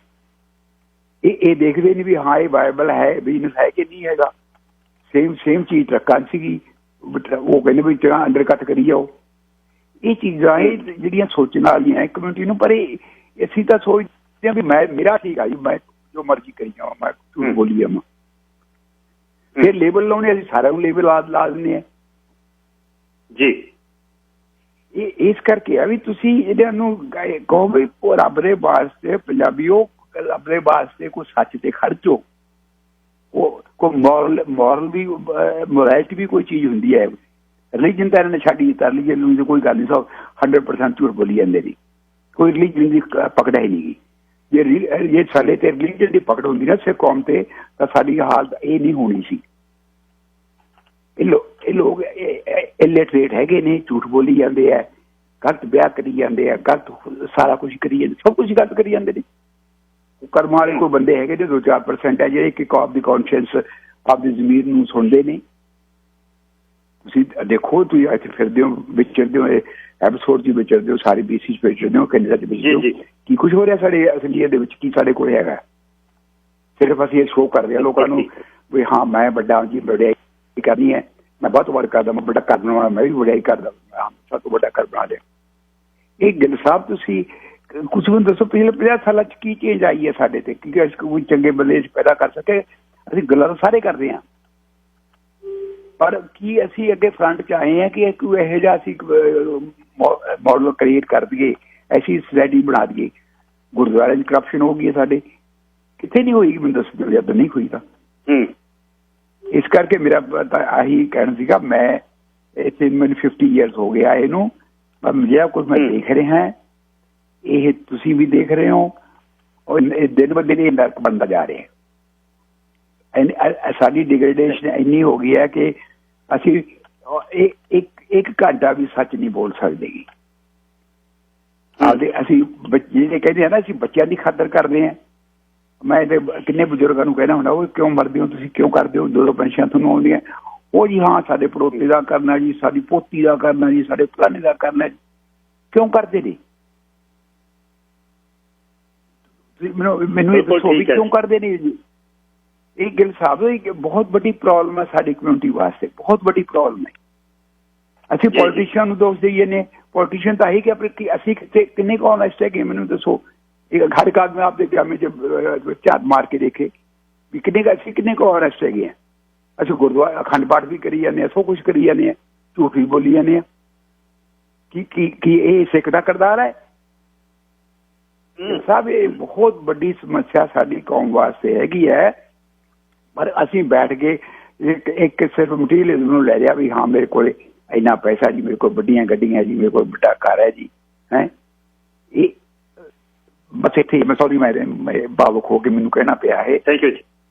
ਇਹ ਦੇਖਦੇ ਨਹੀਂ ਵੀ ਹਾਂ ਇਹ ਵਾਇਬਲ ਹੈ, ਬਿਜ਼ਨਸ ਹੈ ਕਿ ਨਹੀਂ ਹੈਗਾ। ਸੇਮ ਚੀਜ਼ ਟਰੱਕਾਂ ਸੀਗੀ, ਉਹ ਕਹਿੰਦੇ ਵੀ ਜਿਹੜਾ ਅੰਡਰ ਕੱਟ ਕਰੀ ਜਾਓ। ਇਹ ਚੀਜ਼ਾਂ ਇਹ ਜਿਹੜੀਆਂ ਸੋਚਣ ਵਾਲੀਆਂ ਹੈ ਕਮਿਊਨਿਟੀ ਨੂੰ, ਪਰ ਅਸੀਂ ਤਾਂ ਸੋਚਦੇ ਹਾਂ ਵੀ ਮੇਰਾ ਠੀਕ ਆ ਜੀ, ਮੈਂ ਜੋ ਮਰਜ਼ੀ ਕਰੀ ਜਾਵਾਂ, ਮੈਂ ਝੂਠ ਬੋਲੀ ਜਾਵਾਂ। ਫਿਰ ਲੇਬਲ ਲਾਉਣੇ, ਅਸੀਂ ਸਾਰਿਆਂ ਨੂੰ ਲੇਬਲ ਲਾ ਦਿੰਦੇ ਹਾਂ ਜੀ। ਇਹ ਇਸ ਕਰਕੇ ਆ ਵੀ ਤੁਸੀਂ ਇਹਨਾਂ ਨੂੰ ਕਹੋ ਵੀ ਰੱਬ ਦੇ ਵਾਸਤੇ ਪੰਜਾਬੀਓ, ਰੱਬ ਦੇ ਵਾਸਤੇ ਕੋਈ ਸੱਚ ਤੇ ਖੜਚੋ, ਕੋਈ ਮੋਰਲ ਵੀ ਮੋਰੈਲਿਟੀ ਵੀ ਕੋਈ ਚੀਜ਼ ਹੁੰਦੀ ਹੈ। ਰਿਲੀਜਨ ਤਾਂ ਇਹਨਾਂ ਨੇ ਛੱਡ ਹੀ ਦਿੱਤਾ, ਰਿਲੀਜਨ ਨੂੰ ਕੋਈ ਗੱਲ ਨਹੀਂ, ਸਭ 100% ਝੂਠ ਬੋਲੀ ਜਾਂਦੇ ਨੇ, ਕੋਈ ਰਿਲੀਜਨ ਦੀ ਪਕੜ ਹੀ ਨਹੀਂ ਗੀ। ਜੇ ਸਾਡੇ ਤੇ ਰਿਲੀਜਨ ਦੀ ਪਕੜ ਹੁੰਦੀ ਨਾ ਸਿੱਖ ਕੌਮ ਤੇ, ਤਾਂ ਸਾਡੀ ਹਾਲਤ ਇਹ ਨਹੀਂ ਹੋਣੀ ਸੀ। ਇਹ ਲੋਕ ਇਲਿਟਰੇਟ ਹੈਗੇ ਨੇ, ਝੂਠ ਬੋਲੀ ਜਾਂਦੇ ਹੈ, ਗਲਤ ਵਿਆਹ ਕਰੀ ਜਾਂਦੇ ਆ, ਗਲਤ ਸਾਰਾ ਕੁਝ ਕਰੀ ਜਾਂਦੇ, ਸਭ ਕੁਝ ਗਲਤ ਕਰੀ ਜਾਂਦੇ ਨੇ। ਕਰਮ ਵਾਲੇ ਕੋਈ ਬੰਦੇ ਹੈਗੇ ਨੇ 2-4% ਹੈ ਜਿਹੜੇ ਇੱਕ ਆਪਦੀ ਕੌਨਸ਼ੀਅੰਸ, ਆਪਦੀ ਜ਼ਮੀਰ ਨੂੰ ਸੁਣਦੇ ਨੇ। ਤੁਸੀਂ ਦੇਖੋ, ਤੁਸੀਂ ਇੱਥੇ ਫਿਰਦੇ ਹੋ, ਵਿਚਰਦੇ ਹੋ, ਐਪੀਸੋਡ 'ਚ ਵਿਚਰਦੇ ਹੋ, ਸਾਰੇ BC 'ਚ ਵਿਚਰਦੇ ਹੋ, ਕੈਨੇਡਾ 'ਚ ਵਿਚਰਦੇ ਹੋ, ਕੀ ਕੁਛ ਹੋ ਰਿਹਾ ਸਾਡੇ ਅਸਲੀਅਤ ਦੇ ਵਿੱਚ? ਕੀ ਸਾਡੇ ਕੋਲ ਹੈਗਾ? ਸਿਰਫ ਅਸੀਂ ਇਹ ਸ਼ੋਅ ਕਰਦੇ ਹਾਂ ਲੋਕਾਂ ਨੂੰ ਵੀ ਹਾਂ ਮੈਂ ਵੱਡਾ ਜੀ, ਵਡਿਆਈ ਕਰਨੀ ਹੈ, ਮੈਂ ਬਹੁਤ ਵੱਡਾ ਕਰਦਾ, ਮੈਂ ਵੱਡਾ ਕਰ ਬਣਾਉਣਾ, ਮੈਂ ਵੀ ਵਡਿਆਈ ਕਰਦਾ, ਸਭ ਤੋਂ ਵੱਡਾ ਕਰ ਬਣਾ ਲਿਆ। ਇਹ ਗਿੱਲ ਸਾਹਿਬ ਤੁਸੀਂ ਕੁਛ ਮੈਨੂੰ ਦੱਸੋ, ਪਿਛਲੇ 50 ਸਾਲਾਂ 'ਚ ਕੀ ਚੇਂਜ ਆਈ ਹੈ ਸਾਡੇ ਤੇ? ਕਿਉਂਕਿ ਅਸੀਂ ਕੋਈ ਚੰਗੇ ਬੰਦੇ ਪੈਦਾ ਕਰ ਸਕੇ? ਅਸੀਂ ਗੱਲਾਂ ਤਾਂ ਸਾਰੇ ਕਰਦੇ ਹਾਂ, ਪਰ ਕੀ ਅਸੀਂ ਅੱਗੇ ਫਰੰਟ 'ਚ ਆਏ ਹਾਂ ਕਿ ਕੋਈ ਇਹੋ ਜਿਹਾ ਅਸੀਂ ਮਾਡਲ ਕ੍ਰੀਏਟ ਕਰ ਦਈਏ, ਐਸੀ ਸੋਸਾਇਟੀ ਬਣਾ ਦਈਏ? ਗੁਰਦੁਆਰਿਆਂ 'ਚ ਕਰਪਸ਼ਨ ਹੋ ਗਈ ਹੈ ਸਾਡੇ, ਕਿੱਥੇ ਨਹੀਂ ਹੋਈ? ਮੈਨੂੰ ਦੱਸੋ, ਜਦ ਨਹੀਂ ਹੋਈ ਤਾਂ। ਇਸ ਕਰਕੇ ਮੇਰਾ ਆਹੀ ਕਹਿਣਾ ਸੀਗਾ, ਮੈਂ ਇੱਥੇ ਮੈਨੂੰ 50 years ਹੋ ਗਿਆ ਇਹਨੂੰ, ਪਰ ਜਿਹੜਾ ਕੁਝ ਮੈਂ ਦੇਖ ਰਿਹਾ, ਇਹ ਤੁਸੀਂ ਵੀ ਦੇਖ ਰਹੇ ਹੋ, ਔਰ ਦਿਨ ਬ ਦਿਨ ਇਹ ਨਰਕ ਬਣਦਾ ਜਾ ਰਿਹਾ। ਸਾਡੀ ਡਿਗਰੇਡੇਸ਼ਨ ਇੰਨੀ ਹੋ ਗਈ ਹੈ ਕਿ ਅਸੀਂ ਇੱਕ ਘੰਟਾ ਵੀ ਸੱਚ ਨਹੀਂ ਬੋਲ ਸਕਦੇ। ਆਪਦੇ ਅਸੀਂ ਜਿਹੜੇ ਕਹਿੰਦੇ ਆ ਨਾ, ਅਸੀਂ ਬੱਚਿਆਂ ਦੀ ਖਾਤਰ ਕਰਦੇ ਹਾਂ। ਮੈਂ ਤੇ ਕਿੰਨੇ ਬਜ਼ੁਰਗਾਂ ਨੂੰ ਕਹਿਣਾ ਹੁੰਦਾ, ਉਹ ਕਿਉਂ ਮਰਦੇ ਹੋ ਤੁਸੀਂ, ਕਿਉਂ ਕਰਦੇ ਹੋ, 2 ਪੈਨਸ਼ਨਾਂ ਤੁਹਾਨੂੰ ਆਉਂਦੀਆਂ? ਉਹ ਜੀ ਹਾਂ ਸਾਡੇ ਪੜੋਤੇ ਦਾ ਕਰਨਾ ਜੀ, ਸਾਡੀ ਪੋਤੀ ਦਾ ਕਰਨਾ ਜੀ, ਸਾਡੇ ਫਲਾਣੇ ਦਾ ਕਰਨਾ ਜੀ। ਕਿਉਂ ਕਰਦੇ ਨੇ? ਮੈਨੂੰ ਇਹ ਦੱਸੋ ਵੀ ਕਿਉਂ ਕਰਦੇ ਨੇ ਜੀ? ਇਹ ਗਿੱਲ ਸਾਹਿਬ ਬਹੁਤ ਵੱਡੀ ਪ੍ਰੋਬਲਮ ਹੈ ਸਾਡੀ ਕਮਿਊਨਿਟੀ ਵਾਸਤੇ, ਬਹੁਤ ਵੱਡੀ ਪ੍ਰੋਬਲਮ ਹੈ। ਅਸੀਂ ਪੋਲੀਟੀਸ਼ੀਅਨ ਨੂੰ ਦੋਸ਼ ਦੇਈਏ ਨੇ, ਪੋਲੀਟੀਸ਼ੀਅਨ ਤਾਂ ਹੀ ਕਿ ਅਸੀਂ ਕਿੰਨੇ ਕੁ ਔਨੈਸਟ ਹੈਗੇ? ਮੈਨੂੰ ਦੱਸੋ। ਹਰ ਇੱਕ ਆਦਮੀ ਆਪਦੇ ਜਾਮੇ 'ਚ ਝਾਤ ਮਾਰ ਕੇ ਦੇਖੇ ਵੀ ਅਸੀਂ ਕਿੰਨੇ ਕੁ ਔਨੈਸਟ ਹੈਗੇ ਹਾਂ। ਅਸੀਂ ਗੁਰਦੁਆਰਾ ਅਖੰਡ ਪਾਠ ਵੀ ਕਰੀ ਜਾਂਦੇ ਹਾਂ, ਸਭ ਕੁਛ ਕਰੀ ਜਾਂਦੇ ਹਾਂ, ਝੂਠ ਵੀ ਬੋਲੀ ਜਾਂਦੇ ਹਾਂ। ਕੀ ਇਹ ਸਿੱਖ ਦਾ ਕਿਰਦਾਰ ਹੈ? ਸਾਹਿਬ ਇਹ ਬਹੁਤ ਵੱਡੀ ਸਮੱਸਿਆ ਸਾਡੀ ਕੌਮ ਵਾਸਤੇ ਹੈਗੀ ਹੈ। ਪਰ ਅਸੀਂ ਬੈਠ ਕੇ ਇੱਕ ਸਿਰਫ ਮਟੀਰੀਅਲਿਜ਼ਮ ਨੂੰ ਲੈ ਲਿਆ ਵੀ ਹਾਂ ਮੇਰੇ ਕੋਲ ਇੰਨਾ ਪੈਸਾ ਜੀ, ਮੇਰੇ ਕੋਲ ਵੱਡੀਆਂ ਗੱਡੀਆਂ ਜੀ, ਮੇਰੇ ਕੋਲ ਵੱਡਾ ਘਰ ਹੈ ਜੀ, ਹੈ ਇਹ ਬਸ ਇੱਥੇ ਮੈਂ ਸੌਰੀ ਮੈਂ ਭਾਵੁਕ ਹੋ ਕੇ ਮੈਨੂੰ ਕਹਿਣਾ ਪਿਆ ਹੈ। ਥੈਂਕ ਯੂ ਜੀ।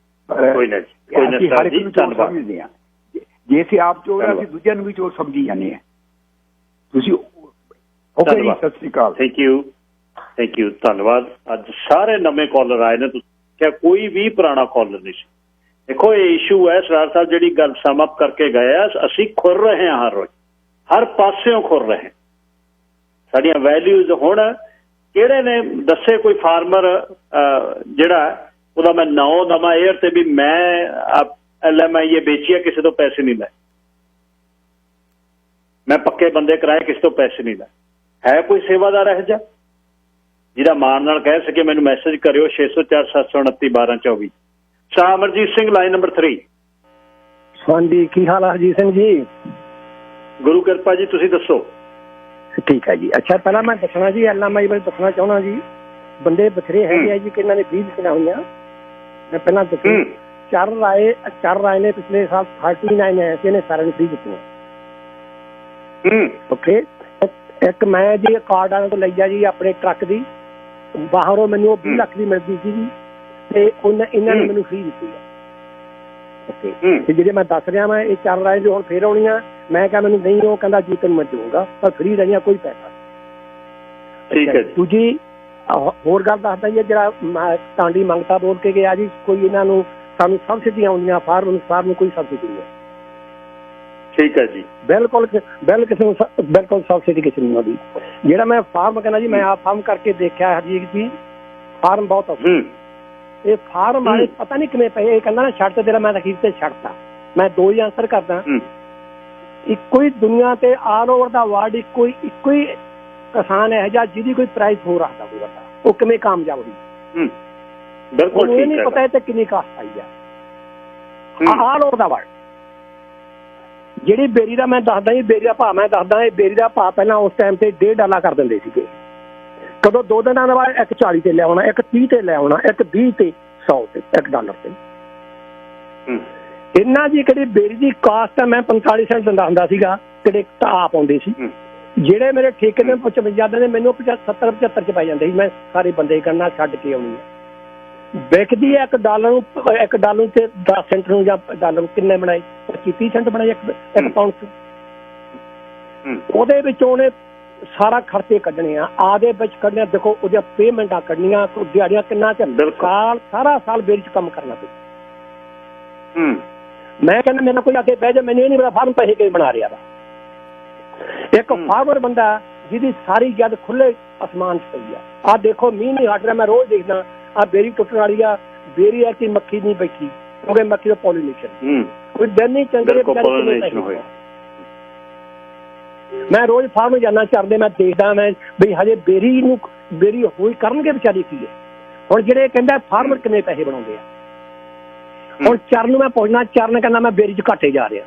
ਕੋਈ ਨਾ ਅਸੀਂ ਹਰ ਇੱਕ ਨੂੰ ਚੋਰ ਸਮਝਦੇ ਹਾਂ। ਜੇ ਅਸੀਂ ਆਪ ਚੋਰ ਹਾਂ, ਅਸੀਂ ਦੂਜਿਆਂ ਨੂੰ ਵੀ ਚੋਰ ਸਮਝੀ ਜਾਂਦੇ ਹਾਂ। ਤੁਸੀਂ ਓਕੇ ਜੀ, ਸਤਿ ਸ਼੍ਰੀ ਅਕਾਲ। ਥੈਂਕ ਯੂ, ਧੰਨਵਾਦ। ਅੱਜ ਸਾਰੇ ਨਵੇਂ ਕਾਲਰ ਆਏ ਨੇ, ਤੁਸੀਂ ਕਿਹਾ ਕੋਈ ਵੀ ਪੁਰਾਣਾ ਕਾਲਰ ਨਹੀਂ ਸੀ। ਦੇਖੋ ਇਹ ਇਸ਼ੂ ਹੈ ਸਰਦਾਰ ਸਾਹਿਬ, ਜਿਹੜੀ ਗੱਲ ਸਮ ਅਪ ਕਰਕੇ ਗਏ ਆ, ਅਸੀਂ ਖੁਰ ਰਹੇ ਹਾਂ, ਹਰ ਰੋਜ਼ ਹਰ ਪਾਸਿਓਂ ਖੁਰ ਰਹੇ। ਸਾਡੀਆਂ ਵੈਲਿਊਜ਼ ਹੁਣ ਕਿਹੜੇ ਨੇ ਦੱਸੇ? ਕੋਈ ਫਾਰਮਰ ਜਿਹੜਾ ਉਹਦਾ ਮੈਂ ਨਾਂ ਦਵਾਂ 에ਅਰ ਤੇ ਵੀ ਮੈਂ LMI ਵੇਚੀ ਆ, ਕਿਸੇ ਤੋਂ ਪੈਸੇ ਨਹੀਂ ਲਏ, ਮੈਂ ਪੱਕੇ ਬੰਦੇ ਕਰਾਏ, ਕਿਸੇ ਤੋਂ ਪੈਸੇ ਨਹੀਂ ਲਏ। ਹੈ ਕੋਈ ਸੇਵਾਦਾਰ ਇਹੋ ਜਿਹਾ ਜਿਹਦਾ ਮਾਣ ਨਾਲ ਕਹਿ ਸਕੇ ਮੈਨੂੰ ਮੈਸੇਜ ਕਰਿਓ 604 729 1224। ਸ਼ਾਹ ਅਮਰਜੀਤ ਸਿੰਘ, ਲਾਈਨ ਨੰਬਰ 3। ਹਾਂਜੀ, ਕੀ ਹਾਲ ਹੈ ਹਰਜੀਤ ਸਿੰਘ ਜੀ? ਗੁਰੂ ਕਿਰਪਾ ਜੀ, ਤੁਸੀਂ ਦੱਸੋ। ਠੀਕ ਹੈ ਜੀ। ਅੱਛਾ, ਪਹਿਲਾਂ ਮੈਂ ਦੱਸਣਾ ਜੀ LMI ਬਾਰੇ ਦੱਸਣਾ ਚਾਹੁੰਦਾ ਜੀ। ਬੰਦੇ ਬਥੇਰੇ ਹੈਗੇ ਆ ਜੀ ਕਿ ਇਹਨਾਂ ਨੇ ਫੀਸ ਕਿੰਨਾ ਹੋਈਆਂ। ਮੈਂ ਪਹਿਲਾਂ ਦੱਸੂ, ਚਾਰ ਰਾਏ ਨੇ ਪਿਛਲੇ ਸਾਲ 39 ਐਸੇ ਨੇ ਸਾਰਿਆਂ ਨੂੰ ਫ੍ਰੀ ਦਿੱਤੀਆਂ। ਓਕੇ, ਇੱਕ ਮੈਂ ਜੀ ਕਾਰਡ ਵਾਲਿਆਂ ਤੋਂ ਲਈ ਆ ਜੀ ਆਪਣੇ ਟਰੱਕ ਦੀ, ਬਾਹਰੋਂ ਮੈਨੂੰ 20 ਲੱਖ ਦੀ ਮਿਲਦੀ ਸੀ ਜੀ, ਤੇ ਇਹਨਾਂ ਨੇ ਮੈਨੂੰ ਫ੍ਰੀ ਦਿੱਤੀ ਆ। ਓਕੇ, ਤੇ ਜਿਹੜੇ ਮੈਂ ਦੱਸ ਰਿਹਾ ਮੈਂ ਇਹ 4 ਰਾਏ ਜੋ ਹੁਣ ਫੇਰ ਆਉਣੀਆਂ, ਮੈਂ ਕਿਹਾ ਮੈਨੂੰ ਨਹੀਂ, ਉਹ ਕਹਿੰਦਾ ਜੀ ਤੈਨੂੰ ਮੈਂ ਦਊਂਗਾ, ਪਰ ਫ੍ਰੀ ਰਹੀਆਂ, ਕੋਈ ਪੈਸਾ। ਠੀਕ ਹੈ। ਹੋਰ ਗੱਲ ਦੱਸਦਾ ਜੀ, ਜਿਹੜਾ ਟਾਂਡੀ ਮੰਗਤਾ ਬੋਲ ਕੇ ਗਿਆ ਜੀ, ਕੋਈ ਇਹਨਾਂ ਨੂੰ ਸਾਨੂੰ ਸਬਸਿਡੀ ਆਉਂਦੀਆਂ, ਫਾਰਮ ਨੂੰ ਕੋਈ ਸਬਸਿਡੀ ਨਹੀਂ। ਠੀਕ ਹੈ ਜੀ, ਬਿਲਕੁਲ ਸਬਸਿਡੀ ਕਿਸੇ ਨੂੰ ਆਉਂਦੀ। ਜਿਹੜਾ ਮੈਂ ਫਾਰਮ ਕਹਿੰਦਾ ਜੀ, ਮੈਂ ਆਪ ਫਾਰਮ ਕਰਕੇ ਦੇਖਿਆ ਹਰਜੀਤ ਜੀ, ਫਾਰਮ ਬਹੁਤ ਔਖਾ। ਇਹ ਫਾਰਮ ਵਾਲੇ ਪਤਾ ਨਹੀਂ ਕਿਵੇਂ ਪਏ, ਇਹ ਕਹਿੰਦਾ ਨਾ ਛੱਡ ਤੇ ਤੇਰਾ, ਮੈਂ ਅਖੀਰ ਤੇ ਛੱਡਤਾ। ਮੈਂ ਦੋ ਹੀ ਆਂਸਰ ਕਰਦਾ, ਇੱਕੋ ਹੀ ਦੁਨੀਆ ਤੇ ਆਲ ਓਵਰ ਦਾ ਵਰਲਡ ਇੱਕੋ ਹੀ ਕਿਸਾਨ ਹੈ ਜਾਂ ਜਿਹਦੀ ਕੋਈ ਪ੍ਰਾਈਸ ਹੋ ਰੱਖਦਾ ਕੋਈ ਵੱਡਾ, ਉਹ ਕਿਵੇਂ ਕਾਮਯਾਬ ਹੋਈ। ਬਿਲਕੁਲ ਇਹ ਨਹੀਂ ਪਤਾ ਤੇ ਕਿੰਨੀ ਕਾਸਟ ਆਈ ਆ ਆਲ ਓਵਰ ਦਾ ਵਰਲਡ। ਜਿਹੜੀ ਬੇਰੀ ਦਾ ਮੈਂ ਦੱਸਦਾ ਜੀ, ਬੇਰੀ ਦਾ ਭਾਅ ਮੈਂ ਦੱਸਦਾ, ਇਹ ਬੇਰੀ ਦਾ ਭਾਅ ਪਹਿਲਾਂ ਉਸ ਟਾਈਮ ਤੇ $1.5 ਕਰ ਦਿੰਦੇ ਸੀਗੇ। ਕਦੋਂ 2 ਦਿਨਾਂ ਬਾਅਦ ਇੱਕ 40 ਤੇ ਲੈ ਆਉਣਾ, ਇੱਕ 30 ਤੇ ਲੈ ਆਉਣਾ, ਇੱਕ 20 ਤੇ 100 ਤੇ $1 ਤੇ। ਇਹਨਾਂ ਦੀ ਕਿਹੜੀ ਬੇਰੀ ਦੀ ਕਾਸਟ ਮੈਂ 45 ਸੈਂਟ ਦਿੰਦਾ ਹੁੰਦਾ ਸੀਗਾ, ਕਿਹੜੇ ਆਪ ਆਉਂਦੇ ਸੀ। ਜਿਹੜੇ ਮੇਰੇ ਠੇਕੇ ਦੇ 55 ਦਿਨ ਮੈਨੂੰ 70-75 ਚ ਪੈ ਜਾਂਦੇ ਸੀ। ਮੈਂ ਸਾਰੇ ਬੰਦੇ ਕਰਨਾ ਛੱਡ ਕੇ ਆਉਣੀ ਆ। ਵਿਕਦੀ ਹੈ $1 ਨੂੰ ਤੇ 10 ਸੈਂਟ ਨੂੰ, ਜਾਂ ਡਾਲਰ ਨੂੰ ਕਿੰਨੇ ਬਣਾਏ, 25-30 ਸੈਂਟ ਬਣਾਏ ਇੱਕ ਪਾਉਂਡ ਚ। ਉਹਦੇ ਵਿੱਚ ਉਹਨੇ ਸਾਰਾ ਖਰਚੇ ਕੱਢਣੇ ਆ, ਆਦੇ ਵਿੱਚ ਕੱਢਣੇ। ਦੇਖੋ ਉਹਦੀਆਂ ਪੇਮੈਂਟਾਂ ਕੱਢਣੀਆਂ, ਦਿਹਾੜੀਆਂ ਕਿੰਨਾ ਸਾਰਾ ਸਾਲ ਬੇਰੀ ਚ ਕੰਮ ਕਰਨਾ ਪਿਆ। ਮੈਂ ਕਹਿੰਦਾ ਮੇਰੇ ਨਾਲ ਕੋਈ ਆ ਕੇ ਬਹਿ ਜਾ, ਮੈਨੂੰ ਇਹ ਨਹੀਂ ਪਤਾ ਫਾਰਮ ਪੈਸੇ ਕਿਵੇਂ ਬਣਾ ਰਿਹਾ ਵਾ। ਇੱਕ ਫਾਰਮਰ ਬੰਦਾ ਜਿਹਦੀ ਸਾਰੀ ਜਦ ਖੁੱਲੇ ਅਸਮਾਨ ਚ ਪਈ ਆ। ਆਹ ਦੇਖੋ ਮੀਂਹ ਨਹੀਂ ਹਟ ਰਿਹਾ, ਮੈਂ ਰੋਜ਼ ਦੇਖਦਾ ਆ ਬੇਰੀ ਟੁੱਟਣ ਵਾਲੀ ਆ। ਬੇਰੀ ਹੈ ਕਿ ਮੱਖੀ ਨਹੀਂ ਬੈਠੀ, ਕਿਉਂਕਿ ਮੱਖੀ ਦਾ ਪੋਲੀਨੇਸ਼ਨ ਕੋਈ ਦਿਨ ਨਹੀਂ ਚੰਗੇ। ਮੈਂ ਰੋਜ਼ ਫਾਰਮ ਜਾਣਾ ਚਰਦੇ, ਮੈਂ ਦੇਖਦਾ ਮੈਂ ਵੀ ਹਜੇ ਬੇਰੀ ਹੋਈ ਕਰਨਗੇ ਵਿਚਾਰੀ ਕੀ ਹੈ। ਹੁਣ ਜਿਹੜੇ ਕਹਿੰਦਾ ਫਾਰਮਰ ਕਿੰਨੇ ਪੈਸੇ ਬਣਾਉਂਦੇ ਆ, ਹੁਣ ਚਰਨ ਨੂੰ ਮੈਂ ਪੁੱਛਣਾ, ਚਰਨ ਕਹਿੰਦਾ ਮੈਂ ਬੇਰੀ ਚ ਘਾਟੇ ਜਾ ਰਿਹਾ।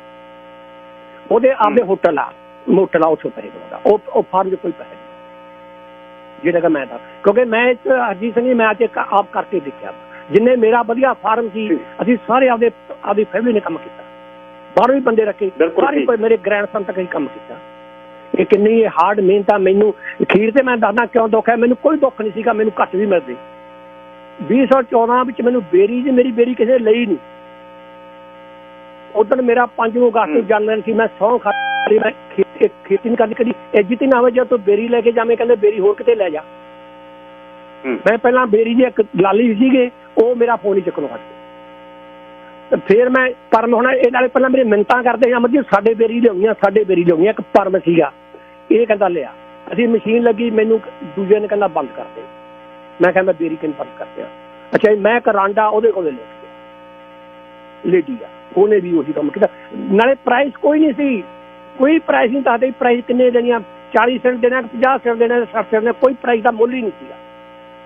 ਉਹਦੇ ਆਪਦੇ ਹੋਟਲ ਆ, ਮੋਟਲ ਆ, ਉੱਥੋਂ ਪੈਸੇ ਬਣਾਉਂਦਾ, ਉਹ ਫਾਰਮ ਚ ਕੋਈ ਪੈਸੇ ਨਹੀਂ। ਜਿਹੜਾ ਕਿ ਮੈਂ ਦੱਸ, ਕਿਉਂਕਿ ਮੈਂ ਹਰਜੀਤ ਸਿੰਘ ਜੀ, ਮੈਂ ਅੱਜ ਆਪ ਕਰਕੇ ਦੇਖਿਆ। ਜਿੰਨੇ ਮੇਰਾ ਵਧੀਆ ਫਾਰਮ ਸੀ, ਅਸੀਂ ਸਾਰੇ ਆਪਦੀ ਫੈਮਿਲੀ ਨੇ ਕੰਮ ਕੀਤਾ, ਬਾਹਰੋਂ ਵੀ ਬੰਦੇ ਰੱਖੇ, ਸਾਰੇ ਮੇਰੇ ਗ੍ਰੈਂਡਸਨ ਤੱਕ ਹੀ ਕੰਮ ਕੀਤਾ। ਇਹ ਕਿੰਨੀ ਹਾਰਡ ਮਿਹਨਤ ਆ। ਮੈਨੂੰ ਅਖੀਰ ਤੇ ਮੈਂ ਦੱਸਦਾ ਕਿਉਂ ਦੁੱਖ ਹੈ। ਮੈਨੂੰ ਕੋਈ ਦੁੱਖ ਨਹੀਂ ਸੀਗਾ, ਮੈਨੂੰ ਘੱਟ ਵੀ ਮਿਲਦੇ। 2014 ਵਿੱਚ ਮੈਨੂੰ ਮੇਰੀ ਬੇਰੀ ਕਿਸੇ ਨੇ ਲਈ ਨਹੀਂ। ਉਦੋਂ ਮੇਰਾ 5 ਅਗਸਤ ਜਨਮ ਸੀ, ਮੈਂ ਸਹੁੰ ਖਾਧੀ, ਮੈਂ ਖੇਤੀ ਨਹੀਂ ਕਰਦੀ ਕਦੀ। ਇੱਜ਼ਤ ਹੀ ਨਾ ਹੋਵੇ, ਜਦ ਤੂੰ ਬੇਰੀ ਲੈ ਕੇ ਜਾਵੇਂ ਕਹਿੰਦੇ ਬੇਰੀ ਹੋਰ ਕਿਤੇ ਲੈ ਜਾ। ਮੈਂ ਪਹਿਲਾਂ ਬੇਰੀ ਦੀ ਇੱਕ ਲਾਲੀ ਸੀਗੇ, ਉਹ ਮੇਰਾ ਫੋਨ ਹੀ ਚੱਕਣੋਂ ਹਟ। ਫਿਰ ਮੈਂ ਪਰਮ ਹੋਣਾ ਇਹ ਨਾਲੇ ਪਹਿਲਾਂ ਮੇਰੇ ਮਿੰਨਤਾਂ ਕਰਦੇ ਜਾਂ ਮਤਲਬ ਸਾਡੇ ਬੇਰੀ ਲਿਆਉਣੀਆਂ। ਇੱਕ ਪਰਮ ਸੀਗਾ, ਇਹ ਕਹਿੰਦਾ ਲਿਆ। ਅਸੀਂ ਮਸ਼ੀਨ ਲੱਗੀ, ਮੈਨੂੰ ਦੂਜੇ ਨੇ ਕਹਿੰਦਾ ਬੰਦ ਕਰ ਦੇ। ਮੈਂ ਕਹਿੰਦਾ ਬੇਰੀ ਕਿੰਨ ਬੰਦ ਕਰਦੇ ਆ। ਅੱਛਾ ਜੀ, ਮੈਂ ਕਰਾਂਡਾ ਉਹਦੇ ਕੋਲੇ ਲੈ ਗਿਆ, ਲੇਡੀ ਆ, ਉਹਨੇ ਵੀ ਉਹੀ ਕੰਮ ਕੀਤਾ। ਨਾਲੇ ਪ੍ਰਾਈਸ ਕੋਈ ਨਹੀਂ ਸੀ, ਕੋਈ ਪ੍ਰਾਈਸ ਨਹੀਂ ਦੱਸਦੇ ਪ੍ਰਾਈਸ ਕਿੰਨੇ ਦੇਣੀਆਂ, 40 ਸੈਂਟ ਦੇਣਾ, 50 ਸੈਂਟ ਦੇਣਾ, 60 ਸੈਂਟ ਦੇਣਾ, ਕੋਈ ਪ੍ਰਾਈਸ ਦਾ ਮੁੱਲ ਹੀ ਨਹੀਂ ਸੀਗਾ।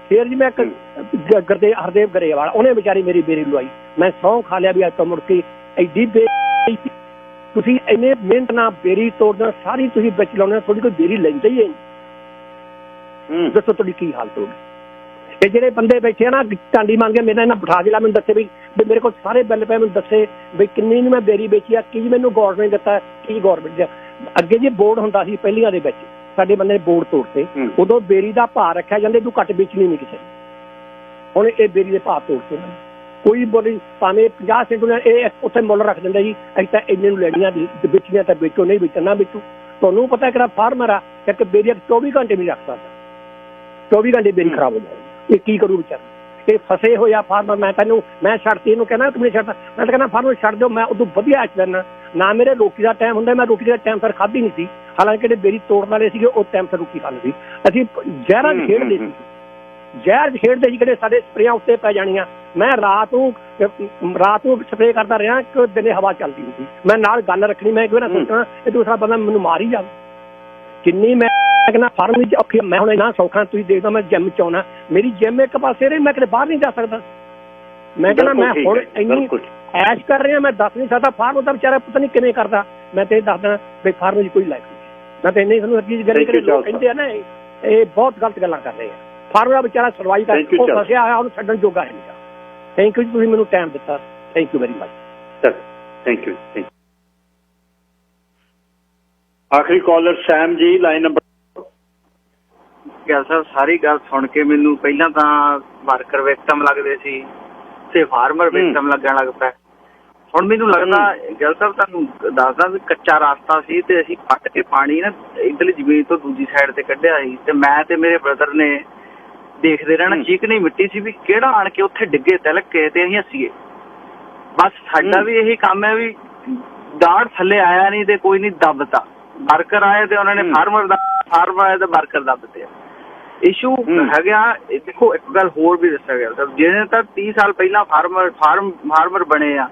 ਫਿਰ ਜੀ ਮੈਂ ਹਰਦੇਵ ਗਰੇਵਾਲ, ਉਹਨੇ ਵਿਚਾਰੀ ਮੇਰੀ ਬੇਰੀ ਲਵਾਈ। ਮੈਂ ਸਹੁੰ ਖਾ ਲਿਆ ਵੀ ਅੱਜ ਤੋਂ ਮੁੜ ਕੇ ਐਡੀ ਬੇਰੀ ਤੁਸੀਂ ਇੰਨੇ ਮਿਹਨਤ ਨਾਲ ਬੇਰੀ ਤੋੜਦੇ ਸਾਰੀ ਤੁਸੀਂ ਵਿੱਚ ਲਾਉਣੇ, ਤੁਹਾਡੀ ਕੋਈ ਬੇਰੀ ਲੈਂਦਾ ਹੀ ਨਹੀਂ। ਦੱਸੋ ਤੁਹਾਡੀ ਕੀ ਹਾਲਤ ਹੋਊਗੀ। ਇਹ ਜਿਹੜੇ ਬੰਦੇ ਬੈਠੇ ਆ ਨਾ ਟਾਂਡੀ ਮੰਗ ਕੇ, ਮੇਰੇ ਨਾਲ ਇਹਨਾਂ ਬਿਠਾ ਕੇ ਮੈਨੂੰ ਦੱਸੇ ਵੀ ਮੇਰੇ ਕੋਲ ਸਾਰੇ ਬਿੱਲ ਪਏ, ਮੈਨੂੰ ਦੱਸੇ ਵੀ ਕਿੰਨੀ ਨੂੰ ਮੈਂ ਬੇਰੀ ਵੇਚੀ ਆ, ਕੀ ਮੈਨੂੰ ਗੌਰਮੈਂਟ ਦਿੱਤਾ, ਕੀ ਗੌਰਮੈਂਟ ਦਾ। ਅੱਗੇ ਜੇ ਬੋਰਡ ਹੁੰਦਾ ਸੀ ਪਹਿਲੀਆਂ ਦੇ ਵਿੱਚ, ਸਾਡੇ ਬੰਦੇ ਬੋਰਡ ਤੋੜਤੇ, ਉਦੋਂ ਬੇਰੀ ਦਾ ਭਾਅ ਰੱਖਿਆ ਜਾਂਦੇ, ਤੂੰ ਘੱਟ ਵੇਚਣੀ ਨਹੀਂ ਕਿਸੇ ਨੂੰ। ਹੁਣ ਇਹ ਬੇਰੀ ਦੇ ਭਾਅ ਤੋੜਤੇ ਕੋਈ ਬੋਲੀ, ਭਾਵੇਂ 50 ਸੈਂਟ ਇਹ ਉੱਥੇ ਮੁੱਲ ਰੱਖ ਦਿੰਦਾ ਜੀ, ਅਸੀਂ ਤਾਂ ਇੰਨੇ ਨੂੰ ਲੈਣੀਆਂ, ਵੇਚਣੀਆਂ ਤਾਂ ਵੇਚੋ, ਨਹੀਂ ਵੇਚਣਾ ਵੇਚੂ। ਤੁਹਾਨੂੰ ਪਤਾ ਕਿਹੜਾ ਫਾਰਮਰ ਆ, ਇੱਕ ਬੇਰੀ 24 ਘੰਟੇ ਨਹੀਂ ਰੱਖ ਸਕਦਾ, 24 ਘੰਟੇ ਬੇਰੀ ਖਰਾਬ ਹੋ ਜਾਏ। ਇਹ ਕੀ ਕਰੂ ਵਿਚਾਰਾ, ਇਹ ਫਸੇ ਹੋਇਆ ਫਾਰਮਰ। ਮੈਂ ਛੱਡਤੀ, ਇਹਨੂੰ ਕਹਿਣਾ ਤੂੰ ਨਹੀਂ ਛੱਡਦਾ, ਮੈਂ ਤਾਂ ਕਹਿੰਦਾ ਫਾਰਮਰ ਛੱਡ ਦਿਓ, ਮੈਂ ਉਦੋਂ ਵਧੀਆ ਐਚ ਲੈਣਾ ਨਾ। ਮੇਰੇ ਰੋਟੀ ਦਾ ਟਾਈਮ ਹੁੰਦਾ, ਮੈਂ ਰੋਟੀ ਦਾ ਟਾਈਮ ਫਿਰ ਖਾਧੀ ਨਹੀਂ ਸੀ। ਹਾਲਾਂਕਿ ਜਿਹੜੇ ਬੇਰੀ ਤੋੜਨ ਵਾਲੇ ਸੀਗੇ ਉਹ ਟਾਈਮ ਫਿਰ ਰੋਟੀ ਖਾਂਦੇ ਸੀ। ਅਸੀਂ ਜ਼ਹਿਰਾਂ ਚ ਖੇਡਦੇ ਸੀ, ਜ਼ਹਿਰ ਚ ਖੇਡਦੇ ਸੀ, ਕਿਹੜੇ ਸਾਡੇ ਸਪਰੇਆਂ ਉੱਤੇ ਪੈ ਜਾਣੀਆਂ। ਮੈਂ ਰਾਤ ਨੂੰ ਸਪਰੇਅ ਕਰਦਾ ਰਿਹਾ, ਕਿ ਦਿਨੇ ਹਵਾ ਚੱਲਦੀ ਹੁੰਦੀ, ਮੈਂ ਨਾਲ ਗੱਲ ਰੱਖਣੀ, ਮੈਂ ਕਿਉਂ ਨਾ ਸੋਚਣਾ ਇਹ ਦੂਸਰਾ ਬੰਦਾ ਮੈਨੂੰ ਮਾਰ ਹੀ ਜਾਵੇ। ਕਿੰਨੀ ਮੈਂ ਕਹਿੰਦਾ ਫਾਰਮ ਵਿੱਚ ਔਖੀ। ਮੈਂ ਹੁਣ ਇੰਨਾ ਸੌਖਾ, ਤੁਸੀਂ ਦੇਖਦਾ ਮੈਂ ਜਿੰਮ ਚ ਆਉਣਾ, ਮੇਰੀ ਜਿੰਮ ਇੱਕ ਪਾਸੇ ਰਹੀ, ਮੈਂ ਕਿਤੇ ਬਾਹਰ ਨਹੀਂ ਜਾ ਸਕਦਾ। ਮੈਂ ਕਹਿੰਦਾ ਮੈਂ ਹੁਣ ਇੰਨੀ ਐਸ਼ ਕਰ ਰਿਹਾ, ਮੈਂ ਦੱਸ ਨਹੀਂ ਸਕਦਾ। ਫਾਰਮ ਦਾ ਵਿਚਾਰਾ ਪਤਾ ਨਹੀਂ ਕਿਵੇਂ ਕਰਦਾ। ਮੈਂ ਤੇ ਦੱਸਦਾ ਵੀ ਫਾਰਮ ਦੀ ਕੋਈ ਲਾਈਫ ਨਹੀਂ। ਮੈਂ ਤੇ ਇੰਨੀ ਤੁਹਾਨੂੰ ਹਰ ਚੀਜ਼ ਗੱਲ ਕਹਿੰਦੇ ਆ ਨਾ, ਇਹ ਬਹੁਤ ਗਲਤ ਗੱਲਾਂ ਕਰ ਰਹੇ ਆ। ਫਾਰਮ ਦਾ ਵਿਚਾਰਾ ਸਰਵਾਈਵ ਕਰ, ਉਹ ਫਸਿਆ ਹੋਇਆ, ਉਹਨੂੰ ਛੱਡਣ ਜੋਗਾ ਨਹੀਂ। ਥੈਂਕ ਯੂ, ਤੁਸੀਂ ਮੈਨੂੰ ਟਾਈਮ ਦਿੱਤਾ, thank you very much. Thank you. ਆਖਰੀ ਕਾਲਰ ਸੈਮ ਜੀ, ਲਾਈਨ ਨੰਬਰ। ਗੱਲ ਸਰ, ਸਾਰੀ ਗੱਲ ਸੁਣ ਕੇ ਮੈਨੂੰ ਪਹਿਲਾਂ ਤਾਂ ਵਰਕਰ ਵਿਕਟਮ ਲੱਗਦੇ ਸੀ ਤੇ ਫਾਰਮਰ ਵਿਕਟਮ ਲੱਗਣ ਲੱਗ ਪਿਆ। ਹੁਣ ਮੈਨੂੰ ਲੱਗਦਾ ਗੱਲ ਸਰ, ਤੁਹਾਨੂੰ ਦੱਸਦਾ ਵੀ ਕੱਚਾ ਰਸਤਾ ਸੀ ਤੇ ਅਸੀਂ ਪੱਟ ਕੇ ਪਾਣੀ ਨਾ ਇੱਧਰਲੀ ਜ਼ਮੀਨ ਤੋਂ ਦੂਜੀ ਸਾਈਡ ਤੇ ਕੱਢਿਆ ਸੀ, ਤੇ ਮੈਂ ਤੇ ਮੇਰੇ ਬ੍ਰਦਰ ਨੇ ਦੇਖਦੇ ਰਹਿਣਾ, ਚੀਕਣੀ ਮਿੱਟੀ ਸੀ ਵੀ ਕਿਹੜਾ ਆਣ ਕੇ ਉੱਥੇ ਡਿੱਗੇ ਤਿਲਕ ਕੇ ਤੇ ਅਸੀਂ ਹੱਸੀਏ। ਬਸ ਸਾਡਾ ਵੀ ਇਹੀ ਕੰਮ ਹੈ ਵੀ ਦਾੜ ਥੱਲੇ ਆਇਆ ਨਹੀਂ ਤੇ ਕੋਈ ਨਹੀਂ ਦੱਬਤਾ, ਵਰਕਰ ਆਏ ਤੇ ਉਹਨਾਂ ਨੇ ਫਾਰਮਰ ਆਏ ਤੇ ਵਰਕਰ ਦੱਬਤੇ ਆ। ਇਸ਼ੂ ਹੈਗਾ। ਦੇਖੋ ਇੱਕ ਗੱਲ ਹੋਰ ਵੀ ਦੱਸਿਆ ਗਿਆ ਸਰ, ਜਿਹੜੇ ਤਾਂ 30 ਸਾਲ ਪਹਿਲਾਂ ਫਾਰਮਰ ਬਣੇ ਆ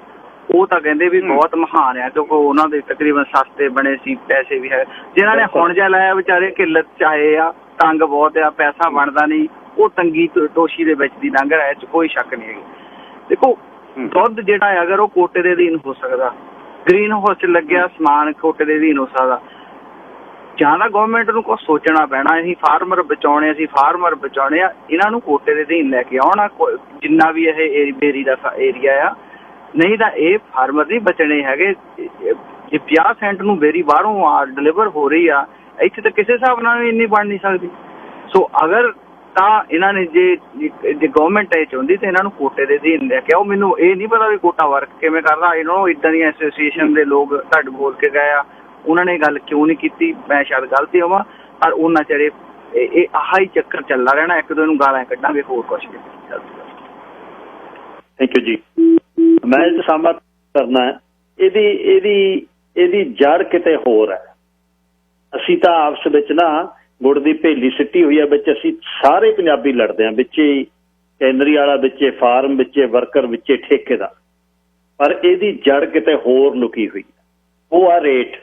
ਉਹ ਤਾਂ ਕਹਿੰਦੇ ਵੀ ਬਹੁਤ ਮਹਾਨ ਆ ਕਿਉਂਕਿ ਉਹਨਾਂ ਦੇ ਤਕਰੀਬਨ ਸਸਤੇ ਬਣੇ ਸੀ, ਪੈਸੇ ਵੀ ਹੈ। ਜਿਹਨਾਂ ਨੇ ਹੁਣ ਜਿਹਾ ਲਾਇਆ ਵਿਚਾਰੇ ਕਿੱਲਤ ਚ ਆਏ ਆ, ਤੰਗ ਬਹੁਤ ਆ, ਪੈਸਾ ਬਣਦਾ ਨਹੀਂ, ਉਹ ਤੰਗੀ ਟੋਸ਼ੀ ਦੇ ਵਿੱਚ ਦੀ ਲੰਘ ਰਿਹਾ, ਚ ਕੋਈ ਸ਼ੱਕ ਨਹੀਂ ਹੈਗੀ। ਦੇਖੋ ਦੁੱਧ ਜਿਹੜਾ ਅਗਰ ਉਹ ਕੋਟੇ ਦੇ ਅਧੀਨ ਹੋ ਸਕਦਾ, ਗ੍ਰੀਨ ਹਾਊਸ ਚ ਲੱਗਿਆ ਸਮਾਨ ਕੋਟੇ ਦੇ ਅਧੀਨ ਹੋ ਸਕਦਾ, ਜਾਂ ਤਾਂ ਗਵਰਨਮੈਂਟ ਨੂੰ ਕੁਛ ਸੋਚਣਾ ਪੈਣਾ। ਅਸੀਂ ਫਾਰਮਰ ਬਚਾਉਣੇ ਆ, ਇਹਨਾਂ ਨੂੰ ਕੋਟੇ ਦੇ ਅਧੀਨ ਲੈ ਕੇ ਆਉਣਾ ਜਿੰਨਾ ਵੀ ਇਹ ਬੇਰੀ ਦਾ ਏਰੀਆ ਆ, ਨਹੀਂ ਤਾਂ ਇਹ ਫਾਰਮਰ ਨਹੀਂ ਬਚਣੇ ਹੈਗੇ। ਜੇ 50 ਸੈਂਟ ਨੂੰ ਬੇਰੀ ਬਾਹਰੋਂ ਡਿਲੀਵਰ ਹੋ ਰਹੀ ਆ, ਇੱਥੇ ਤਾਂ ਕਿਸੇ ਹਿਸਾਬ ਨਾਲ ਵੀ ਇੰਨੀ ਬਣ ਨਹੀਂ ਸਕਦੀ। ਸੋ ਅਗਰ ਤਾਂ ਇਹਨਾਂ ਨੇ ਜੇ ਗਵਰਨਮੈਂਟ ਇਹ ਚਾਹੁੰਦੀ ਤਾਂ ਇਹਨਾਂ ਨੂੰ ਕੋਟੇ ਦੇ ਅਧੀਨ ਲੈ ਕੇ ਆਓ। ਮੈਨੂੰ ਇਹ ਨਹੀਂ ਪਤਾ ਵੀ ਕੋਟਾ ਵਰਕ ਕਿਵੇਂ ਕਰਦਾ, ਇਹਨਾਂ ਨੂੰ ਇੱਦਾਂ ਦੀਆਂ ਐਸੋਸੀਏਸ਼ਨ ਦੇ ਲੋਕ ਤੁਹਾਡੇ ਬੋਲ ਕੇ ਗਏ ਆ, ਉਹਨਾਂ ਨੇ ਗੱਲ ਕਿਉਂ ਨਹੀਂ ਕੀਤੀ, ਮੈਂ ਸ਼ਾਇਦ ਗਲਤੀ ਹੋਵਾਂ, ਪਰ ਉਹਨਾਂ ਚਿਰ ਇਹ ਆਹ ਹੀ ਚੱਕਰ ਚੱਲਦਾ ਰਹਿਣਾ, ਇੱਕ ਦੂਜੇ ਨੂੰ ਗਾਲਾਂ ਕੱਢਾਂਗੇ, ਹੋਰ ਕੁਛ ਨਹੀਂ। ਥੈਂਕ ਯੂ ਜੀ। ਮੈਂ ਇਹ ਸਹਿਮਤ ਕਰਨਾ ਇਹਦੀ ਜੜ ਕਿਤੇ ਹੋਰ ਹੈ। ਅਸੀਂ ਤਾਂ ਆਪਸ ਵਿੱਚ ਨਾ ਗੁੜ ਦੀ ਭੇਲੀ ਸਿੱਟੀ ਹੋਈ ਹੈ, ਵਿੱਚ ਅਸੀਂ ਸਾਰੇ ਪੰਜਾਬੀ ਲੜਦੇ ਹਾਂ, ਵਿੱਚੇ ਕੇਂਦਰੀ ਵਾਲਾ, ਵਿੱਚੇ ਫਾਰਮ, ਵਿੱਚੇ ਵਰਕਰ, ਵਿੱਚੇ ਠੇਕੇਦਾਰ, ਪਰ ਇਹਦੀ ਜੜ ਕਿਤੇ ਹੋਰ ਲੁਕੀ ਹੋਈ ਹੈ। ਉਹ ਆ ਰੇਟ।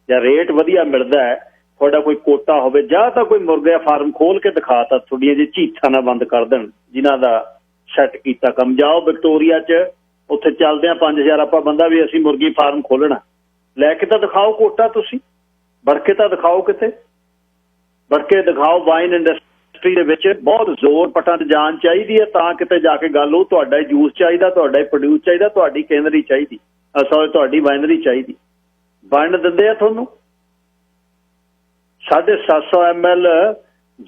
ਜਾਂ ਰੇਟ ਵਧੀਆ ਮਿਲਦਾ ਹੈ, ਤੁਹਾਡਾ ਕੋਈ ਕੋਟਾ ਹੋਵੇ, ਜਾਂ ਤਾਂ ਕੋਈ ਮੁਰਗੇ ਫਾਰਮ ਖੋਲ ਕੇ ਦਿਖਾਤਾ, ਤੁਹਾਡੀਆਂ ਜੇ ਝੀਠਾਂ ਨਾ ਬੰਦ ਕਰ ਦੇਣ ਜਿਨ੍ਹਾਂ ਦਾ ਸੈੱਟ ਕੀਤਾ ਕੰਮ। ਜਾਓ ਵਿਕਟੋਰੀਆ 'ਚ, ਉੱਥੇ ਚੱਲਦੇ ਆ 5000 ਆਪਾਂ ਬੰਦਾ ਵੀ ਅਸੀਂ ਮੁਰਗੀ ਫਾਰਮ ਖੋਲਣਾ, ਲੈ ਕੇ ਤਾਂ ਦਿਖਾਓ ਕੋਟਾ, ਤੁਸੀਂ ਵੜ ਕੇ ਤਾਂ ਦਿਖਾਓ, ਕਿਤੇ ਵੜ ਕੇ ਦਿਖਾਓ। ਵਾਈਨ ਇੰਡਸਟਰੀ ਦੇ ਵਿੱਚ ਬਹੁਤ ਜ਼ੋਰ ਪੱਟਾਂ 'ਚ ਜਾਣ ਚਾਹੀਦੀ ਹੈ, ਤਾਂ ਕਿਤੇ ਜਾ ਕੇ ਗੱਲ ਉਹ ਤੁਹਾਡਾ ਹੀ ਜੂਸ ਚਾਹੀਦਾ, ਤੁਹਾਡਾ ਹੀ ਪ੍ਰੋਡਿਊਸ ਚਾਹੀਦਾ, ਤੁਹਾਡੀ ਕੇਂਦਰੀ ਚਾਹੀਦੀ, ਤੁਹਾਡੀ ਵਾਈਨਰੀ ਚਾਹੀਦੀ, ਵੰਡ ਦਿੰਦੇ ਆ ਤੁਹਾਨੂੰ। 750 ml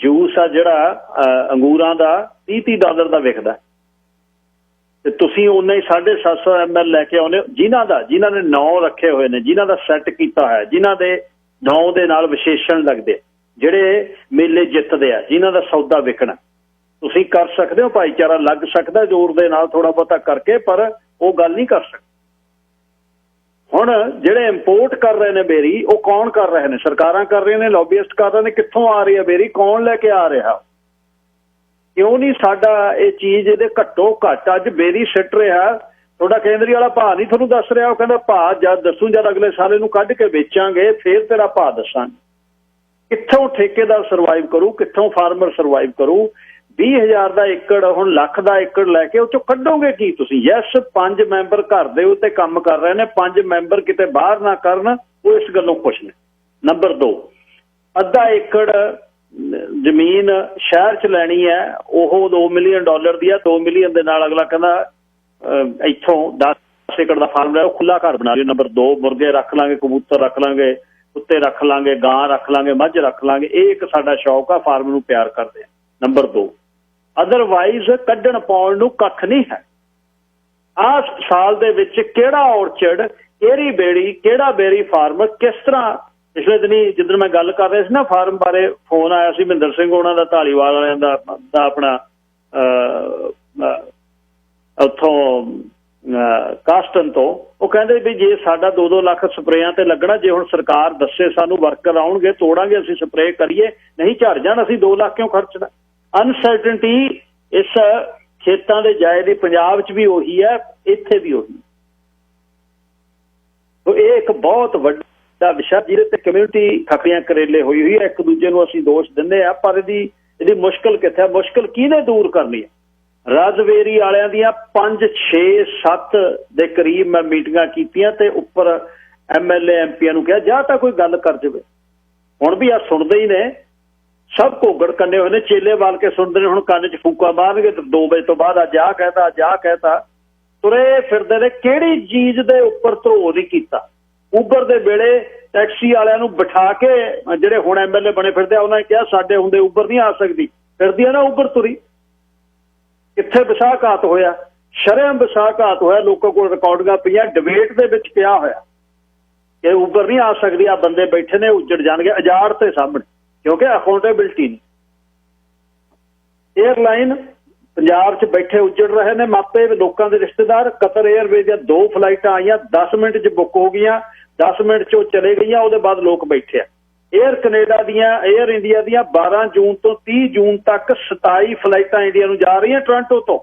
ਜੂਸ ਆ ਜਿਹੜਾ ਅੰਗੂਰਾਂ ਦਾ $30 ਦਾ ਵਿਕਦਾ, ਤੇ ਤੁਸੀਂ ਉਹਨਾਂ ਹੀ 750 ml ਲੈ ਕੇ ਆਉਂਦੇ ਹੋ। ਜਿਨ੍ਹਾਂ ਨੇ ਨਾਂ ਰੱਖੇ ਹੋਏ ਨੇ, ਜਿਨ੍ਹਾਂ ਦਾ ਸੈੱਟ ਕੀਤਾ ਹੋਇਆ, ਜਿਨ੍ਹਾਂ ਦੇ ਨਾਂ ਦੇ ਨਾਲ ਵਿਸ਼ੇਸ਼ਣ ਲੱਗਦੇ, ਜਿਹੜੇ ਮੇਲੇ ਜਿੱਤਦੇ ਆ, ਜਿਨ੍ਹਾਂ ਦਾ ਸੌਦਾ ਵਿਕਣਾ, ਤੁਸੀਂ ਕਰ ਸਕਦੇ ਹੋ। ਭਾਈਚਾਰਾ ਲੱਗ ਸਕਦਾ ਜ਼ੋਰ ਦੇ ਨਾਲ ਥੋੜਾ ਬਹੁਤਾ ਕਰਕੇ, ਪਰ ਉਹ ਗੱਲ ਨਹੀਂ ਕਰ ਸਕਦੇ। ਹੁਣ ਜਿਹੜੇ ਇੰਪੋਰਟ ਕਰ ਰਹੇ ਨੇ ਬੇਰੀ, ਉਹ ਕੌਣ ਕਰ ਰਹੇ ਨੇ? ਸਰਕਾਰਾਂ ਕਰ ਰਹੀਆਂ ਨੇ, ਲੌਬੀਇਸਟ ਕਰ ਰਹੇ ਨੇ। ਕਿੱਥੋਂ ਆ ਰਹੀ ਹੈ ਬੇਰੀ? ਕੌਣ ਲੈ ਕੇ ਆ ਰਿਹਾ? ਕਿਉਂ ਨਹੀਂ ਸਾਡਾ ਇਹ ਚੀਜ਼ ਇਹਦੇ ਘੱਟੋ ਘੱਟ ਅੱਜ ਬੇਰੀ ਸਿੱਟ ਰਿਹਾ? ਤੁਹਾਡਾ ਕੇਂਦਰੀ ਵਾਲਾ ਭਾਅ ਨਹੀਂ ਤੁਹਾਨੂੰ ਦੱਸ ਰਿਹਾ, ਉਹ ਕਹਿੰਦਾ ਭਾਅ ਜਦ ਦੱਸੂ, ਜਦ ਅਗਲੇ ਸਾਲ ਇਹਨੂੰ ਕੱਢ ਕੇ ਵੇਚਾਂਗੇ ਫਿਰ ਤੇਰਾ ਭਾਅ ਦੱਸਾਂਗੇ। ਕਿੱਥੋਂ ਠੇਕੇਦਾਰ ਸਰਵਾਈਵ ਕਰੂ? ਕਿੱਥੋਂ ਫਾਰਮਰ ਸਰਵਾਈਵ ਕਰੂ? 20,000 ਦਾ ਏਕੜ, ਹੁਣ ਲੱਖ ਦਾ ਏਕੜ ਲੈ ਕੇ ਉਹ ਚੋਂ ਕੱਢੋਗੇ ਕੀ ਤੁਸੀਂ? ਯੈਸ, 5 ਮੈਂਬਰ ਘਰ ਦੇ ਉੱਤੇ ਕੰਮ ਕਰ ਰਹੇ ਨੇ, 5 ਮੈਂਬਰ ਕਿਤੇ ਬਾਹਰ ਨਾ ਕਰਨ, ਉਹ ਇਸ ਗੱਲੋਂ ਖੁਸ਼ ਨੇ। ਨੰਬਰ 2, ਅੱਧਾ ਏਕੜ ਜ਼ਮੀਨ ਸ਼ਹਿਰ 'ਚ ਲੈਣੀ ਹੈ, ਉਹ $2 ਮਿਲੀਅਨ ਦੀ ਆ। 2 ਮਿਲੀਅਨ ਦੇ ਨਾਲ ਅਗਲਾ ਕਹਿੰਦਾ ਇੱਥੋਂ 10 ਏਕੜ ਦਾ ਫਾਰਮ ਲੈ, ਉਹ ਖੁੱਲਾ ਘਰ ਬਣਾ ਲਿਓ। ਨੰਬਰ 2, ਮੁਰਗੇ ਰੱਖ ਲਾਂਗੇ, ਕਬੂਤਰ ਰੱਖ ਲਾਂਗੇ, ਕੁੱਤੇ ਰੱਖ ਲਾਂਗੇ, ਗਾਂ ਰੱਖ ਲਾਂਗੇ, ਮੱਝ ਰੱਖ ਲਾਂਗੇ। ਇਹ ਇੱਕ ਸਾਡਾ ਸ਼ੌਕ ਆ, ਫਾਰਮ ਨੂੰ ਪਿਆਰ ਕਰਦੇ ਆ। ਨੰਬਰ 2, ਅਦਰਵਾਈਜ਼ ਕੱਢਣ ਪਾਉਣ ਨੂੰ ਕੱਖ ਨਹੀਂ ਹੈ। ਆਹ ਸਾਲ ਦੇ ਵਿੱਚ ਕਿਹੜਾ ਔਰਚਰਡ, ਕਿਹੜੀ ਬੇੜੀ, ਕਿਹੜਾ ਬੇਰੀ ਫਾਰਮਰ ਕਿਸ ਤਰ੍ਹਾਂ? ਪਿਛਲੇ ਦਿਨੀ ਜਿੱਦਣ ਮੈਂ ਗੱਲ ਕਰ ਰਿਹਾ ਸੀ ਨਾ ਫਾਰਮ ਬਾਰੇ, ਫੋਨ ਆਇਆ ਸੀ ਮਹਿੰਦਰ ਸਿੰਘ ਉਹਨਾਂ ਦਾ, ਧਾਲੀਵਾਲ ਵਾਲਿਆਂ ਦਾ ਆਪਣਾ ਉੱਥੋਂ ਕਾਸਟਨ ਤੋਂ। ਉਹ ਕਹਿੰਦੇ ਵੀ ਜੇ ਸਾਡਾ 2-2 ਲੱਖ ਸਪਰੇਆਂ ਤੇ ਲੱਗਣਾ, ਜੇ ਹੁਣ ਸਰਕਾਰ ਦੱਸੇ ਸਾਨੂੰ ਵਰਕਰ ਆਉਣਗੇ, ਤੋੜਾਂਗੇ, ਅਸੀਂ ਸਪਰੇਅ ਕਰੀਏ, ਨਹੀਂ ਝੜ ਜਾਣ, ਅਸੀਂ 2 ਲੱਖ ਕਿਉਂ ਖਰਚਣਾ? ਅਨਸਰਟਨਟੀ ਇਸ ਖੇਤਾਂ ਦੇ ਜਾਏ ਦੀ ਪੰਜਾਬ 'ਚ ਵੀ ਉਹੀ ਹੈ, ਇੱਥੇ ਵੀ ਉਹੀ। ਇਹ ਇੱਕ ਬਹੁਤ ਵੱਡਾ ਵਿਸ਼ਾ ਜਿਹਦੇ ਤੇ ਕਮਿਊਨਿਟੀ ਖੱਪੀਆਂ ਕਰੇਲੇ ਹੋਈ ਹੋਈ ਹੈ। ਇੱਕ ਦੂਜੇ ਨੂੰ ਅਸੀਂ ਦੋਸ਼ ਦਿੰਦੇ ਆ, ਪਰ ਇਹਦੀ ਮੁਸ਼ਕਿਲ ਕਿੱਥੇ? ਮੁਸ਼ਕਿਲ ਕਿਹਨੇ ਦੂਰ ਕਰਨੀ ਹੈ? ਰਾਜਵੇਰੀ ਵਾਲਿਆਂ ਦੀਆਂ 5, 6, 7 ਦੇ ਕਰੀਬ ਮੈਂ ਮੀਟਿੰਗਾਂ ਕੀਤੀਆਂ, ਤੇ ਉੱਪਰ MLA MPਆਂ ਨੂੰ ਕਿਹਾ ਜਾ ਤਾਂ ਕੋਈ ਗੱਲ ਕਰ ਜਾਵੇ। ਹੁਣ ਵੀ ਆ ਸੁਣਦੇ ਹੀ ਨੇ, ਸਭ ਘੋਗੜ ਕੰਨੇ ਹੋਏ ਨੇ, ਚੇਲੇ ਵਾਲ ਕੇ ਸੁਣਦੇ ਨੇ। ਹੁਣ ਕੰਨ 'ਚ ਫੂਕਾ ਮਾਰਨਗੇ 2 ਵਜੇ ਤੋਂ ਬਾਅਦ, ਅੱਜ ਆਹ ਕਹਿਤਾ, ਅੱਜ ਆਹ ਕਹਿਤਾ, ਤੁਰੇ ਫਿਰਦੇ ਨੇ। ਕਿਹੜੀ ਚੀਜ਼ ਦੇ ਉੱਪਰ ਧਰੋ ਨਹੀਂ ਕੀਤਾ? ਉਬਰ ਦੇ ਵੇਲੇ ਟੈਕਸੀ ਵਾਲਿਆਂ ਨੂੰ ਬਿਠਾ ਕੇ, ਜਿਹੜੇ ਹੁਣ MLA ਬਣੇ ਫਿਰਦੇ ਆ, ਉਹਨਾਂ ਨੇ ਕਿਹਾ ਸਾਡੇ ਹੁੰਦੇ ਉਬਰ ਨਹੀਂ ਆ ਸਕਦੀ, ਫਿਰਦੀ ਆ ਨਾ ਉਬਰ ਤੁਰੀ। ਕਿੱਥੇ ਵਿਸਾਖਾਤ ਹੋਇਆ? ਸ਼ਰੇਆਮ ਵਿਸਾਖਾਤ ਹੋਇਆ, ਲੋਕਾਂ ਕੋਲ ਰਿਕਾਰਡਿੰਗਾਂ ਪਈਆਂ, ਡਿਬੇਟ ਦੇ ਵਿੱਚ ਕਿਹਾ ਹੋਇਆ ਕਿ ਉਬਰ ਨਹੀਂ ਆ ਸਕਦੀ, ਆ ਬੰਦੇ ਬੈਠੇ ਨੇ, ਉੱਜੜ ਜਾਣਗੇ, ਉਜਾੜ ਤੇ ਸਾਹਮਣੇ, ਕਿਉਂਕਿ ਅਕਾਊਂਟੇਬਿਲਟੀ ਨਹੀਂ। 에ਅਰਲਾਈਨ ਪੰਜਾਬ 'ਚ ਬੈਠੇ ਉੱਜੜ ਰਹੇ ਨੇ ਮਾਪੇ ਲੋਕਾਂ ਦੇ ਰਿਸ਼ਤੇਦਾਰ। ਕਤਰ 에ਅਰਵੇਜ਼ ਦੀਆਂ 2 ਫਲਾਈਟਾਂ ਆਈਆਂ, 10 ਮਿੰਟ 'ਚ ਬੁੱਕ ਹੋ ਗਈਆਂ, 10 ਮਿੰਟ 'ਚ ਉਹ ਚਲੇ ਗਈਆਂ, ਉਹਦੇ ਬਾਅਦ ਲੋਕ ਬੈਠੇ ਆ। 에ਅਰ ਕੈਨੇਡਾ ਦੀਆਂ, 에ਅਰ ਇੰਡੀਆ ਦੀਆਂ 12 ਜੂਨ ਤੋਂ 30 ਜੂਨ ਤੱਕ 27 ਫਲਾਈਟਾਂ ਇੰਡੀਆ ਨੂੰ ਜਾ ਰਹੀਆਂ ਟੋਰਾਂਟੋ ਤੋਂ।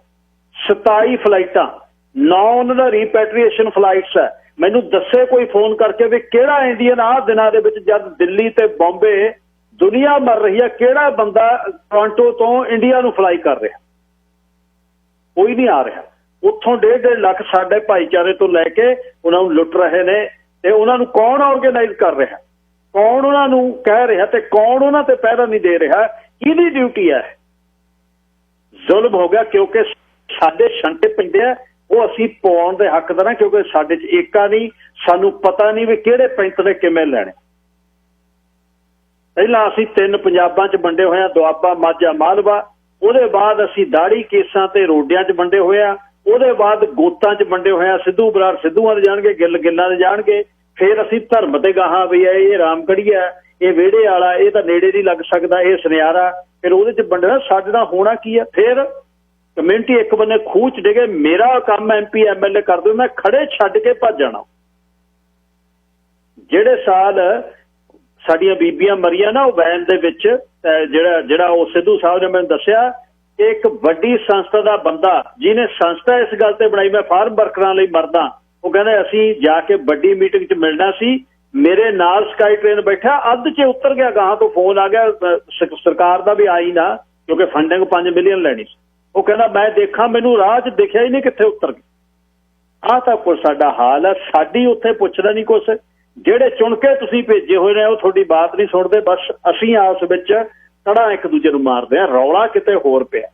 27 ਫਲਾਈਟਾਂ, 9 ਉਹਨਾਂ ਦਾ ਰੀਪੈਟਰੀਏਸ਼ਨ ਫਲਾਈਟਸ ਹੈ। ਮੈਨੂੰ ਦੱਸੇ ਕੋਈ ਫੋਨ ਕਰਕੇ ਵੀ ਕਿਹੜਾ ਇੰਡੀਅਨ ਆਹ ਦਿਨਾਂ ਦੇ ਵਿੱਚ, ਜਦ ਦਿੱਲੀ ਤੇ ਬੰਬੇ ਦੁਨੀਆ ਮਰ ਰਹੀ ਹੈ, ਕਿਹੜਾ ਬੰਦਾ ਟੋਰਾਂਟੋ ਤੋਂ ਇੰਡੀਆ ਨੂੰ ਫਲਾਈ ਕਰ ਰਿਹਾ? ਕੋਈ ਨਹੀਂ ਆ ਰਿਹਾ। ਉੱਥੋਂ 1.5 ਲੱਖ ਸਾਡੇ ਭਾਈਚਾਰੇ ਤੋਂ ਲੈ ਕੇ ਉਹਨਾਂ ਨੂੰ ਲੁੱਟ ਰਹੇ ਨੇ। ਤੇ ਉਹਨਾਂ ਨੂੰ ਕੌਣ ਆਰਗੇਨਾਈਜ਼ ਕਰ ਰਿਹਾ, ਕੌਣ ਉਹਨਾਂ ਨੂੰ ਕਹਿ ਰਿਹਾ ਤੇ ਕੌਣ ਉਹਨਾਂ ਤੇ ਪਹਿਰਾ ਨਹੀਂ ਦੇ ਰਿਹਾ? ਕਿਹਦੀ ਡਿਊਟੀ ਹੈ? ਜ਼ੁਲਮ ਹੋ ਗਿਆ, ਕਿਉਂਕਿ ਸਾਡੇ ਛੰਟੇ ਪੈਂਦੇ ਆ, ਉਹ ਅਸੀਂ ਪਾਉਣ ਦੇ ਹੱਕਦਾਰ ਹਾਂ, ਕਿਉਂਕਿ ਸਾਡੇ 'ਚ ਏਕਾ ਨਹੀਂ। ਸਾਨੂੰ ਪਤਾ ਨਹੀਂ ਵੀ ਕਿਹੜੇ ਪੈਂਤਰੇ ਕਿਵੇਂ ਲੈਣੇ। ਪਹਿਲਾਂ ਅਸੀਂ 3 ਪੰਜਾਬਾਂ 'ਚ ਵੰਡੇ ਹੋਏ ਹਾਂ, ਦੁਆਬਾ, ਮਾਝਾ, ਮਾਲਵਾ। ਉਹਦੇ ਬਾਅਦ ਅਸੀਂ ਦਾੜੀ ਕੇਸਾਂ ਤੇ ਰੋਡਿਆਂ 'ਚ ਵੰਡੇ ਹੋਏ ਆ। ਉਹਦੇ ਬਾਅਦ ਗੋਤਾਂ 'ਚ ਵੰਡੇ ਹੋਏ ਆ, ਸਿੱਧੂ ਬਰਾੜ ਸਿੱਧੂਆਂ ਦੇ ਜਾਣਗੇ, ਗਿੱਲ ਗਿੱਲਾਂ ਦੇ ਜਾਣਗੇ। ਫਿਰ ਅਸੀਂ ਧਰਮ ਤੇ ਗਾਹਾਂ ਵੀ ਆ, ਇਹ ਰਾਮਗੜੀਆ, ਇਹ ਵਿਹੜੇ ਵਾਲਾ, ਇਹ ਤਾਂ ਨੇੜੇ ਨਹੀਂ ਲੱਗ ਸਕਦਾ, ਇਹ ਸੁਨਿਆਰਾ। ਫਿਰ ਉਹਦੇ 'ਚ ਵੰਡਣਾ। ਸਾਡੇ ਨਾਲ ਹੋਣਾ ਕੀ ਆ? ਫਿਰ ਕਮਿਊਨਿਟੀ ਇੱਕ ਬੰਨੇ ਖੂਹ 'ਚ ਡਿੱਗੇ, ਮੇਰਾ ਕੰਮ MP MLA ਕਰ ਦਿਓ, ਮੈਂ ਖੜੇ ਛੱਡ ਕੇ ਭੱਜ ਜਾਣਾ। ਜਿਹੜੇ ਸਾਲ ਸਾਡੀਆਂ ਬੀਬੀਆਂ ਮਰੀਆਂ ਨਾ ਉਹ ਵੈਨ ਦੇ ਵਿੱਚ, ਜਿਹੜਾ ਉਹ ਸਿੱਧੂ ਸਾਹਿਬ ਨੇ ਮੈਨੂੰ ਦੱਸਿਆ, ਇੱਕ ਵੱਡੀ ਸੰਸਥਾ ਦਾ ਬੰਦਾ ਜਿਹਨੇ ਸੰਸਥਾ ਇਸ ਗੱਲ ਤੇ ਬਣਾਈ, ਮੈਂ ਫਾਰਮ ਵਰਕਰਾਂ ਲਈ ਮਰਦਾ, ਉਹ ਕਹਿੰਦੇ ਅਸੀਂ ਜਾ ਕੇ ਵੱਡੀ ਮੀਟਿੰਗ 'ਚ ਮਿਲਣਾ ਸੀ। ਮੇਰੇ ਨਾਲ ਸਕਾਈ ਟ੍ਰੇਨ ਬੈਠਾ, ਅੱਧ 'ਚ ਉਤਰ ਗਿਆ। ਗਾਹਾਂ ਤੋਂ ਫੋਨ ਆ ਗਿਆ ਸਰਕਾਰ ਦਾ ਵੀ ਆਈ ਨਾ, ਕਿਉਂਕਿ ਫੰਡਿੰਗ 5 ਮਿਲੀਅਨ ਲੈਣੀ ਸੀ। ਉਹ ਕਹਿੰਦਾ ਮੈਂ ਦੇਖਾਂ, ਮੈਨੂੰ ਰਾਹ 'ਚ ਦਿਖਿਆ ਹੀ ਨਹੀਂ ਕਿੱਥੇ ਉਤਰ ਗਿਆ। ਆਹ ਤਾਂ ਕੁਛ ਸਾਡਾ ਹਾਲ ਹੈ। ਸਾਡੀ ਉੱਥੇ ਪੁੱਛਦਾ ਨਹੀਂ ਕੁਛ। ਜਿਹੜੇ ਚੁਣ ਕੇ ਤੁਸੀਂ ਭੇਜੇ ਹੋਏ ਨੇ ਉਹ ਤੁਹਾਡੀ ਬਾਤ ਨਹੀਂ ਸੁਣਦੇ। ਬਸ ਅਸੀਂ ਆਪਸ ਵਿੱਚ ਤੜਾ ਇੱਕ ਦੂਜੇ ਨੂੰ ਮਾਰਦੇ ਆ। ਰੌਲਾ ਕਿਤੇ ਹੋਰ ਪਿਆ।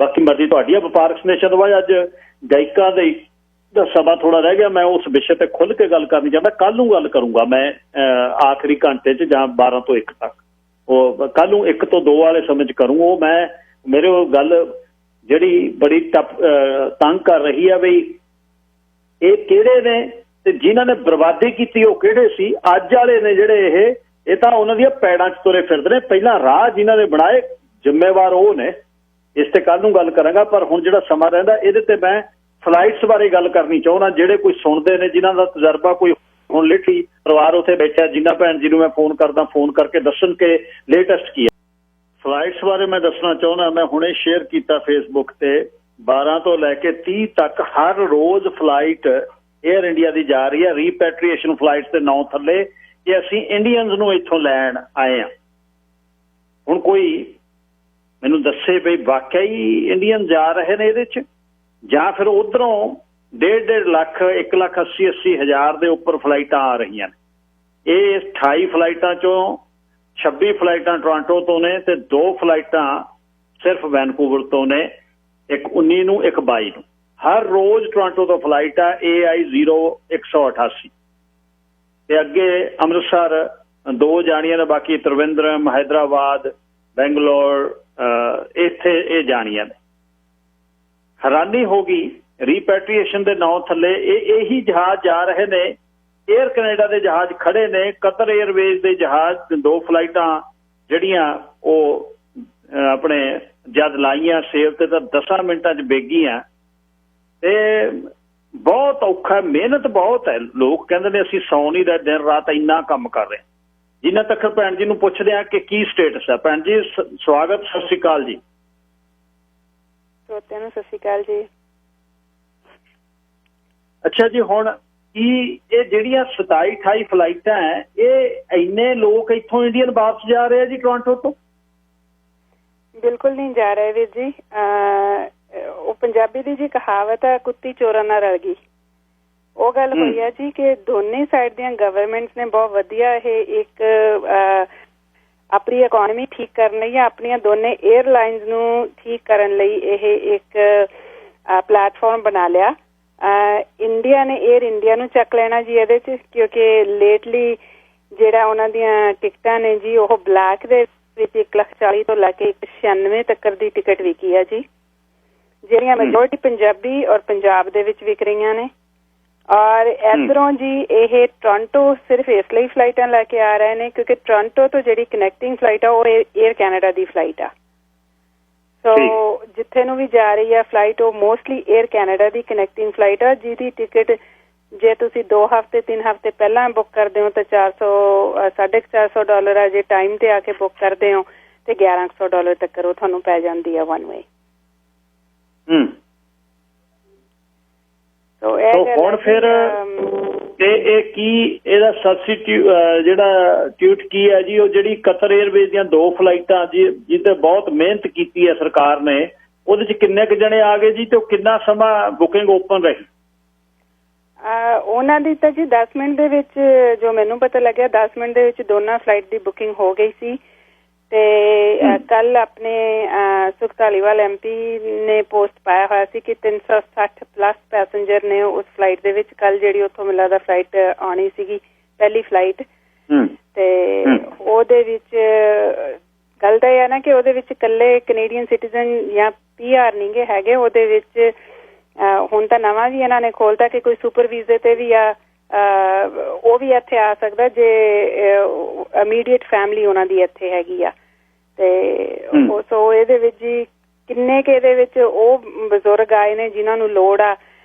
ਬਾਕੀ ਮਰਜ਼ੀ ਤੁਹਾਡੀ ਆ। ਵਪਾਰਕ ਸੰਦੇਸ਼ਾਂ ਤੋਂ ਬਾਅਦ ਅੱਜ ਗਾਇਕਾਂ ਦਾ ਸਮਾਂ ਥੋੜਾ ਰਹਿ ਗਿਆ। ਮੈਂ ਉਸ ਵਿਸ਼ੇ ਤੇ ਖੁੱਲ੍ਹ ਕੇ ਗੱਲ ਕਰਨੀ ਚਾਹੁੰਦਾ। ਕੱਲ੍ਹ ਨੂੰ ਗੱਲ ਕਰੂੰਗਾ ਮੈਂ ਆਖਰੀ ਘੰਟੇ 'ਚ ਜਾਂ 12 ਤੋਂ 1 ਤੱਕ। ਉਹ ਕੱਲ੍ਹ ਨੂੰ 1 ਤੋਂ 2 ਵਾਲੇ ਸਮੇਂ 'ਚ ਕਰੂੰ। ਉਹ ਮੈਂ ਮੇਰੇ ਉਹ ਗੱਲ ਜਿਹੜੀ ਬੜੀ ਤੰਗ ਕਰ ਰਹੀ ਆ ਵੀ ਇਹ ਕਿਹੜੇ ਨੇ ਤੇ ਜਿਨ੍ਹਾਂ ਨੇ ਬਰਬਾਦੀ ਕੀਤੀ ਉਹ ਕਿਹੜੇ ਸੀ? ਅੱਜ ਵਾਲੇ ਨੇ ਜਿਹੜੇ ਇਹ ਤਾਂ ਉਹਨਾਂ ਦੀਆਂ ਪੈੜਾਂ 'ਚ ਤੁਰੇ ਫਿਰਦੇ ਨੇ। ਪਹਿਲਾਂ ਰਾਹ ਜਿਨ੍ਹਾਂ ਨੇ ਬਣਾਏ ਜ਼ਿੰਮੇਵਾਰ ਉਹ ਨੇ। ਇਸ ਤੇ ਕੱਲ੍ਹ ਨੂੰ ਗੱਲ ਕਰਾਂਗਾ। ਪਰ ਹੁਣ ਜਿਹੜਾ ਸਮਾਂ ਰਹਿੰਦਾ ਇਹਦੇ ਤੇ ਮੈਂ ਫਲਾਈਟਸ ਬਾਰੇ ਗੱਲ ਕਰਨੀ ਚਾਹੁੰਦਾ। ਜਿਹੜੇ ਕੋਈ ਸੁਣਦੇ ਨੇ, ਜਿਨ੍ਹਾਂ ਦਾ ਤਜਰਬਾ ਕੋਈ ਹੁਣ ਲਿਟਲੀ ਪਰਿਵਾਰ ਉੱਥੇ ਬੈਠਾ, ਜਿਨ੍ਹਾਂ ਭੈਣ ਜੀ ਨੂੰ ਮੈਂ ਫੋਨ ਕਰਦਾ, ਫੋਨ ਕਰਕੇ ਦੱਸਣ ਕਿ ਲੇਟੈਸਟ ਕੀ ਹੈ। ਫਲਾਈਟਸ ਬਾਰੇ ਮੈਂ ਦੱਸਣਾ ਚਾਹੁੰਦਾ। ਮੈਂ ਹੁਣੇ ਸ਼ੇਅਰ ਕੀਤਾ ਫੇਸਬੁੱਕ ਤੇ 12 ਤੋਂ ਲੈ ਕੇ 30 ਤੱਕ ਹਰ ਰੋਜ਼ ਫਲਾਈਟ 에ਅਰ ਇੰਡੀਆ ਦੀ ਜਾ ਰਹੀ ਹੈ। ਰੀਪੈਟਰੀਏਸ਼ਨ ਫਲਾਈਟਸ ਦੇ ਨਾਂ ਥੱਲੇ ਕਿ ਅਸੀਂ ਇੰਡੀਅਨਸ ਨੂੰ ਇੱਥੋਂ ਲੈਣ ਆਏ ਹਾਂ। ਹੁਣ ਕੋਈ ਮੈਨੂੰ ਦੱਸੇ ਵੀ ਵਾਕਿਆ ਹੀ ਇੰਡੀਅਨ ਜਾ ਰਹੇ ਨੇ ਇਹਦੇ 'ਚ, ਜਾਂ ਫਿਰ ਉੱਧਰੋਂ 1.5 ਲੱਖ 1,80,000 ਦੇ ਉੱਪਰ ਫਲਾਈਟਾਂ ਆ ਰਹੀਆਂ ਨੇ। ਇਹ 28 ਫਲਾਈਟਾਂ 'ਚੋਂ 26 ਫਲਾਈਟਾਂ ਟੋਰਾਂਟੋ ਤੋਂ ਨੇ ਤੇ 2 ਫਲਾਈਟਾਂ ਸਿਰਫ ਵੈਨਕੂਵਰ ਤੋਂ ਨੇ, ਇੱਕ 19 ਨੂੰ ਇੱਕ 22 ਨੂੰ। ਹਰ ਰੋਜ਼ ਟੋਰਾਂਟੋ ਤੋਂ ਫਲਾਈਟ ਆ AI 0188 ਤੇ ਅੱਗੇ ਅੰਮ੍ਰਿਤਸਰ 2 ਜਾਣੀਆਂ ਨੇ, ਬਾਕੀ ਤ੍ਰਿਵੇਂਦਰਮ, ਹੈਦਰਾਬਾਦ, ਬੈਂਗਲੋਰ, ਇੱਥੇ ਇਹ ਜਾਣੀਆਂ ਨੇ। ਹੈਰਾਨੀ ਹੋ ਗਈ ਰੀਪੈਟਰੀਏਸ਼ਨ ਦੇ ਨਾਂ ਥੱਲੇ ਇਹੀ ਜਹਾਜ਼ ਜਾ ਰਹੇ ਨੇ। 에ਅਰ ਕੈਨੇਡਾ ਦੇ ਜਹਾਜ਼ ਖੜੇ ਨੇ, ਕਤਰ 에ਅਰਵੇਜ਼ ਦੇ ਜਹਾਜ਼ 2 ਫਲਾਈਟਾਂ ਜਿਹੜੀਆਂ ਉਹ ਆਪਣੇ ਜਦ ਲਾਈਆਂ ਸੇਲ ਤੇ ਤਾਂ 10 ਮਿੰਟਾਂ 'ਚ ਬੇਗੀਆਂ। ਤੇ ਬਹੁਤ ਔਖਾ, ਮਿਹਨਤ ਬਹੁਤ ਹੈ। ਲੋਕ ਕਹਿੰਦੇ ਨੇ ਅਸੀਂ ਸੌਂ ਨਹੀਂ ਰਹੇ, ਦਿਨ ਰਾਤ ਇੰਨਾ ਕੰਮ ਕਰ ਰਹੇ। ਜਿੰਨਾ ਤੱਕ ਭੈਣ ਜੀ ਨੂੰ ਪੁੱਛਦੇ ਆ ਕਿ ਕੀ ਸਟੇਟਸ ਹੈ। ਭੈਣ ਜੀ ਸਵਾਗਤ, ਸਤਿ ਸ਼੍ਰੀ ਅਕਾਲ ਜੀ। ਸਤਿ ਸ਼੍ਰੀ ਅਕਾਲ ਜੀ। ਅੱਛਾ ਜੀ, ਹੁਣ ਕੀ ਇਹ ਜਿਹੜੀਆਂ 27-28 ਫਲਾਈਟਾਂ ਹੈ, ਇਹ ਇੰਨੇ ਲੋਕ ਇੱਥੋਂ ਇੰਡੀਅਨ ਵਾਪਸ ਜਾ ਰਹੇ ਆ ਜੀ ਟੋਰਾਂਟੋ ਤੋਂ? ਬਿਲਕੁਲ ਨਹੀਂ ਜਾ ਰਹੇ ਵੀਰ ਜੀ। ਉਹ ਪੰਜਾਬੀ ਦੀ ਜੀ ਕਹਾਵਤ ਹੈ, ਕੁੱਤੀ ਚੋਰਾਂ ਨਾਲ ਰਲ ਗਈ। ਉਹ ਗੱਲ ਹੋਈ ਹੈ ਜੀ ਕਿ ਦੋਨੇ ਸਾਈਡ ਦੀਆਂ ਗਵਰਨਮੈਂਟਸ ਨੇ ਬਹੁਤ ਵਧੀਆ ਇਹ ਇੱਕ ਆਪਣੀ ਇਕੋਨਮੀ ਠੀਕ ਕਰਨ ਲਈ, ਆਪਣੀਆਂ ਦੋਨੇ 에ਅਰਲਾਈਨਸ ਨੂੰ ਠੀਕ ਕਰਨ ਲਈ ਇਹ ਇੱਕ ਪਲੇਟਫਾਰਮ ਬਣਾ ਲਿਆ। ਇੰਡੀਆ ਨੇ 에ਅਰ ਇੰਡੀਆ ਨੂੰ ਚੱਕ ਲੈਣਾ ਜੀ ਇਹਦੇ 'ਚ, ਕਿਉਂਕਿ ਲੇਟਲੀ ਜਿਹੜਾ ਉਹਨਾਂ ਦੀਆਂ ਟਿਕਟਾਂ ਨੇ ਜੀ ਉਹ ਬਲੈਕ ਦੇ ਵਿੱਚ 1,40,000 ਤੋਂ ਲੈ ਕੇ 96 ਤੱਕ ਦੀ ਟਿਕਟ ਵਿਕੀ ਹੈ ਜੀ, ਜਿਹੜੀਆਂ ਮੈਜੋਰਟੀ ਪੰਜਾਬੀ ਔਰ ਪੰਜਾਬ ਦੇ ਵਿੱਚ ਵਿਕ ਰਹੀਆਂ ਨੇ। ਔਰ ਇਧਰੋਂ ਜੀ ਇਹ ਟੋਰਾਂਟੋ ਸਿਰਫ ਇਸ ਲਈ ਫਲਾਈਟਾਂ ਲੈ ਕੇ ਆ ਰਹੇ ਨੇ ਕਿਉਂਕਿ ਟੋਰਾਂਟੋ ਤੋਂ ਜਿਹੜੀ ਕਨੈਕਟਿੰਗ ਫਲਾਈਟ ਆ ਉਹ 에ਅਰ ਕੈਨੇਡਾ ਦੀ ਫਲਾਈਟ ਆ। ਸੋ ਜਿੱਥੇ ਨੂੰ ਵੀ ਜਾ ਰਹੀ ਆ ਫਲਾਈਟ ਉਹ ਮੋਸਟਲੀ 에ਅਰ ਕੈਨੇਡਾ ਦੀ ਕਨੈਕਟਿੰਗ ਫਲਾਈਟ ਆ, ਜਿਹਦੀ ਟਿਕਟ ਜੇ ਤੁਸੀਂ 2 ਹਫ਼ਤੇ 3 ਹਫ਼ਤੇ ਪਹਿਲਾਂ ਬੁੱਕ ਕਰਦੇ ਹੋ ਤਾਂ $450 ਆ। ਜੇ ਟਾਈਮ ਤੇ ਆ ਕੇ ਬੁੱਕ ਕਰਦੇ ਹੋ ਤੇ $1100 ਤੱਕ ਉਹ ਤੁਹਾਨੂੰ ਪੈ ਜਾਂਦੀ ਆ ਵਨ ਵੇ। ਹੁਣ ਫਿਰ ਇਹ ਕੀ ਇਹਦਾ ਸਬਸਟੀਟਿਊਟ ਜਿਹੜਾ ਟਿਊਟ ਕੀ ਹੈ ਜੀ? ਉਹ ਜਿਹੜੀ ਕਤਰ 에ਅਰਵੇਜ਼ ਦੀਆਂ 2 ਫਲਾਈਟਾਂ ਜਿਹਦੇ ਬਹੁਤ ਮਿਹਨਤ ਕੀਤੀ ਹੈ ਸਰਕਾਰ ਨੇ, ਉਹਦੇ 'ਚ ਕਿੰਨੇ ਕੁ ਜਣੇ ਆ ਗਏ ਜੀ ਤੇ ਕਿੰਨਾ ਸਮਾਂ ਬੁਕਿੰਗ ਓਪਨ ਰਹੀ? ਉਹਨਾਂ ਦੀ ਤਾਂ ਜੀ 10 ਮਿੰਟ ਦੇ ਵਿੱਚ, ਜੋ ਮੈਨੂੰ ਪਤਾ ਲੱਗਿਆ 10 ਮਿੰਟ ਦੇ ਵਿੱਚ ਦੋਨਾਂ ਫਲਾਈਟ ਦੀ ਬੁਕਿੰਗ ਹੋ ਗਈ ਸੀ। ਤੇ ਕੱਲ ਆਪਣੇ ਸੁਖ ਧਾਲੀਵਾਲ MP ਨੇ ਪੋਸਟ ਪਾਇਆ ਹੋਇਆ ਸੀ ਕਿ 360 ਪਲੱਸ ਪੈਸੇਂਜਰ ਨੇ ਉਸ ਫਲਾਈਟ ਦੇ ਵਿੱਚ। ਕੱਲ ਜਿਹੜੀ ਉੱਥੋਂ ਮੈਨੂੰ ਲੱਗਦਾ ਫਲਾਈਟ ਆਉਣੀ ਸੀਗੀ ਪਹਿਲੀ ਫਲਾਈਟ, ਤੇ ਉਹਦੇ ਵਿੱਚ ਗੱਲ ਤਾਂ ਇਹ ਹੈ ਨਾ ਕਿ ਉਹਦੇ ਵਿੱਚ ਇਕੱਲੇ ਕੈਨੇਡੀਅਨ ਸਿਟੀਜ਼ਨ ਜਾਂ PR ਨਹੀਂ ਗੇ ਹੈਗੇ। ਉਹਦੇ ਵਿੱਚ ਹੁਣ ਤਾਂ ਨਵਾਂ ਵੀ ਇਹਨਾਂ ਨੇ ਖੋਲ੍ਹਤਾ ਕਿ ਕੋਈ ਸੁਪਰ ਵੀਜ਼ੇ ਤੇ ਵੀ ਆ ਉਹ ਵੀ ਇੱਥੇ ਆ ਸਕਦਾ ਜੇ ਇਮੀਡੀਏਟ ਫੈਮਿਲੀ ਉਹਨਾਂ ਦੀ ਇੱਥੇ ਹੈਗੀ ਆ। ਤੇ ਸੋ ਇਹਦੇ ਵਿੱਚ ਜੀ ਕਿੰਨੇ ਕੁ ਇਹਦੇ ਵਿੱਚ ਉਹ ਬਜ਼ੁਰਗ ਆਏ ਨੇ ਜਿਨ੍ਹਾਂ ਨੂੰ ਲੋੜ ਆ,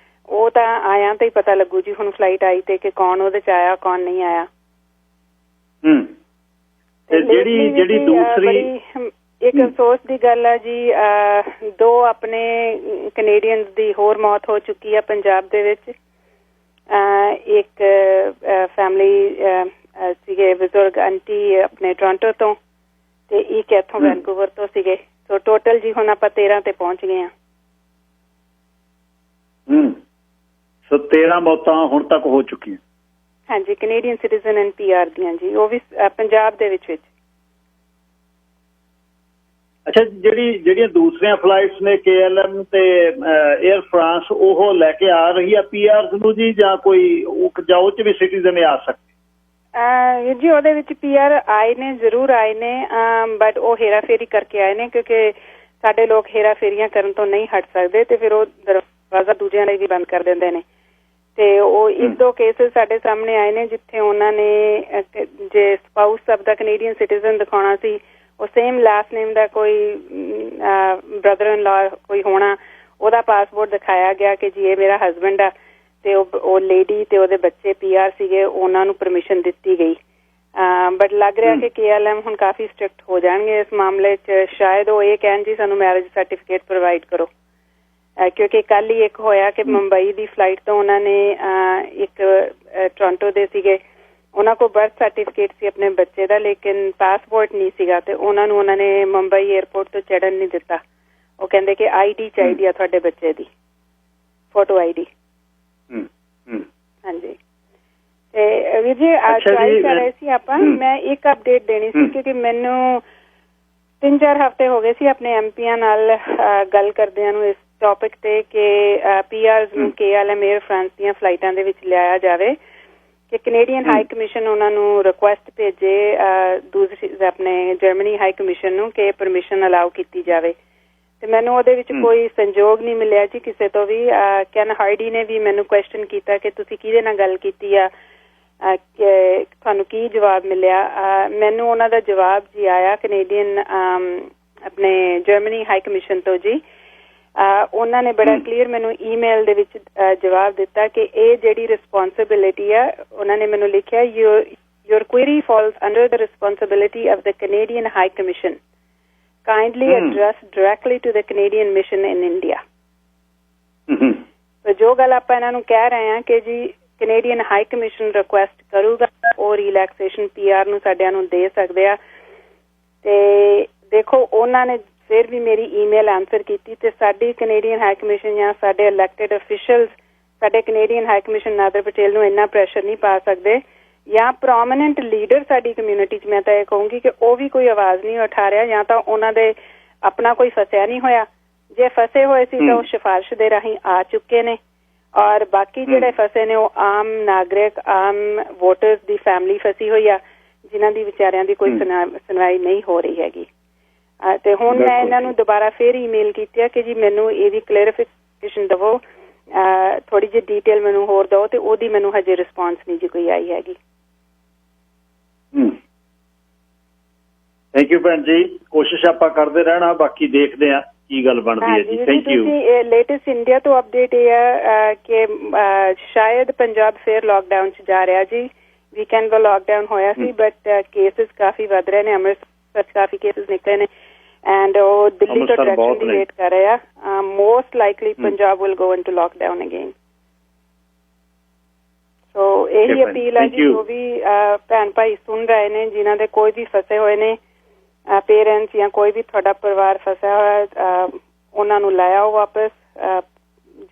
ਉਹ ਤਾਂ ਆਇਆ ਤਾਂ ਹੀ ਪਤਾ ਲੱਗੂ ਜੀ ਹੁਣ ਫਲਾਈਟ ਆਈ ਤੇ ਕਿ ਕੌਣ ਉਹਦੇ 'ਚ ਆਇਆ ਕੌਣ ਨਹੀਂ ਆਇਆ। ਜਿਹੜੀ ਦੂਸਰੀ ਇੱਕ ਅਫਸੋਸ ਦੀ ਗੱਲ ਆ ਜੀ, 2 ਆਪਣੇ ਕੈਨੇਡੀਅਨਸ ਦੀ ਹੋਰ ਮੌਤ ਹੋ ਚੁੱਕੀ ਆ ਪੰਜਾਬ ਦੇ ਵਿੱਚ। ਇੱਕ ਫੈਮਿਲੀ ਸੀਗੇ ਬਜ਼ੁਰਗ ਆਂਟੀ ਆਪਣੇ ਟੋਰਾਂਟੋ ਤੋਂ ਤੇ ਇੱਕ ਇੱਥੋਂ ਵੈਨਕੂਵਰ ਤੋਂ ਸੀਗੇ। ਸੋ ਟੋਟਲ ਜੀ ਹੁਣ ਆਪਾਂ 13 ਤੇ ਪਹੁੰਚ ਗਏ ਆ। ਸੋ 13 ਮੌਤਾਂ ਹੁਣ ਤੱਕ ਹੋ ਚੁੱਕੀਆਂ। ਹਾਂਜੀ, ਕੈਨੇਡੀਅਨ ਸਿਟੀਜ਼ਨ ਐਂਡ PR ਦੀਆਂ ਜੀ, ਉਹ ਵੀ ਪੰਜਾਬ ਦੇ ਵਿੱਚ। ਅੱਛਾ, ਜਿਹੜੀਆਂ ਦੂਸਰੀਆਂ ਫਲਾਈਟਸ ਨੇ KLM ਤੇ 에ਅਰ ਫਰਾਂਸ, ਉਹ ਲੈ ਕੇ ਆ ਰਹੀ ਆ PRs ਨੂੰ ਜੀ ਜਾਂ ਕੋਈ ਉਹ 'ਚ ਵੀ ਸਿਟੀਜ਼ਨ ਆ ਸਕਦੇ? ਜੀ ਉਹਦੇ ਵਿੱਚ PR ਆਏ ਨੇ, ਜ਼ਰੂਰ ਆਏ ਨੇ, ਬਟ ਉਹ ਹੇਰਾ ਫੇਰੀ ਕਰਕੇ ਆਏ ਨੇ ਕਿਉਂਕਿ ਸਾਡੇ ਲੋਕ ਹੇਰਾ ਫੇਰੀਆਂ ਕਰਨ ਤੋਂ ਨਹੀਂ ਹਟ ਸਕਦੇ ਤੇ ਫਿਰ ਉਹ ਦਰਵਾਜ਼ਾ ਦੂਜਿਆਂ ਲਈ ਵੀ ਬੰਦ ਕਰ ਦਿੰਦੇ ਨੇ। ਤੇ ਉਹ 1-2 ਕੇਸਿਸ ਸਾਡੇ ਸਾਹਮਣੇ ਆਏ ਨੇ ਜਿੱਥੇ ਉਹਨਾਂ ਨੇ ਜੇ spouse of the Canadian citizen ਦਿਖਾਉਣਾ ਸੀ, ਉਹ ਸੇਮ ਲਾਸਟ ਨੇਮ ਦਾ ਕੋਈ ਬ੍ਰਦਰ ਇਨ ਲਾ ਕੋਈ ਹੋਣਾ, ਉਹਦਾ ਪਾਸਪੋਰਟ ਦਿਖਾਇਆ ਗਿਆ ਕਿ ਜੀ ਇਹ ਮੇਰਾ ਹਸਬੈਂਡ ਆ, ਤੇ ਉਹ ਲੇਡੀ ਤੇ ਉਹਦੇ ਬੱਚੇ PR ਸੀਗੇ, ਉਹਨਾਂ ਨੂੰ ਪਰਮਿਸ਼ਨ ਦਿੱਤੀ ਗਈ। ਬਟ ਲੱਗ ਰਿਹਾ ਕਿ KLM ਹੁਣ ਕਾਫੀ ਸਟ੍ਰਿਕਟ ਹੋ ਜਾਣਗੇ ਇਸ ਮਾਮਲੇ 'ਚ। ਸ਼ਾਇਦ ਉਹ ਇਹ ਕਹਿਣ ਜੀ ਸਾਨੂੰ ਮੈਰਿਜ ਸਰਟੀਫਿਕੇਟ ਪ੍ਰੋਵਾਈਡ ਕਰੋ, ਕਿਉਂਕਿ ਕੱਲ ਹੀ ਇੱਕ ਹੋਇਆ ਕਿ ਮੁੰਬਈ ਦੀ ਫਲਾਈਟ ਤੋਂ ਉਹਨਾਂ ਨੇ ਇੱਕ ਟੋਰਾਂਟੋ ਦੇ ਸੀਗੇ, ਉਹਨਾਂ ਕੋਲ ਬਰਥ ਸਰਟੀਫਿਕੇਟ ਸੀ ਆਪਣੇ ਬੱਚੇ ਦਾ ਲੇਕਿਨ ਪਾਸਪੋਰਟ ਨਹੀਂ ਸੀਗਾ, ਤੇ ਉਹਨਾਂ ਨੇ ਮੁੰਬਈ 에ਅਰਪੋਰਟ ਤੋਂ ਚੜ੍ਹਨ ਨਹੀਂ ਦਿੱਤਾ। ਉਹ ਕਹਿੰਦੇ ਕਿ ID ਚਾਹੀਦੀ ਆ ਤੁਹਾਡੇ ਬੱਚੇ ਦੀ, ਫੋਟੋ ID। ਹਾਂਜੀ, ਤੇ ਵੀਰ ਜੀ ਟਰਾਈ ਕਰ ਰਹੇ ਸੀ ਆਪਾਂ। ਮੈਂ ਇੱਕ ਅਪਡੇਟ ਦੇਣੀ ਸੀ ਕਿਉਂਕਿ ਮੈਨੂੰ 3-4 ਹਫ਼ਤੇ ਹੋ ਗਏ ਸੀ ਆਪਣੇ MPਆਂ ਨਾਲ ਗੱਲ ਕਰਦਿਆਂ ਨੂੰ ਇਸ ਟੌਪਿਕ ਤੇ ਕਿ PRs ਨੂੰ KLM 에ਅਰ ਫਰਾਂਸ ਦੀਆਂ ਫਲਾਈਟਾਂ ਦੇ ਵਿੱਚ ਲਿਆਇਆ ਜਾਵੇ, ਕਿ ਕੈਨੇਡੀਅਨ ਹਾਈ ਕਮਿਸ਼ਨ ਉਹਨਾਂ ਨੂੰ ਰਿਕੁਐਸਟ ਭੇਜੇ ਦੂਸਰੀ ਆਪਣੇ ਜਰਮਨੀ ਹਾਈ ਕਮਿਸ਼ਨ ਨੂੰ ਕਿ ਪਰਮਿਸ਼ਨ ਅਲਾਓ ਕੀਤੀ ਜਾਵੇ। ਤੇ ਮੈਨੂੰ ਉਹਦੇ ਵਿੱਚ ਕੋਈ ਸੰਯੋਗ ਨਹੀਂ ਮਿਲਿਆ ਜੀ ਕਿਸੇ ਤੋਂ ਵੀ। ਕੈਨ ਹਾਈਡੀ ਨੇ ਵੀ ਮੈਨੂੰ ਕੁਐਸਚਨ ਕੀਤਾ ਕਿ ਤੁਸੀਂ ਕਿਹਦੇ ਨਾਲ ਗੱਲ ਕੀਤੀ ਆ, ਕਿ ਤੁਹਾਨੂੰ ਕੀ ਜਵਾਬ ਮਿਲਿਆ। ਮੈਨੂੰ ਉਹਨਾਂ ਦਾ ਜਵਾਬ ਜੀ ਆਇਆ ਕੈਨੇਡੀਅਨ ਆਪਣੇ ਜਰਮਨੀ ਹਾਈ ਕਮਿਸ਼ਨ ਤੋਂ ਜੀ। ਉਹਨਾਂ ਨੇ ਬੜਾ ਕਲੀਅਰ ਮੈਨੂੰ ਈਮੇਲ ਦੇ ਵਿੱਚ ਜਵਾਬ ਦਿੱਤਾ ਕਿ ਇਹ ਜਿਹੜੀ ਰਿਸਪੌਂਸਿਬਿਲਿਟੀ ਆ, ਉਹਨਾਂ ਨੇ ਮੈਨੂੰ ਲਿਖਿਆ your query falls under the responsibility of the Canadian High Commission. Kindly address directly to the Canadian Mission in India. तो जो गल आप इन्हां नूं कह रहे हैं कि जी कैनेडियन हाई कमिशन रिक्वेस्ट करूगा और रिलैक्सेशन PR नूं साडियां नूं दे सकदे आ। ते देखो उन्हां ने फिर भी मेरी ईमेल आंसर की ते साडी कैनेडियन हाई कमिशन या साडे इलैक्टेड ऑफिशियल्स साडे Canadian high commission Nadar Patel नूं इन्ना प्रेशर नहीं पा सकदे या प्रोमिनेंट लीडर साडी कम्यूनिटी च मैं तां इह कहूँगी कि वो भी कोई आवाज़ नहीं उठा रहा या तां उन्हां दे अपना कोई फसिया नहीं होया। जे फसे हुए सी तां सिफारिश दे राहीं आ चुके ने और बाकी जिहड़े फसे ने वो आम नागरिक आम वोटर्स दी फैमिली फसी हुई आ जिन्हां दी विचारियां दी कोई सुनवाई नहीं हो रही हैगी। ते हुण मैं इन्हां नूं दोबारा फिर ईमेल कीती है कि जी मैनूं इहदी क्लैरिफिकेशन दवो ਥੋੜੀ ਜਿਹੀ ਡੀਟੇਲ ਮੈਨੂੰ ਹੋਰ ਦਿਓ ਤੇ ਉਹਦੀ ਮੈਨੂੰ ਹਜੇ ਰਿਸਪੌਂਸ ਨਹੀਂ ਜੀ ਕੋਈ ਆਈ ਹੈਗੀ। ਥੈਂਕ ਯੂ ਭੈਣ ਜੀ, ਕੋਸ਼ਿਸ਼ ਆਪਾਂ ਕਰਦੇ ਰਹਿਣਾ, ਬਾਕੀ ਦੇਖਦੇ ਆ ਕੀ ਗੱਲ ਬਣਦੀ ਹੈ ਜੀ। Thank you. ਲੇਟੈਸਟ ਇੰਡੀਆ ਤੋਂ ਅਪਡੇਟ ਇਹ ਹੈ ਕਿ ਸ਼ਾਇਦ ਪੰਜਾਬ ਫਿਰ ਲਾਕਡਾਊਨ 'ਚ ਜਾ ਰਿਹਾ ਜੀ। ਵੀਕਐਂਡ ਦਾ ਲਾਕਡਾਊਨ ਹੋਇਆ ਸੀ ਬਟ ਕੇਸਿਸ ਕਾਫੀ ਵੱਧ ਰਹੇ ਨੇ, ਅੰਮ੍ਰਿਤਸਰ 'ਚ ਕਾਫੀ ਕੇਸਿਸ ਨਿਕਲੇ ਨੇ ਐਂਡ ਉਹ ਦਿੱਲੀ ਤੋਂ ਡਾਇਰੈਕਸ਼ਨ ਦੀ ਵੇਟ ਕਰ ਰਹੇ ਆ। Most likely Punjab will go into lockdown again. So ਇਹੀ ਅਪੀਲ ਹੈ ਜੀ, ਜੋ ਵੀ ਭੈਣ ਭਾਈ ਸੁਣ ਰਹੇ ਨੇ, ਜਿਨ੍ਹਾਂ ਦੇ ਕੋਈ ਵੀ ਫਸੇ ਹੋਏ ਨੇ ਪੇਰੈਂਟਸ ਜਾਂ ਕੋਈ ਵੀ ਤੁਹਾਡਾ ਪਰਿਵਾਰ ਫਸਿਆ ਹੋਇਆ, ਉਹਨਾਂ ਨੂੰ ਲੈ ਆਓ ਵਾਪਸ।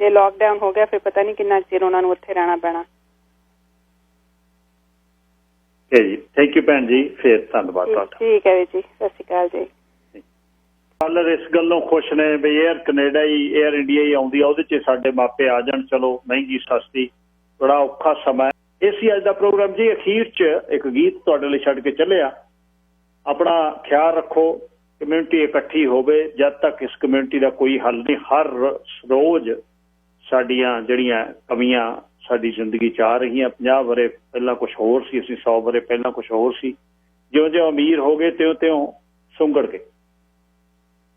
ਜੇ ਲਾਕਡਾਊਨ ਹੋ ਗਿਆ ਫਿਰ ਪਤਾ ਨਹੀਂ ਕਿੰਨਾ ਚਿਰ ਉਹਨਾਂ ਨੂੰ ਉੱਥੇ ਰਹਿਣਾ ਪੈਣਾ। ਜੀ ਥੈਂਕ ਯੂ ਭੈਣ ਜੀ, ਫਿਰ ਧੰਨਵਾਦ ਤੁਹਾਡਾ। ਠੀਕ ਹੈ ਜੀ, ਸਤਿ ਸ਼੍ਰੀ ਅਕਾਲ ਜੀ। ਕਾਲਰ ਇਸ ਗੱਲੋਂ ਖੁਸ਼ ਨੇ ਵੀ ਏਅਰ ਕੈਨੇਡਾ ਹੀ ਏਅਰ ਇੰਡੀਆ ਹੀ ਆਉਂਦੀ ਆ, ਉਹਦੇ 'ਚ ਸਾਡੇ ਮਾਪੇ ਆ ਜਾਣ, ਚਲੋ ਮਹਿੰਗੀ ਸਸਤੀ, ਬੜਾ ਔਖਾ ਸਮਾਂ। ਇਹ ਸੀ ਅੱਜ ਦਾ ਪ੍ਰੋਗਰਾਮ ਜੀ। ਅਖੀਰ 'ਚ ਇੱਕ ਗੀਤ ਤੁਹਾਡੇ ਲਈ ਛੱਡ ਕੇ ਚੱਲਿਆ। ਆਪਣਾ ਖਿਆਲ ਰੱਖੋ, ਕਮਿਊਨਿਟੀ ਇਕੱਠੀ ਹੋਵੇ। ਜਦ ਤੱਕ ਇਸ ਕਮਿਊਨਿਟੀ ਦਾ ਕੋਈ ਹੱਲ ਨਹੀਂ, ਹਰ ਰੋਜ਼ ਸਾਡੀਆਂ ਜਿਹੜੀਆਂ ਕਮੀਆਂ ਸਾਡੀ ਜ਼ਿੰਦਗੀ 'ਚ ਆ ਰਹੀਆਂ। 50 ਵਰੇ ਪਹਿਲਾਂ ਕੁਛ ਹੋਰ ਸੀ, ਅਸੀਂ 100 ਵਰੇ ਪਹਿਲਾਂ ਕੁਛ ਹੋਰ ਸੀ। ਜਿਉਂ ਜਿਉਂ ਅਮੀਰ ਹੋ ਗਏ ਤਿਉਂ ਸੁੰਗੜ ਗਏ।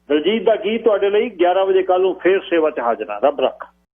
ਦਲਜੀਤ ਦਾ ਗੀਤ ਤੁਹਾਡੇ ਲਈ 11 ਵਜੇ ਕੱਲ ਨੂੰ ਫੇਰ ਸੇਵਾ 'ਚ ਹਾਜ਼ਰ ਹਾਂ। ਰੱਬ ਰੱਖਾ।